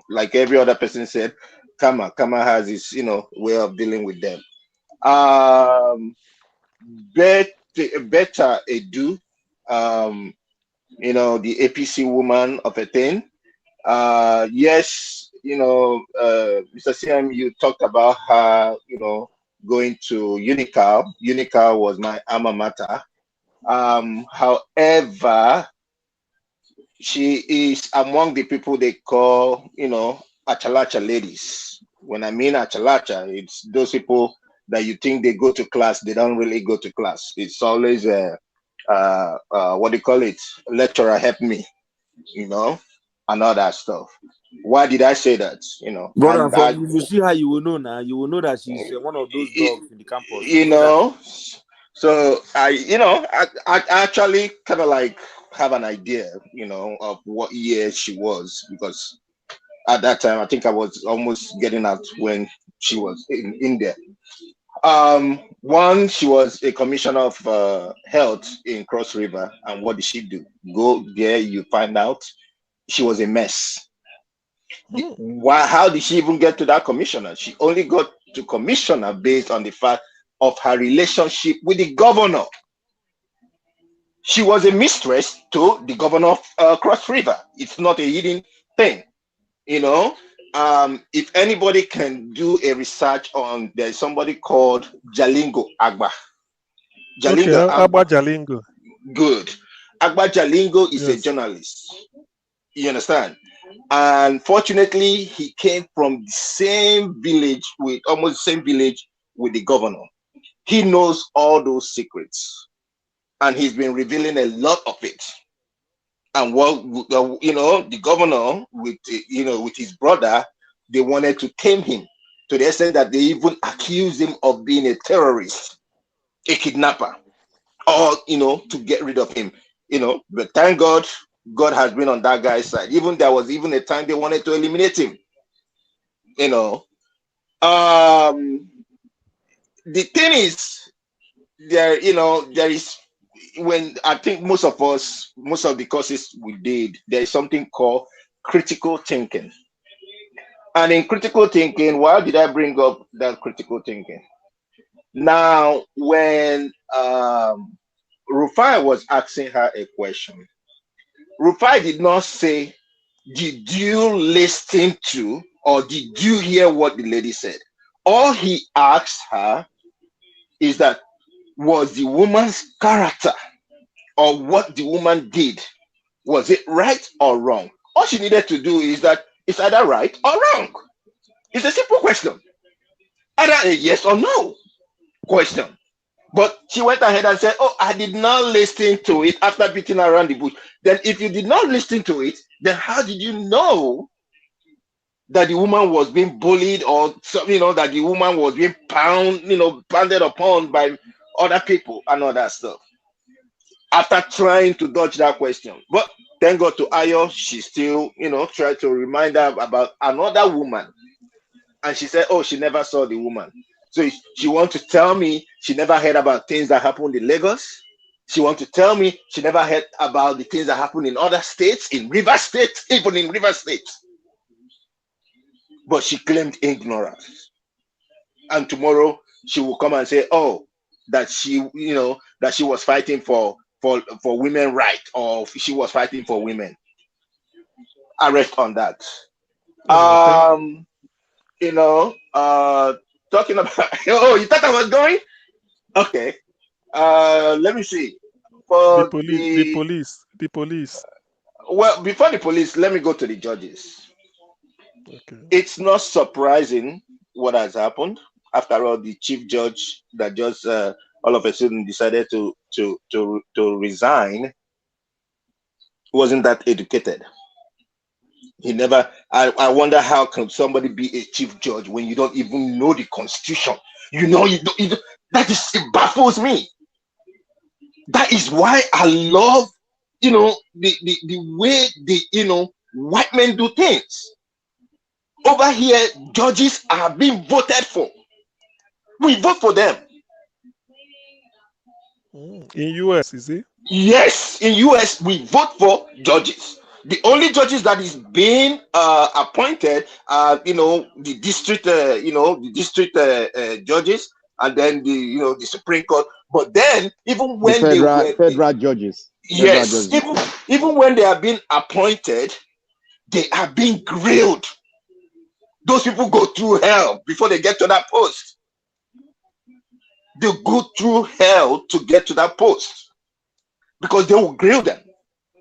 like every other person said, Kama has his, way of dealing with them. Better Edu, the APC woman of a thing. Yes, Mr. CM, you talked about her, going to Unical. Unical was my alma mater. However, she is among the people they call, Achalacha ladies. When I mean Achalacha, it's those people that you think they go to class, they don't really go to class. It's always what do you call it? Lecturer help me, and all that stuff. Why did I say that? Brother, if you see her, you will know now. You will know that she's one of those dogs in the campus. So I actually kind of like have an idea, of what year she was, because at that time I think I was almost getting out when she was in there. One, she was a commissioner of health in Cross River, and what did she do? Go there, you find out she was a mess. How did she even get to that commissioner? She only got to commissioner based on the fact of her relationship with the governor. She was a mistress to the governor of Cross River. It's not a hidden thing, If anybody can do a research on, there's somebody called Jalingo Agba. Okay, Agba Jalingo. Good. Agba Jalingo is a Yes. journalist. You understand? And fortunately, he came from the same village with almost the same village with the governor. He knows all those secrets, and he's been revealing a lot of it. And what the governor with with his brother, they wanted to tame him to the extent that they even accused him of being a terrorist, a kidnapper, or to get rid of him. But thank God, God has been on that guy's side. Even there was even a time they wanted to eliminate him. The thing is, there is, when I think most of the courses we did, there is something called critical thinking. And in critical thinking, why did I bring up that critical thinking? Now, when Rufai was asking her a question, Rufai did not say, did you listen to or did you hear what the lady said? All he asked her is that, was the woman's character or what the woman did, was it right or wrong? All she needed to do is that it's either right or wrong. It's a simple question. Either a yes or no question. But she went ahead and said, oh, I did not listen to it after beating around the bush. Then if you did not listen to it, then how did you know that the woman was being bullied, or that the woman was being pounded upon by other people and all that stuff? After trying to dodge that question. But thank God to Ayo, she still, tried to remind her about another woman. And she said, oh, she never saw the woman. So she wants to tell me she never heard about things that happened in Lagos. She wants to tell me she never heard about the things that happened in other states, in River State, even in River State. But she claimed ignorance. And tomorrow she will come and say, oh, that she was fighting for women rights, or she was fighting for women. I rest on that. Talking about oh, you thought I was going? Okay. Let me see. For the police. Well, before the police, let me go to the judges. Okay. It's not surprising what has happened. After all, the chief judge that just all of a sudden decided to resign wasn't that educated. He never. I wonder how can somebody be a chief judge when you don't even know the constitution? You don't. It baffles me. That is why I love, the way the white men do things. Over here, judges are being voted for. We vote for them. In US, is it? Yes, in US we vote for judges. The only judges that is being appointed are, the district, judges, and then the Supreme Court. But then, even when federal judges, yes, even when they are being appointed, they are being grilled. Those people go through hell before they get to that post. They go through hell to get to that post because they will grill them.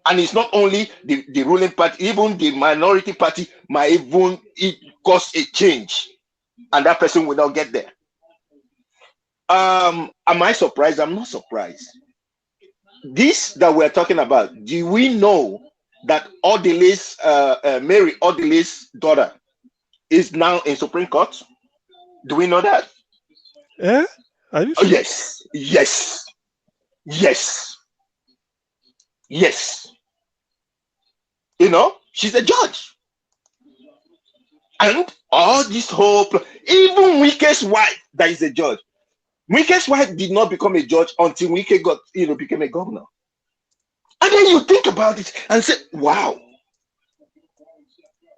And it's not only the ruling party, even the minority party might even cause a change, and that person will not get there. Am I surprised? I'm not surprised. This that we're talking about, do we know that Odele's Mary Odele's daughter is now in Supreme Court? Do we know that? Yeah? Are you sure? Yes. She's a judge. And all this whole even Wike's wife that is a judge. Wike's wife did not become a judge until Wike became a governor. And then you think about it and say, wow.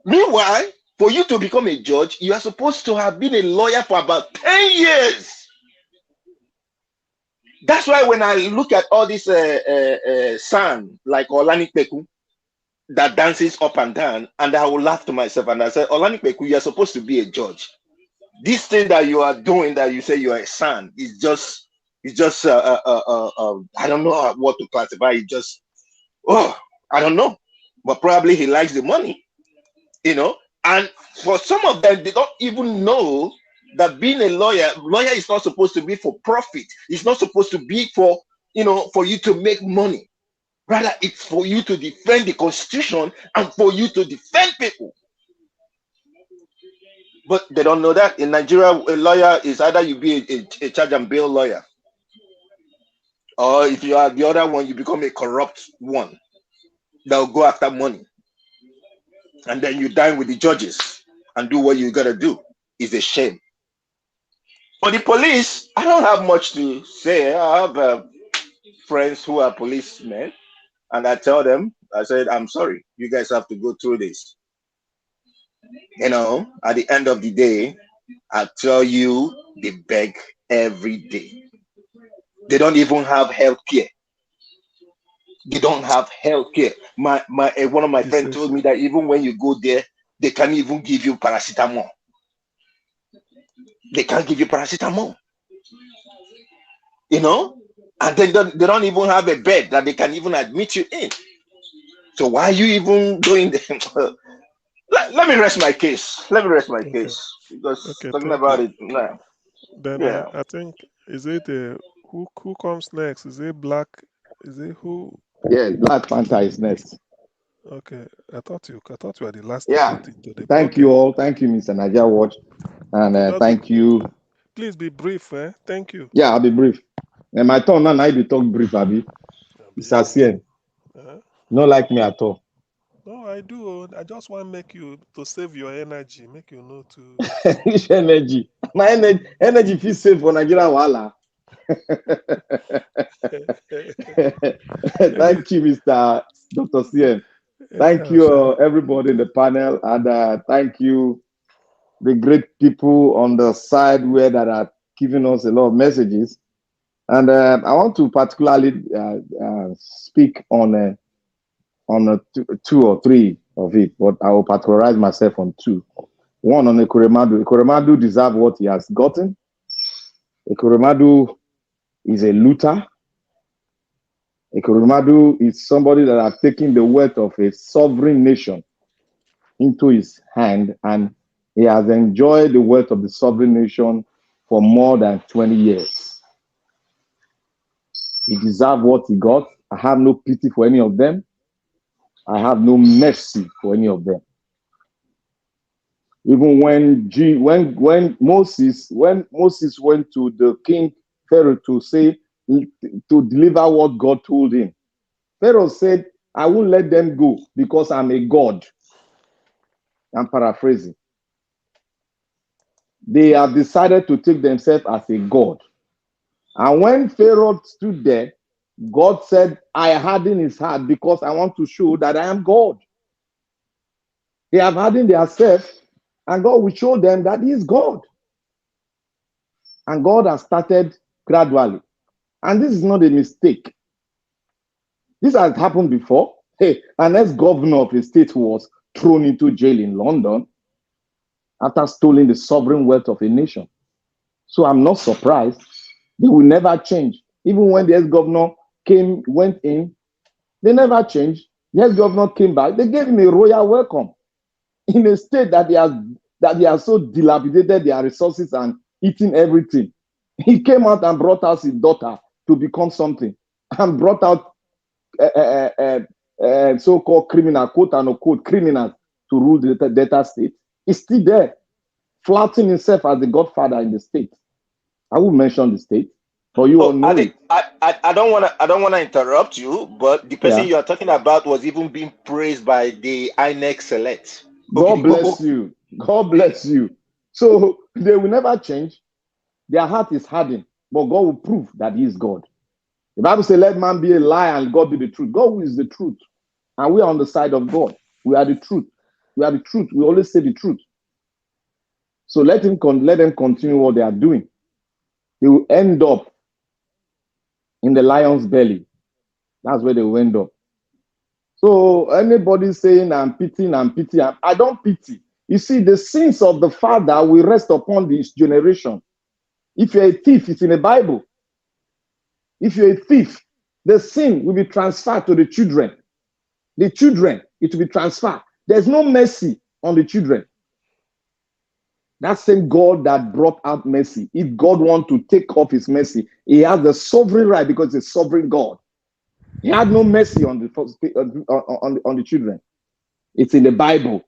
Meanwhile, for you to become a judge, you are supposed to have been a lawyer for about 10 years. That's why when I look at all this son like Olanipekun that dances up and down, and I will laugh to myself and I say, Olanipekun, you are supposed to be a judge. This thing that you are doing, that you say you are a son, is just, It's just I don't know what to classify. It just I don't know, but probably he likes the money, you know. And for some of them, they don't even know that being a lawyer is not supposed to be for profit. It's not supposed to be for, you know, for you to make money. Rather, it's for you to defend the Constitution and for you to defend people. But they don't know that in Nigeria, a lawyer is either you be a charge and bail lawyer, or if you are the other one, you become a corrupt one that will go after money, and then you dine with the judges and do what you gotta do. It's a shame. For the police, I don't have much to say. I have friends who are policemen, and I tell them, I said, I'm sorry, you guys have to go through this. You know, at the end of the day, I tell you, they beg every day. They don't even have health care. They don't have health care. One of my friends told me that even when you go there, they can't even give you paracetamol. They can't give you paracetamol. You know? And then they don't even have a bed that they can even admit you in. So why are you even doing that? Let me rest my case. Let me rest my case. Because talking about it now. Then Yeah. I think, is it who comes next? Is it Black? Is it who? Yeah, Black Panther is next. Okay, I thought you were the last Yeah. to get into the. Thank you all. Thank you, Mr. Nigeria Watch. And thank you. Please be brief, eh? Thank you. Yeah, I'll be brief. And my turn now, I be talk brief, Abi. Mr. Sien. Not like me at all. No, I do. I just want to make you to save your energy, make you know to. Which energy? My energy feels safe for Nigeria. Wala. Thank you, Mr. Dr. Sien. Thank you, everybody in the panel, and thank you, the great people on the side where that are giving us a lot of messages. And I want to particularly speak on two or three of it, but I will particularize myself on two. One on Ekweremadu. Ekweremadu deserves what he has gotten. Ekweremadu is a looter. Ekweremadu is somebody that has taken the wealth of a sovereign nation into his hand, and he has enjoyed the wealth of the sovereign nation for more than 20 years. He deserves what he got. I have no pity for any of them. I have no mercy for any of them. Even when Moses went to the king Pharaoh to say to deliver what God told him, Pharaoh said, "I won't let them go because I'm a God." I'm paraphrasing. They have decided to take themselves as a God. And when Pharaoh stood there, God said, "I harden his heart because I want to show that I am God." They have hardened themselves, and God will show them that he is God. And God has started gradually. And this is not a mistake. This has happened before. Hey, an ex-governor of a state who was thrown into jail in London after stealing the sovereign wealth of a nation. So I'm not surprised. They will never change. Even when the ex-governor went in, they never changed. The ex-governor came back. They gave him a royal welcome in a state that they are so dilapidated their resources and eating everything. He came out and brought out his daughter to become something, and brought out so-called criminal, quote unquote criminals, to rule the Delta state. He's still there, flouting himself as the godfather in the state. I will mention the state, but you all know it. I don't want to interrupt you, but the person you are talking about was even being praised by the INEC Select. God bless you. God bless you. So they will never change. Their heart is hardened, but God will prove that he is God. The Bible says, "Let man be a liar and God be the truth." God is the truth, and we are on the side of God. We are the truth. We are the truth. We always say the truth. So let them continue what they are doing. They will end up in the lion's belly. That's where they will end up. So anybody saying I'm pitying, I don't pity. You see, the sins of the father will rest upon this generation. If you're a thief, it's in the Bible. If you're a thief, the sin will be transferred to the children. The children, it will be transferred. There's no mercy on the children. That same God that brought out mercy, if God wants to take off his mercy, he has the sovereign right because he's a sovereign God. He had no mercy on the children. It's in the Bible.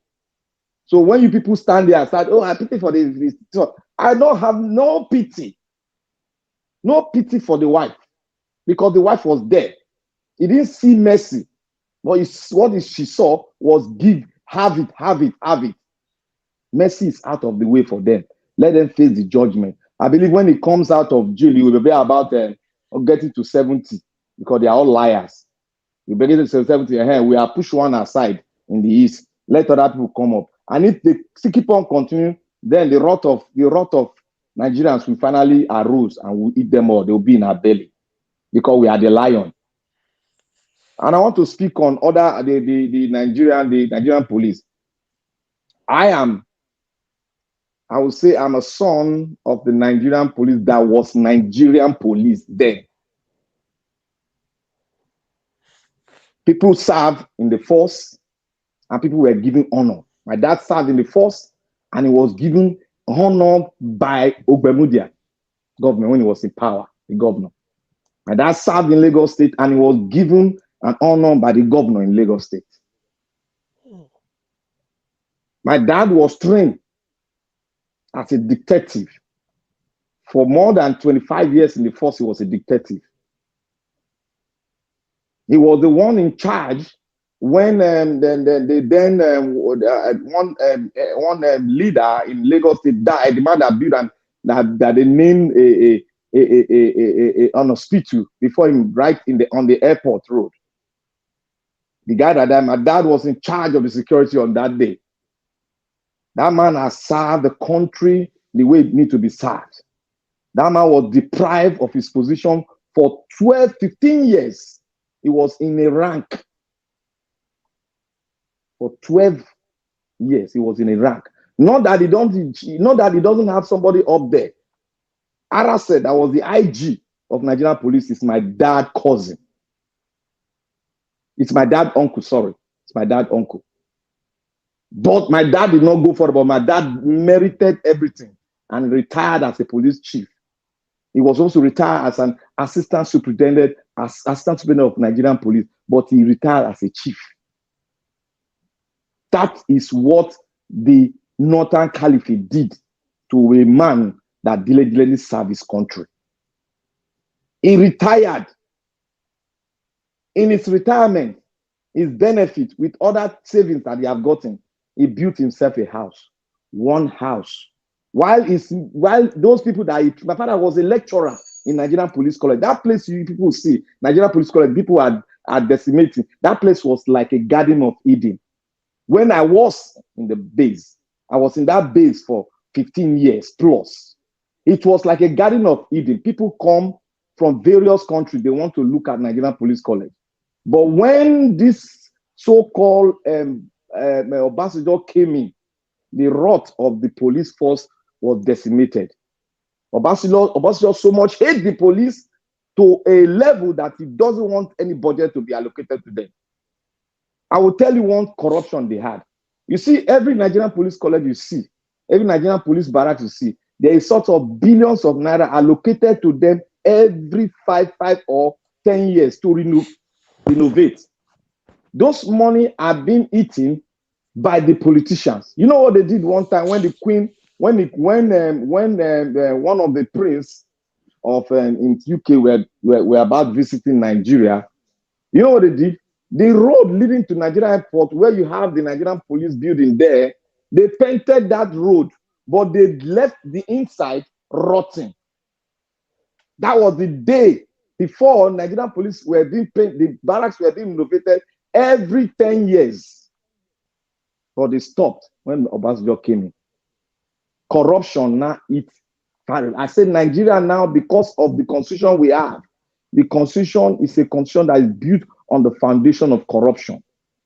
So when you people stand there and start, oh, I pity for this. So I don't have no pity. No pity for the wife. Because the wife was dead. He didn't see mercy. But what she saw was have it. Mercy is out of the way for them. Let them face the judgment. I believe when he comes out of jail, he will be about getting to 70 because they are all liars. We begin to say 70, we are push one aside in the east. Let other people come up. And if they keep on continuing, then the wrath of Nigerians will finally arise and will eat them all. They will be in our belly because we are the lion. And I want to speak on the Nigerian police. I would say I'm a son of the Nigerian police that was Nigerian police then. People served in the force and people were given honor. My dad served in the force and he was given honor by Ekweremadu government when he was in power, the governor. My dad served in Lagos State and he was given an honor by the governor in Lagos State. My dad was trained as a detective. For more than 25 years in the force, he was a detective. He was the one in charge when one leader in Lagos State died. The man that built and that they named an hospital before him, right on the airport road. The guy that died, my dad was in charge of the security on that day. That man has served the country the way it needs to be served. That man was deprived of his position for 15 years. He was in a rank. For 12 years, he was in a rank. Not that he doesn't have somebody up there. Ara said that was the IG of Nigerian police is my dad's cousin. It's my dad's uncle, sorry. It's my dad's uncle. But my dad did not go for it, but my dad merited everything and retired as a police chief. He was also retired as an assistant superintendent of Nigerian police, but he retired as a chief. That is what the Northern Caliphate did to a man that diligently served his country. He retired. In his retirement, his benefit with other savings that he have gotten, he built himself a house, one house. While those people my father was a lecturer in Nigerian Police College. That place you people see, Nigerian Police College, people are decimating. That place was like a Garden of Eden. When I was in the base, I was in that base for 15 years plus. It was like a Garden of Eden. People come from various countries. They want to look at Nigerian Police College. But when this so-called Obasanjo came in, the wrath of the police force was decimated. Obasanjo so much hates the police to a level that he doesn't want any budget to be allocated to them. I will tell you one corruption they had. You see, every Nigerian police college you see, every Nigerian police barracks you see, there is sort of billions of naira allocated to them every 5 or 10 years to renovate. Those money are being eaten by the politicians. You know what they did one time when the Queen, one of the prince of in UK were about visiting Nigeria. You know what they did? The road leading to Nigeria Airport, where you have the Nigerian police building there, they painted that road, but they left the inside rotting. That was the day before Nigerian police were being painted, the barracks were being renovated every 10 years. But they stopped when Obasanjo came in. Corruption now eats. I said Nigeria now, because of the constitution we have, the constitution is a constitution that is built on the foundation of corruption.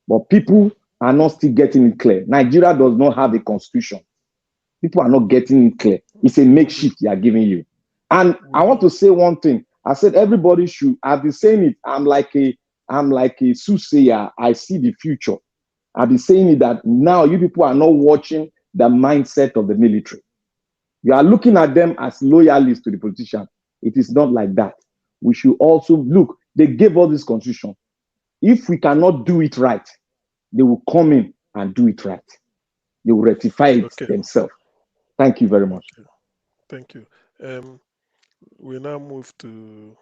But people are not still getting it clear. Nigeria does not have a constitution. People are not getting it clear. It's a makeshift they are giving you. And I want to say one thing. I said everybody should. I've been saying it. I'm like a soothsayer. I see the future. I've been saying it that now you people are not watching the mindset of the military. You are looking at them as loyalists to the politician. It is not like that. We should also look. They gave us this constitution. If we cannot do it right, they will come in and do it right. They will rectify it themselves. Thank you very much. Thank you. We now move to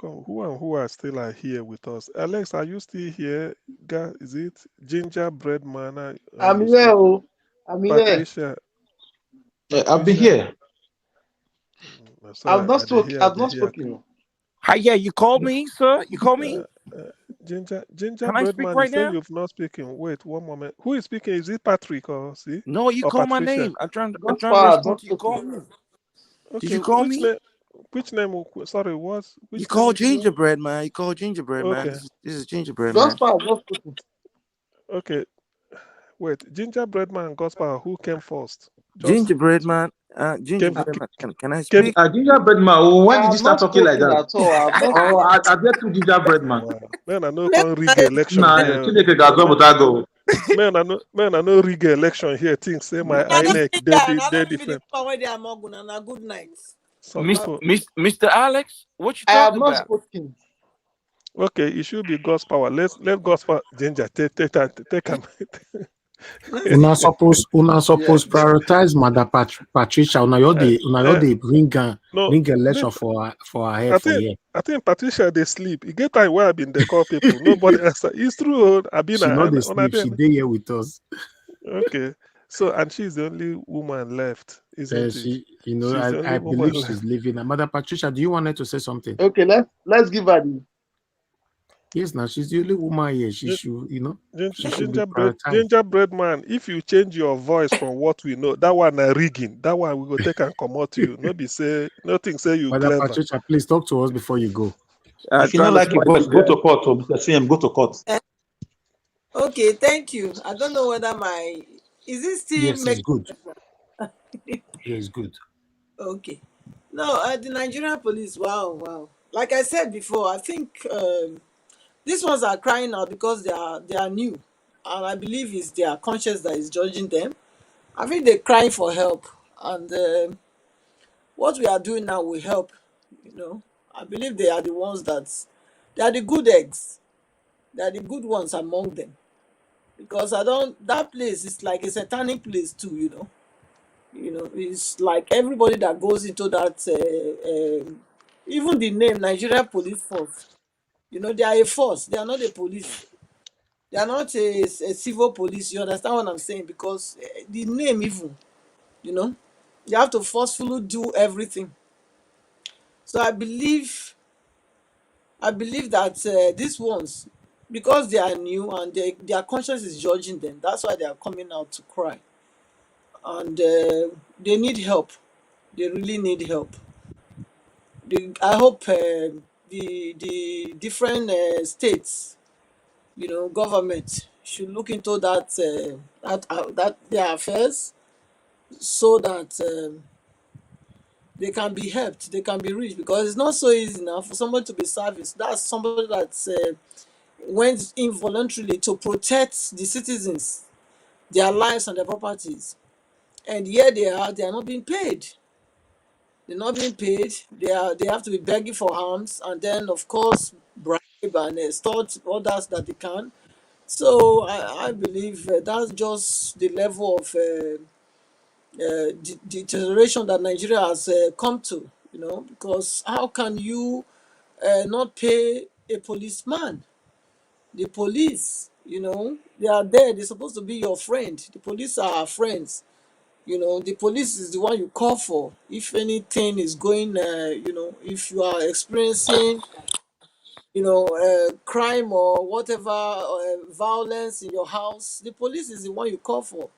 who are still here with us. Alex, are you still here? Is it Gingerbread Man? I'm here. I'm here. Patricia. I've been here. I've not spoken. Hi, yeah, you called me, sir? You called me? Gingerbread Man, right you say now? you've not spoken. Wait, one moment. Who is speaking? Is it Patrick or see? No, you or called my Patricia? name. I'm trying to respond to you. Call me. Okay, Did you call me? Which name? Sorry, what? You called Gingerbread Man. You called Gingerbread Man. This is Gingerbread Man. Okay. Wait, Gingerbread Man and Gospel, who came first? Gingerbread Man. Gingerbread Man. Can I speak? Gingerbread Man, when did you start talking like that? Oh, I get to Gingerbread Man. Man, I know can rig election here. Man, I know rig election here. Things say my INEC they different. Good night. Mr. Alex, what you I have talking not about? spoken. Okay, it should be God's power. Let God's power. Ginger, take him. Una suppose prioritize Mother Patricia. Una your day bring election for her head for here. I think Patricia they sleep. You get time where I've been they call people. Nobody answer. It's true. I've been she not they sleep. She day here with us. Okay. So and she's the only woman left, isn't she? You know, I believe she's leaving. Mother Patricia, do you want her to say something? Okay, let's give her the. Yes, now she's the only woman here. She should, Gingerbread Man. If you change your voice from what we know, that one a rigging. That one we go take and come out to you. Nothing say you Mother clever. Patricia, please talk to us before you go. If you don't like your voice, go to court. Mr. CM, go to court. Okay, thank you. I don't know whether is it still? Yes, it's good. Yeah, it's good. Okay. No, the Nigerian police. Wow. Like I said before, I think these ones are crying out because they are new, and I believe it's their conscience that is judging them. I think they're crying for help, and what we are doing now will help. I believe they are the ones they are the good eggs. They are the good ones among them, because that place is like a satanic place too. It's like everybody that goes into that. Even the name Nigeria Police Force. They are a force. They are not a police. They are not a civil police. You understand what I'm saying? Because the name even, you have to forcefully do everything. So I believe that these ones, because they are new and their conscience is judging them, that's why they are coming out to cry. And they need help. They really need help. I hope the different states, government should look into that their affairs, so that they can be helped, they can be reached, because it's not so easy now for somebody to be serviced. That's somebody that went involuntarily to protect the citizens, their lives and their properties, and here they are not being paid. They're not being paid. They have to be begging for arms, and then of course bribe and extort others that they can. So I believe that's just the level of deterioration that Nigeria has come to. Because how can you not pay a policeman? The police, they are there. They're supposed to be your friend. The police are our friends. The police is the one you call for if anything is going. If you are experiencing crime or whatever, violence in your house, the police is the one you call for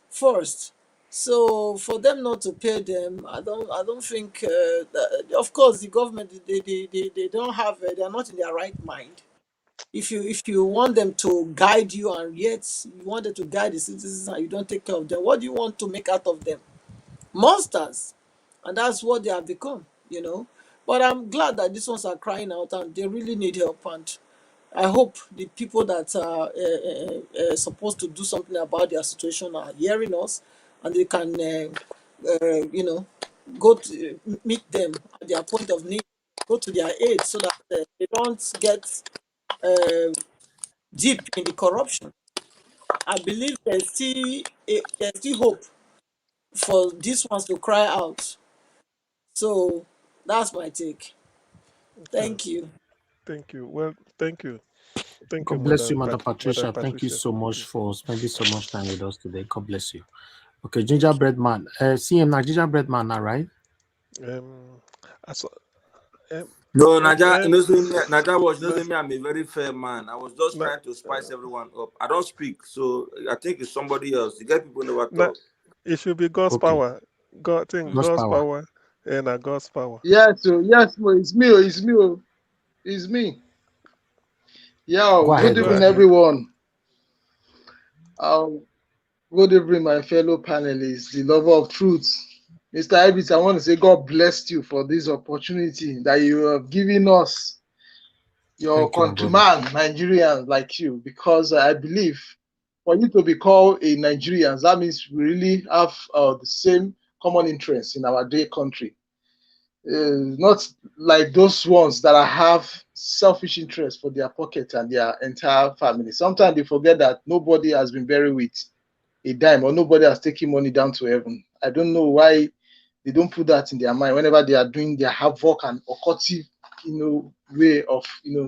first. So for them not to pay them, I don't think. Of course, the government, they don't have. They are not in their right mind. If you want them to guide you, and yet you want them to guide the citizens, and you don't take care of them, what do you want to make out of them? Monsters. And that's what they have become. But I'm glad that these ones are crying out and they really need help. And I hope the people that are supposed to do something about their situation are hearing us, and they can, go to meet them at their point of need, go to their aid, so that they don't get uh, deep in the corruption. I believe there's still hope for these ones to cry out. So that's my take. Thank you. Thank you. Well, thank you. Thank you, God bless you, Madam Mother Patricia. Thank you Patricia. so much for spending so much time with us today. God bless you. Okay, Gingerbread Man. CM now, Gingerbread Man now, right? I saw, No, okay, Naja was no, me. I'm a very fair man. I was just no, trying to spice everyone up. I don't speak, so I think it's somebody else. You get people never no, talk. it should be God's Okay. power. God's God's power. power and God's power. Yes, so yes, it's me, it's me, it's me. Yo, Go ahead, good Go evening, bro. ahead. everyone. Good evening, my fellow panelists, the lover of truth. Mr. Ibis, I want to say God bless you for this opportunity that you have given us, your Thank you, my brother. countryman, Nigerians like you, because I believe for you to be called a Nigerian, that means we really have the same common interests in our dear country. Not like those ones that have selfish interest for their pocket and their entire family. Sometimes they forget that nobody has been buried with a dime, or nobody has taken money down to heaven. I don't know why they don't put that in their mind whenever they are doing their havoc and occultive, way of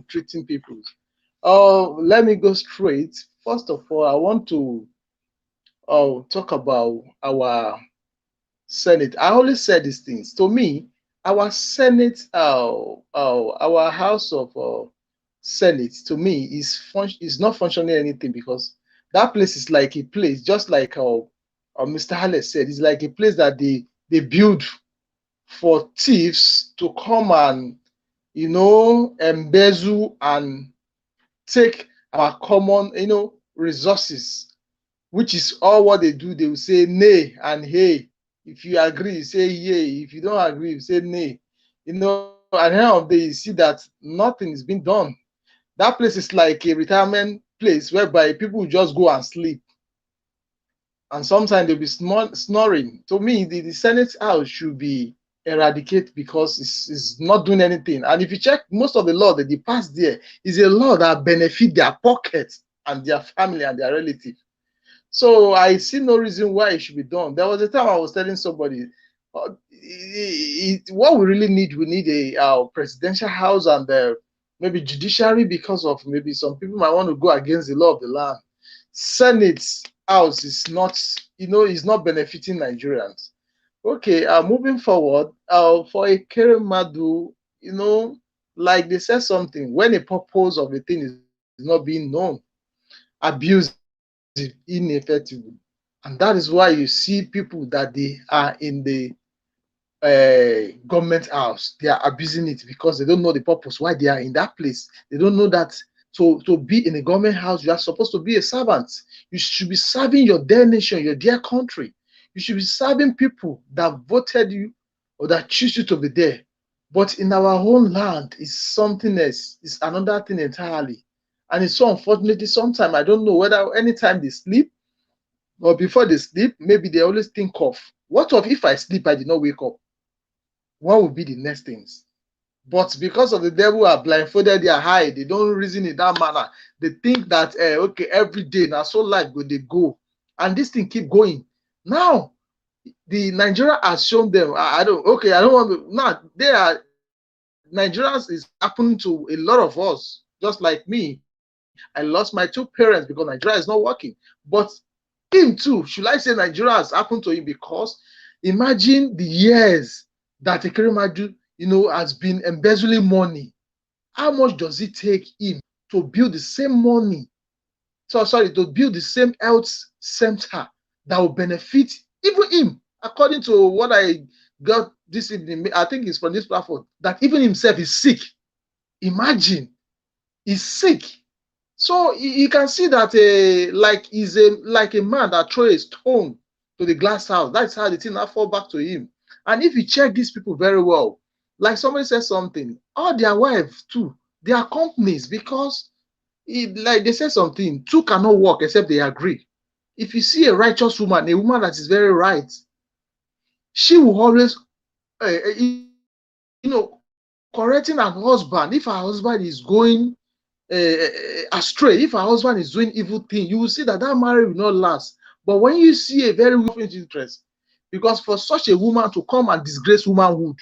treating people. Let me go straight. First of all, I want to talk about our Senate. I always say these things. To me, our Senate, our House of Senate, to me, is not functioning anything, because that place is like a place, just like Mr. Halle said, it's like a place that they build for thieves to come and embezzle and take our common resources, which is all what they do. They will say nay and hey. If you agree, you say yay. If you don't agree, you say nay. At the end of the day, you see that nothing is being done. That place is like a retirement place whereby people will just go and sleep. And sometimes they'll be snoring. To me, the Senate House should be eradicated, because it's not doing anything. And if you check most of the law that they passed there, is a law that benefit their pockets and their family and their relatives. So I see no reason why it should be done. There was a time I was telling somebody, what we really need, we need a presidential house and maybe judiciary, because of maybe some people might want to go against the law of the land. Senate house is not, is not benefiting Nigerians. Okay, moving forward, for Ekweremadu, like they said something, when a purpose of a thing is not being known, abuse is ineffective. And that is why you see people that they are in the government house, they are abusing it, because they don't know the purpose why they are in that place. They don't know that to be in a government house, you are supposed to be a servant. You should be serving your dear nation, your dear country. You should be serving people that voted you or that choose you to be there. But in our own land, it's something else. It's another thing entirely. And it's so unfortunately, sometimes I don't know whether anytime they sleep or before they sleep, maybe they always think of, what if I sleep, I did not wake up? What would be the next things? But because of the devil are blindfolded their eye, they don't reason in that manner. They think that okay, every day now so life go they go, and this thing keep going. Now the Nigeria has shown them. I don't want to. Now they are Nigerians is happening to a lot of us, just like me. I lost my two parents because Nigeria is not working. But him too, should I say Nigeria has happened to him? Because imagine the years that Ekweremadu, has been embezzling money. How much does it take him to build the same to build the same health center that will benefit even him? According to what I got this evening, I think it's from this platform, that even himself is sick. Imagine, he's sick. So you can see that he's like a man that throws a stone to the glass house. That's how the thing now fall back to him. And if you check these people very well, like somebody said something, all their wives too, they are companies, because like they said something, two cannot work except they agree. If you see a righteous woman, a woman that is very right, she will always, you know, correcting her husband. If her husband is going astray, if her husband is doing evil thing, you will see that that marriage will not last. But when you see a very selfish interest, because for such a woman to come and disgrace womanhood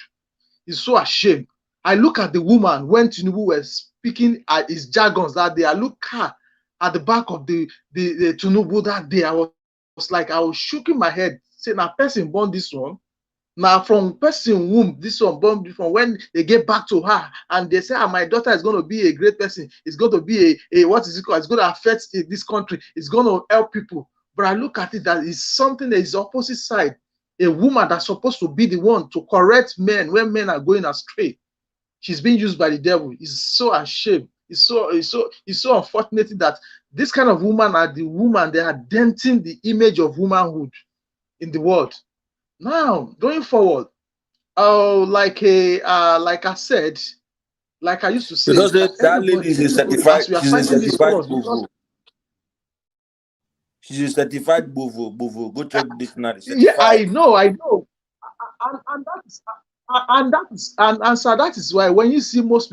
is so ashamed. I look at the woman when Tinubu was speaking at his jargons that day. I look her at the back of the Tinubu that day. I was like, I was shaking my head, saying, "Now person born this one. Now from person womb, this one born from when they get back to her and they say, my daughter is going to be a great person. It's going to be a what is it called? It's going to affect this country. It's going to help people." But I look at it that is something that is opposite side. A woman that's supposed to be the one to correct men when men are going astray, she's being used by the devil. It's so ashamed. It's so unfortunate that this kind of woman are the woman, they are denting the image of womanhood in the world. Now, going forward, like I said, like I used to say, Because that lady is a certified, as we are she's a fighting this certified cause, because bovo. She's a certified bovo. Go check dictionary. yeah, I Certified. know, and that is, and so that is why when you see most